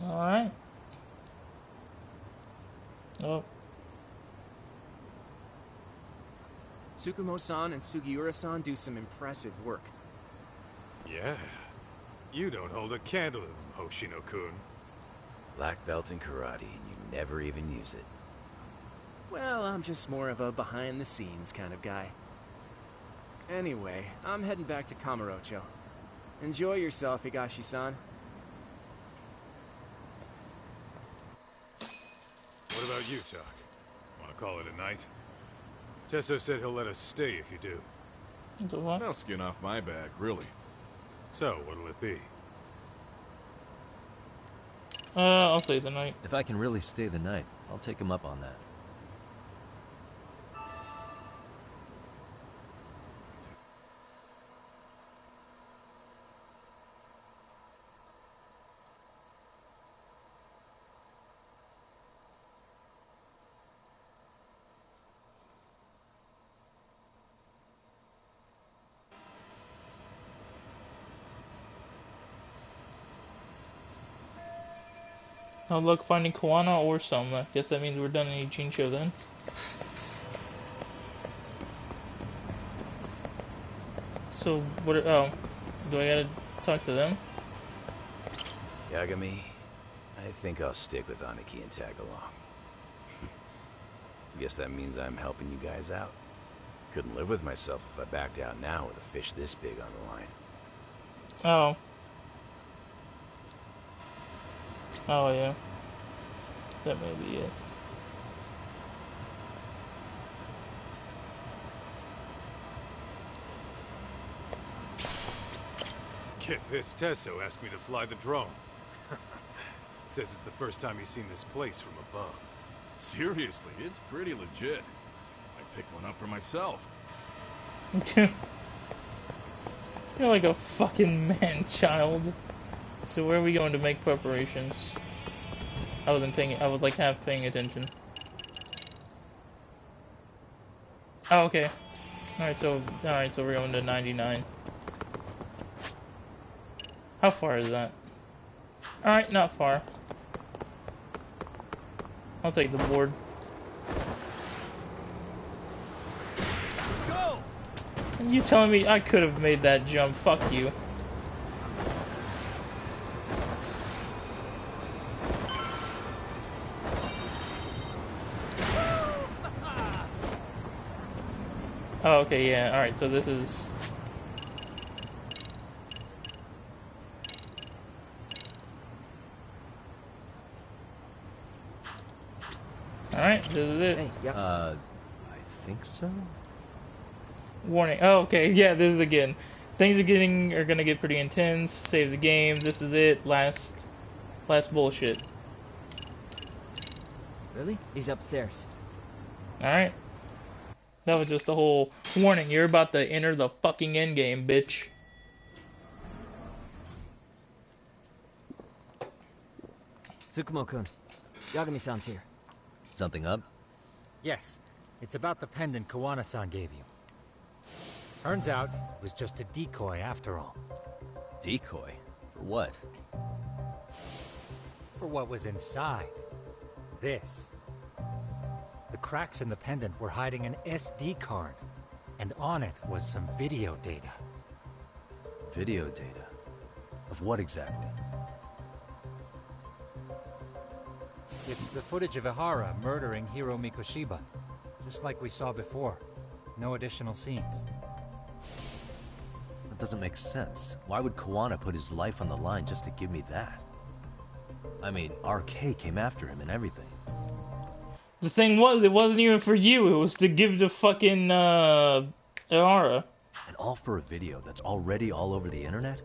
S1: Alright. Oh.
S10: Tsukumo-san and Sugiura-san do some impressive work.
S16: Yeah. You don't hold a candle to them, Hoshino-kun.
S19: Black belt in karate, and you never even use it.
S10: Well, I'm just more of a behind-the-scenes kind of guy. Anyway, I'm heading back to Kamurocho. Enjoy yourself, Higashi-san.
S16: What about you, Tak? Want to call it a night? Tesso said he'll let us stay if you do.
S18: No skin off my back, really.
S16: So, what'll it be?
S1: I'll stay the night.
S2: If I can really stay the night, I'll take him up on that.
S1: No luck finding Koana or some. I guess that means we're done in Ichincho then. So, what oh, do I gotta talk to them?
S19: Yagami, I think I'll stick with Aniki and tag along. Guess that means I'm helping you guys out. Couldn't live with myself if I backed out now with a fish this big on the line.
S1: Oh. Oh, yeah. That may be it.
S16: Get this, Tesso asked me to fly the drone. Says it's the first time he's seen this place from above.
S18: Seriously, it's pretty legit. I picked one up for myself.
S1: You're like a fucking man-child. So where are we going to make preparations? I wasn't paying. I was like half paying attention. Oh, okay. All right, so we're going to 99. How far is that? All right, not far. I'll take the board.
S16: Let's go!
S1: You telling me I could have made that jump? Fuck you. Oh, okay, yeah. All right, so this is. Alright, this is it.
S2: Hey, yeah. I think so?
S1: Warning. Oh, okay, yeah, this is again. Things are gonna get pretty intense. Save the game. This is it. Last bullshit.
S4: Really? He's upstairs.
S1: Alright. That was just the whole warning. You're about to enter the fucking endgame, bitch.
S4: Tsukumo-kun, Yagami-san's here.
S2: Something up?
S20: Yes, it's about the pendant Kawana-san gave you. Turns out, it was just a decoy after all.
S2: Decoy? For what?
S20: For what was inside. This. The cracks in the pendant were hiding an SD card, and on it was some video data.
S2: Video data? Of what exactly?
S20: It's the footage of Ihara murdering Hiro Mikoshiba, just like we saw before. No additional scenes.
S2: That doesn't make sense. Why would Kawana put his life on the line just to give me that? I mean, RK came after him and everything.
S1: The thing was, it wasn't even for you. It was to give to fucking Ihara.
S2: And all for a video that's already all over the internet?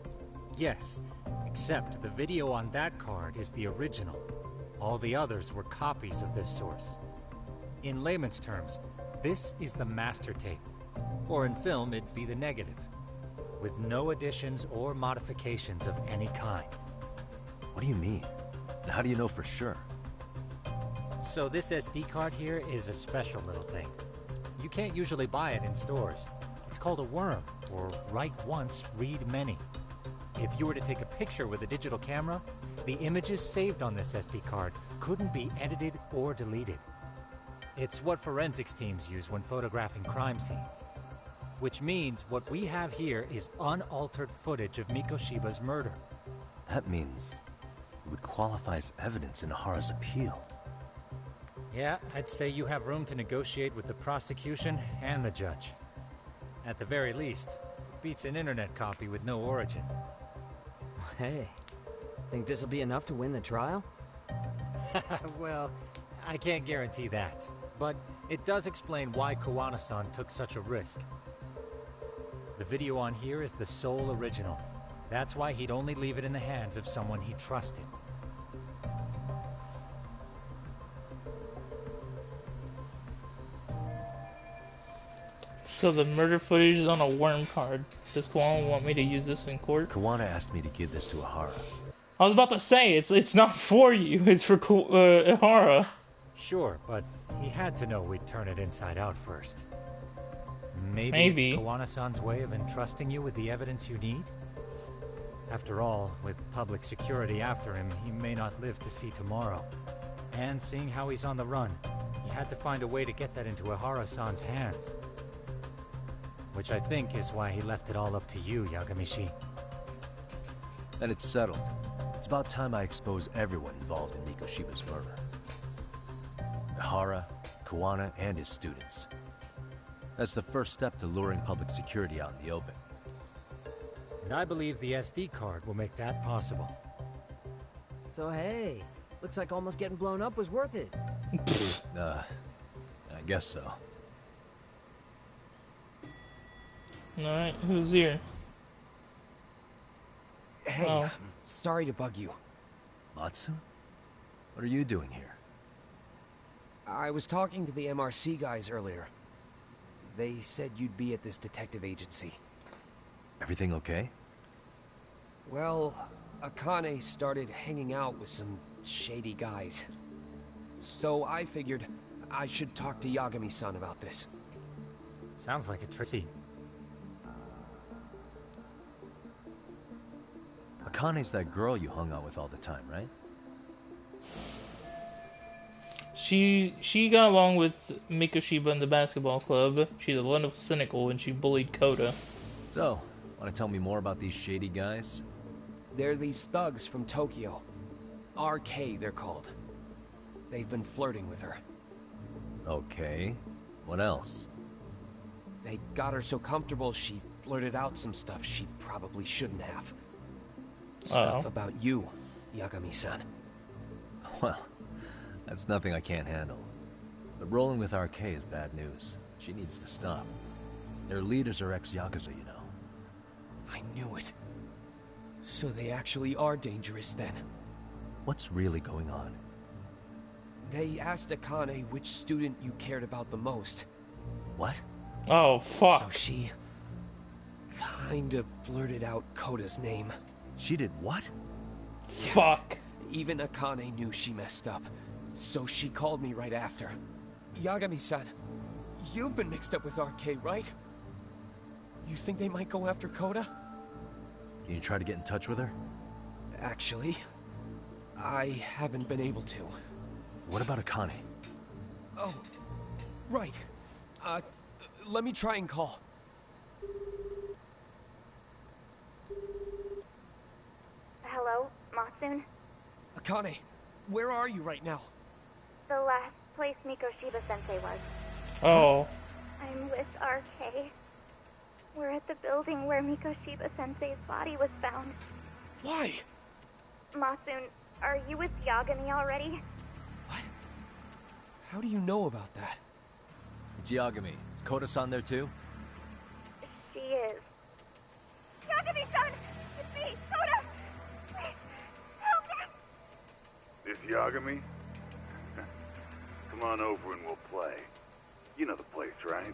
S20: Yes, except the video on that card is the original. All the others were copies of this source. In layman's terms, this is the master tape. Or in film, it'd be the negative. With no additions or modifications of any kind.
S2: What do you mean? And how do you know for sure?
S20: So this SD card here is a special little thing. You can't usually buy it in stores. It's called a worm, or write once, read many. If you were to take a picture with a digital camera, the images saved on this SD card couldn't be edited or deleted. It's what forensics teams use when photographing crime scenes. Which means what we have here is unaltered footage of Mikoshiba's murder.
S2: That means it would qualify as evidence in Ihara's appeal.
S20: Yeah, I'd say you have room to negotiate with the prosecution and the judge. At the very least, it beats an internet copy with no origin.
S4: Hey, think this'll be enough to win the trial?
S20: Well, I can't guarantee that. But it does explain why Kawana-san took such a risk. The video on here is the sole original. That's why he'd only leave it in the hands of someone he trusted.
S1: So the murder footage is on a worm card. Does Kawana want me to use this in court?
S2: Kawana asked me to give this to Ihara.
S1: I was about to say, it's not for you, it's for Ihara.
S20: Sure, but he had to know we'd turn it inside out first. Maybe. It's Kawana-san's way of entrusting you with the evidence you need? After all, with public security after him, he may not live to see tomorrow. And seeing how he's on the run, he had to find a way to get that into Ihara-san's hands. Which I think is why he left it all up to you, Yagamishi.
S2: Then it's settled. It's about time I expose everyone involved in Mikoshiba's murder. Ihara, Kuwana, and his students. That's the first step to luring public security out in the open.
S20: And I believe the SD card will make that possible.
S4: So hey, looks like almost getting blown up was worth it.
S2: I guess so.
S1: Alright, who's here?
S3: Hey,
S1: oh.
S3: Sorry to bug you.
S2: Matsu? What are you doing here?
S3: I was talking to the MRC guys earlier. They said you'd be at this detective agency.
S2: Everything okay?
S3: Well, Akane started hanging out with some shady guys. So I figured I should talk to Yagami-san about this.
S20: Sounds like a tricky.
S2: Akane's that girl you hung out with all the time, right?
S1: She got along with Mikoshiba in the basketball club. She's a little cynical and she bullied Kota.
S2: So, want to tell me more about these shady guys?
S3: They're these thugs from Tokyo. RK, they're called. They've been flirting with her.
S2: Okay. What else?
S3: They got her so comfortable she blurted out some stuff she probably shouldn't have. Stuff about you, Yagami-san.
S2: Well, that's nothing I can't handle. But rolling with RK is bad news. She needs to stop. Their leaders are ex-Yakuza, you know.
S3: I knew it. So they actually are dangerous then.
S2: What's really going on?
S3: They asked Akane which student you cared about the most.
S2: What?
S1: Oh, fuck.
S3: So she kinda blurted out Kota's name.
S2: She did what?
S1: Fuck.
S3: Even Akane knew she messed up, so she called me right after. Yagami-san, you've been mixed up with RK, right? You think they might go after Kota?
S2: Can you try to get in touch with her?
S3: Actually, I haven't been able to.
S2: What about Akane?
S3: Oh, right. Let me try and call.
S22: Hello, Matsun?
S3: Akane, where are you right now?
S22: The last place Mikoshiba-sensei was.
S1: Oh.
S22: I'm with RK. We're at the building where Mikoshiba-sensei's body was found.
S3: Why?
S22: Matsun, are you with Yagami already?
S3: How do you know about that?
S2: It's Yagami. Is Kota-san there too?
S22: She is. Yagami-san! It's me, Kota! Please, help me!
S16: This Yagami? Come on over and we'll play. You know the place, right?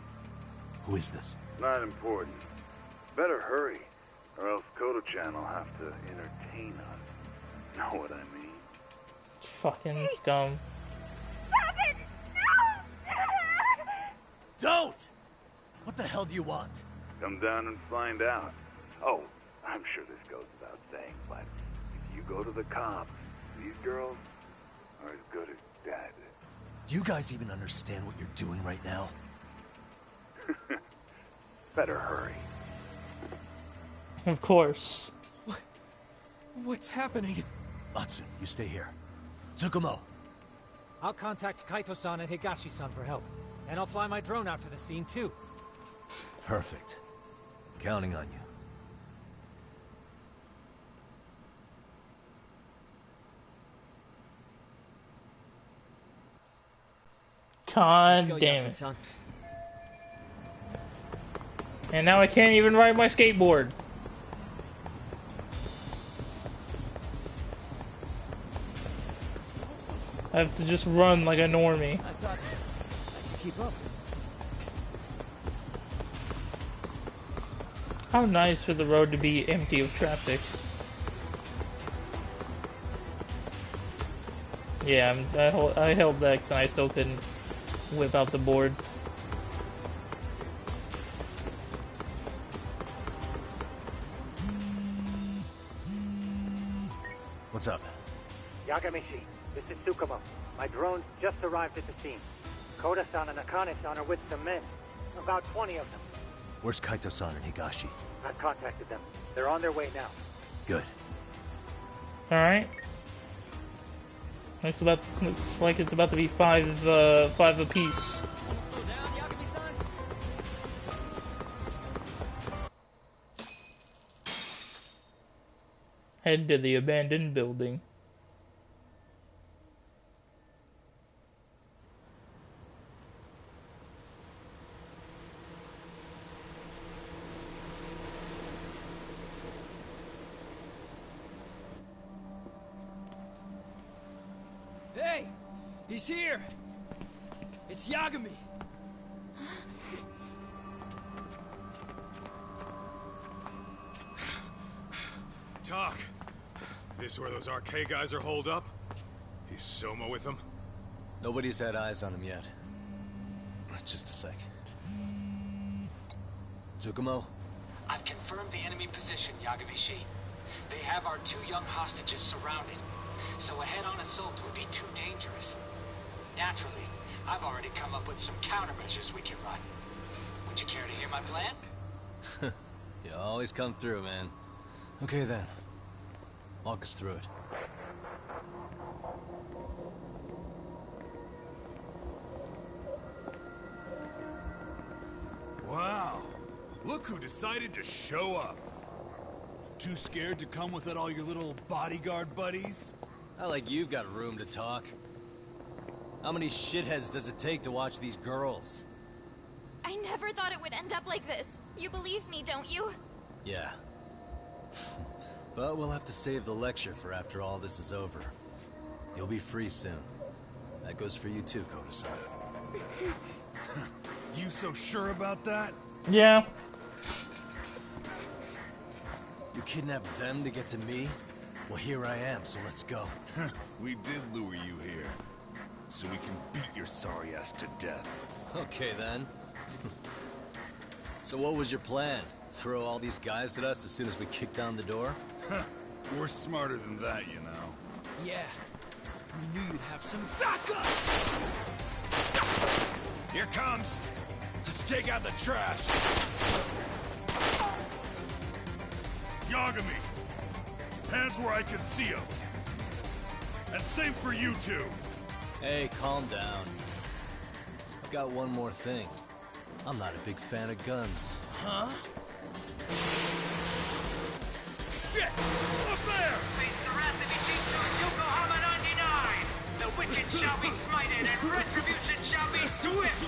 S2: Who is this?
S16: Not important. Better hurry, or else Kota-chan will have to entertain us. Know what I mean?
S1: Fucking scum.
S22: Stop it! No!
S2: Don't! What the hell do you want?
S16: Come down and find out. Oh, I'm sure this goes without saying, but if you go to the cops, these girls are as good as dead.
S2: Do you guys even understand what you're doing right now?
S16: Better hurry.
S1: Of course.
S3: What's happening?
S2: Matsu, you stay here. Tsukumo.
S20: I'll contact Kaito-san and Higashi-san for help. And I'll fly my drone out to the scene too.
S2: Perfect. I'm counting on you.
S1: God damn it. And now I can't even ride my skateboard. I have to just run like a normie.
S3: I thought I could keep up.
S1: How nice for the road to be empty of traffic. Yeah, I held X and I still couldn't whip out the board.
S2: What's up?
S13: Yagamishi, this is Tsukumo. My drones just arrived at the scene. Koda-san and Akane-san are with some men. About 20 of them.
S2: Where's Kaito-san and Higashi?
S13: I've contacted them. They're on their way now.
S2: Good.
S1: Alright. Looks like it's about to be five apiece. Head to the abandoned building.
S3: Hey! He's here! It's Yagami!
S16: Talk. This where those RK guys are holed up? He's Soma with them?
S2: Nobody's had eyes on him yet. Just a sec. Tsukumo?
S20: I've confirmed the enemy position, Yagamishi. They have our 2 young hostages surrounded, so a head-on assault would be too dangerous. Naturally, I've already come up with some countermeasures we can run. Would you care to hear my plan?
S2: You always come through, man. Okay then. Walk us through it.
S21: Wow. Look who decided to show up. Too scared to come with all your little bodyguard buddies?
S2: Not like you've got room to talk. How many shitheads does it take to watch these girls?
S6: I never thought it would end up like this. You believe me, don't you?
S2: Yeah. But we'll have to save the lecture for after all this is over. You'll be free soon. That goes for you too, Koda-san.
S21: You so sure about that?
S1: Yeah.
S2: You kidnapped them to get to me? Well, here I am, so let's go.
S21: We did lure you here, so we can beat your sorry ass to death.
S2: Okay, then. So what was your plan? Throw all these guys at us as soon as we kick down the door?
S21: We're smarter than that, you know.
S3: Yeah. We knew you'd have some backup!
S16: Here comes! Let's take out the trash! Yagami! Hands where I can see them! And same for you two!
S2: Hey, calm down. I've got one more thing. I'm not a big fan of guns.
S3: Huh?
S21: Shit! Up there!
S13: Face the wrath of Ishitsu Yokohama 99! The wicked shall be smited and retribution shall be swift!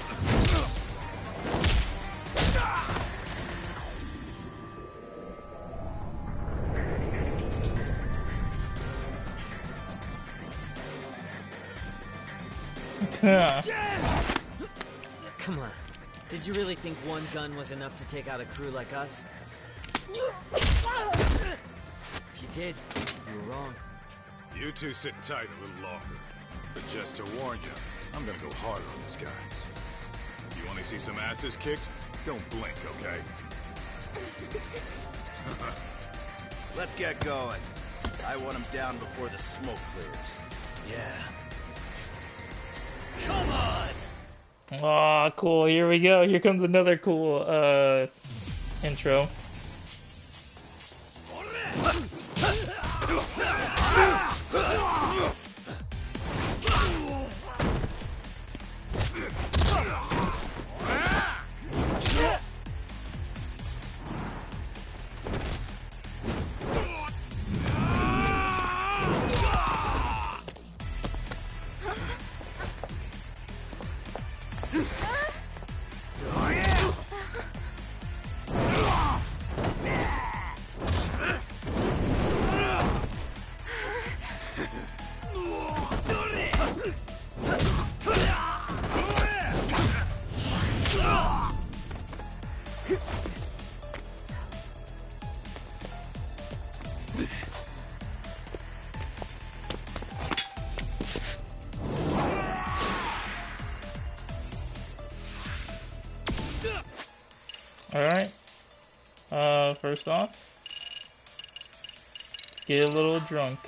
S4: Come on. Did you really think one gun was enough to take out a crew like us? If you did, you were wrong.
S16: You two sit tight a little longer. But just to warn you, I'm gonna go hard on these guys. You wanna see some asses kicked? Don't blink, okay?
S19: Let's get going. I want him down before the smoke clears.
S2: Yeah. Come on!
S1: Aw, cool. Here we go. Here comes another cool, intro. Alright. First off, let's get a little drunk.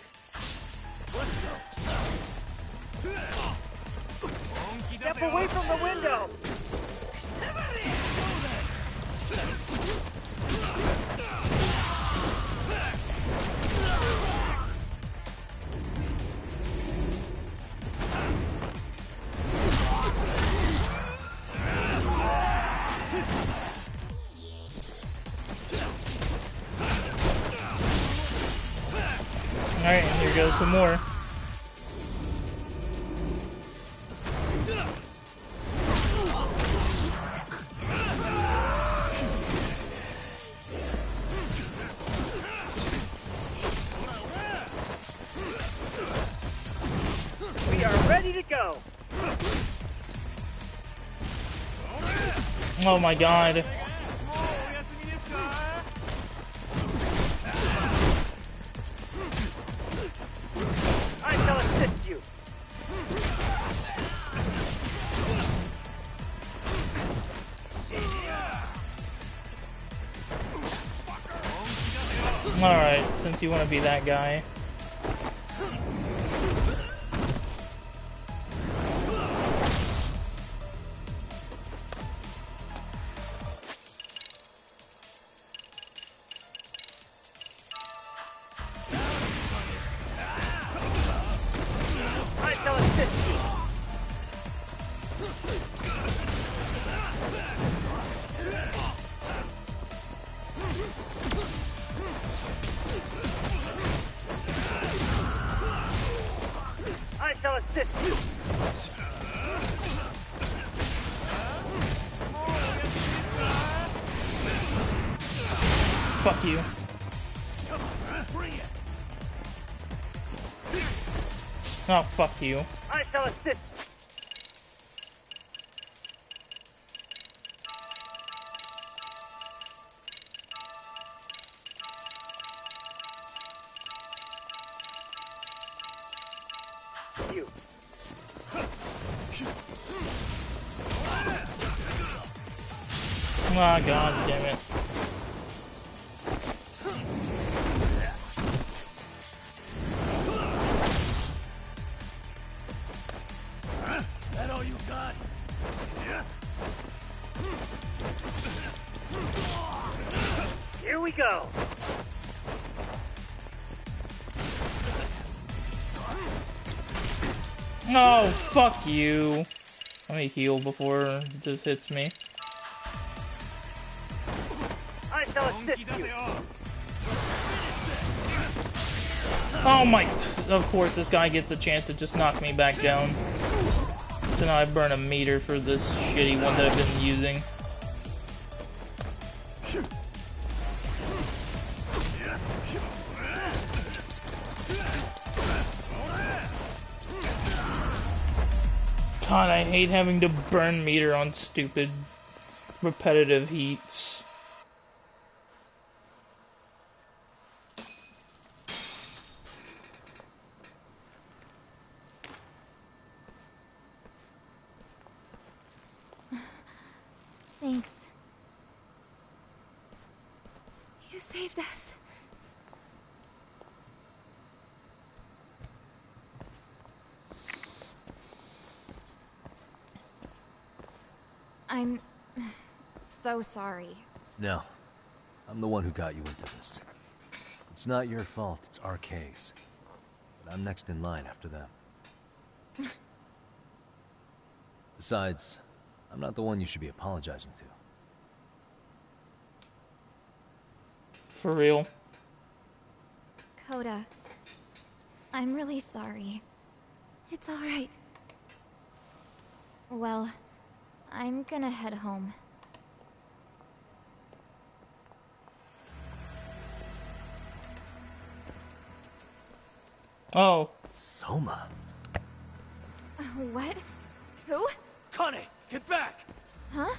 S13: Step away from the window!
S1: Alright, and here goes some more.
S13: We are ready to go!
S1: Oh my god.
S13: I shall assist you!
S1: Alright, since you want to be that guy.
S13: I shall assist you! I shall assist you!
S1: Fuck you. Oh, fuck you.
S13: I shall assist. You.
S1: Ah, god damn it.
S21: That all you got? Yeah.
S13: Here we go.
S1: Oh, fuck you. Let me heal before this hits me.
S13: I shall assist you.
S1: Oh my... Of course, this guy gets a chance to just knock me back down. So now I burn a meter for this shitty one that I've been using. God, I hate having to burn meter on stupid, repetitive heats.
S22: Thanks. You saved us. I'm so sorry.
S2: No. I'm the one who got you into this. It's not your fault, it's RK's. But I'm next in line after them. Besides, I'm not the one you should be apologizing to.
S1: For real.
S22: Coda, I'm really sorry. It's alright. Well, I'm gonna head home.
S1: Oh.
S2: Soma.
S22: What? Who?
S21: Connie, get back!
S22: Huh?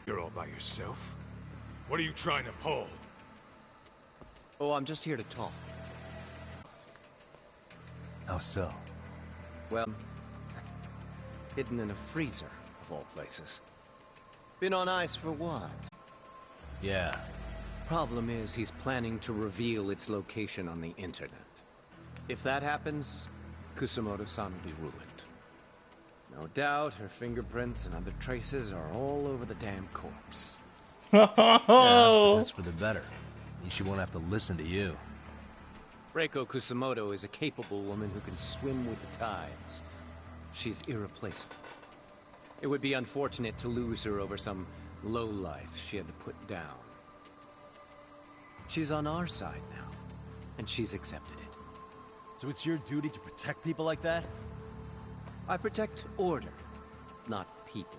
S21: You're all by yourself? What are you trying to pull?
S5: Oh, I'm just here to talk.
S2: How so?
S5: Well, hidden in a freezer, of all places. Been on ice for what?
S2: Yeah.
S5: Problem is, he's planning to reveal its location on the internet. If that happens, Kusumoto-san will be ruined. No doubt, her fingerprints and other traces are all over the damn corpse.
S2: Yeah, but that's for the better. Means she won't have to listen to you.
S5: Reiko Kusumoto is a capable woman who can swim with the tides. She's irreplaceable. It would be unfortunate to lose her over some lowlife she had to put down. She's on our side now, and she's accepted it.
S2: So it's your duty to protect people like that?
S5: I protect order, not people.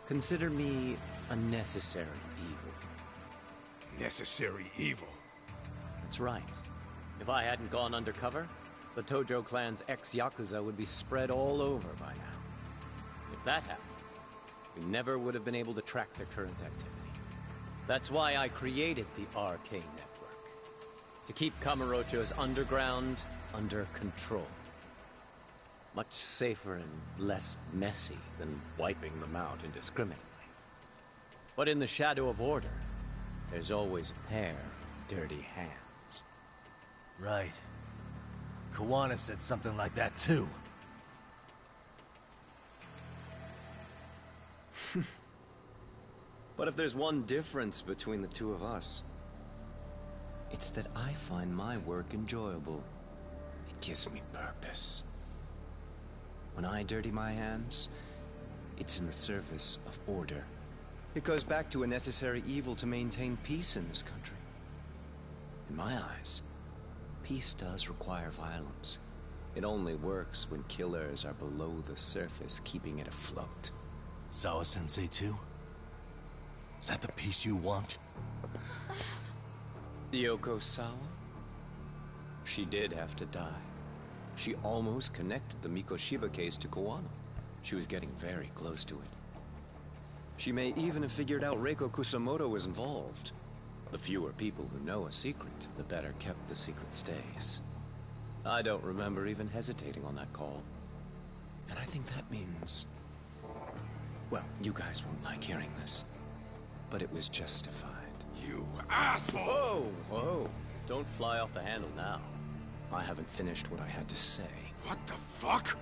S5: Consider me a necessary evil.
S16: Necessary evil?
S5: That's right. If I hadn't gone undercover, the Tojo clan's ex-Yakuza would be spread all over by now. If that happened, we never would have been able to track their current activity. That's why I created the RK Network. To keep Kamurocho's underground under control. Much safer and less messy than wiping them out indiscriminately. But in the shadow of order, there's always a pair of dirty hands.
S2: Right. Kawana said something like that too.
S5: But if there's one difference between the two of us, it's that I find my work enjoyable. It gives me purpose. When I dirty my hands, it's in the service of order. It goes back to a necessary evil to maintain peace in this country. In my eyes, peace does require violence. It only works when killers are below the surface, keeping it afloat.
S2: Sawa-sensei too? Is that the peace you want?
S5: Yoko Sawa? She did have to die. She almost connected the Mikoshiba case to Kawano. She was getting very close to it. She may even have figured out Reiko Kusumoto was involved. The fewer people who know a secret, the better kept the secret stays. I don't remember even hesitating on that call. And I think that means... well, you guys won't like hearing this. But it was justified.
S21: You asshole!
S5: Whoa, whoa. Don't fly off the handle now. I haven't finished what I had to say.
S21: What the fuck?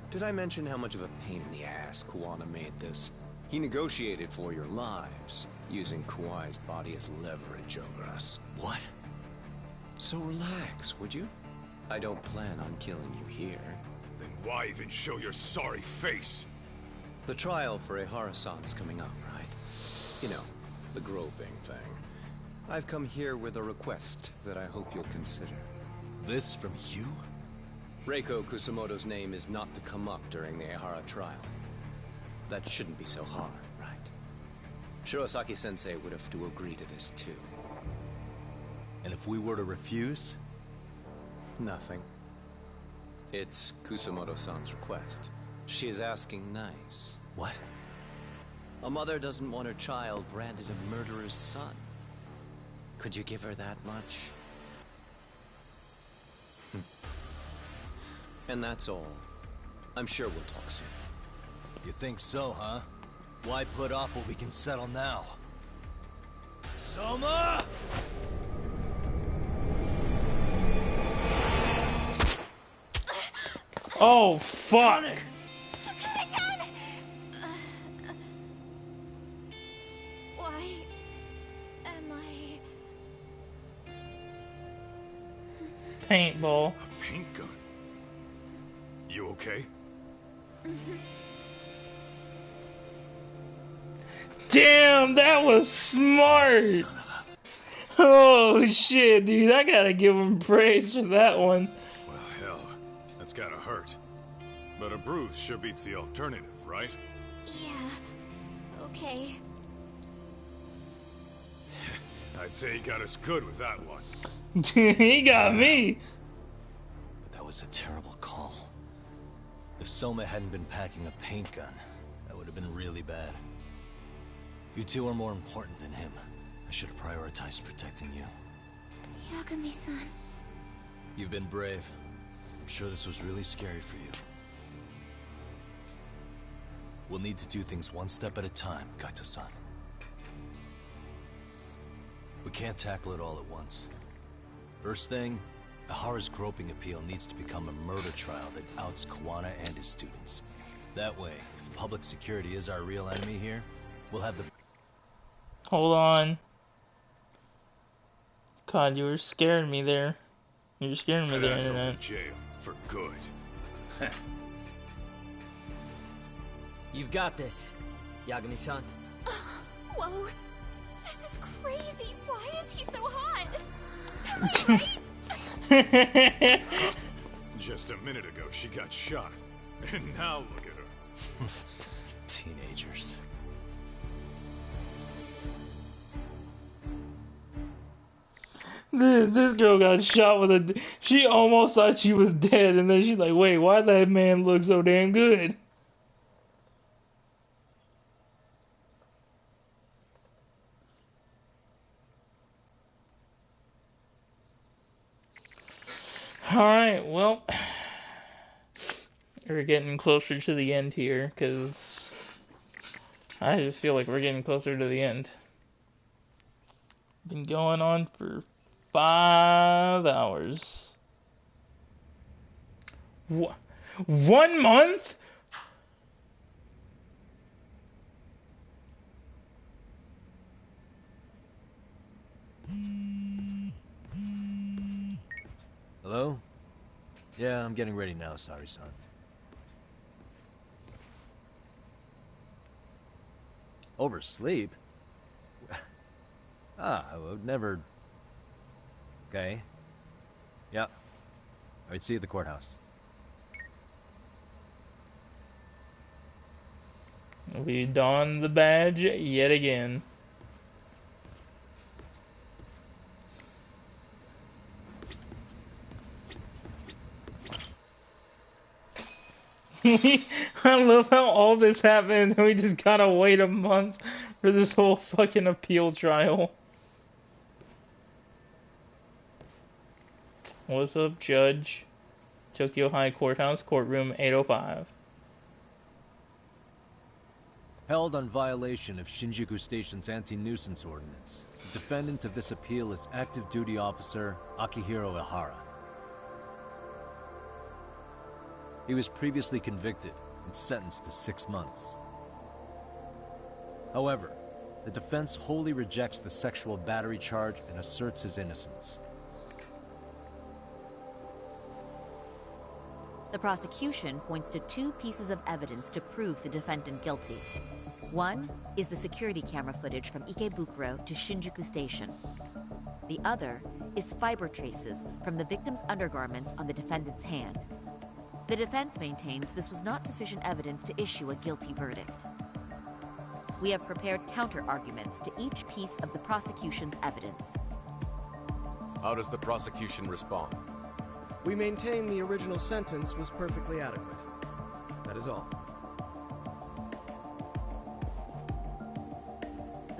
S5: Did I mention how much of a pain in the ass Kuwana made this? He negotiated for your lives, using Kuwai's body as leverage over us.
S2: What?
S5: So relax, would you? I don't plan on killing you here.
S21: Then why even show your sorry face?
S5: The trial for Ehara-san is coming up, right? You know, the groping thing. I've come here with a request that I hope you'll consider.
S2: This from you?
S5: Reiko Kusumoto's name is not to come up during the Ehara trial. That shouldn't be so hard, right? Shirosaki-sensei would have to agree to this too.
S2: And if we were to refuse?
S5: Nothing. It's Kusumoto-san's request. She's asking nice.
S2: What?
S5: A mother doesn't want her child branded a murderer's son. Could you give her that much? And that's all. I'm sure we'll talk soon.
S2: You think so, huh? Why put off what we can settle now? Soma!
S1: Oh, fuck!
S6: Why am I...
S1: Paintball.
S21: A paint gun? You okay?
S1: Damn, that was smart! Oh shit, dude, I gotta give him praise for that one.
S21: Well, hell, that's gotta hurt. But a bruise sure beats the alternative, right?
S6: Yeah. Okay.
S21: I'd say he got us good with that one.
S1: He got me!
S2: But that was a terrible call. If Soma hadn't been packing a paint gun, that would have been really bad. You two are more important than him. I should have prioritized protecting you.
S6: Yagami-san.
S2: You've been brave. I'm sure this was really scary for you. We'll need to do things one step at a time, Kaito-san. We can't tackle it all at once. First thing, Ahara's groping appeal needs to become a murder trial that outs Kawana and his students. That way, if public security is our real enemy here, we'll have the...
S1: Hold on. God, you were scaring me there. You were scaring me there,
S16: asshole to
S1: Internet.
S16: jail for good.
S4: You've got this, Yagami-san.
S6: Whoa, this is crazy. Why is he so hot? Am I right?
S16: Just a minute ago, she got shot. And now look at her.
S2: Teenagers.
S1: This girl got shot with a... She almost thought she was dead, and then she's like, wait, why that man look so damn good? Alright, well... We're getting closer to the end here, because... I just feel like we're getting closer to the end. Been going on for 5 hours. 1 month?
S2: Hello? Yeah, I'm getting ready now, sorry, son. Oversleep? I would never... Okay. Yep. Alright, see you at the courthouse.
S1: We don the badge yet again. I love how all this happened and we just gotta wait a month for this whole fucking appeal trial. What's up, Judge? Tokyo High Courthouse, courtroom 805.
S2: Held on violation of Shinjuku Station's anti-nuisance ordinance. The defendant of this appeal is active duty officer Akihiro Ihara. He was previously convicted and sentenced to 6 months. However, the defense wholly rejects the sexual battery charge and asserts his innocence.
S14: The prosecution points to 2 pieces of evidence to prove the defendant guilty. One is the security camera footage from Ikebukuro to Shinjuku Station. The other is fiber traces from the victim's undergarments on the defendant's hand. The defense maintains this was not sufficient evidence to issue a guilty verdict. We have prepared counter-arguments to each piece of the prosecution's evidence.
S7: How does the prosecution respond?
S10: We maintain the original sentence was perfectly adequate. That is all.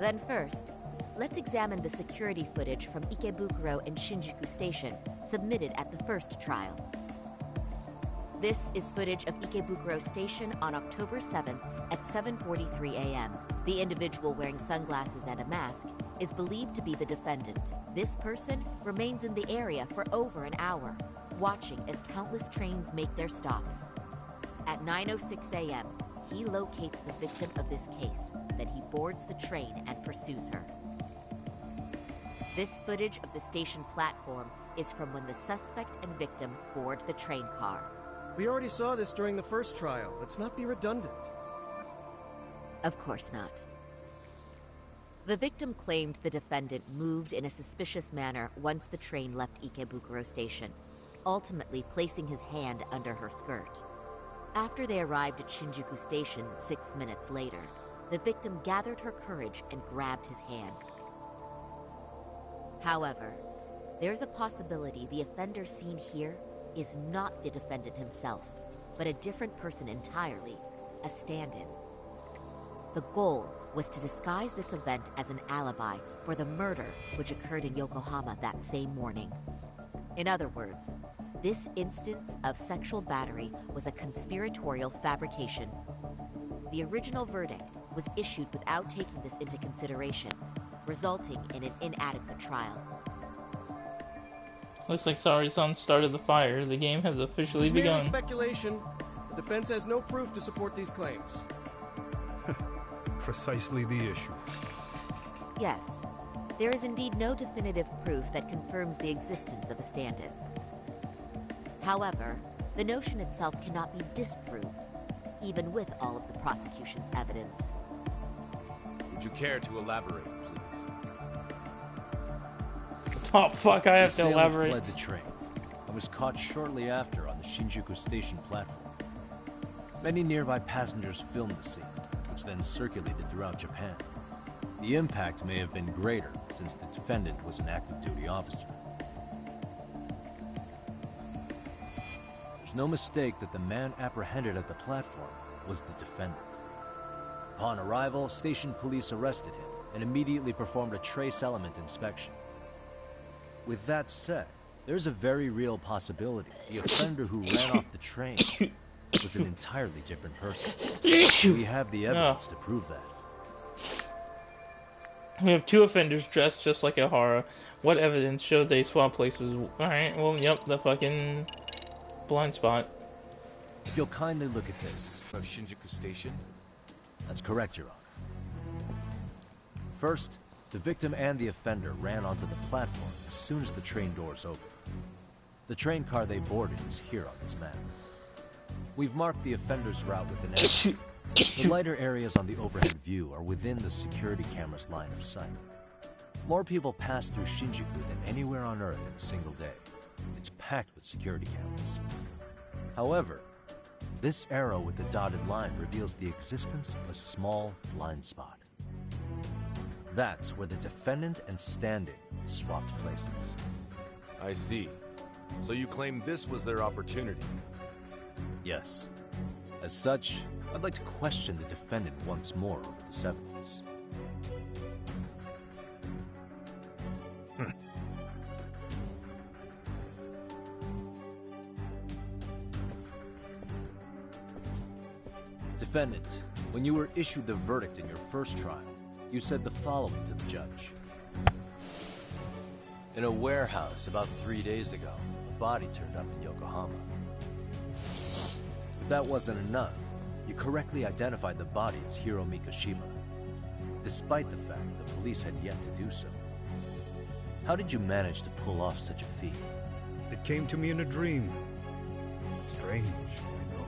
S14: Then first, let's examine the security footage from Ikebukuro and Shinjuku Station submitted at the first trial. This is footage of Ikebukuro Station on October 7th at 7:43 a.m. The individual wearing sunglasses and a mask is believed to be the defendant. This person remains in the area for over an hour, watching as countless trains make their stops. At 9:06 a.m., he locates the victim of this case, then he boards the train and pursues her. This footage of the station platform is from when the suspect and victim board the train car.
S10: We already saw this during the first trial. Let's not be redundant.
S14: Of course not. The victim claimed the defendant moved in a suspicious manner once the train left Ikebukuro Station, ultimately placing his hand under her skirt. After they arrived at Shinjuku Station 6 minutes later, the victim gathered her courage and grabbed his hand. However, there's a possibility the offender seen here is not the defendant himself, but a different person entirely, a stand-in. The goal was to disguise this event as an alibi for the murder which occurred in Yokohama that same morning. In other words, this instance of sexual battery was a conspiratorial fabrication. The original verdict was issued without taking this into consideration, resulting in an inadequate trial.
S1: Looks like Saori-san started the fire. The game has
S10: This
S1: officially
S10: is merely
S1: begun.
S10: speculation. The defense has no proof to support these claims.
S17: Precisely the issue.
S14: Yes, there is indeed no definitive proof that confirms the existence of a stand-in. However, the notion itself cannot be disproved, even with all of the prosecution's evidence.
S7: Would you care to elaborate, please?
S1: Oh fuck, I have
S2: The
S1: to
S2: assailant
S1: elaborate.
S2: fled the train and was caught shortly after on the Shinjuku station platform. Many nearby passengers filmed the scene, which then circulated throughout Japan. The impact may have been greater since the defendant was an active duty officer. There's no mistake that the man apprehended at the platform was the defendant. Upon arrival, station police arrested him and immediately performed a trace element inspection. With that said, there's a very real possibility the offender who ran off the train was an entirely different person. We have the evidence to prove that.
S1: We have two offenders dressed just like Ihara. What evidence shows they swap places? Alright, well, yep, the fucking blind spot.
S2: If you'll kindly look at this.
S7: Of Shinjuku Station?
S2: That's correct, Your Honor. First, the victim and the offender ran onto the platform as soon as the train doors opened. The train car they boarded is here on this map. We've marked the offender's route with an arrow. The lighter areas on the overhead view are within the security camera's line of sight. More people pass through Shinjuku than anywhere on Earth in a single day. It's packed with security cameras. However, this arrow with the dotted line reveals the existence of a small blind spot. That's where the defendant and stand-in swapped places.
S7: I see. So you claim this was their opportunity?
S2: Yes. As such, I'd like to question the defendant once more over this evidence. Defendant, when you were issued the verdict in your first trial, you said the following to the judge. In a warehouse about 3 days ago, a body turned up in Yokohama. If that wasn't enough, you correctly identified the body as Hiro Mikoshiba, despite the fact the police had yet to do so. How did you manage to pull off such a feat?
S17: It came to me in a dream. Strange, I know.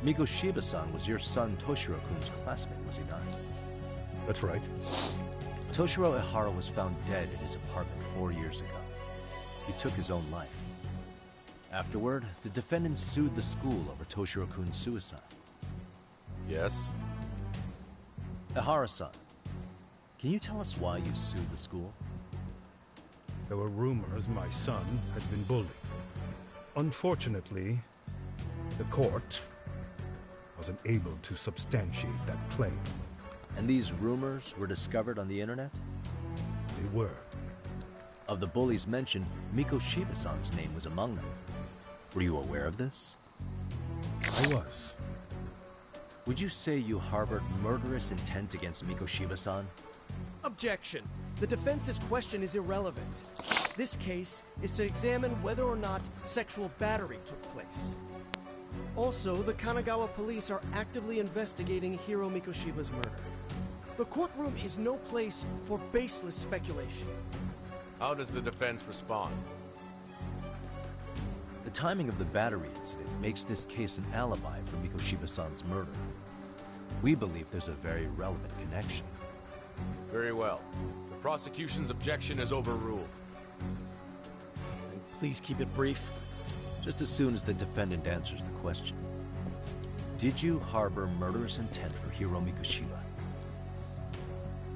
S2: Mikoshiba-san was your son Toshiro-kun's classmate, was he not?
S17: That's right.
S2: Toshiro Ihara was found dead in his apartment 4 years ago. He took his own life. Afterward, the defendant sued the school over Toshiro-kun's suicide.
S7: Yes?
S2: Ihara-san, can you tell us why you sued the school?
S17: There were rumors my son had been bullied. Unfortunately, the court wasn't able to substantiate that claim.
S2: And these rumors were discovered on the internet?
S17: They were.
S2: Of the bullies mentioned, Mikoshiba-san's name was among them. Were you aware of this?
S17: I was.
S2: Would you say you harbored murderous intent against Mikoshiba-san?
S10: Objection. The defense's question is irrelevant. This case is to examine whether or not sexual battery took place. Also, the Kanagawa police are actively investigating Hiro Mikoshiba's murder. The courtroom is no place for baseless speculation.
S7: How does the defense respond?
S2: The timing of the battery incident makes this case an alibi for Mikoshiba-san's murder. We believe there's a very relevant connection.
S7: Very well. The prosecution's objection is overruled.
S10: And please keep it brief.
S2: Just as soon as the defendant answers the question. Did you harbor murderous intent for Hiro Mikoshiba?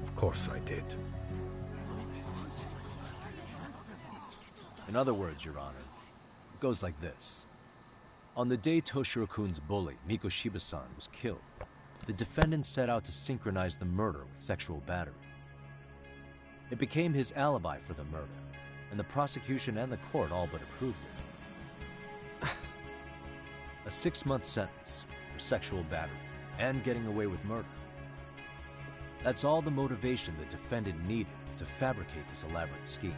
S17: Of course I did.
S2: In other words, Your Honor, it goes like this. On the day Toshiro-kun's bully, Mikoshiba-san, was killed, the defendant set out to synchronize the murder with sexual battery. It became his alibi for the murder, and the prosecution and the court all but approved it. A 6-month sentence for sexual battery and getting away with murder. That's all the motivation the defendant needed to fabricate this elaborate scheme.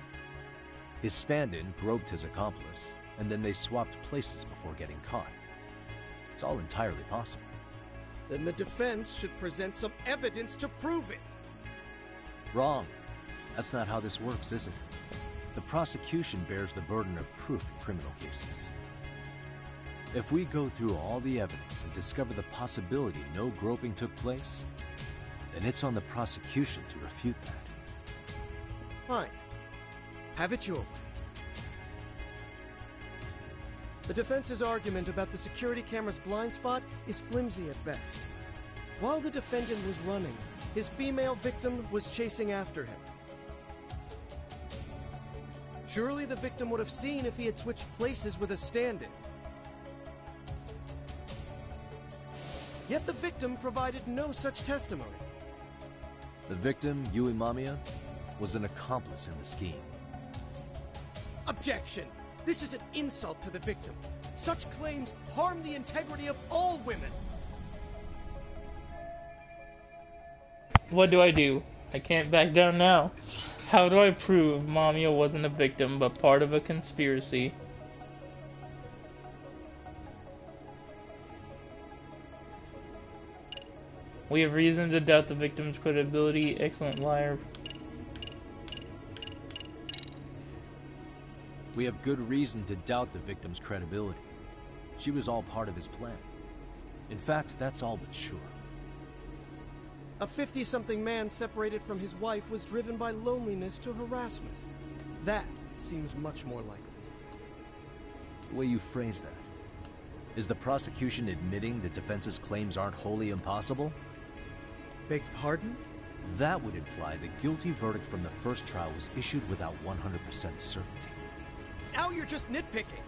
S2: His stand-in groped his accomplice, and then they swapped places before getting caught. It's all entirely possible.
S10: Then the defense should present some evidence to prove it.
S2: Wrong. That's not how this works, is it? The prosecution bears the burden of proof in criminal cases. If we go through all the evidence and discover the possibility no groping took place, then it's on the prosecution to refute that.
S10: Fine. Have it your way. The defense's argument about the security camera's blind spot is flimsy at best. While the defendant was running, his female victim was chasing after him. Surely the victim would have seen if he had switched places with a stand-in. Yet the victim provided no such testimony.
S2: The victim, Yui Mamiya, was an accomplice in the scheme.
S10: Objection! This is an insult to the victim. Such claims harm the integrity of all women.
S1: What do? I can't back down now. How do I prove Mamiya wasn't a victim but part of a conspiracy? We have reason to doubt the victim's credibility. Excellent liar.
S2: We have good reason to doubt the victim's credibility. She was all part of his plan. In fact, that's all but sure.
S10: A 50-something man separated from his wife was driven by loneliness to harassment. That seems much more likely.
S2: The way you phrase that. Is the prosecution admitting the defense's claims aren't wholly impossible?
S10: Beg pardon?
S2: That would imply the guilty verdict from the first trial was issued without 100% certainty.
S10: Now you're just nitpicking.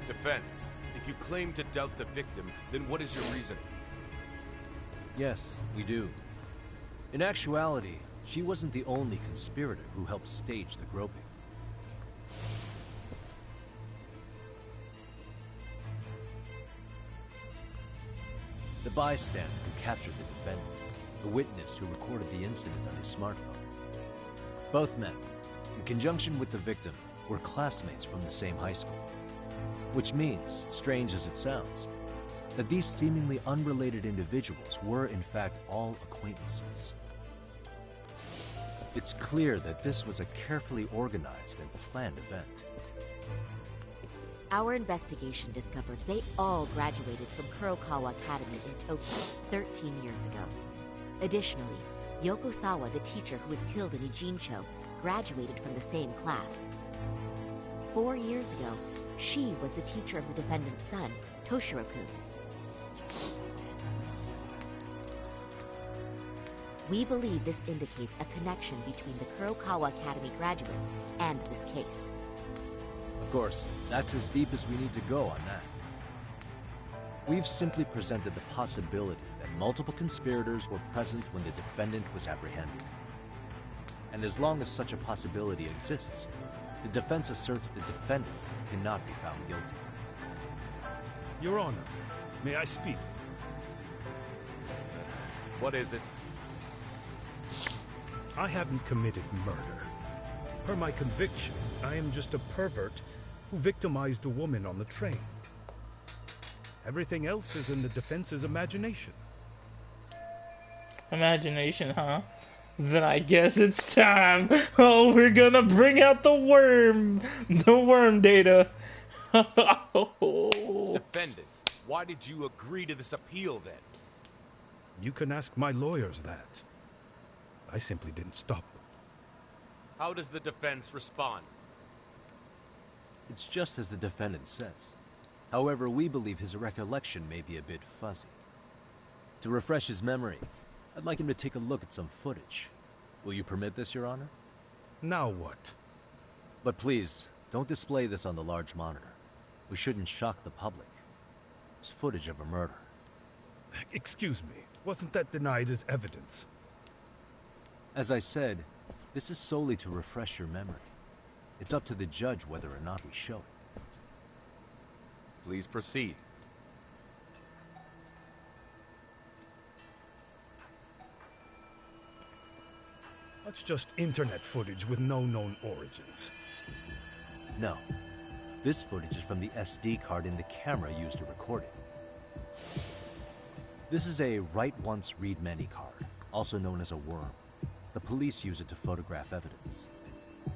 S7: Defense, if you claim to doubt the victim, then what is your reasoning?
S2: Yes, we do. In actuality, she wasn't the only conspirator who helped stage the groping. The bystander who captured the defendant, the witness who recorded the incident on his smartphone. Both men, in conjunction with the victim, were classmates from the same high school. Which means, strange as it sounds, that these seemingly unrelated individuals were in fact all acquaintances. It's clear that this was a carefully organized and planned event.
S14: Our investigation discovered they all graduated from Kurokawa Academy in Tokyo 13 years ago. Additionally, Yoko Sawa, the teacher who was killed in Ijincho, graduated from the same class. 4 years ago, she was the teacher of the defendant's son, Toshiro-kun. We believe this indicates a connection between the Kurokawa Academy graduates and this case.
S2: Of course, that's as deep as we need to go on that. We've simply presented the possibility that multiple conspirators were present when the defendant was apprehended. And as long as such a possibility exists, the defense asserts the defendant cannot be found guilty.
S17: Your Honor, may I speak?
S7: What is it?
S17: I haven't committed murder. Per my conviction, I am just a pervert who victimized a woman on the train. Everything else is in the defense's imagination.
S1: Imagination, huh? Then I guess it's time. Oh, we're gonna bring out the worm data.
S7: Defendant, why did you agree to this appeal then?
S17: You can ask my lawyers that. I simply didn't stop.
S7: How does the defense respond?
S2: It's just as the defendant says. However, we believe his recollection may be a bit fuzzy. To refresh his memory, I'd like him to take a look at some footage. Will you permit this, Your Honor?
S17: Now what?
S2: But please, don't display this on the large monitor. We shouldn't shock the public. It's footage of a murder.
S17: Excuse me, wasn't that denied as evidence?
S2: As I said, this is solely to refresh your memory. It's up to the judge whether or not we show it.
S7: Please proceed.
S17: That's just internet footage with no known origins.
S2: No. This footage is from the SD card in the camera used to record it. This is a write once, read many card, also known as a worm. The police use it to photograph evidence.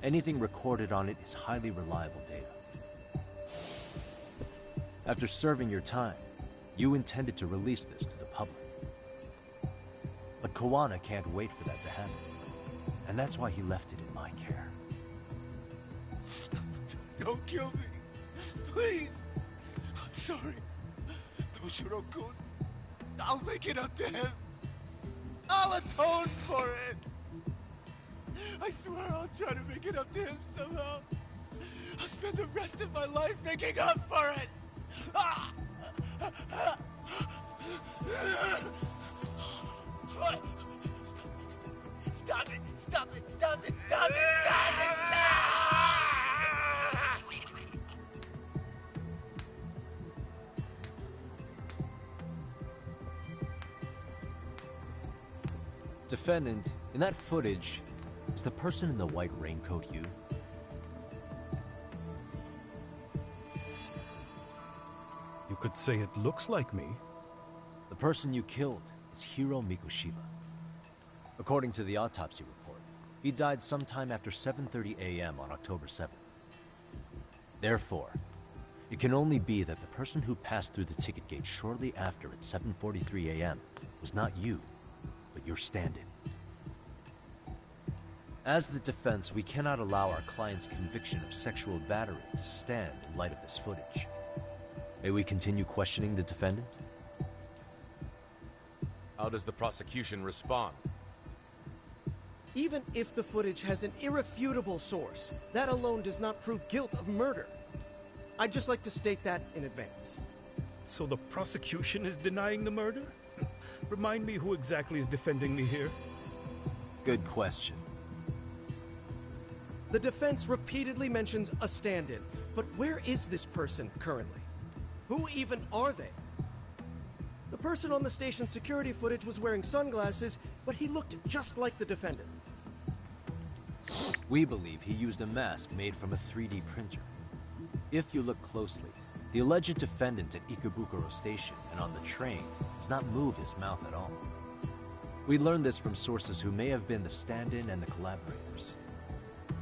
S2: Anything recorded on it is highly reliable data. After serving your time, you intended to release this to the public. But Koana can't wait for that to happen. And that's why he left it in my care.
S21: Don't kill me. Please. I'm sorry. Toshiro-kun. I'll make it up to him. I'll atone for it. I swear I'll try to make it up to him somehow. I'll spend the rest of my life making up for it. Stop it! Stop it! Stop it! Stop it! Stop it!
S2: Defendant, in that footage, is the person in the white raincoat you?
S17: You could say it looks like me.
S2: The person you killed is Hiro Mikoshiba. According to the autopsy report, he died sometime after 7:30 a.m. on October 7th. Therefore, it can only be that the person who passed through the ticket gate shortly after at 7:43 a.m. was not you, but your stand-in. As the defense, we cannot allow our client's conviction of sexual battery to stand in light of this footage. May we continue questioning the defendant?
S7: How does the prosecution respond?
S11: Even if the footage has an irrefutable source, that alone does not prove guilt of murder. I'd just like to state that in advance.
S17: So the prosecution is denying the murder? Remind me who exactly is defending me here?
S2: Good question.
S11: The defense repeatedly mentions a stand-in, but where is this person currently? Who even are they? The person on the station's security footage was wearing sunglasses, but he looked just like the defendant.
S2: We believe he used a mask made from a 3D printer. If you look closely, the alleged defendant at Ikebukuro Station and on the train does not move his mouth at all. We learned this from sources who may have been the stand-in and the collaborators.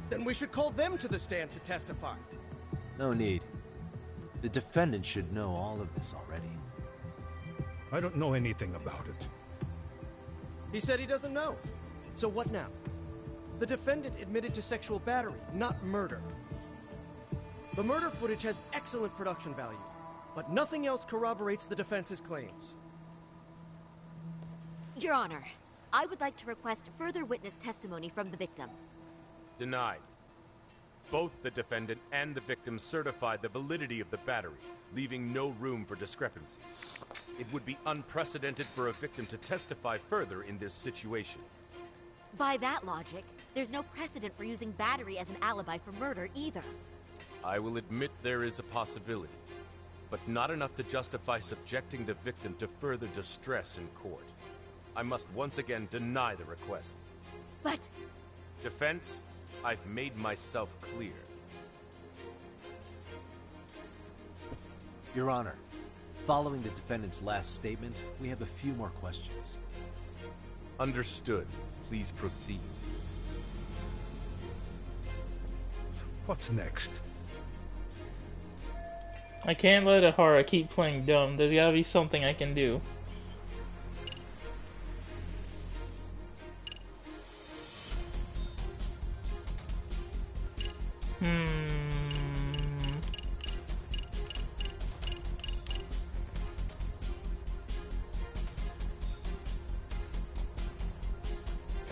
S11: Then we should call them to the stand to testify.
S2: No need. The defendant should know all of this already.
S17: I don't know anything about it.
S11: He said he doesn't know. So what now? The defendant admitted to sexual battery, not murder. The murder footage has excellent production value, but nothing else corroborates the defense's claims.
S14: Your Honor, I would like to request further witness testimony from the victim.
S7: Denied. Both the defendant and the victim certified the validity of the battery, leaving no room for discrepancies. It would be unprecedented for a victim to testify further in this situation.
S14: By that logic, there's no precedent for using battery as an alibi for murder either.
S7: I will admit there is a possibility, but not enough to justify subjecting the victim to further distress in court. I must once again deny the request.
S14: But...
S7: Defense, I've made myself clear.
S2: Your Honor, following the defendant's last statement, we have a few more questions.
S7: Understood. Please proceed.
S17: What's next?
S1: I can't let Ahara keep playing dumb. There's gotta be something I can do.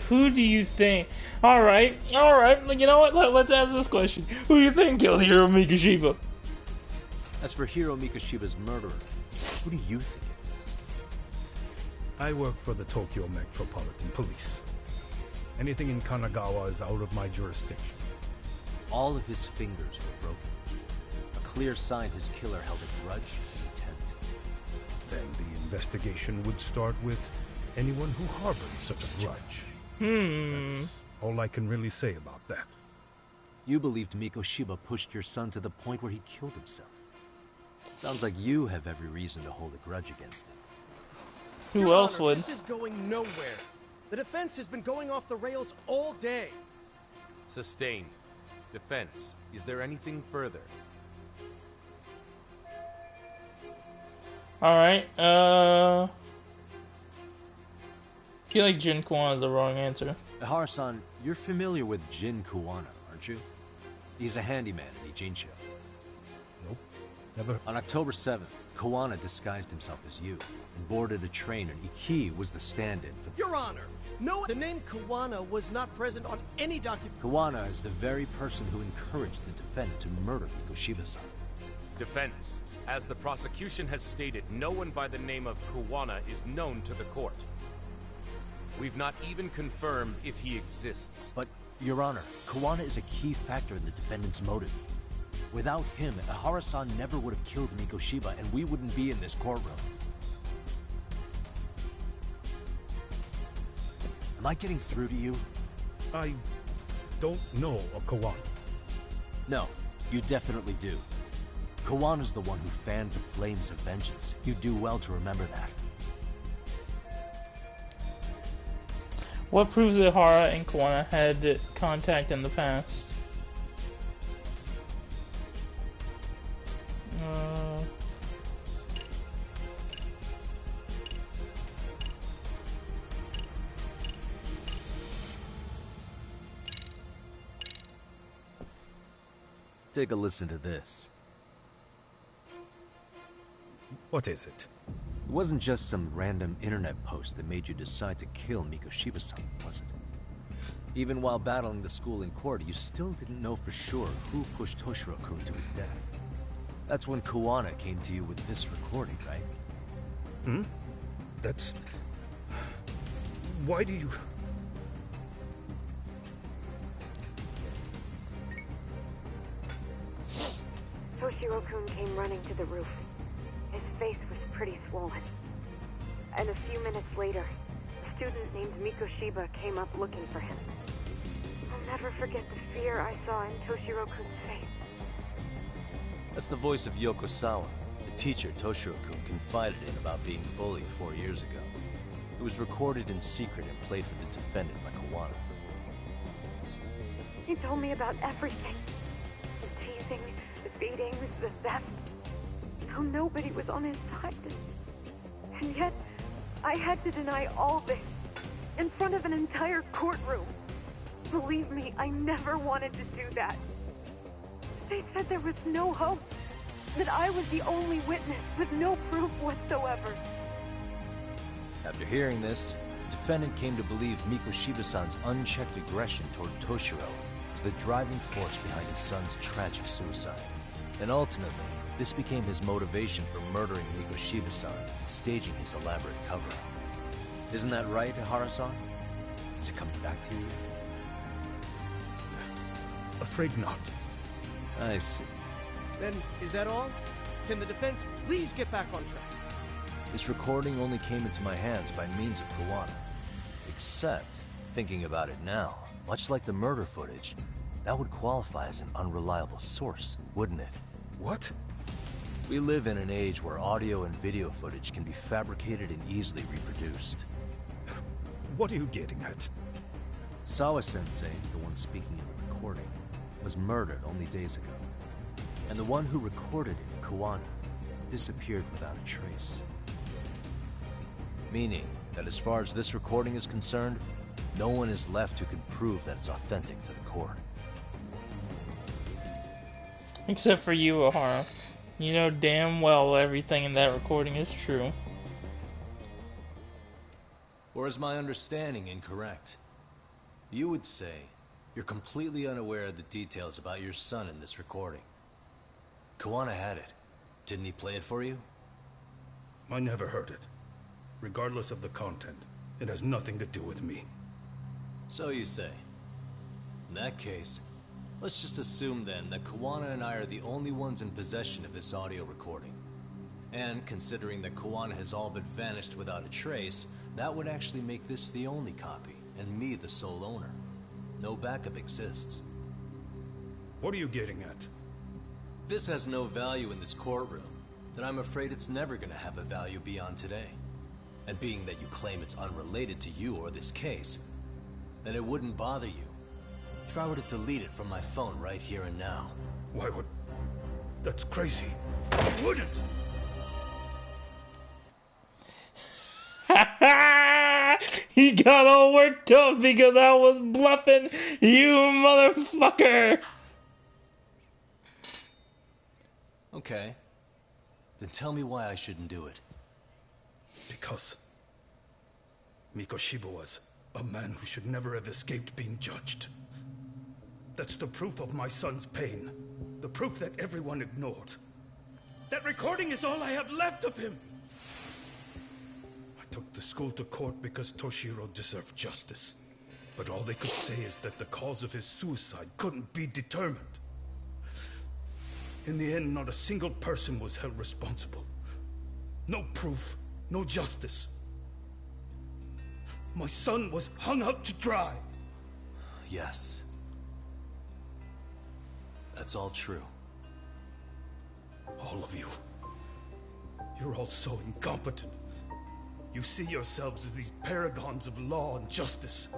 S1: Who do you think? Alright, you know what? Let's ask this question. Who do you think killed Hiro Mikoshiba?
S2: As for Hiro Mikoshiba's murderer, who do you think it is?
S17: I work for the Tokyo Metropolitan Police. Anything in Kanagawa is out of my jurisdiction.
S2: All of his fingers were broken. A clear sign his killer held a grudge and intent.
S17: Then the investigation would start with anyone who harbored such a grudge.
S2: That's
S17: all I can really say about that.
S2: You believed Mikoshiba pushed your son to the point where he killed himself. Sounds like you have every reason to hold a grudge against him.
S1: Who
S11: Your
S1: else
S11: Honor,
S1: would?
S11: This is going nowhere. The defense has been going off the rails all day.
S7: Sustained. Defense. Is there anything further?
S1: Alright, I feel like Jin Kuwana is the wrong answer.
S2: Ihara-san, you're familiar with Jin Kuwana, aren't you? He's a handyman in Ijincho.
S17: Nope, never.
S2: On October 7th, Kuwana disguised himself as you and boarded a train, and Iki was the stand-in for...
S11: Your Honor, no, the name Kuwana was not present on any document.
S2: Kuwana is the very person who encouraged the defendant to murder Mikoshiba-san.
S7: Defense. As the prosecution has stated, no one by the name of Kuwana is known to the court. We've not even confirmed if he exists.
S2: But, Your Honor, Kuwana is a key factor in the defendant's motive. Without him, Ihara-san never would have killed Mikoshiba, and we wouldn't be in this courtroom. Am I getting through to you?
S17: I don't know a Kuwana.
S2: No, you definitely do. Kawana's the one who fanned the flames of vengeance. You do well to remember that.
S1: What proves that Ihara and Kuwana had contact in the past?
S2: Take a listen to this.
S17: What is it?
S2: It wasn't just some random internet post that made you decide to kill Mikoshiba-san, was it? Even while battling the school in court, you still didn't know for sure who pushed Toshiro-kun to his death. That's when Kuwana came to you with this recording, right?
S17: Hmm? That's... Why do you...
S9: Toshiro-kun came running to the roof. His face was pretty swollen. And a few minutes later, a student named Mikoshiba came up looking for him. I'll never forget the fear I saw in Toshiro-kun's face.
S2: That's the voice of Yokosawa, the teacher Toshiro-kun confided in about being bullied 4 years ago. It was recorded in secret and played for the defendant by Kuwana.
S9: He told me about everything. The teasing, the beatings, the theft. How nobody was on his side. And yet, I had to deny all this in front of an entire courtroom. Believe me, I never wanted to do that. They said there was no hope, that I was the only witness with no proof whatsoever.
S2: After hearing this, the defendant came to believe Mikoshiba-san's unchecked aggression toward Toshiro was the driving force behind his son's tragic suicide. And ultimately, this became his motivation for murdering Mikoshiba-san and staging his elaborate cover-up. Isn't that right, Ihara-san? Is it coming back to you?
S17: Afraid not.
S2: I see.
S11: Then, is that all? Can the defense please get back on track?
S2: This recording only came into my hands by means of Kuwana. Except, thinking about it now, much like the murder footage, that would qualify as an unreliable source, wouldn't it?
S17: What?
S2: We live in an age where audio and video footage can be fabricated and easily reproduced.
S17: What are you getting at?
S2: Sawa-sensei, the one speaking in the recording, was murdered only days ago. And the one who recorded it, Kuwana, disappeared without a trace. Meaning that as far as this recording is concerned, no one is left who can prove that it's authentic to the court.
S1: Except for you, Ihara. You know damn well everything in that recording is true.
S2: Or is my understanding incorrect? You would say you're completely unaware of the details about your son in this recording. Kuwana had it. Didn't he play it for you?
S17: I never heard it. Regardless of the content, it has nothing to do with me.
S2: So you say. In that case, let's just assume then that Kuwana and I are the only ones in possession of this audio recording. And considering that Kuwana has all but vanished without a trace, that would actually make this the only copy, and me the sole owner. No backup exists.
S17: What are you getting at?
S2: This has no value in this courtroom, then I'm afraid it's never gonna have a value beyond today. And being that you claim it's unrelated to you or this case, then it wouldn't bother you if I were to delete it from my phone right here and now.
S17: Why would... That's crazy. I wouldn't!
S1: He got all worked up because I was bluffing, you motherfucker!
S2: Okay. Then tell me why I shouldn't do it.
S17: Because Mikoshiba was a man who should never have escaped being judged. That's the proof of my son's pain. The proof that everyone ignored. That recording is all I have left of him! I took the school to court because Toshiro deserved justice. But all they could say is that the cause of his suicide couldn't be determined. In the end, not a single person was held responsible. No proof, no justice. My son was hung out to dry.
S2: Yes. That's all true.
S17: All of you. You're all so incompetent. You see yourselves as these paragons of law and justice.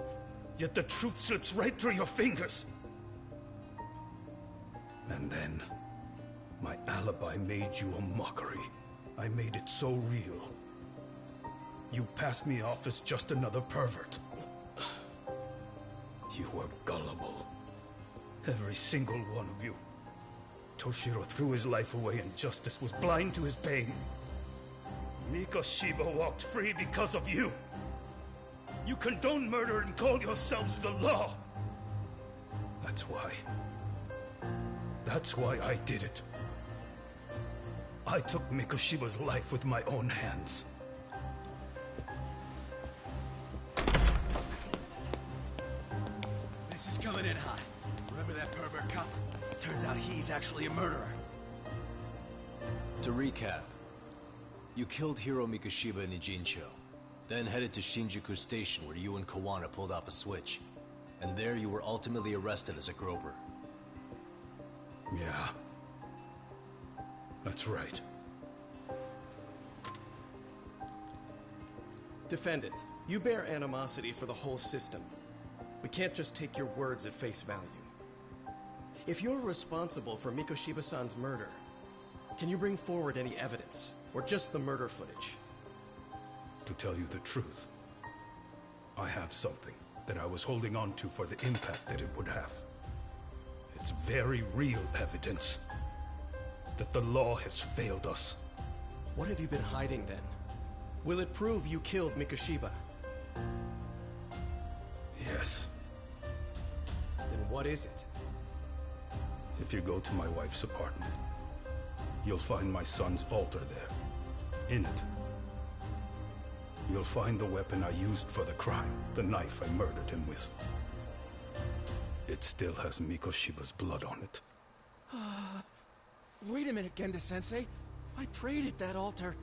S17: Yet the truth slips right through your fingers. And then, my alibi made you a mockery. I made it so real. You passed me off as just another pervert. You were gullible. Every single one of you. Toshiro threw his life away and justice was blind to his pain. Mikoshiba walked free because of you. You condone murder and call yourselves the law. That's why. That's why I did it. I took Mikoshiba's life with my own hands.
S21: This is coming in hot. Remember that pervert cop? Turns out he's actually a murderer.
S2: To recap, you killed Hiro Mikoshiba in Ijincho, then headed to Shinjuku Station where you and Kawana pulled off a switch. And there you were ultimately arrested as a groper.
S17: Yeah. That's right.
S11: Defendant, you bear animosity for the whole system. We can't just take your words at face value. If you're responsible for Mikoshiba-san's murder, can you bring forward any evidence, or just the murder footage?
S17: To tell you the truth, I have something that I was holding on to for the impact that it would have. It's very real evidence that the law has failed us.
S11: What have you been hiding then? Will it prove you killed Mikoshiba?
S17: Yes.
S11: Then what is it?
S17: If you go to my wife's apartment, you'll find my son's altar there. In it, you'll find the weapon I used for the crime, the knife I murdered him with. It still has Mikoshiba's blood on it.
S11: Wait a minute, Genda-sensei. I prayed at that altar.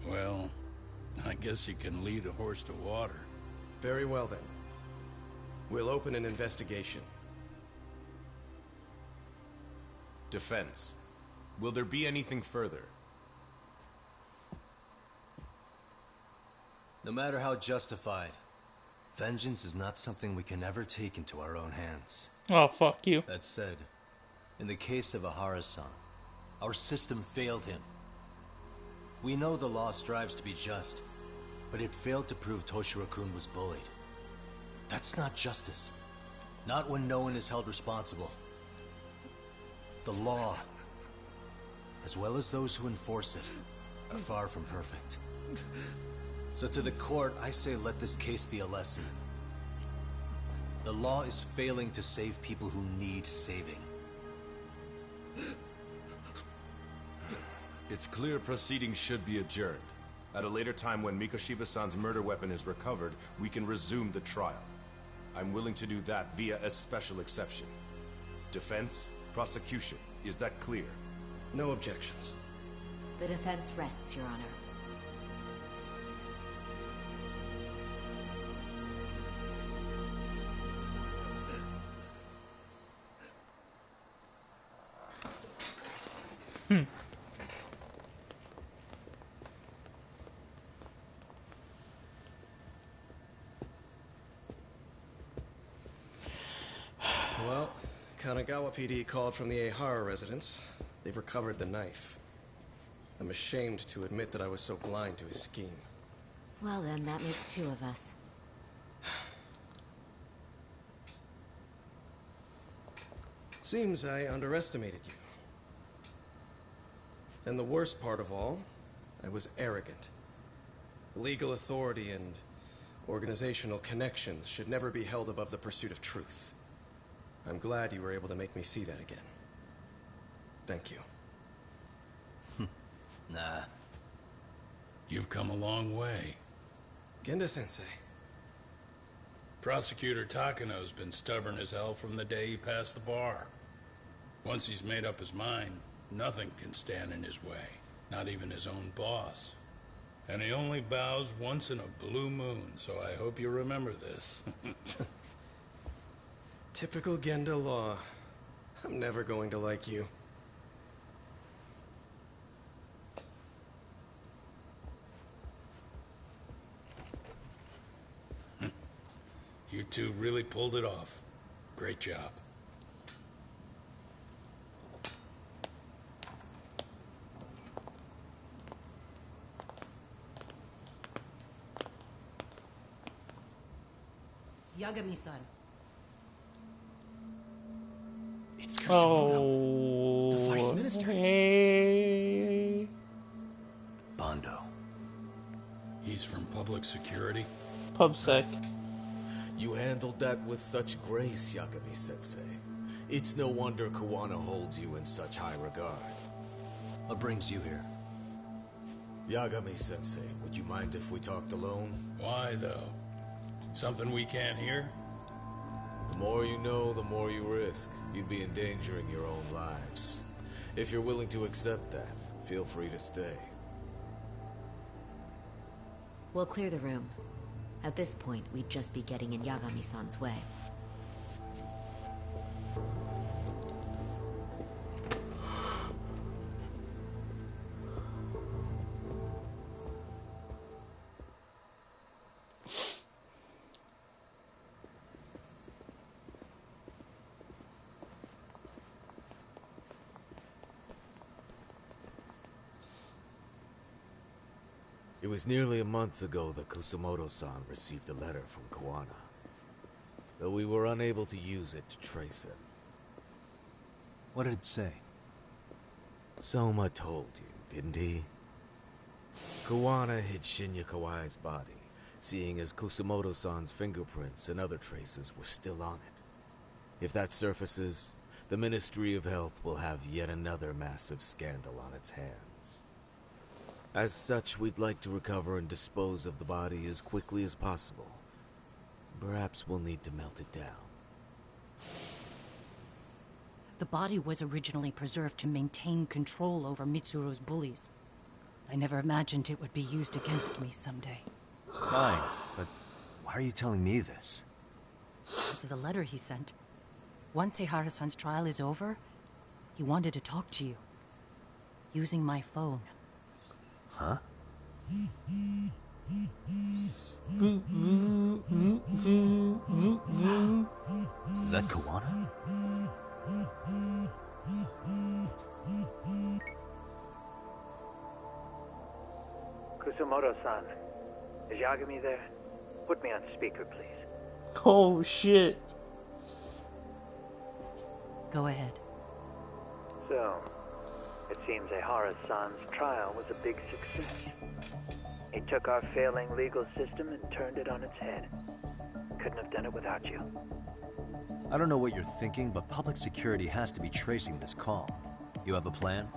S12: Well, I guess you can lead a horse to water.
S11: Very well then. We'll open an investigation.
S7: Defense. Will there be anything further?
S2: No matter how justified, vengeance is not something we can ever take into our own hands.
S1: Oh, fuck you.
S2: That said, in the case of Ahara-san, our system failed him. We know the law strives to be just, but it failed to prove Toshiro-kun was bullied. That's not justice. Not when no one is held responsible. The law, as well as those who enforce it, are far from perfect. So to the court, I say let this case be a lesson. The law is failing to save people who need saving.
S7: It's clear proceedings should be adjourned. At a later time when Mikoshiba-san's murder weapon is recovered, we can resume the trial. I'm willing to do that via a special exception. Defense, prosecution, is that clear?
S11: No objections.
S14: The defense rests, Your Honor.
S11: Well, Kanagawa PD called from the Ehara residence. They've recovered the knife. I'm ashamed to admit that I was so blind to his scheme.
S14: Well then, that makes two of us.
S11: Seems I underestimated you. And the worst part of all, I was arrogant. Legal authority and organizational connections should never be held above the pursuit of truth. I'm glad you were able to make me see that again. Thank you.
S12: Nah. You've come a long way.
S11: Genda-sensei.
S12: Prosecutor Takano's been stubborn as hell from the day he passed the bar. Once he's made up his mind, nothing can stand in his way, not even his own boss. And he only bows once in a blue moon, so I hope you remember this.
S11: Typical Genda law. I'm never going to like you.
S12: You two really pulled it off. Great job.
S8: Yagami-san.
S11: It's
S1: Kusumoto,
S11: the Vice Minister.
S1: Hey.
S12: Bondo. He's from public security?
S1: PubSec.
S15: You handled that with such grace, Yagami-sensei. It's no wonder Kawana holds you in such high regard.
S2: What brings you here?
S15: Yagami-sensei, would you mind if we talked alone?
S12: Why, though? Something we can't hear?
S15: The more you know, the more you risk. You'd be endangering your own lives. If you're willing to accept that, feel free to stay.
S14: We'll clear the room. At this point, we'd just be getting in Yagami-san's way.
S15: It was nearly a month ago that Kusumoto-san received a letter from Kawana. Though we were unable to use it to trace it.
S2: What did it say?
S15: Soma told you, didn't he? Kawana hid Shinya Kawai's body, seeing as Kusumoto-san's fingerprints and other traces were still on it. If that surfaces, the Ministry of Health will have yet another massive scandal on its hands. As such, we'd like to recover and dispose of the body as quickly as possible. Perhaps we'll need to melt it down.
S8: The body was originally preserved to maintain control over Mitsuru's bullies. I never imagined it would be used against me someday.
S2: Fine, but why are you telling me this?
S8: Because of the letter he sent. Once Ehara-san's trial is over, he wanted to talk to you. Using my phone.
S2: Huh? Is that Kawana?
S13: Kusumoto-san, is Yagami there? Put me on speaker, please.
S1: Oh shit.
S8: Go ahead.
S13: So, it seems Ehara-san's trial was a big success. He took our failing legal system and turned it on its head. Couldn't have done it without you.
S2: I don't know what you're thinking, but public security has to be tracing this call. You have a plan?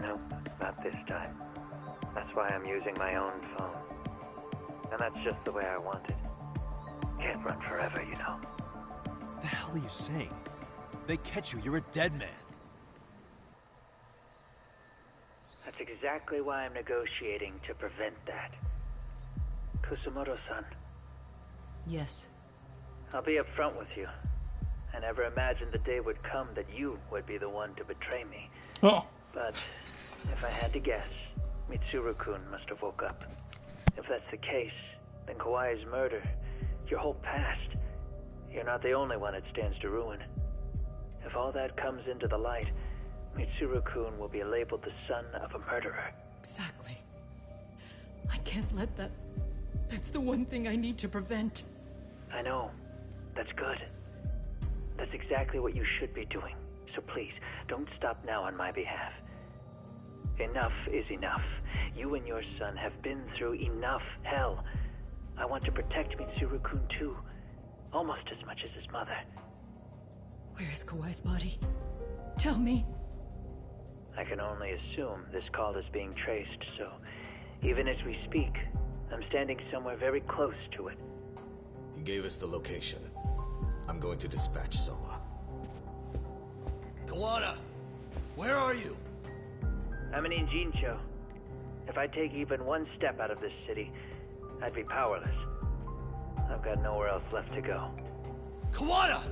S13: No, not this time. That's why I'm using my own phone. And that's just the way I want it. Can't run forever, you know.
S2: What the hell are you saying? If they catch you, you're a dead man.
S13: That's exactly why I'm negotiating to prevent that. Kusumoto-san.
S8: Yes.
S13: I'll be up front with you. I never imagined the day would come that you would be the one to betray me.
S1: Oh.
S13: But if I had to guess, Mitsuru-kun must have woke up. If that's the case, then Kawai's murder, your whole past, you're not the only one it stands to ruin. If all that comes into the light, Mitsuru-kun will be labeled the son of a murderer.
S8: Exactly. I can't let that... That's the one thing I need to prevent.
S13: I know. That's good. That's exactly what you should be doing. So please, don't stop now on my behalf. Enough is enough. You and your son have been through enough hell. I want to protect Mitsuru-kun too. Almost as much as his mother.
S8: Where is Kawai's body? Tell me.
S13: I can only assume this call is being traced, so even as we speak, I'm standing somewhere very close to it.
S15: You gave us the location. I'm going to dispatch Soma. Kawana! Where are you?
S13: I'm in Injincho. If I take even one step out of this city, I'd be powerless. I've got nowhere else left to go.
S15: Kawana!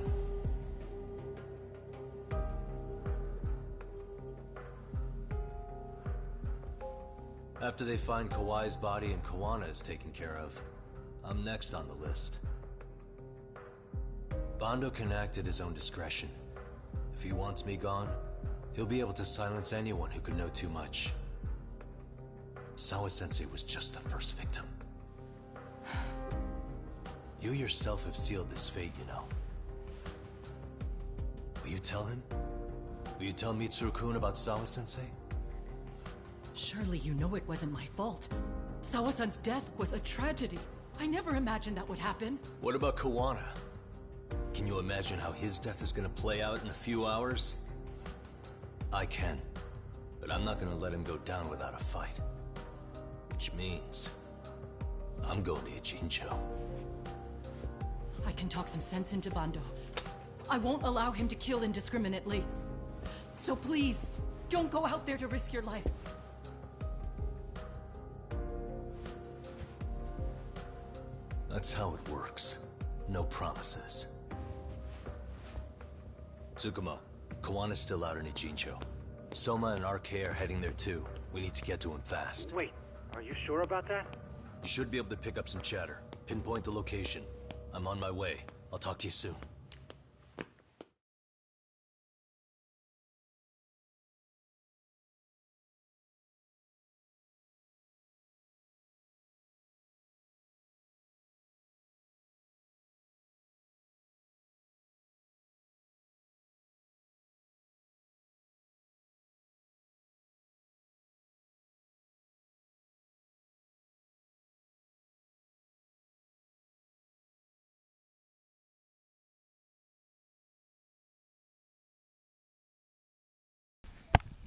S2: After they find Kawai's body and Kawana is taken care of, I'm next on the list. Bando can act at his own discretion. If he wants me gone, he'll be able to silence anyone who could know too much. Sawa-sensei was just the first victim. You yourself have sealed this fate, you know. Will you tell him? Will you tell Mitsuru-kun about Sawa-sensei?
S8: Surely you know it wasn't my fault. Sawa-san's death was a tragedy. I never imagined that would happen.
S2: What about Kawana? Can you imagine how his death is gonna play out in a few hours? I can, but I'm not gonna let him go down without a fight. Which means, I'm going to Ijincho.
S8: I can talk some sense into Bando. I won't allow him to kill indiscriminately. So please, don't go out there to risk your life.
S2: That's how it works. No promises. Tsukumo, Kawana's still out in Ijincho. Soma and RK are heading there too. We need to get to him fast.
S13: Wait, are you sure about that?
S2: You should be able to pick up some chatter. Pinpoint the location. I'm on my way. I'll talk to you soon.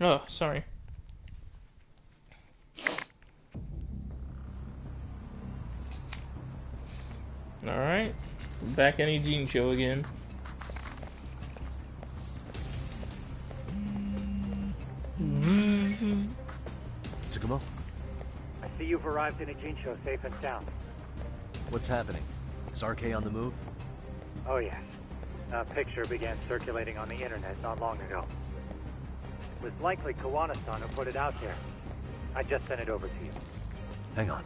S1: Oh, sorry. Alright. Back in Ijincho again.
S2: Tsukumo?
S18: I see you've arrived in Ijincho safe and sound.
S2: What's happening? Is RK on the move?
S18: Oh yes. A picture began circulating on the internet not long ago. It was likely Kawana-san who put it out there. I just sent it over to you.
S2: Hang on.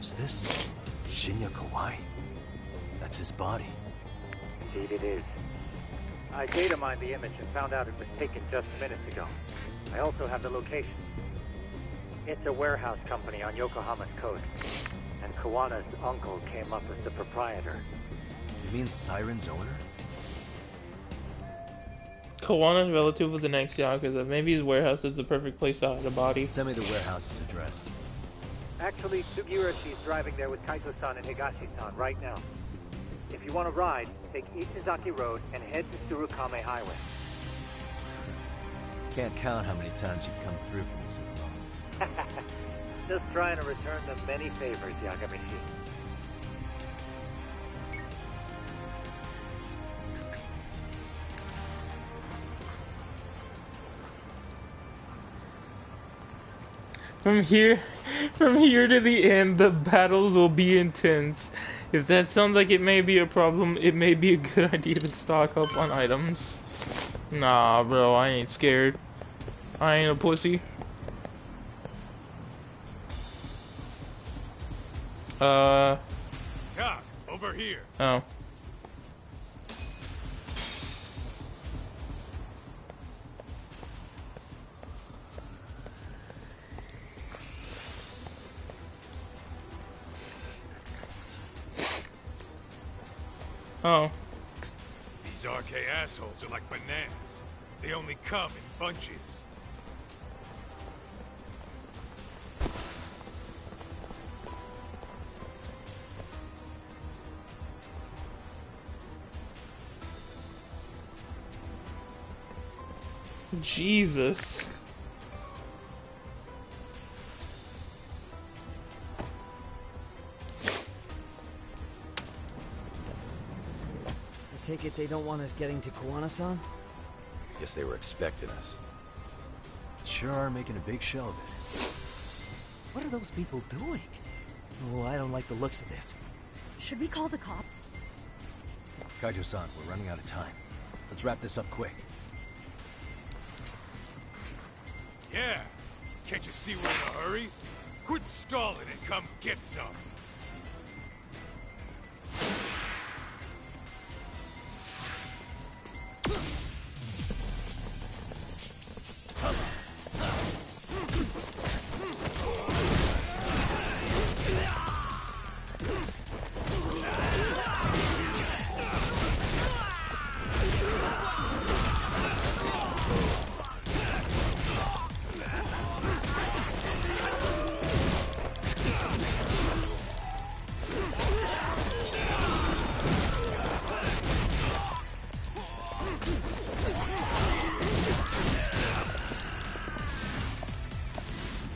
S2: Is this Shinya Kawai? That's his body.
S18: Indeed it is. I data mined the image and found out it was taken just minutes ago. I also have the location. It's a warehouse company on Yokohama's coast. And Kawana's uncle came up as the proprietor.
S2: You mean Siren's owner?
S1: Kawana's relative with the next Yakuza. Maybe his warehouse is the perfect place to hide a body.
S2: Send me the warehouse's address.
S18: Actually, Sugiroshi's driving there with Kaito-san and Higashi-san right now. If you want to ride, take Ishizaki Road and head to Tsurukame Highway.
S2: Can't count how many times you've come through for me, Tsukumo.
S18: Just trying to return them many favors, Yagamishi.
S1: From here to the end, the battles will be intense. If that sounds like it may be a problem, it may be a good idea to stock up on items. Nah, bro, I ain't scared. I ain't a pussy.
S16: Cock, over here.
S1: Oh. Oh.
S16: These RK assholes are like bananas. They only come in bunches.
S1: Jesus.
S4: I take it they don't want us getting to Koana-san?
S19: Guess they were expecting us.
S2: Sure are making a big show of it.
S3: What are those people doing? Oh, I don't like the looks of this.
S6: Should we call the cops?
S2: Kaijo-san, we're running out of time. Let's wrap this up quick.
S16: Yeah. Can't you see we're in a hurry? Quit stalling and come get some.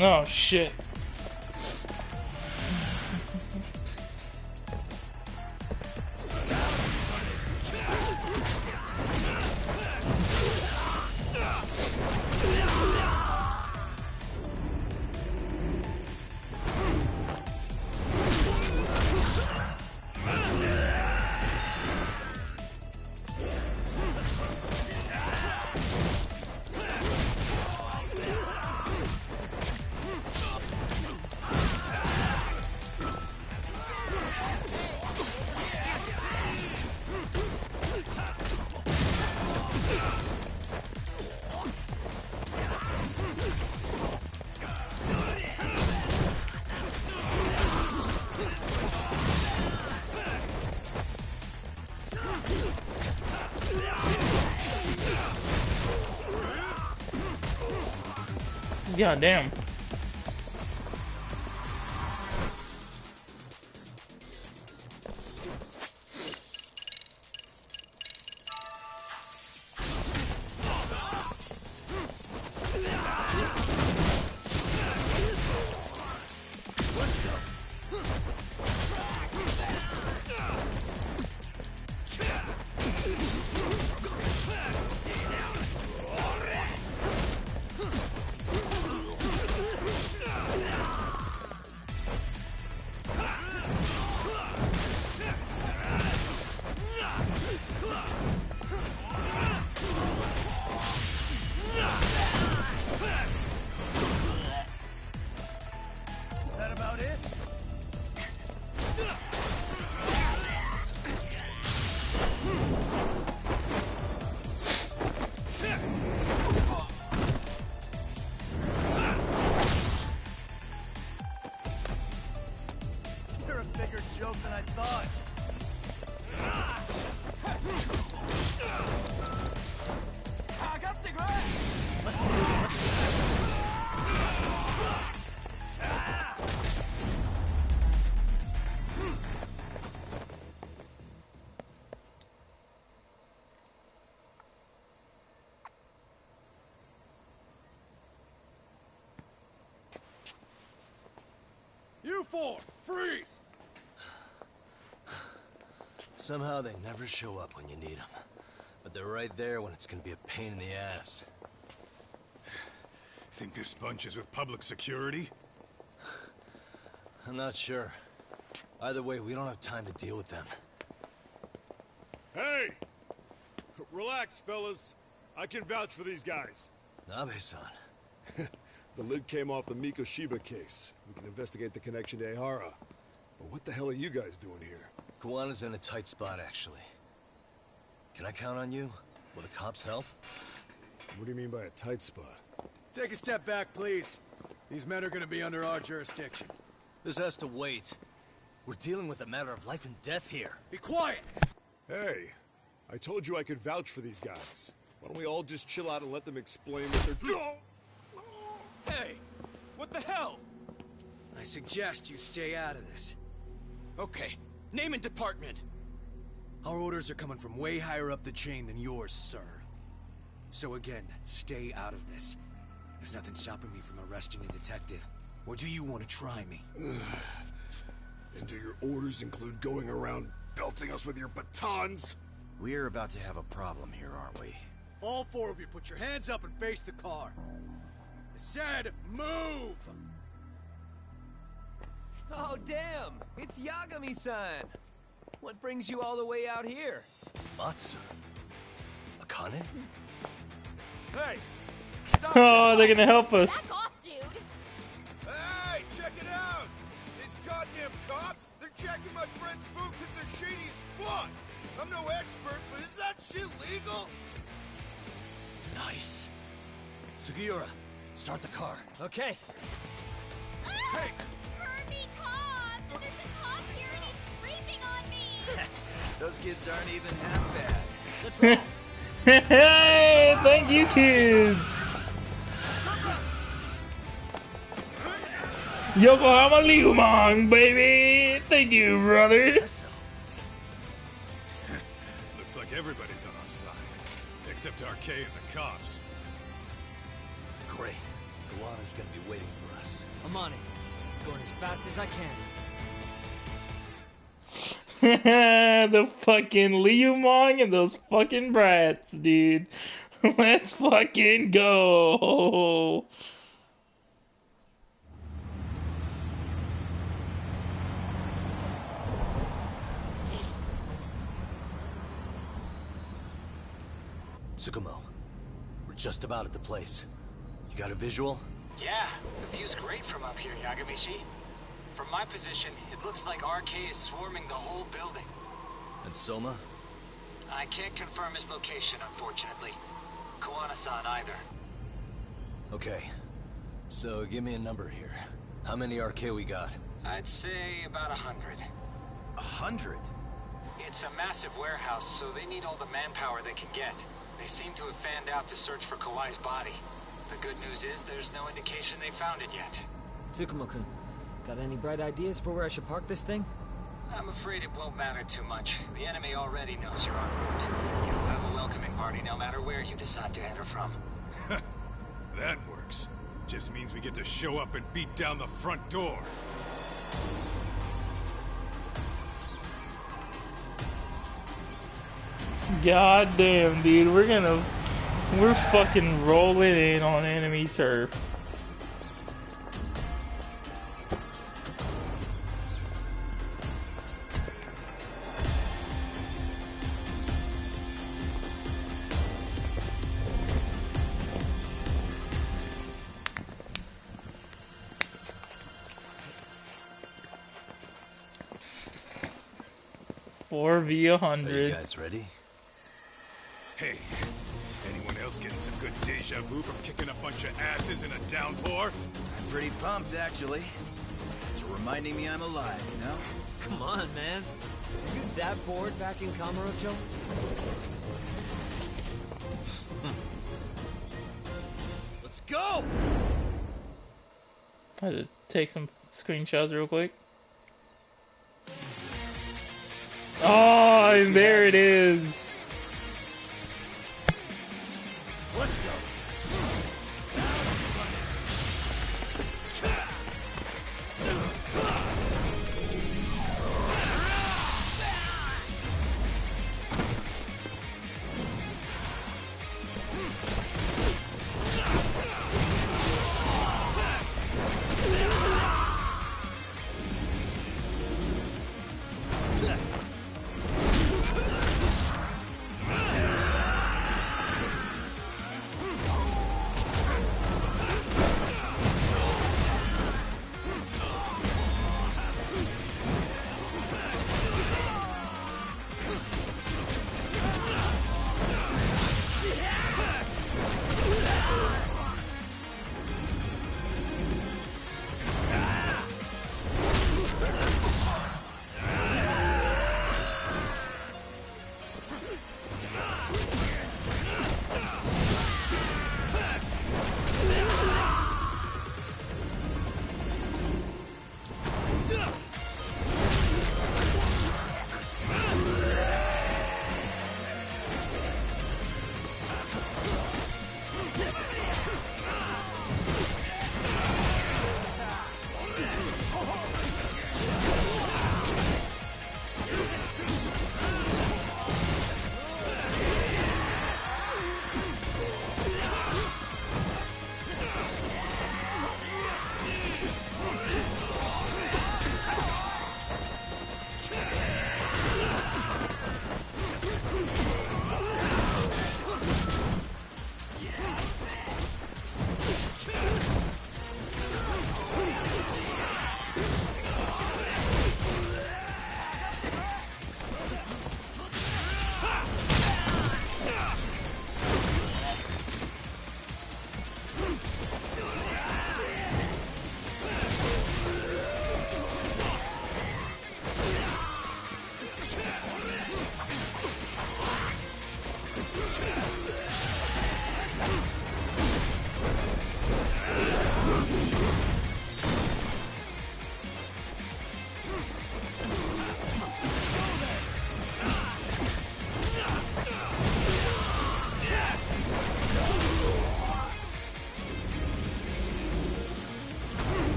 S1: Oh shit. God damn.
S21: You four, freeze!
S2: Somehow they never show up when you need them. But they're right there when it's gonna be a pain in the ass.
S16: Think this bunch is with public security?
S2: I'm not sure. Either way, we don't have time to deal with them.
S16: Hey! Relax, fellas. I can vouch for these guys.
S2: Nabe-san.
S20: The lid came off the Mikoshiba case. We can investigate the connection to Ehara. But what the hell are you guys doing here?
S2: Kawana's in a tight spot, actually. Can I count on you? Will the cops help?
S20: What do you mean by a tight spot?
S22: Take a step back, please. These men are gonna be under our jurisdiction.
S2: This has to wait. We're dealing with a matter of life and death here.
S22: Be quiet!
S20: Hey, I told you I could vouch for these guys. Why don't we all just chill out and let them explain what they're doing?
S10: Hey! What the hell?
S22: I suggest you stay out of this.
S10: Okay, name and department.
S22: Our orders are coming from way higher up the chain than yours, sir. So again, stay out of this. There's nothing stopping me from arresting a detective. Or do you want to try me?
S20: And do your orders include going around belting us with your batons?
S22: We're about to have a problem here, aren't we? All four of you, put your hands up and face the car. I said, move!
S3: Oh, damn! It's Yagami-san! What brings you all the way out here?
S2: Matsu? Akane?
S16: Hey!
S1: Oh, they're gonna help us.
S6: Back off, dude!
S21: Hey, check it out! These goddamn cops, they're checking my friend's food because they're shady as fuck! I'm no expert, but is that shit legal?
S2: Nice. Sugiura, start the car.
S3: Okay.
S16: Hey!
S6: Heard me, cop! There's a cop here and he's creeping on me!
S22: Those kids aren't even half bad.
S3: Let's roll.
S1: Hey, thank you, kids. Yokohama Liumang, baby. Thank you, brother.
S16: Looks like everybody's on our side. Except RK and the cops.
S2: Great. Kawana's gonna be waiting for us.
S3: I'm on it. Going as fast as I can.
S1: The fucking Liumang and those fucking brats, dude. Let's fucking go.
S2: Tsukumo, we're just about at the place. You got a visual?
S23: Yeah, the view's great from up here, Yagamishi. From my position, it looks like RK is swarming the whole building.
S2: And Soma?
S23: I can't confirm his location, unfortunately. Kawana-san either.
S2: Okay. So give me a number here. How many RK we got?
S23: I'd say about 100.
S22: 100?
S23: It's a massive warehouse, so they need all the manpower they can get. They seem to have fanned out to search for Kawai's body. The good news is there's no indication they found it yet.
S3: Tsukumo-kun, got any bright ideas for where I should park this thing?
S23: I'm afraid it won't matter too much. The enemy already knows you're en route. You'll have a welcoming party no matter where you decide to enter from.
S16: That works. Just means we get to show up and beat down the front door.
S1: God damn, dude. We're fucking rolling in on enemy turf. Four v 100.
S2: Are you guys ready?
S16: Hey, anyone else getting some good deja vu from kicking a bunch of asses in a downpour?
S22: I'm pretty pumped, actually. It's reminding me I'm alive, you know?
S3: Come on, man. Are you that bored back in Kamurocho?
S22: Let's go!
S1: I had to take some screenshots real quick. Oh, and there it is.
S22: Let's go.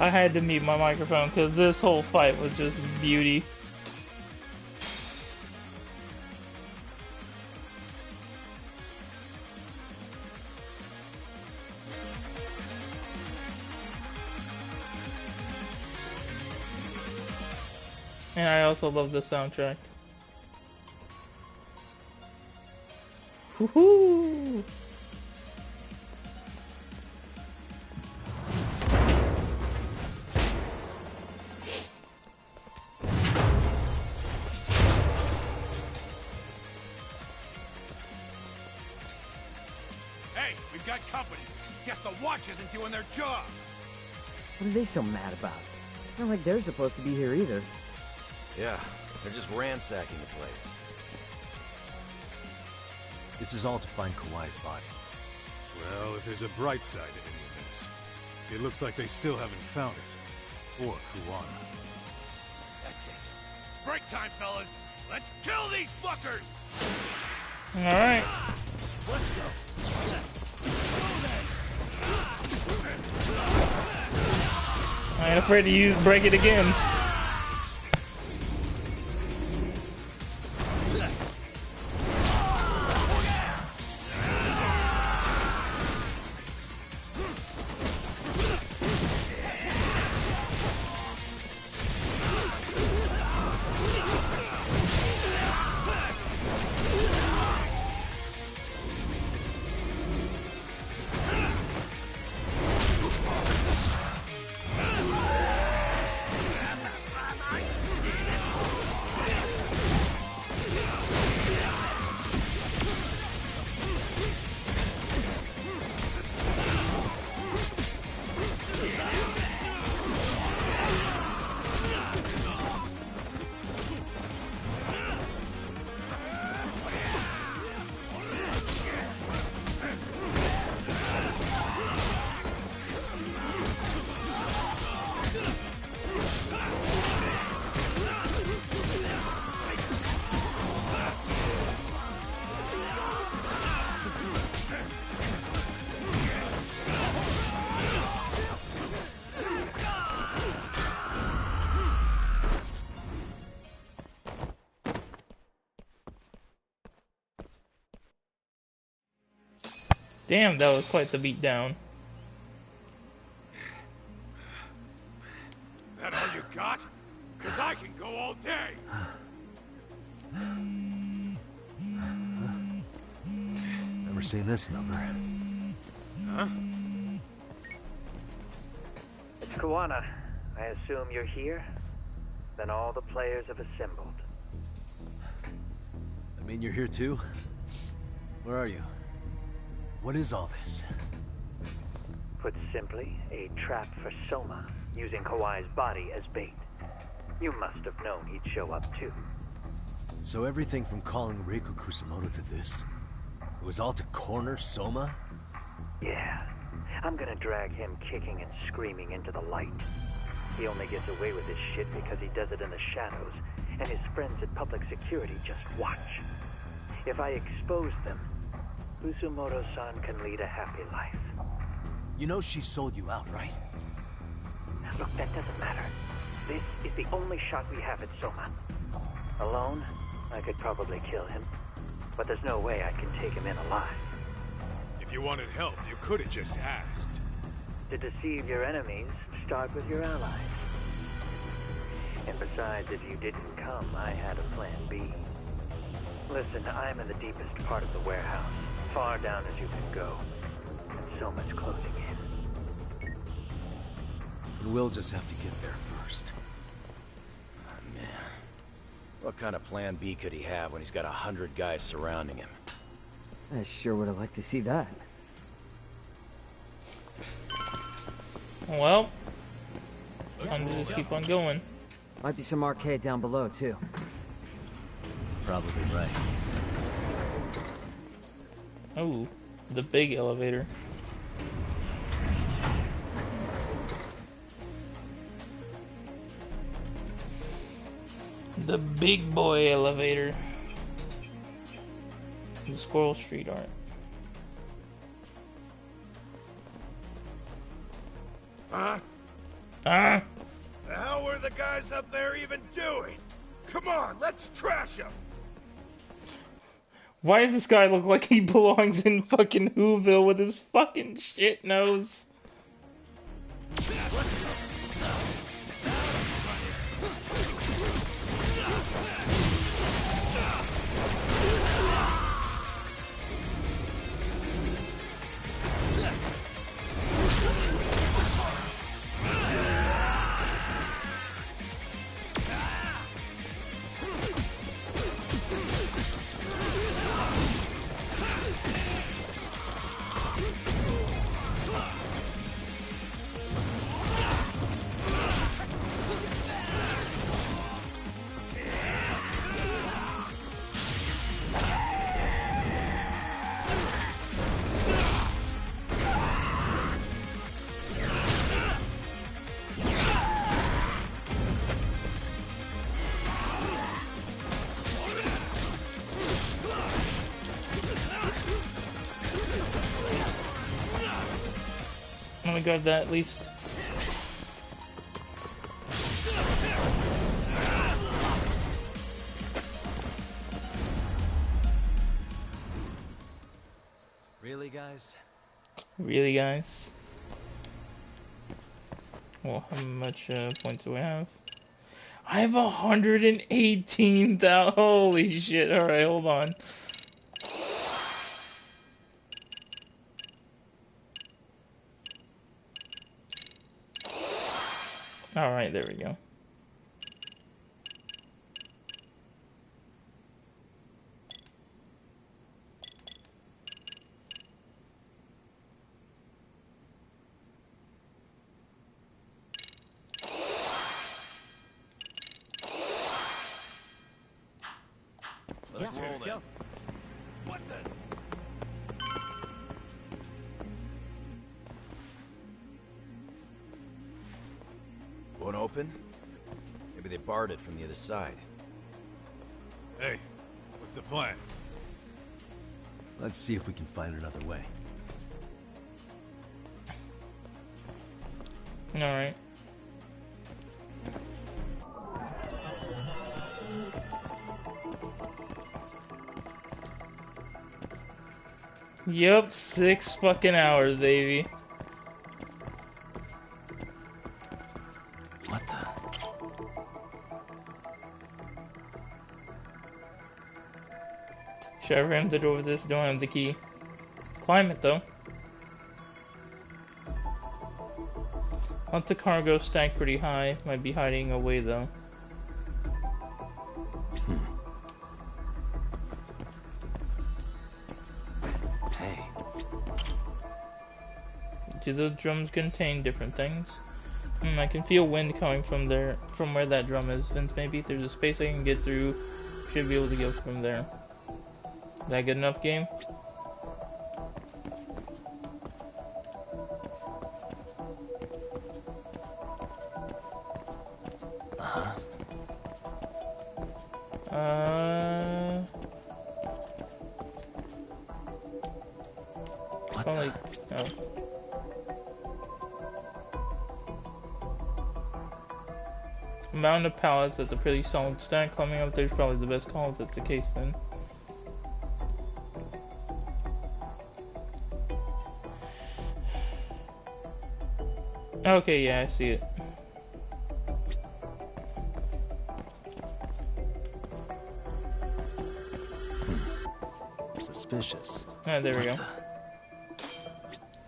S1: I had to mute my microphone because this whole fight was just beauty. And I also love the soundtrack. Woohoo!
S21: Hey, we've got company. Guess the watch isn't doing their job.
S4: What are they so mad about? Not like they're supposed to be here either.
S19: Yeah, they're just ransacking the place.
S2: This is all to find Kawai's body.
S16: Well, if there's a bright side to any of this, it looks like they still haven't found it. Or Kuwana.
S21: That's it. Break time, fellas. Let's kill these fuckers!
S1: Alright.
S21: Let's go.
S1: I ain't afraid to break it again. Damn, that was quite the beatdown.
S16: That all you got? Cause I can go all day.
S2: Never seen this number.
S16: Huh?
S13: It's Kawana. I assume you're here? Then all the players have assembled.
S2: I mean, you're here too? Where are you? What is all this?
S13: Put simply, a trap for Soma, using Kawai's body as bait. You must have known he'd show up too.
S2: So everything from calling Reiko Kusamoto to this, it was all to corner Soma?
S13: Yeah. I'm gonna drag him kicking and screaming into the light. He only gets away with this shit because he does it in the shadows, and his friends at public security just watch. If I expose them, Kusumoto-san can lead a happy life.
S2: You know she sold you out, right?
S13: Look, that doesn't matter. This is the only shot we have at Soma. Alone, I could probably kill him, but there's no way I can take him in alive.
S16: If you wanted help, you could have just asked.
S13: To deceive your enemies, start with your allies. And besides, if you didn't come, I had a plan B. Listen, I'm in the deepest part of the warehouse, far down as you can go. And so much closing in.
S2: And we'll just have to get there first.
S19: Oh, man. What kind of plan B could he have when he's got 100 guys surrounding him?
S4: I sure would have liked to see that.
S1: Well, time to just keep on going.
S4: Might be some arcade down below, too.
S2: Probably right.
S1: Oh, the big elevator. The big boy elevator. The Squirrel Street art.
S21: Huh?
S1: Ah!
S21: The hell were the guys up there even doing? Come on, let's trash them!
S1: Why does this guy look like he belongs in fucking Whoville with his fucking shit nose? I'm gonna grab that at least.
S2: Really, guys?
S1: Really, guys? Well, how much points do I have? I have 118,000. Holy shit. Alright, hold on. Alright, there we go.
S21: Let's roll then. What the?
S19: Won't open? Maybe they barred it from the other side.
S16: Hey, what's the plan?
S2: Let's see if we can find another way.
S1: Alright. Yup, 6 fucking hours, baby.
S2: What the?
S1: Should I ram the door with this? Don't have the key. Climb it though. Want the cargo stacked pretty high. Might be hiding away though.
S2: Hey.
S1: Do those drums contain different things? I can feel wind coming from there, from where that drum is. Vince, maybe if there's a space I can get through, should be able to go from there. Is that good enough, game?
S2: What
S1: oh, like, oh. Mound of pallets, that's a pretty solid stack. Climbing up there's probably the best call if that's the case then. Okay, yeah, I see it.
S2: Suspicious.
S1: Ah, there we go.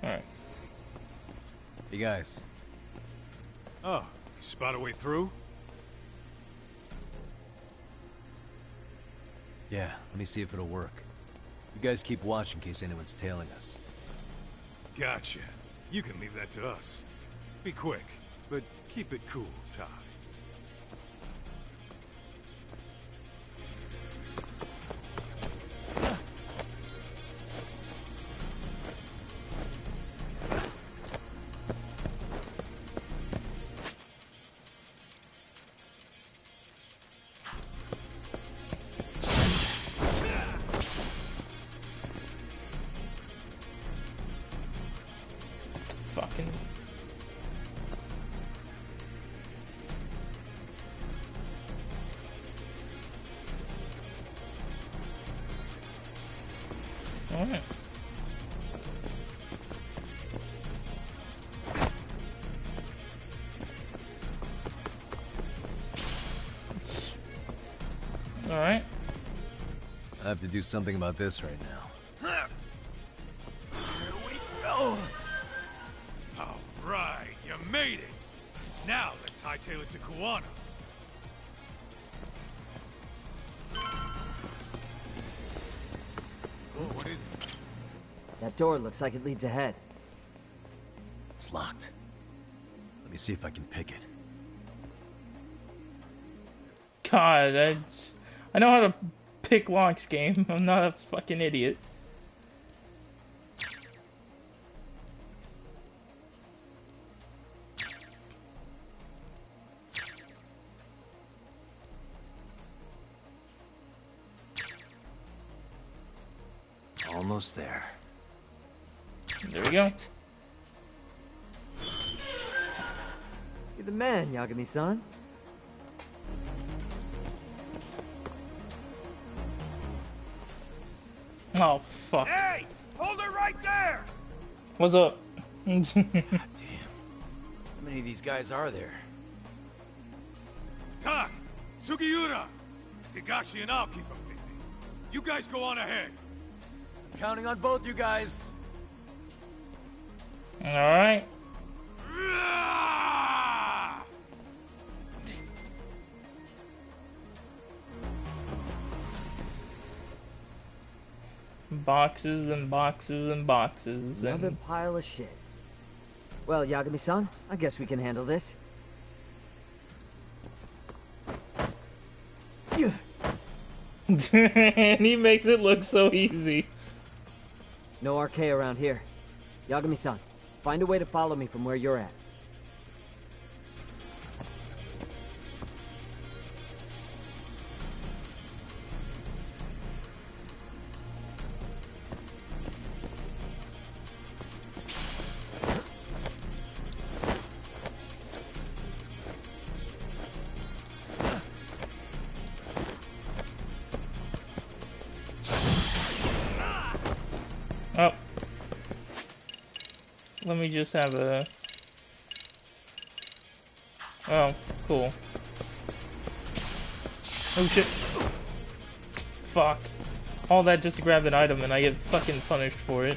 S1: Alright.
S2: Hey guys.
S16: Oh, you spot a way through?
S2: Yeah, let me see if it'll work. You guys keep watch in case anyone's tailing us.
S16: Gotcha. You can leave that to us. Be quick, but keep it cool, Todd.
S1: Fucking. Alright. Alright.
S2: I have to do something about this right now.
S16: Here we go! Alright, you made it! Now let's hightail it to Kuwana. Oh, what is it?
S4: That door looks like it leads ahead.
S2: It's locked. Let me see if I can pick it.
S1: God, I know how to pick locks, game. I'm not a fucking idiot.
S2: Almost there.
S1: There we go.
S4: You're the man, Yagami-san.
S1: Oh, fuck.
S16: Hey! Hold her right there!
S1: What's up?
S19: God damn. How many of these guys are there?
S16: Tak! Sugiura! Higashi and I'll keep them busy. You guys go on ahead.
S19: I'm counting on both you guys.
S1: Alright. Boxes and boxes and boxes and...
S4: Another pile of shit. Well, Yagami-san, I guess we can handle this.
S1: And he makes it look so easy.
S4: No RK around here. Yagami-san, find a way to follow me from where you're at.
S1: Oh. Let me just have a... Oh, cool. Oh shit. Fuck. All that just to grab an item and I get fucking punished for it.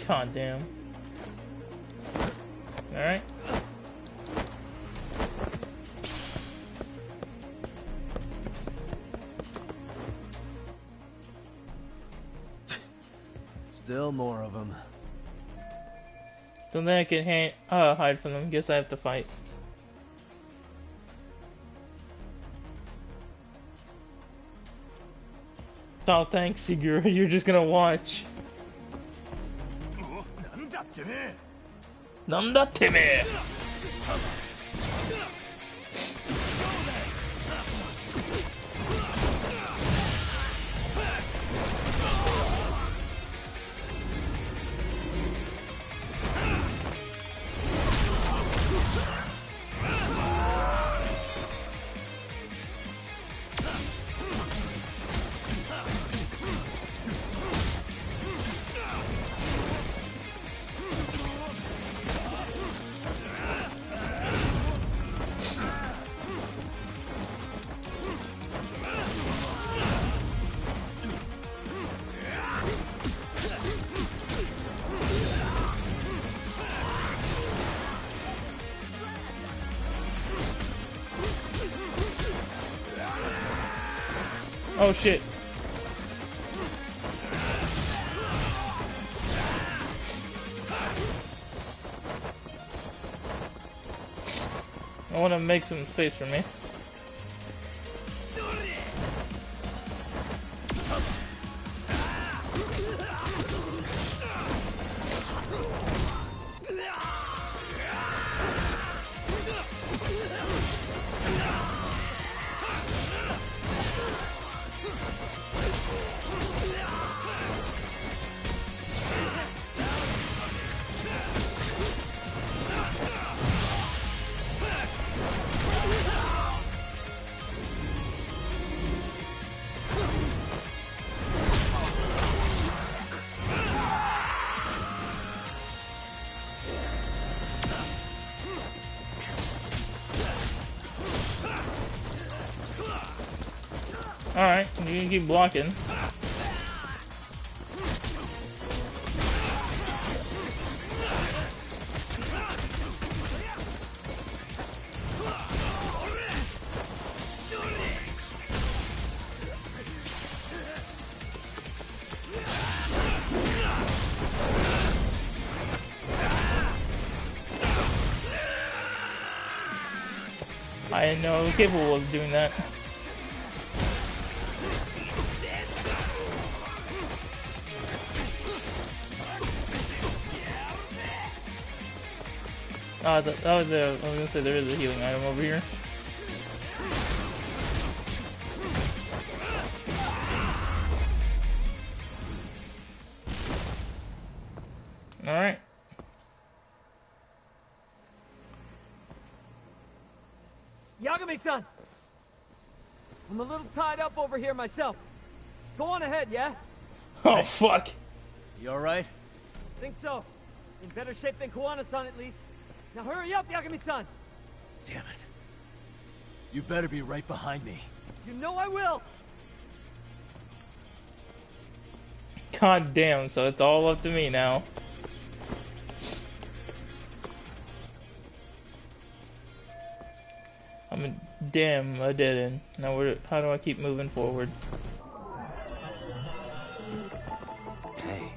S1: God damn. Alright.
S15: Still more of them.
S1: So then I can hide from them. Guess I have to fight. Oh, thanks, Sigurd. You're just gonna watch. なんだてめえ Oh shit. I want to make some space for me. Alright, you can keep blocking. I didn't know I was capable of doing that. I was gonna say there is a healing item over here. Alright.
S11: Yagami-san! I'm a little tied up over here myself. Go on ahead, yeah?
S1: Oh, fuck.
S11: You alright? Think so. In better shape than Koana-san at least. Now hurry up, Yagami-san!
S15: Damn it. You better be right behind me.
S11: You know I will!
S1: God damn, so it's all up to me now. Damn, I didn't. Now how do I keep moving forward?
S15: Hey.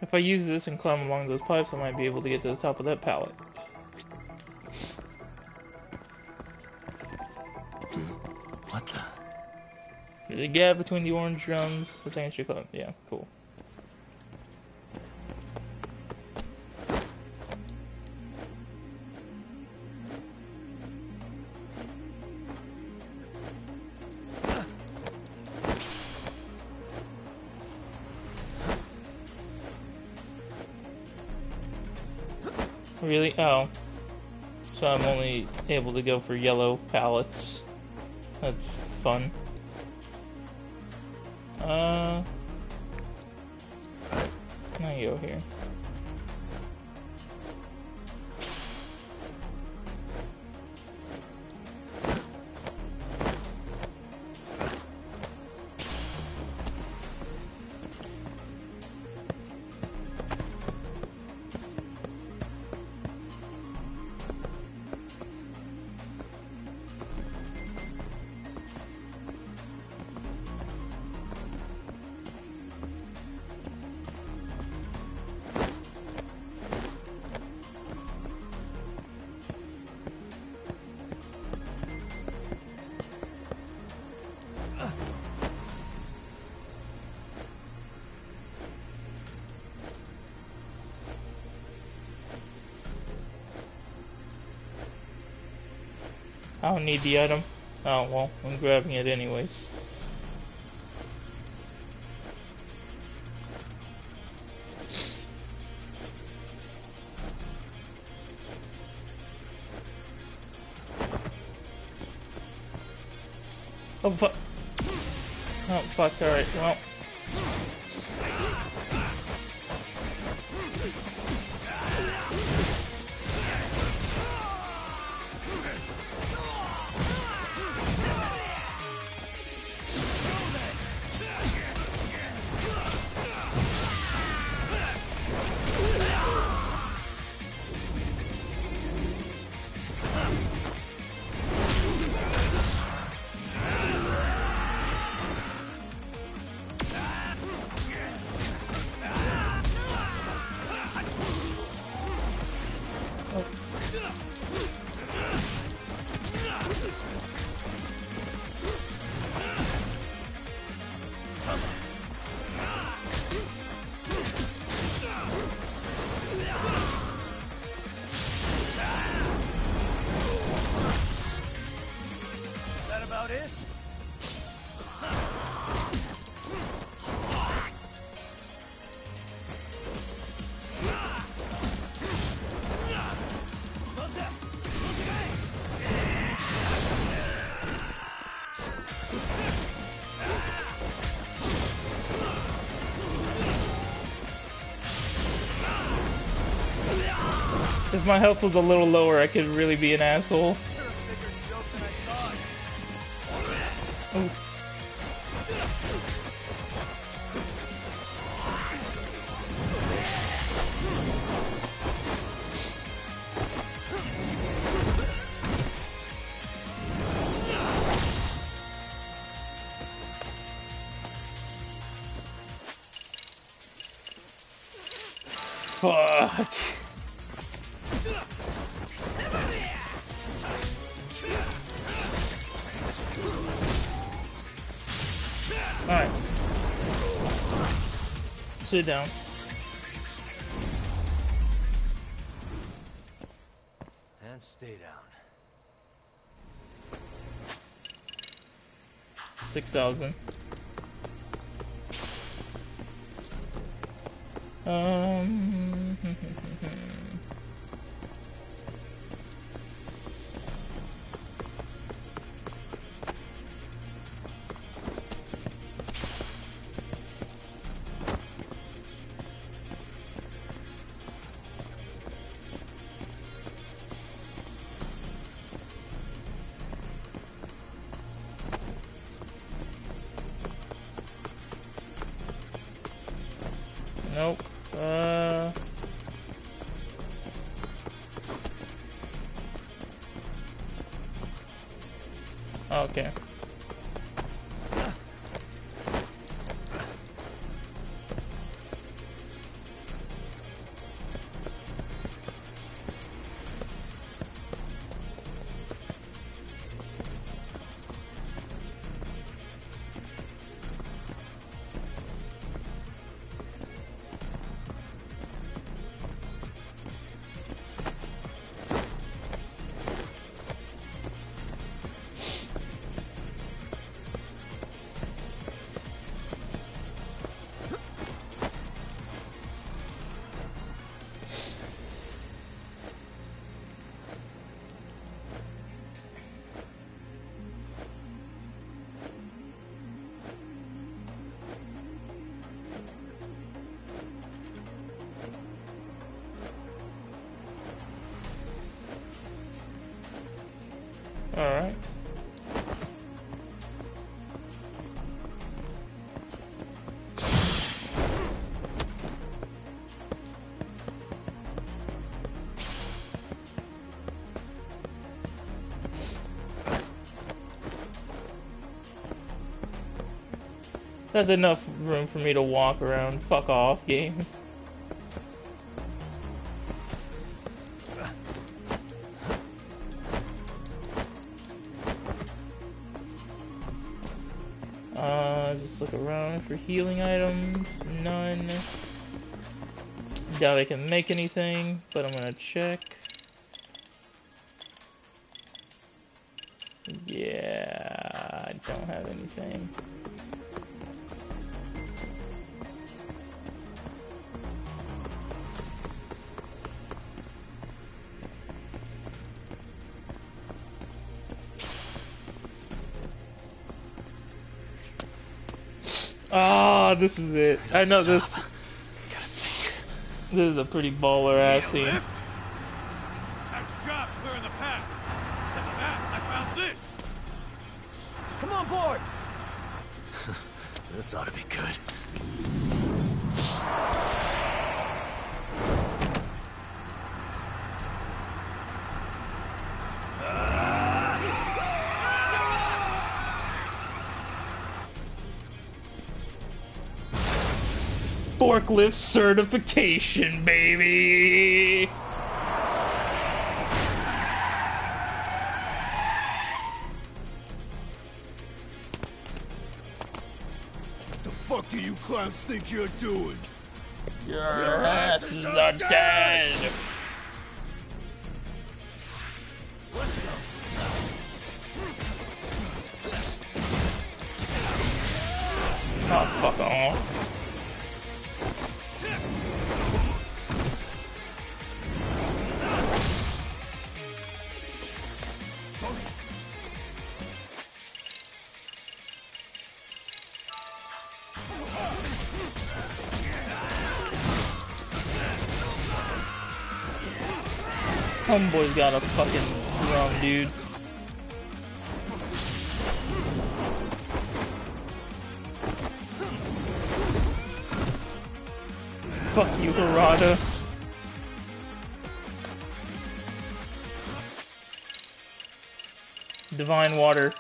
S1: If I use this and climb along those pipes, I might be able to get to the top of that pallet.
S19: What the?
S1: There's a gap between the orange drums. The thing should come. Yeah, cool. Really? Oh. So I'm only able to go for yellow pallets. That's fun. Now you go here. I don't need the item. Oh, well, I'm grabbing it anyways. Oh, fuck. Oh, fuck, alright, well. If my health was a little lower, I could really be an asshole. Ooh. Fuck. Alright. Sit down.
S2: And stay down.
S1: 6,000. Nope. Okay. That's enough room for me to walk around. Fuck off, game. Just look around for healing items. None. Doubt I can make anything, but I'm gonna check. Yeah, I don't have anything. Ah, this is it. I know this. This is a pretty baller ass scene.
S16: Nice job clearing the path. As a map, I found this.
S11: Come on board.
S2: This ought to be good.
S1: Forklift certification, baby!
S21: What the fuck do you clowns think you're doing?
S1: Your asses are dead! Oh, fuck off. Homeboy's got a fucking drum, dude. Fuck you, Harada. Divine water.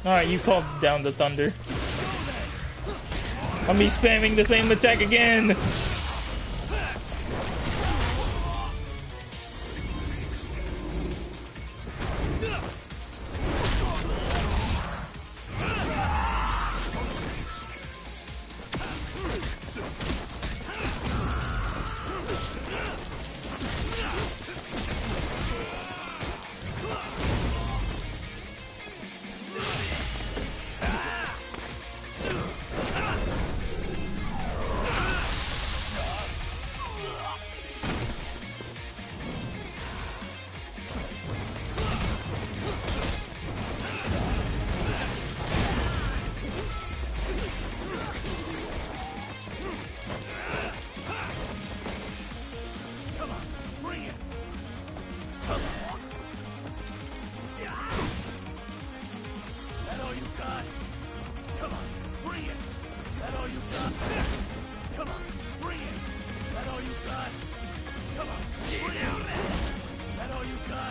S1: Alright, you called down the thunder. I'm me spamming the same attack again!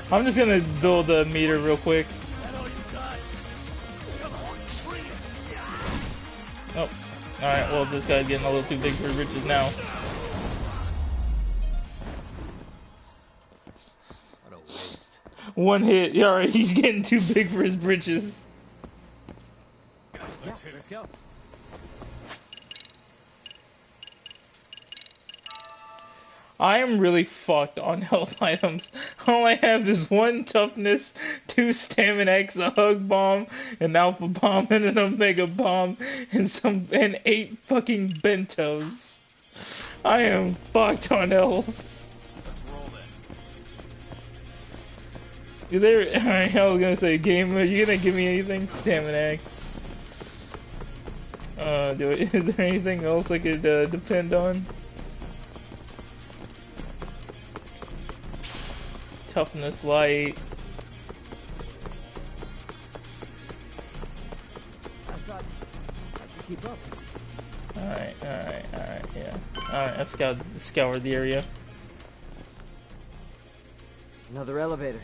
S1: I'm just gonna build a meter real quick. Oh, alright, well this guy's getting a little too big for riches now.
S2: What a waste.
S1: One hit, yeah, alright, he's getting too big for his britches.
S16: Let's hit it.
S11: Go.
S1: I am really fucked on health items. All I have is 1 toughness, 2 stamina X, a hug bomb, an alpha bomb, and an omega bomb, and 8 fucking bentos. I am fucked on health.
S19: Let's roll then.
S1: Is there? Alright, I was gonna say, game. Are you gonna give me anything? Stamina X. Is there anything else I could depend on? Toughness light.
S4: Keep up.
S1: Alright, yeah. Alright, I've scoured the area.
S4: Another elevator.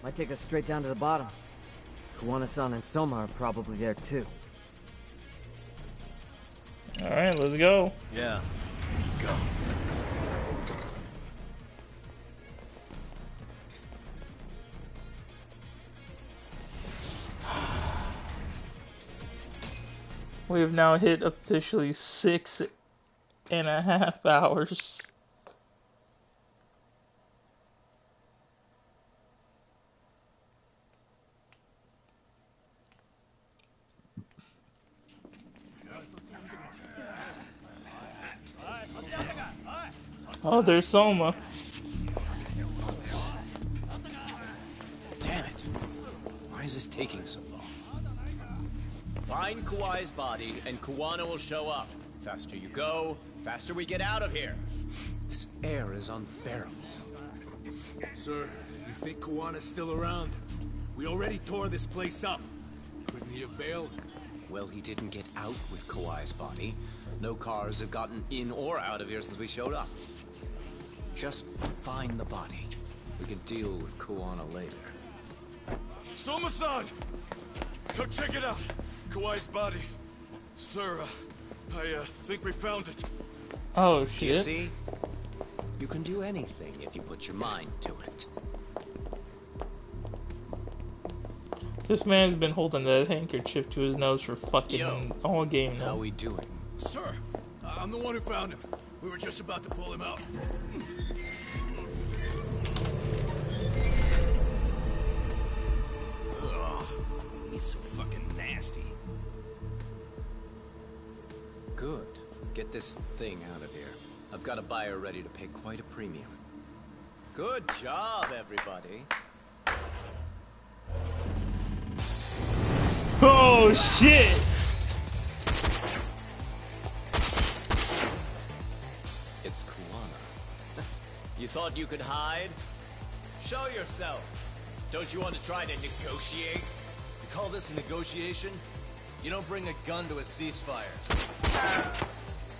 S4: Might take us straight down to the bottom. Kuwana-san and Soma are probably there too.
S1: Alright, let's go.
S2: Yeah, let's go.
S1: We have now hit officially 6.5 hours. Oh, there's Soma.
S19: Damn it. Why is this taking so long? Find Kawai's body, and Kuwana will show up. Faster you go, faster we get out of here. This air is unbearable.
S20: Sir, do you think Kuwana's still around? We already tore this place up. Couldn't he have bailed?
S19: Well, he didn't get out with Kawai's body. No cars have gotten in or out of here since we showed up. Just find the body. We can deal with Kuwana later.
S20: Soma-san! Come check it out. Kawai's body. Sir, I think we found it.
S1: Oh,
S19: Do you
S1: shit.
S19: see? You can do anything if you put your mind to it.
S1: This man's been holding that handkerchief to his nose for fucking all game now.
S19: How we doing?
S20: Sir, I'm the one who found him. We were just about to pull him out. Ugh, he's so fucking nasty.
S19: Good. Get this thing out of here. I've got a buyer ready to pay quite a premium. Good job, everybody.
S1: Oh shit!
S19: It's Kuwana. You thought you could hide? Show yourself. Don't you want to try to negotiate?
S2: You call this a negotiation? You don't bring a gun to a ceasefire.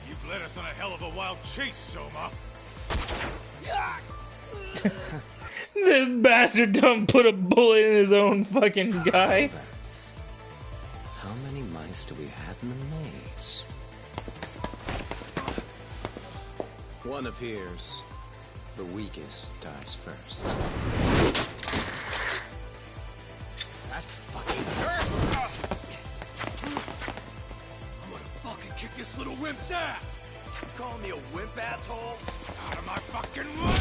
S20: You've led us on a hell of a wild chase, Soma.
S1: This bastard done put a bullet in his own fucking guy.
S19: How many mice do we have in the maze? One appears. The weakest dies first. That fucking hurt!
S20: I'm gonna fucking kick this little wimp's ass!
S19: You calling me a wimp, asshole?
S20: Out of my fucking way!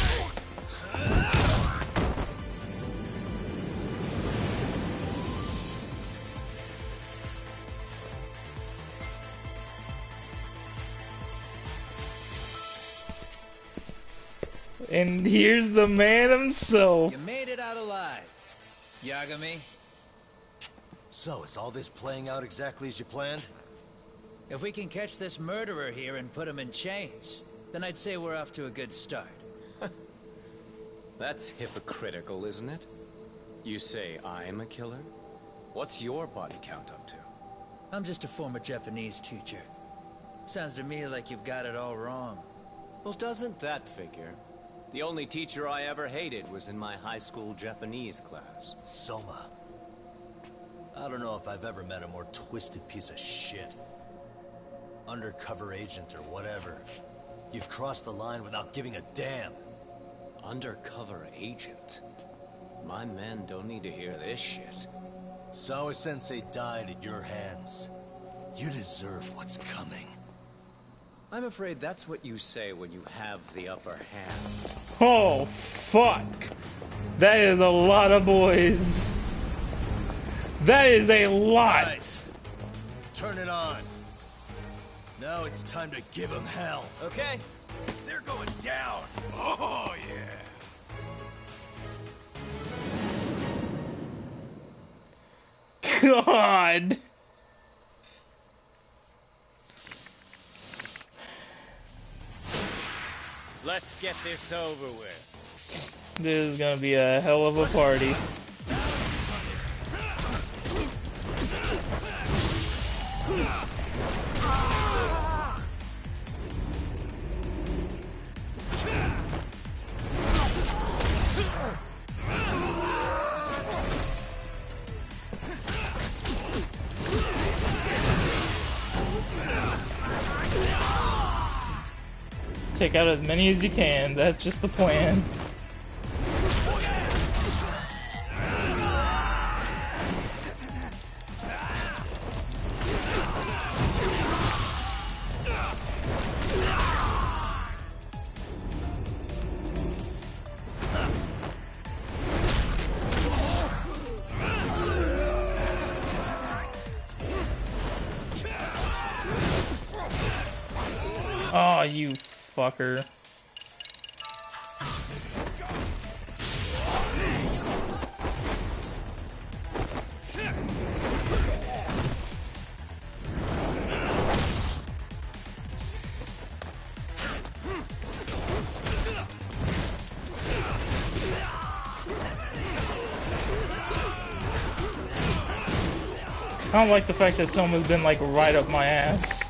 S1: And here's the man himself.
S5: You made it out alive, Yagami.
S2: So, is all this playing out exactly as you planned?
S5: If we can catch this murderer here and put him in chains, then I'd say we're off to a good start.
S19: That's hypocritical, isn't it? You say I'm a killer? What's your body count up to?
S5: I'm just a former Japanese teacher. Sounds to me like you've got it all wrong.
S19: Well, doesn't that figure? The only teacher I ever hated was in my high school Japanese class.
S2: Soma. I don't know if I've ever met a more twisted piece of shit. Undercover agent or whatever. You've crossed the line without giving a damn.
S19: Undercover agent? My men don't need to hear this shit.
S2: Sawa-sensei died at your hands. You deserve what's coming.
S7: I'm afraid that's what you say when you have the upper hand.
S1: Oh, fuck. That is a lot of boys. That is a lot.
S9: Guys, turn it on. Now it's time to give them hell.
S3: Okay.
S9: They're going down. Oh, yeah.
S1: God.
S7: Let's get this over with.
S1: This is gonna be a hell of a party. Take out as many as you can, that's just the plan. Oh, you fucker. I don't like the fact that someone's been like right up my ass.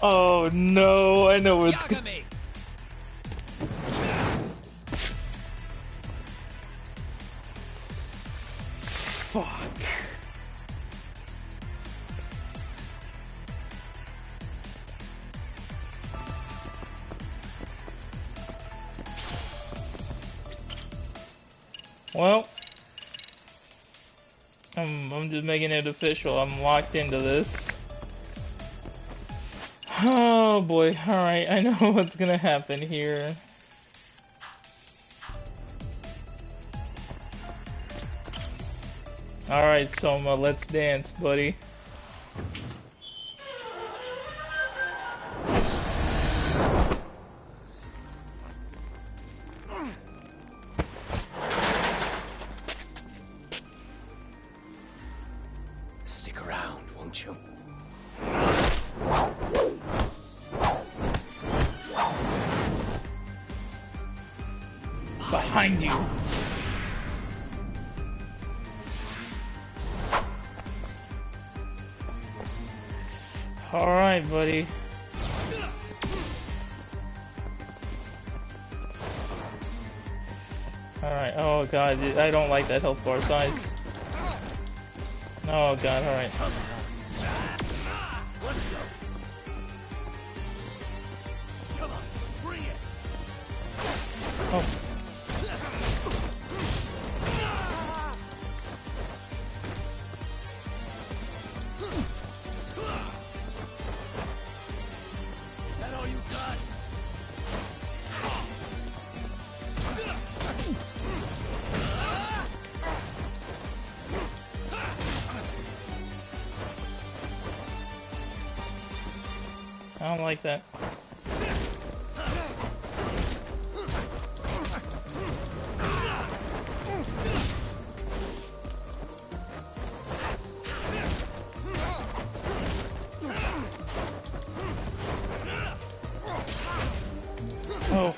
S1: Oh no, I know what's going. Fuck. Well, I'm just making it official. I'm locked into this. Oh boy, alright, I know what's gonna happen here. Alright, Soma, let's dance, buddy. behind you. Alright, buddy. Alright, oh god, I don't like that health bar size. Oh god, alright. Oh.
S21: That all you got?
S1: I don't like that. Oh.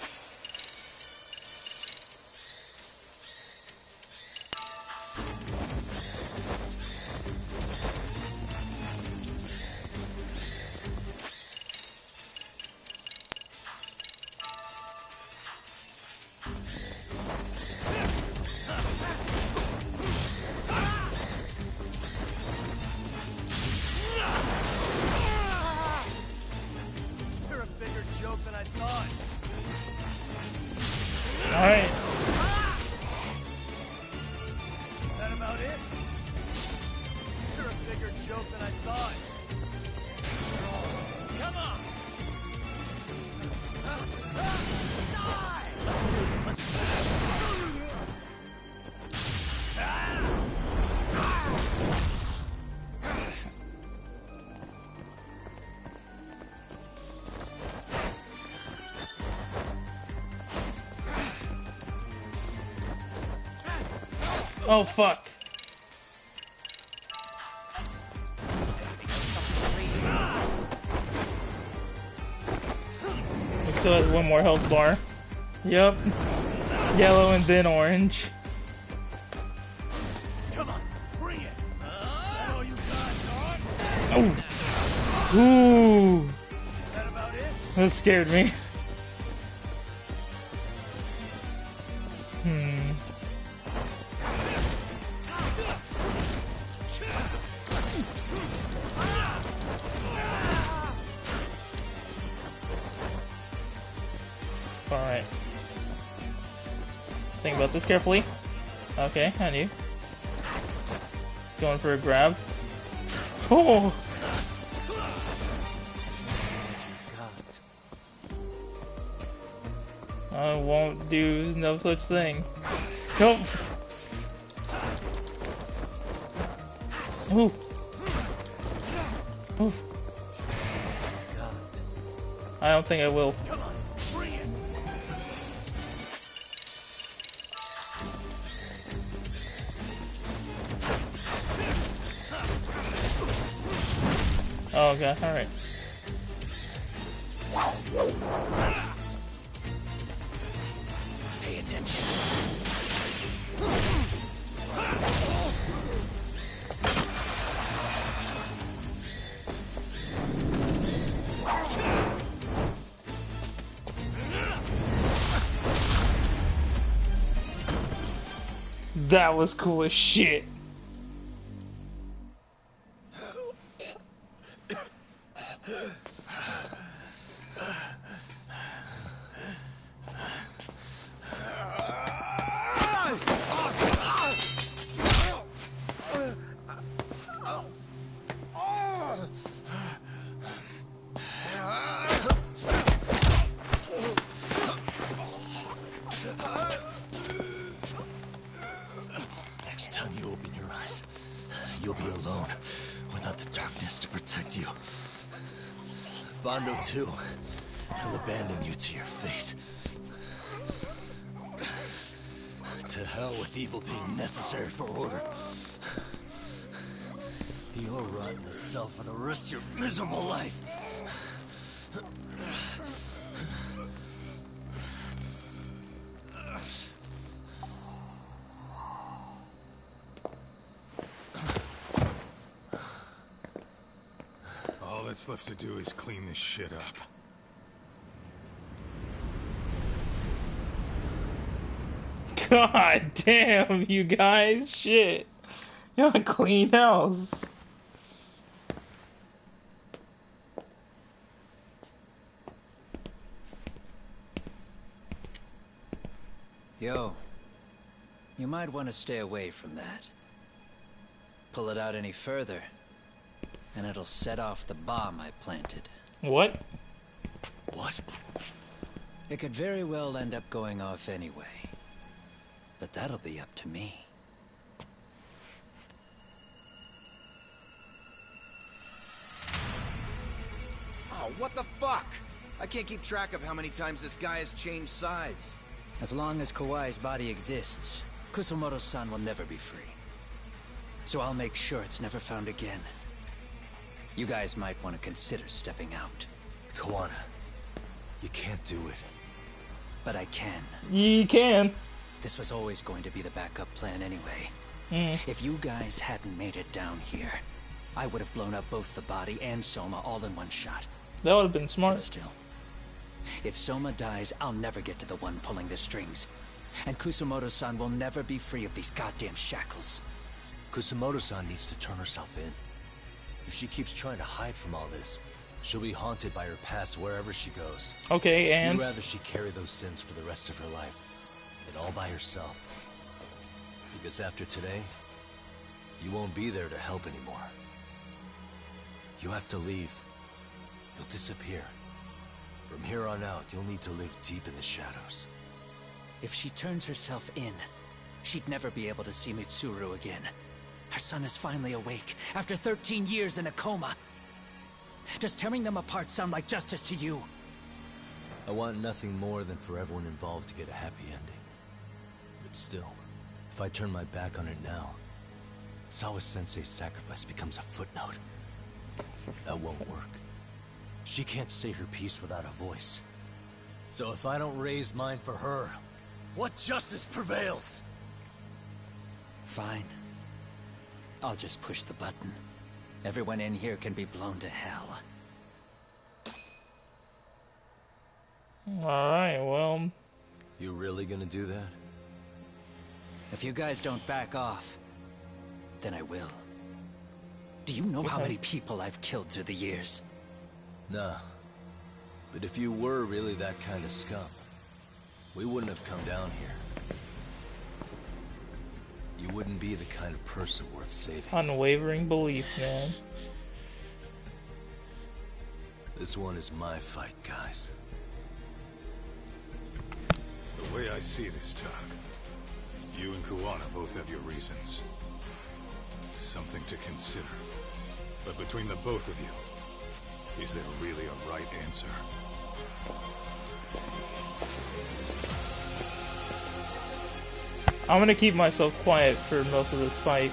S21: You're a bigger joke than I thought.
S1: Alright.
S21: Is that about it? You're a bigger joke than I thought. Come on! Die! Let's do it. Let's do it.
S1: Oh fuck. He still has one more health bar. Yep. Yellow and then orange.
S21: Come on, bring it. That all you got,
S1: Oh. Ooh.
S21: Is that about it?
S1: That scared me. Hmm. Alright. Think about this carefully. Okay, I knew. Going for a grab. Oh! I won't do no such thing. Nope. Ooh. Ooh. I don't think I will.
S21: Come on, bring it.
S1: Oh god, alright.
S21: Pay attention.
S1: That was cool as shit.
S21: Next time you open your eyes, you'll be alone without the darkness to protect you. Bondo too. He'll abandon you to your fate. To hell with evil being necessary for order. You'll rot in a cell for the rest of your miserable life.
S16: that's left to do is clean this shit up.
S1: God damn, you guys, shit. You want a clean house.
S5: Yo, you might want to stay away from that. Pull it out any further, and it'll set off the bomb I planted.
S1: What?
S5: What? It could very well end up going off anyway. But that'll be up to me.
S12: Oh, what the fuck? I can't keep track of how many times this guy has changed sides.
S5: As long as Kawai's body exists, Kusumoto-san will never be free. So I'll make sure it's never found again. You guys might want to consider stepping out.
S2: Kawana, you can't do it.
S5: But I can.
S1: You can.
S5: This was always going to be the backup plan anyway. If you guys hadn't made it down here, I would have blown up both the body and Soma all in one shot.
S1: That would have been smart.
S5: But still, if Soma dies, I'll never get to the one pulling the strings. And Kusumoto-san will never be free of these goddamn shackles.
S2: Kusumoto-san needs to turn herself in. If she keeps trying to hide from all this, she'll be haunted by her past wherever she goes.
S1: Okay, and?
S2: You'd rather she carry those sins for the rest of her life, and all by herself. Because after today, you won't be there to help anymore. You have to leave. You'll disappear. From here on out, you'll need to live deep in the shadows.
S5: If she turns herself in, she'd never be able to see Mitsuru again. Her son is finally awake, after 13 years in a coma. Does tearing them apart sound like justice to you?
S2: I want nothing more than for everyone involved to get a happy ending. But still, if I turn my back on it now, Sawa-sensei's sacrifice becomes a footnote. That won't work. She can't say her piece without a voice. So if I don't raise mine for her, what justice prevails?
S5: Fine. I'll just push the button. Everyone in here can be blown to hell.
S1: Alright, well...
S2: You really gonna do that?
S5: If you guys don't back off, then I will. Do you know how many people I've killed through the years?
S2: Nah. But if you were really that kind of scum, we wouldn't have come down here. You wouldn't be the kind of person worth saving.
S1: Unwavering belief, man.
S2: This one is my fight, guys.
S16: The way I see this, Tak, you and Kuwana both have your reasons. Something to consider. But between the both of you, is there really a right answer?
S1: I'm gonna keep myself quiet for most of this fight.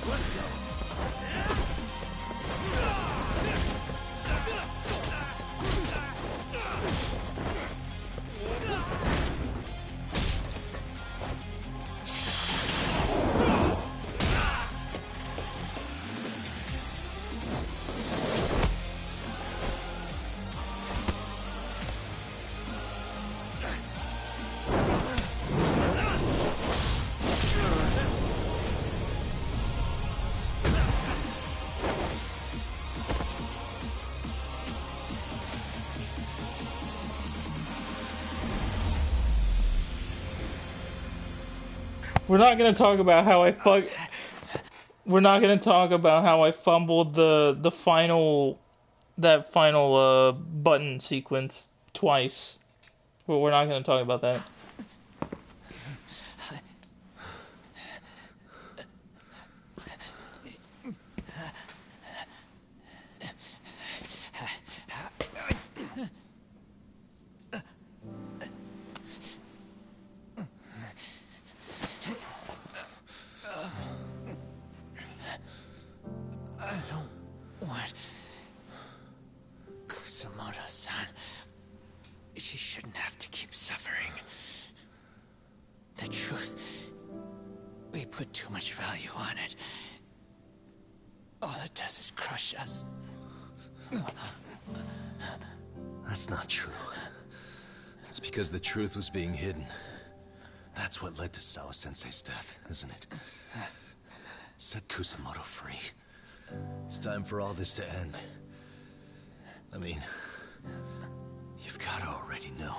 S21: Let's go.
S1: We're not gonna talk about how I fuck. We're not gonna talk about how I fumbled the final button sequence twice. But we're not gonna talk about that.
S5: I don't want Kusamoto-san. She shouldn't have to keep suffering. The truth, we put too much value on it. All it does is crush us.
S2: That's not true. It's because the truth was being hidden. That's what led to Sawa-sensei's death, isn't it? Set Kusamoto free. It's time for all this to end. I mean, you've gotta already know.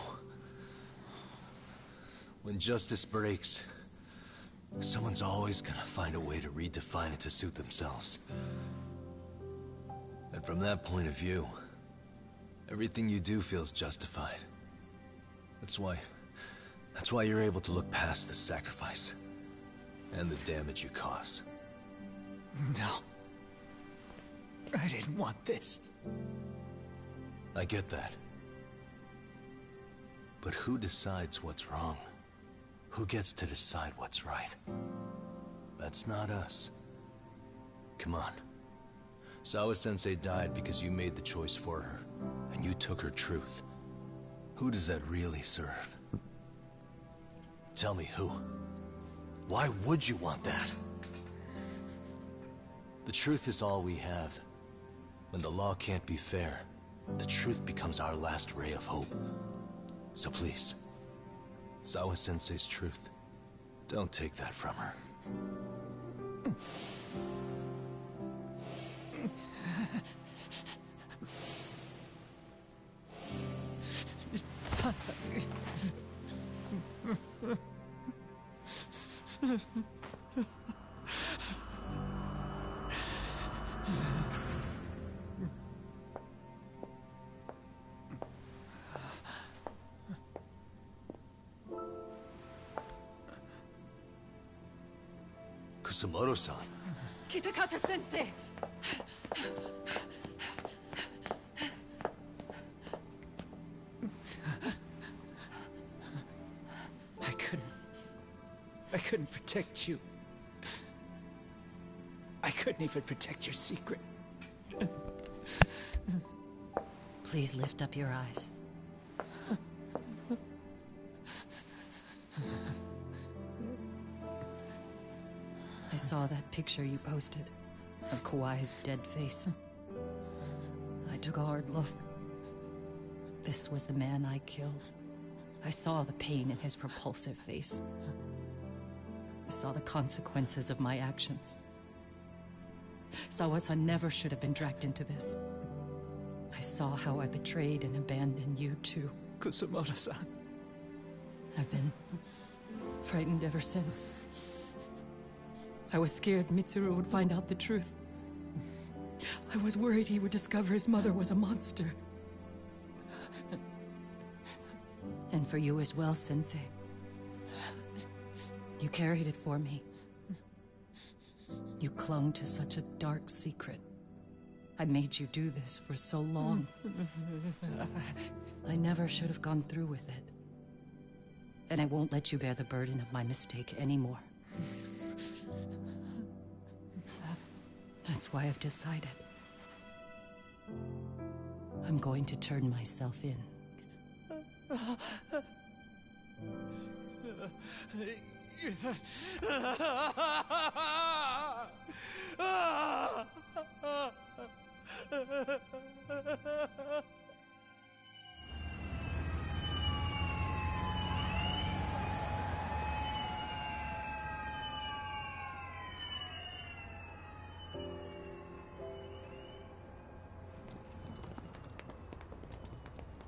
S2: When justice breaks, someone's always gonna find a way to redefine it to suit themselves. And from that point of view, everything you do feels justified. That's why you're able to look past the sacrifice and the damage you cause.
S5: No. I didn't want this.
S2: I get that. But who decides what's wrong? Who gets to decide what's right? That's not us. Come on. Sawa-sensei died because you made the choice for her, and you took her truth. Who does that really serve? Tell me who. Why would you want that? The truth is all we have. When the law can't be fair, the truth becomes our last ray of hope. So please, Sawa-sensei's truth, don't take that from her. Kusamoto-san.
S8: Kitakata-sensei!
S5: I couldn't protect you. I couldn't even protect your secret.
S8: Please lift up your eyes. I saw that picture you posted of Kawai's dead face. I took a hard look. This was the man I killed. I saw the pain in his repulsive face. I saw the consequences of my actions. Sawa-san never should have been dragged into this. I saw how I betrayed and abandoned you too.
S5: Kusamoto-san.
S8: I've been frightened ever since. I was scared Mitsuru would find out the truth. I was worried he would discover his mother was a monster. And for you as well, Sensei. You carried it for me. You clung to such a dark secret. I made you do this for so long. I never should have gone through with it. And I won't let you bear the burden of my mistake anymore. That's why I've decided. I'm going to turn myself in.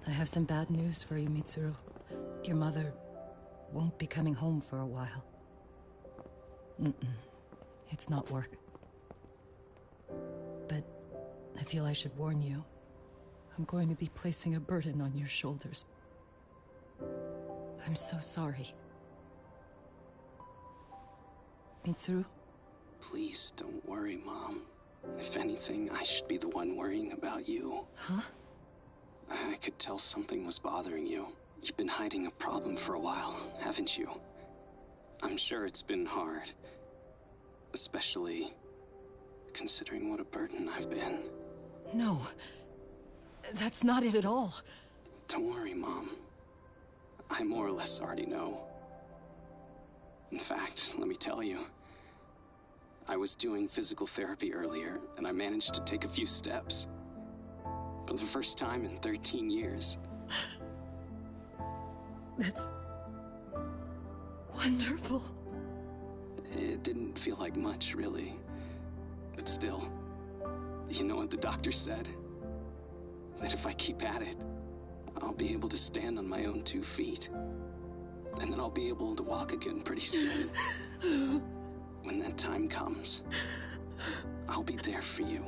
S8: I have some bad news for you, Mitsuru. Your mother won't be coming home for a while. It's not work. But I feel I should warn you. I'm going to be placing a burden on your shoulders. I'm so sorry. Mitsuru?
S14: Please don't worry, Mom. If anything, I should be the one worrying about you.
S8: Huh?
S14: I could tell something was bothering you. You've been hiding a problem for a while, haven't you? I'm sure it's been hard. Especially considering what a burden I've been.
S8: No. That's not it at all.
S14: Don't worry, Mom. I more or less already know. In fact, let me tell you. I was doing physical therapy earlier, and I managed to take a few steps. For the first time in 13 years.
S8: That's wonderful.
S14: It didn't feel like much, really. But still, you know what the doctor said? That if I keep at it, I'll be able to stand on my own 2 feet. And then I'll be able to walk again pretty soon. When that time comes, I'll be there for you.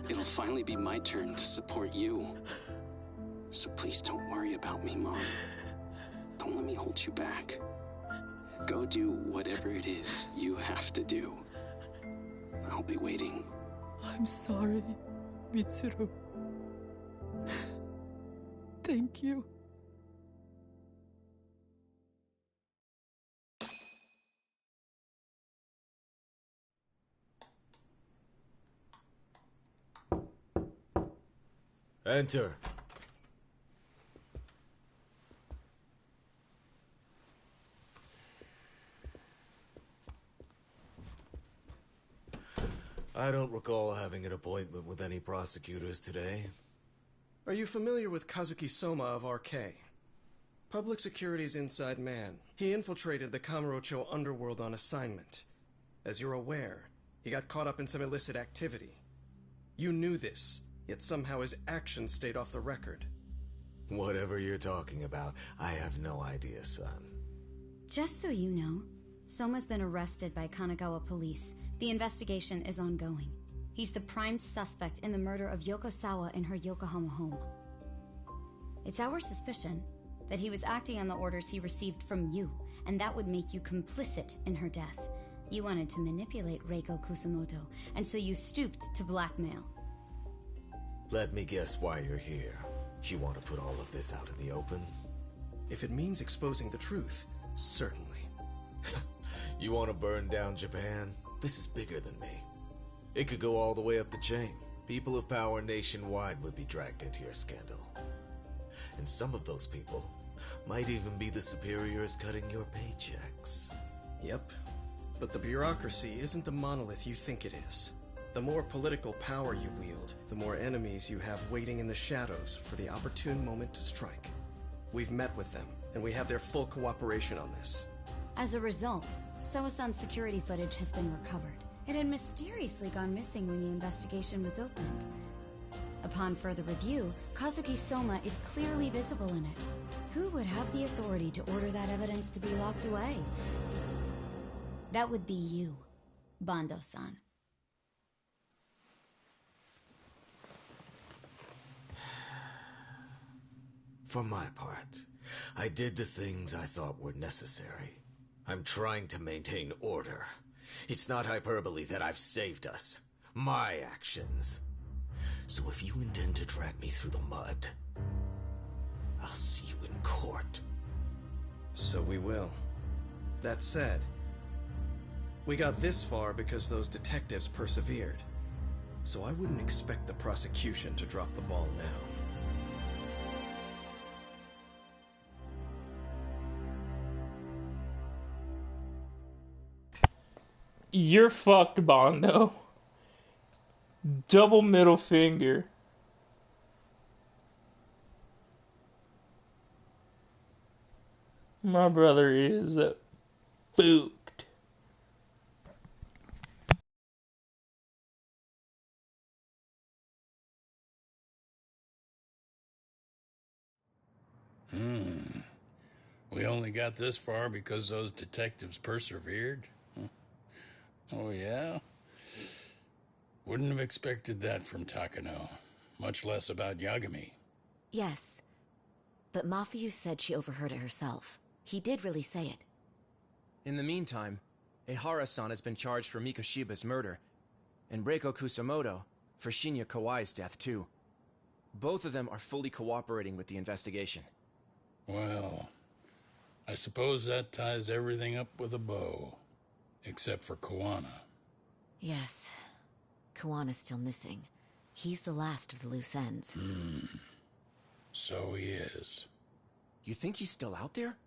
S14: It'll finally be my turn to support you. So please don't worry about me, Mom. Don't let me hold you back. Go do whatever it is you have to do. I'll be waiting.
S8: I'm sorry, Mitsuru. Thank you.
S15: Enter. I don't recall having an appointment with any prosecutors today.
S11: Are you familiar with Kazuki Soma of RK? Public Security's inside man. He infiltrated the Kamurocho underworld on assignment. As you're aware, he got caught up in some illicit activity. You knew this, yet somehow his actions stayed off the record.
S15: Whatever you're talking about, I have no idea, son.
S17: Just so you know, Soma's been arrested by Kanagawa police. The investigation is ongoing. He's the prime suspect in the murder of Yoko Sawa in her Yokohama home. It's our suspicion that he was acting on the orders he received from you, and that would make you complicit in her death. You wanted to manipulate Reiko Kusumoto, and so you stooped to blackmail.
S15: Let me guess why you're here. You want to put all of this out in the open?
S11: If it means exposing the truth, certainly.
S15: You want to burn down Japan? This is bigger than me. It could go all the way up the chain. People of power nationwide would be dragged into your scandal. And some of those people might even be the superiors cutting your paychecks.
S11: Yep. But the bureaucracy isn't the monolith you think it is. The more political power you wield, the more enemies you have waiting in the shadows for the opportune moment to strike. We've met with them, and we have their full cooperation on this.
S17: As a result, Sawa-san's security footage has been recovered. It had mysteriously gone missing when the investigation was opened. Upon further review, Kazuki Soma is clearly visible in it. Who would have the authority to order that evidence to be locked away? That would be you, Bando-san.
S15: For my part, I did the things I thought were necessary. I'm trying to maintain order. It's not hyperbole that I've saved us. My actions. So if you intend to drag me through the mud, I'll see you in court.
S11: So we will. That said, We got this far because those detectives persevered. So I wouldn't expect the prosecution to drop the ball now.
S1: You're fucked, Bondo. Double middle finger. My brother is spooked.
S6: We only got this far because those detectives persevered? Huh. Oh, yeah? Wouldn't have expected that from Takano. Much less about Yagami.
S10: Yes. But Mafuyu said she overheard it herself. He did really say it.
S11: In the meantime, Ehara-san has been charged for Mikoshiba's murder, and Reiko Kusamoto for Shinya Kawai's death, too. Both of them are fully cooperating with the investigation.
S6: Well, I suppose that ties everything up with a bow. Except for Kuwana.
S10: Yes. Kuwana's still missing. He's the last of the loose ends.
S6: So he is.
S11: You think he's still out there?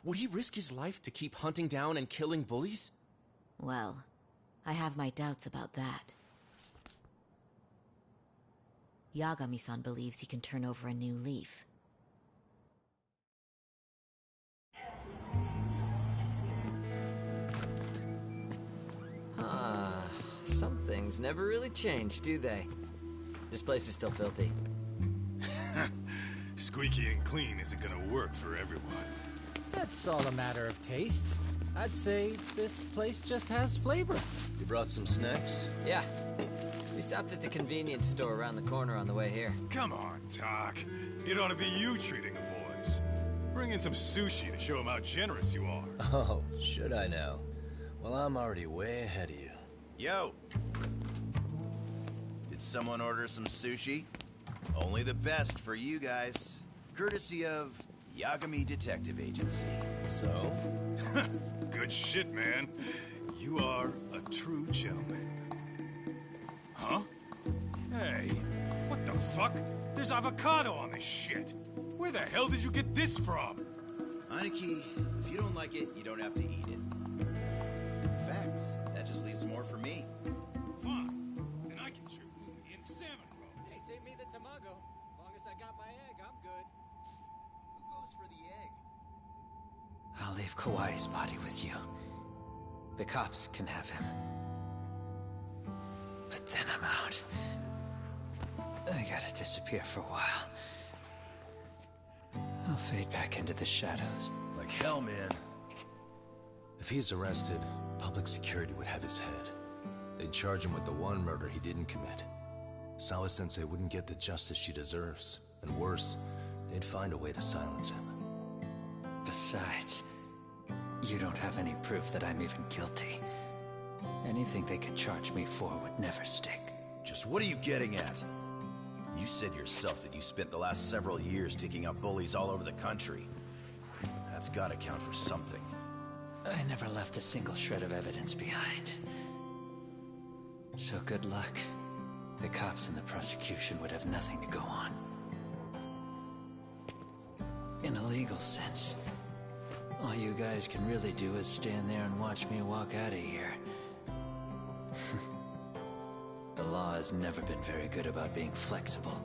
S11: Would he risk his life to keep hunting down and killing bullies?
S10: Well, I have my doubts about that. Yagami-san believes he can turn over a new leaf.
S4: Some things never really change, do they? This place is still filthy.
S16: Squeaky and clean isn't gonna work for everyone.
S18: That's all a matter of taste. I'd say this place just has flavor.
S2: You brought some snacks?
S4: Yeah. We stopped at the convenience store around the corner on the way here.
S16: Come on, Doc. It ought to be you treating the boys. Bring in some sushi to show them how generous you are.
S2: Oh, should I now? Well, I'm already way ahead of you.
S12: Yo! Did someone order some sushi? Only the best for you guys. Courtesy of Yagami Detective Agency.
S2: So?
S16: Good shit, man. You are a true gentleman. Huh? Hey, what the fuck? There's avocado on this shit. Where the hell did you get this from?
S12: Aniki, if you don't like it, you don't have to eat it. In fact, that just leaves more for me.
S16: Fine. Then I can chew umi and salmon roll.
S18: Hey, save me the tamago. Long as I got my egg, I'm good.
S12: Who goes for the egg?
S5: I'll leave Kawai's body with you. The cops can have him. But then I'm out. I gotta disappear for a while. I'll fade back into the shadows.
S12: Like hell, man.
S2: If he's arrested, public security would have his head. They'd charge him with the one murder he didn't commit. Sawa-sensei wouldn't get the justice she deserves. And worse, they'd find a way to silence him.
S5: Besides, you don't have any proof that I'm even guilty. Anything they could charge me for would never stick.
S12: Just what are you getting at? You said yourself that you spent the last several years taking out bullies all over the country. That's gotta count for something.
S5: I never left a single shred of evidence behind. So good luck. The cops and the prosecution would have nothing to go on. In a legal sense, all you guys can really do is stand there and watch me walk out of here. The law has never been very good about being flexible.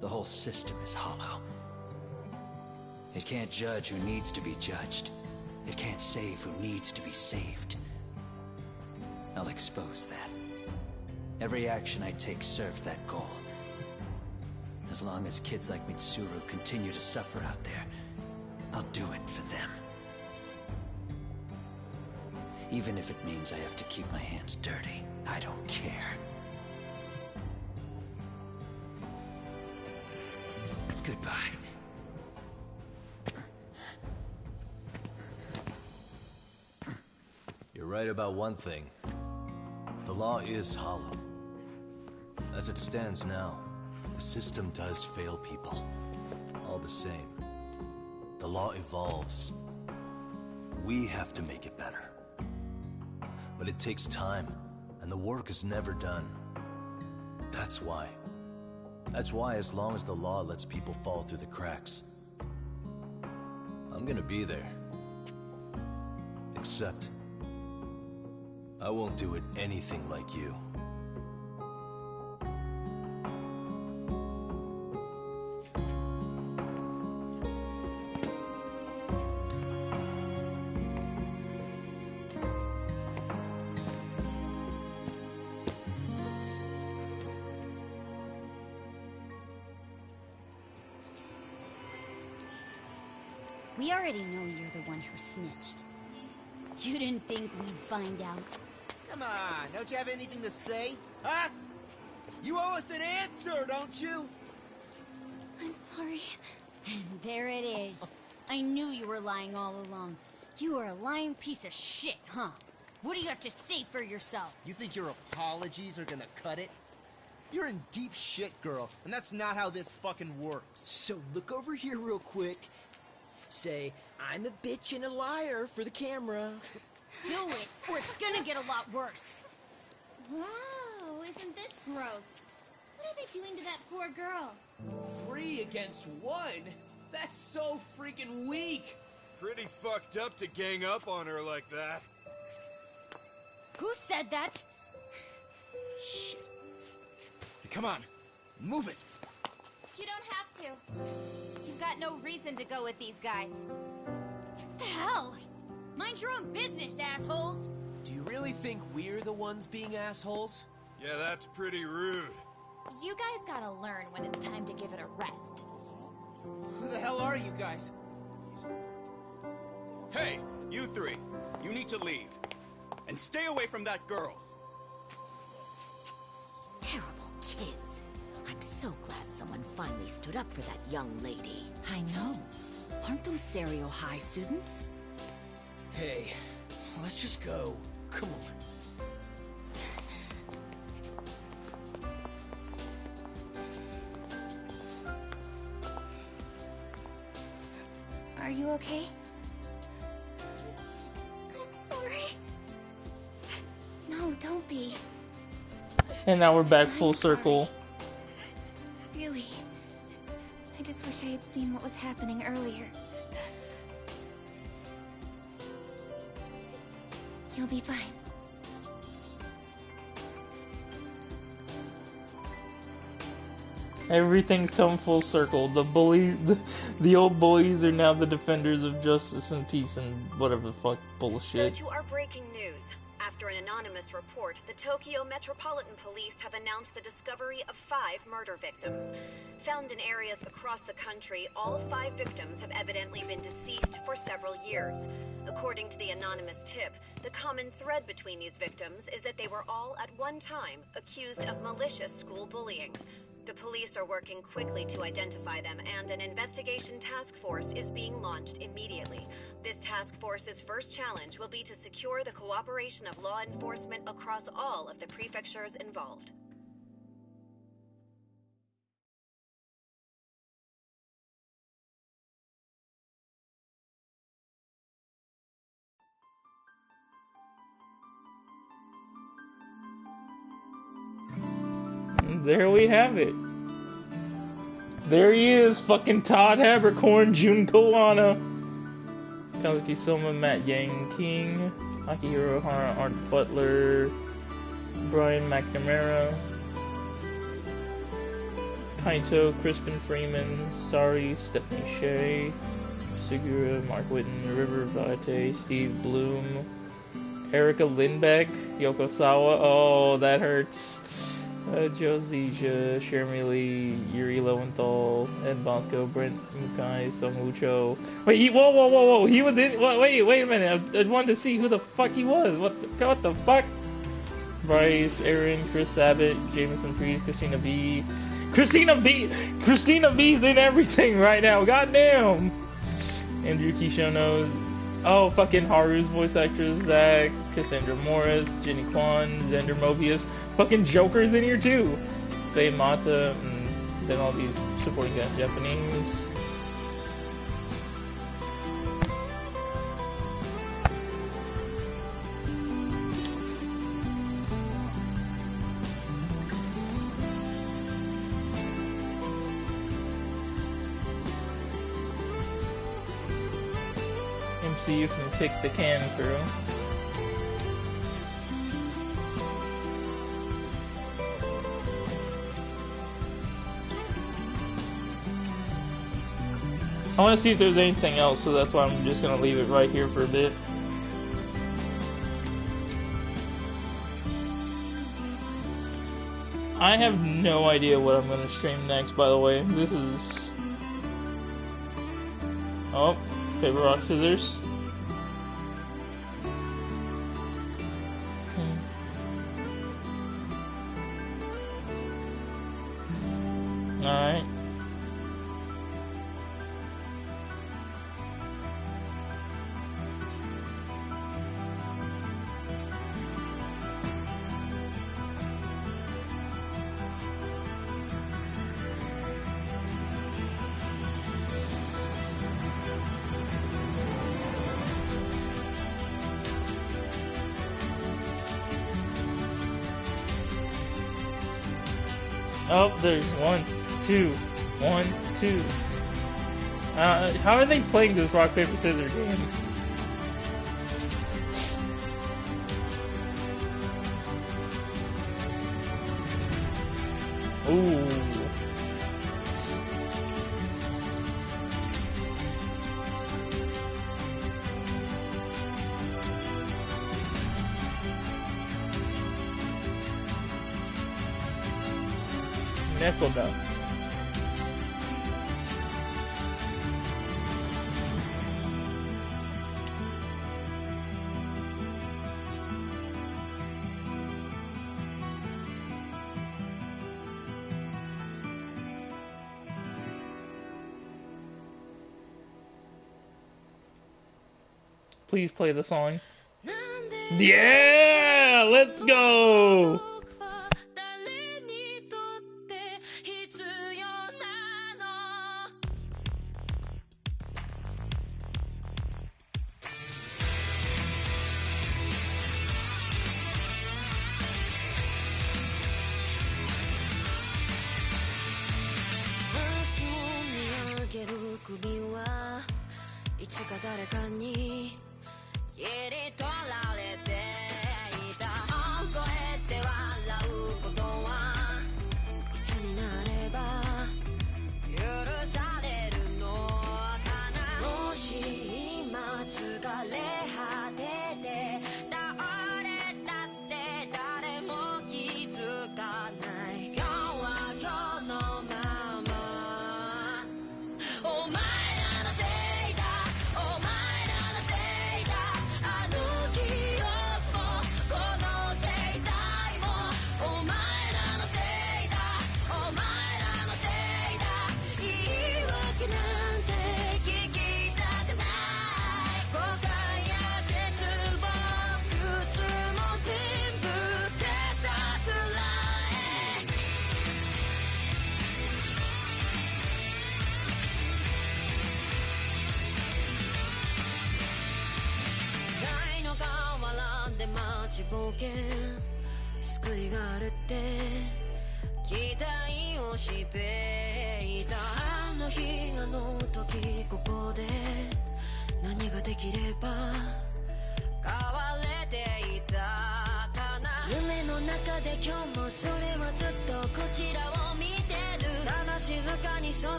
S5: The whole system is hollow. It can't judge who needs to be judged. It can't save who needs to be saved. I'll expose that. Every action I take serves that goal. As long as kids like Mitsuru continue to suffer out there, I'll do it for them. Even if it means I have to keep my hands dirty, I don't care. Goodbye.
S2: You're right about one thing. The law is hollow. As it stands now, the system does fail people. All the same, the law evolves. We have to make it better.
S12: But it takes time, and the work is never done. That's why. That's why as long as the law lets people fall through the cracks, I'm gonna be there. Except, I won't do it anything like you.
S17: We already know you're the one who snitched. You didn't think we'd find out?
S21: Come on, don't you have anything to say? Huh? You owe us an answer, don't you?
S17: I'm sorry. And there it is. I knew you were lying all along. You are a lying piece of shit, huh? What do you have to say for yourself?
S21: You think your apologies are gonna cut it? You're in deep shit, girl, and that's not how this fucking works. So look over here real quick. Say, I'm a bitch and a liar for the camera.
S17: Do it, or it's gonna get a lot worse. Wow, isn't this gross? What are they doing to that poor girl?
S3: 3 against 1? That's so freaking weak.
S21: Pretty fucked up to gang up on her like that.
S17: Who said that?
S21: Shit. Come on, move it.
S13: You don't have to. You've got no reason to go with these guys.
S17: What the hell? Mind your own business, assholes!
S3: Do you really think we're the ones being assholes?
S21: Yeah, that's pretty rude.
S13: You guys gotta learn when it's time to give it a rest.
S21: Who the hell are you guys?
S22: Hey, you 3. You need to leave. And stay away from that girl.
S10: Terrible kids. I'm so glad someone finally stood up for that young lady.
S23: I know. Aren't those Serio High students?
S3: Hey, let's just go. Come on.
S13: Are you okay? I'm sorry. No, don't be.
S1: And now we're back full circle.
S13: Really. I just wish I had seen what was happening earlier. You'll be fine.
S1: Everything's come full circle. The old bullies are now the defenders of justice and peace and whatever the fuck bullshit.
S24: So to our breaking news. After an anonymous report, the Tokyo Metropolitan Police have announced the discovery of 5 murder victims. Found in areas across the country, all 5 victims have evidently been deceased for several years. According to the anonymous tip, the common thread between these victims is that they were all at one time accused of malicious school bullying. The police are working quickly to identify them, and an investigation task force is being launched immediately. This task force's first challenge will be to secure the cooperation of law enforcement across all of the prefectures involved.
S1: There we have it. There he is, fucking Todd Habercorn, Jun Koana, Kazuki Soma, Matt Yang King, Akihiro Hara, Art Butler, Brian McNamara, Kaito, Crispin Freeman, Sari, Stephanie Shea, Segura, Mark Whitten, River Vate, Steve Bloom, Erica Lindbeck, Yoko Sawa, oh, that hurts. Joe Zija, Shermy Lee, Yuri Lowenthal, Ed Bosco, Brent Mukai, Song Ucho. Wait, whoa, he was in, wait a minute, I wanted to see who the fuck he was, what the fuck? Bryce, Aaron, Chris Abbott, Jameson Priest, Christina B's in everything right now, goddamn! Andrew Kishono's, oh, fucking Haru's voice actress, Zach, Cassandra Morris, Jenny Kwan, Xander Mobius, fucking Joker's in here too! Faye Mata, and then all these supporting guys, Japanese. see if you can pick the can through. I want to see if there's anything else, so that's why I'm just going to leave it right here for a bit. I have no idea what I'm going to stream next, by the way. This is... Oh, paper, rock, scissors. Okay. Alright. Oh, there's 1, 2, 1, 2. How are they playing this rock, paper, scissors game? Ooh. Nickelback. Please play the song. Yeah! Let's go!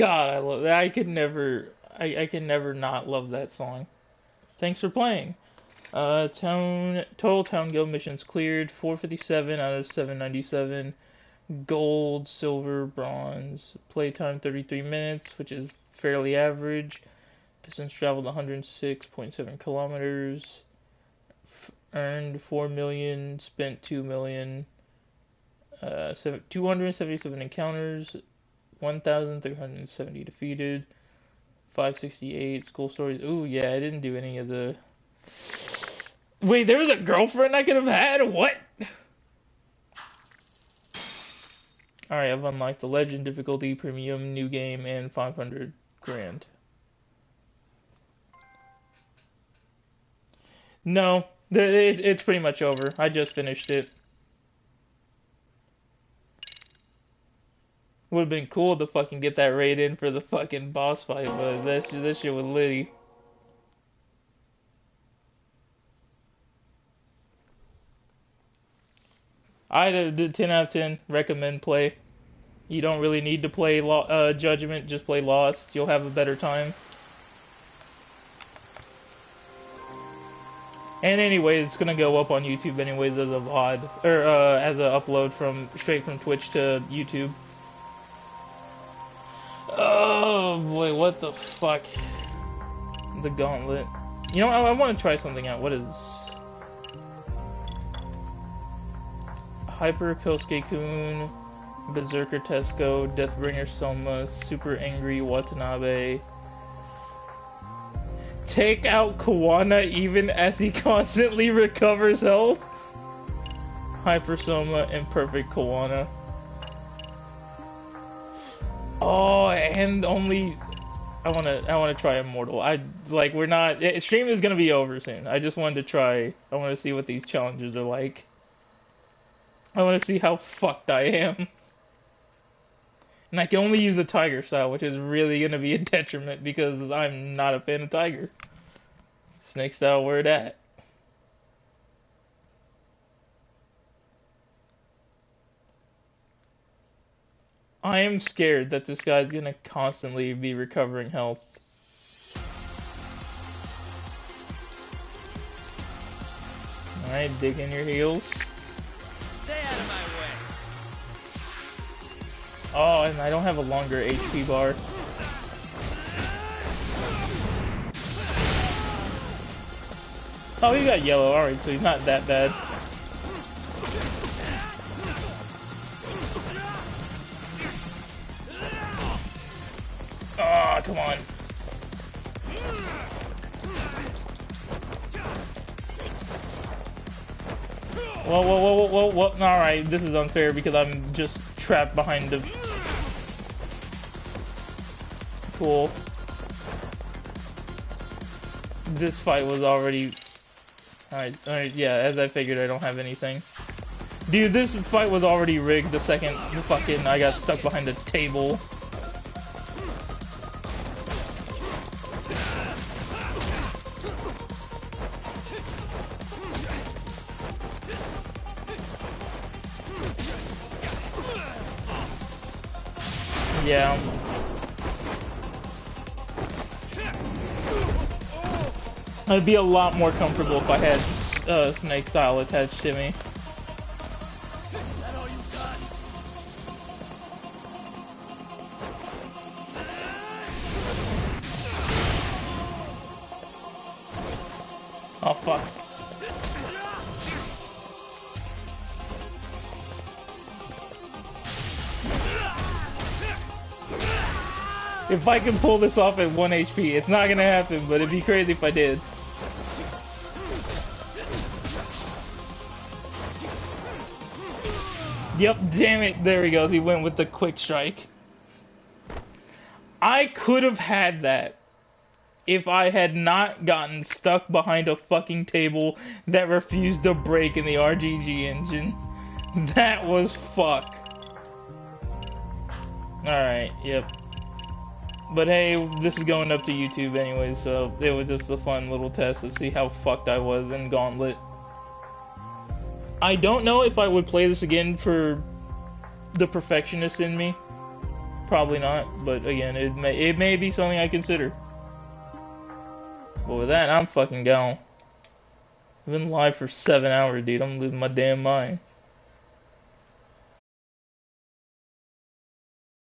S1: God, I love that. I could never, I can never not love that song. Thanks for playing. Total town guild missions cleared, 457 out of 797. Gold, silver, bronze. Playtime 33 minutes, which is fairly average. Distance traveled 106.7 kilometers. Earned 4 million, spent 2 million. 277 encounters, 1,370 defeated, 568 school stories. Ooh, yeah, I didn't do any of the... Wait, there was a girlfriend I could have had? What? Alright, I've unlocked the Legend difficulty, Premium, New Game, and 500 grand. No, it's pretty much over. I just finished it. Would have been cool to fucking get that raid in for the fucking boss fight, but this shit was litty. I did 10 out of 10. Recommend play. You don't really need to play Judgment, just play Lost. You'll have a better time. And anyway, it's gonna go up on YouTube anyways as a VOD, or as a upload straight from Twitch to YouTube. Oh boy, what the fuck? The Gauntlet. You know, I want to try something out. What is... Hyper Kosuke-kun, Berserker Tesco, Deathbringer Soma, Super Angry Watanabe. Take out Kawana even as he constantly recovers health. Hyper Soma and Perfect Kawana. Oh, and only I wanna try Immortal. Stream is gonna be over soon. I just wanted to try. I want to see what these challenges are like. I want to see how fucked I am. And I can only use the Tiger style, which is really gonna be a detriment because I'm not a fan of Tiger. Snake style, where it at? I am scared that this guy's gonna constantly be recovering health. Alright, dig in your heels.
S21: Stay out of my way.
S1: Oh, and I don't have a longer HP bar. Oh, he got yellow. Alright, so he's not that bad. Ah, oh, come on. Whoa. Alright, this is unfair because I'm just trapped behind the... Cool. This fight was already... Alright, yeah, as I figured, I don't have anything. Dude, this fight was already rigged the second I got stuck behind a table. Yeah. I'd be a lot more comfortable if I had Snake Style attached to me. Oh fuck. If I can pull this off at 1 HP, it's not gonna happen, but it'd be crazy if I did. Yep, damn it, there he goes, he went with the quick strike. I could have had that if I had not gotten stuck behind a fucking table that refused to break in the RGG engine. That was fuck. Alright, yep. But hey, this is going up to YouTube anyways, so it was just a fun little test to see how fucked I was in Gauntlet. I don't know if I would play this again for the perfectionist in me. probably not, but again, it may be something I consider. But with that, I'm fucking gone. I've been live for 7 hours, dude. I'm losing my damn mind.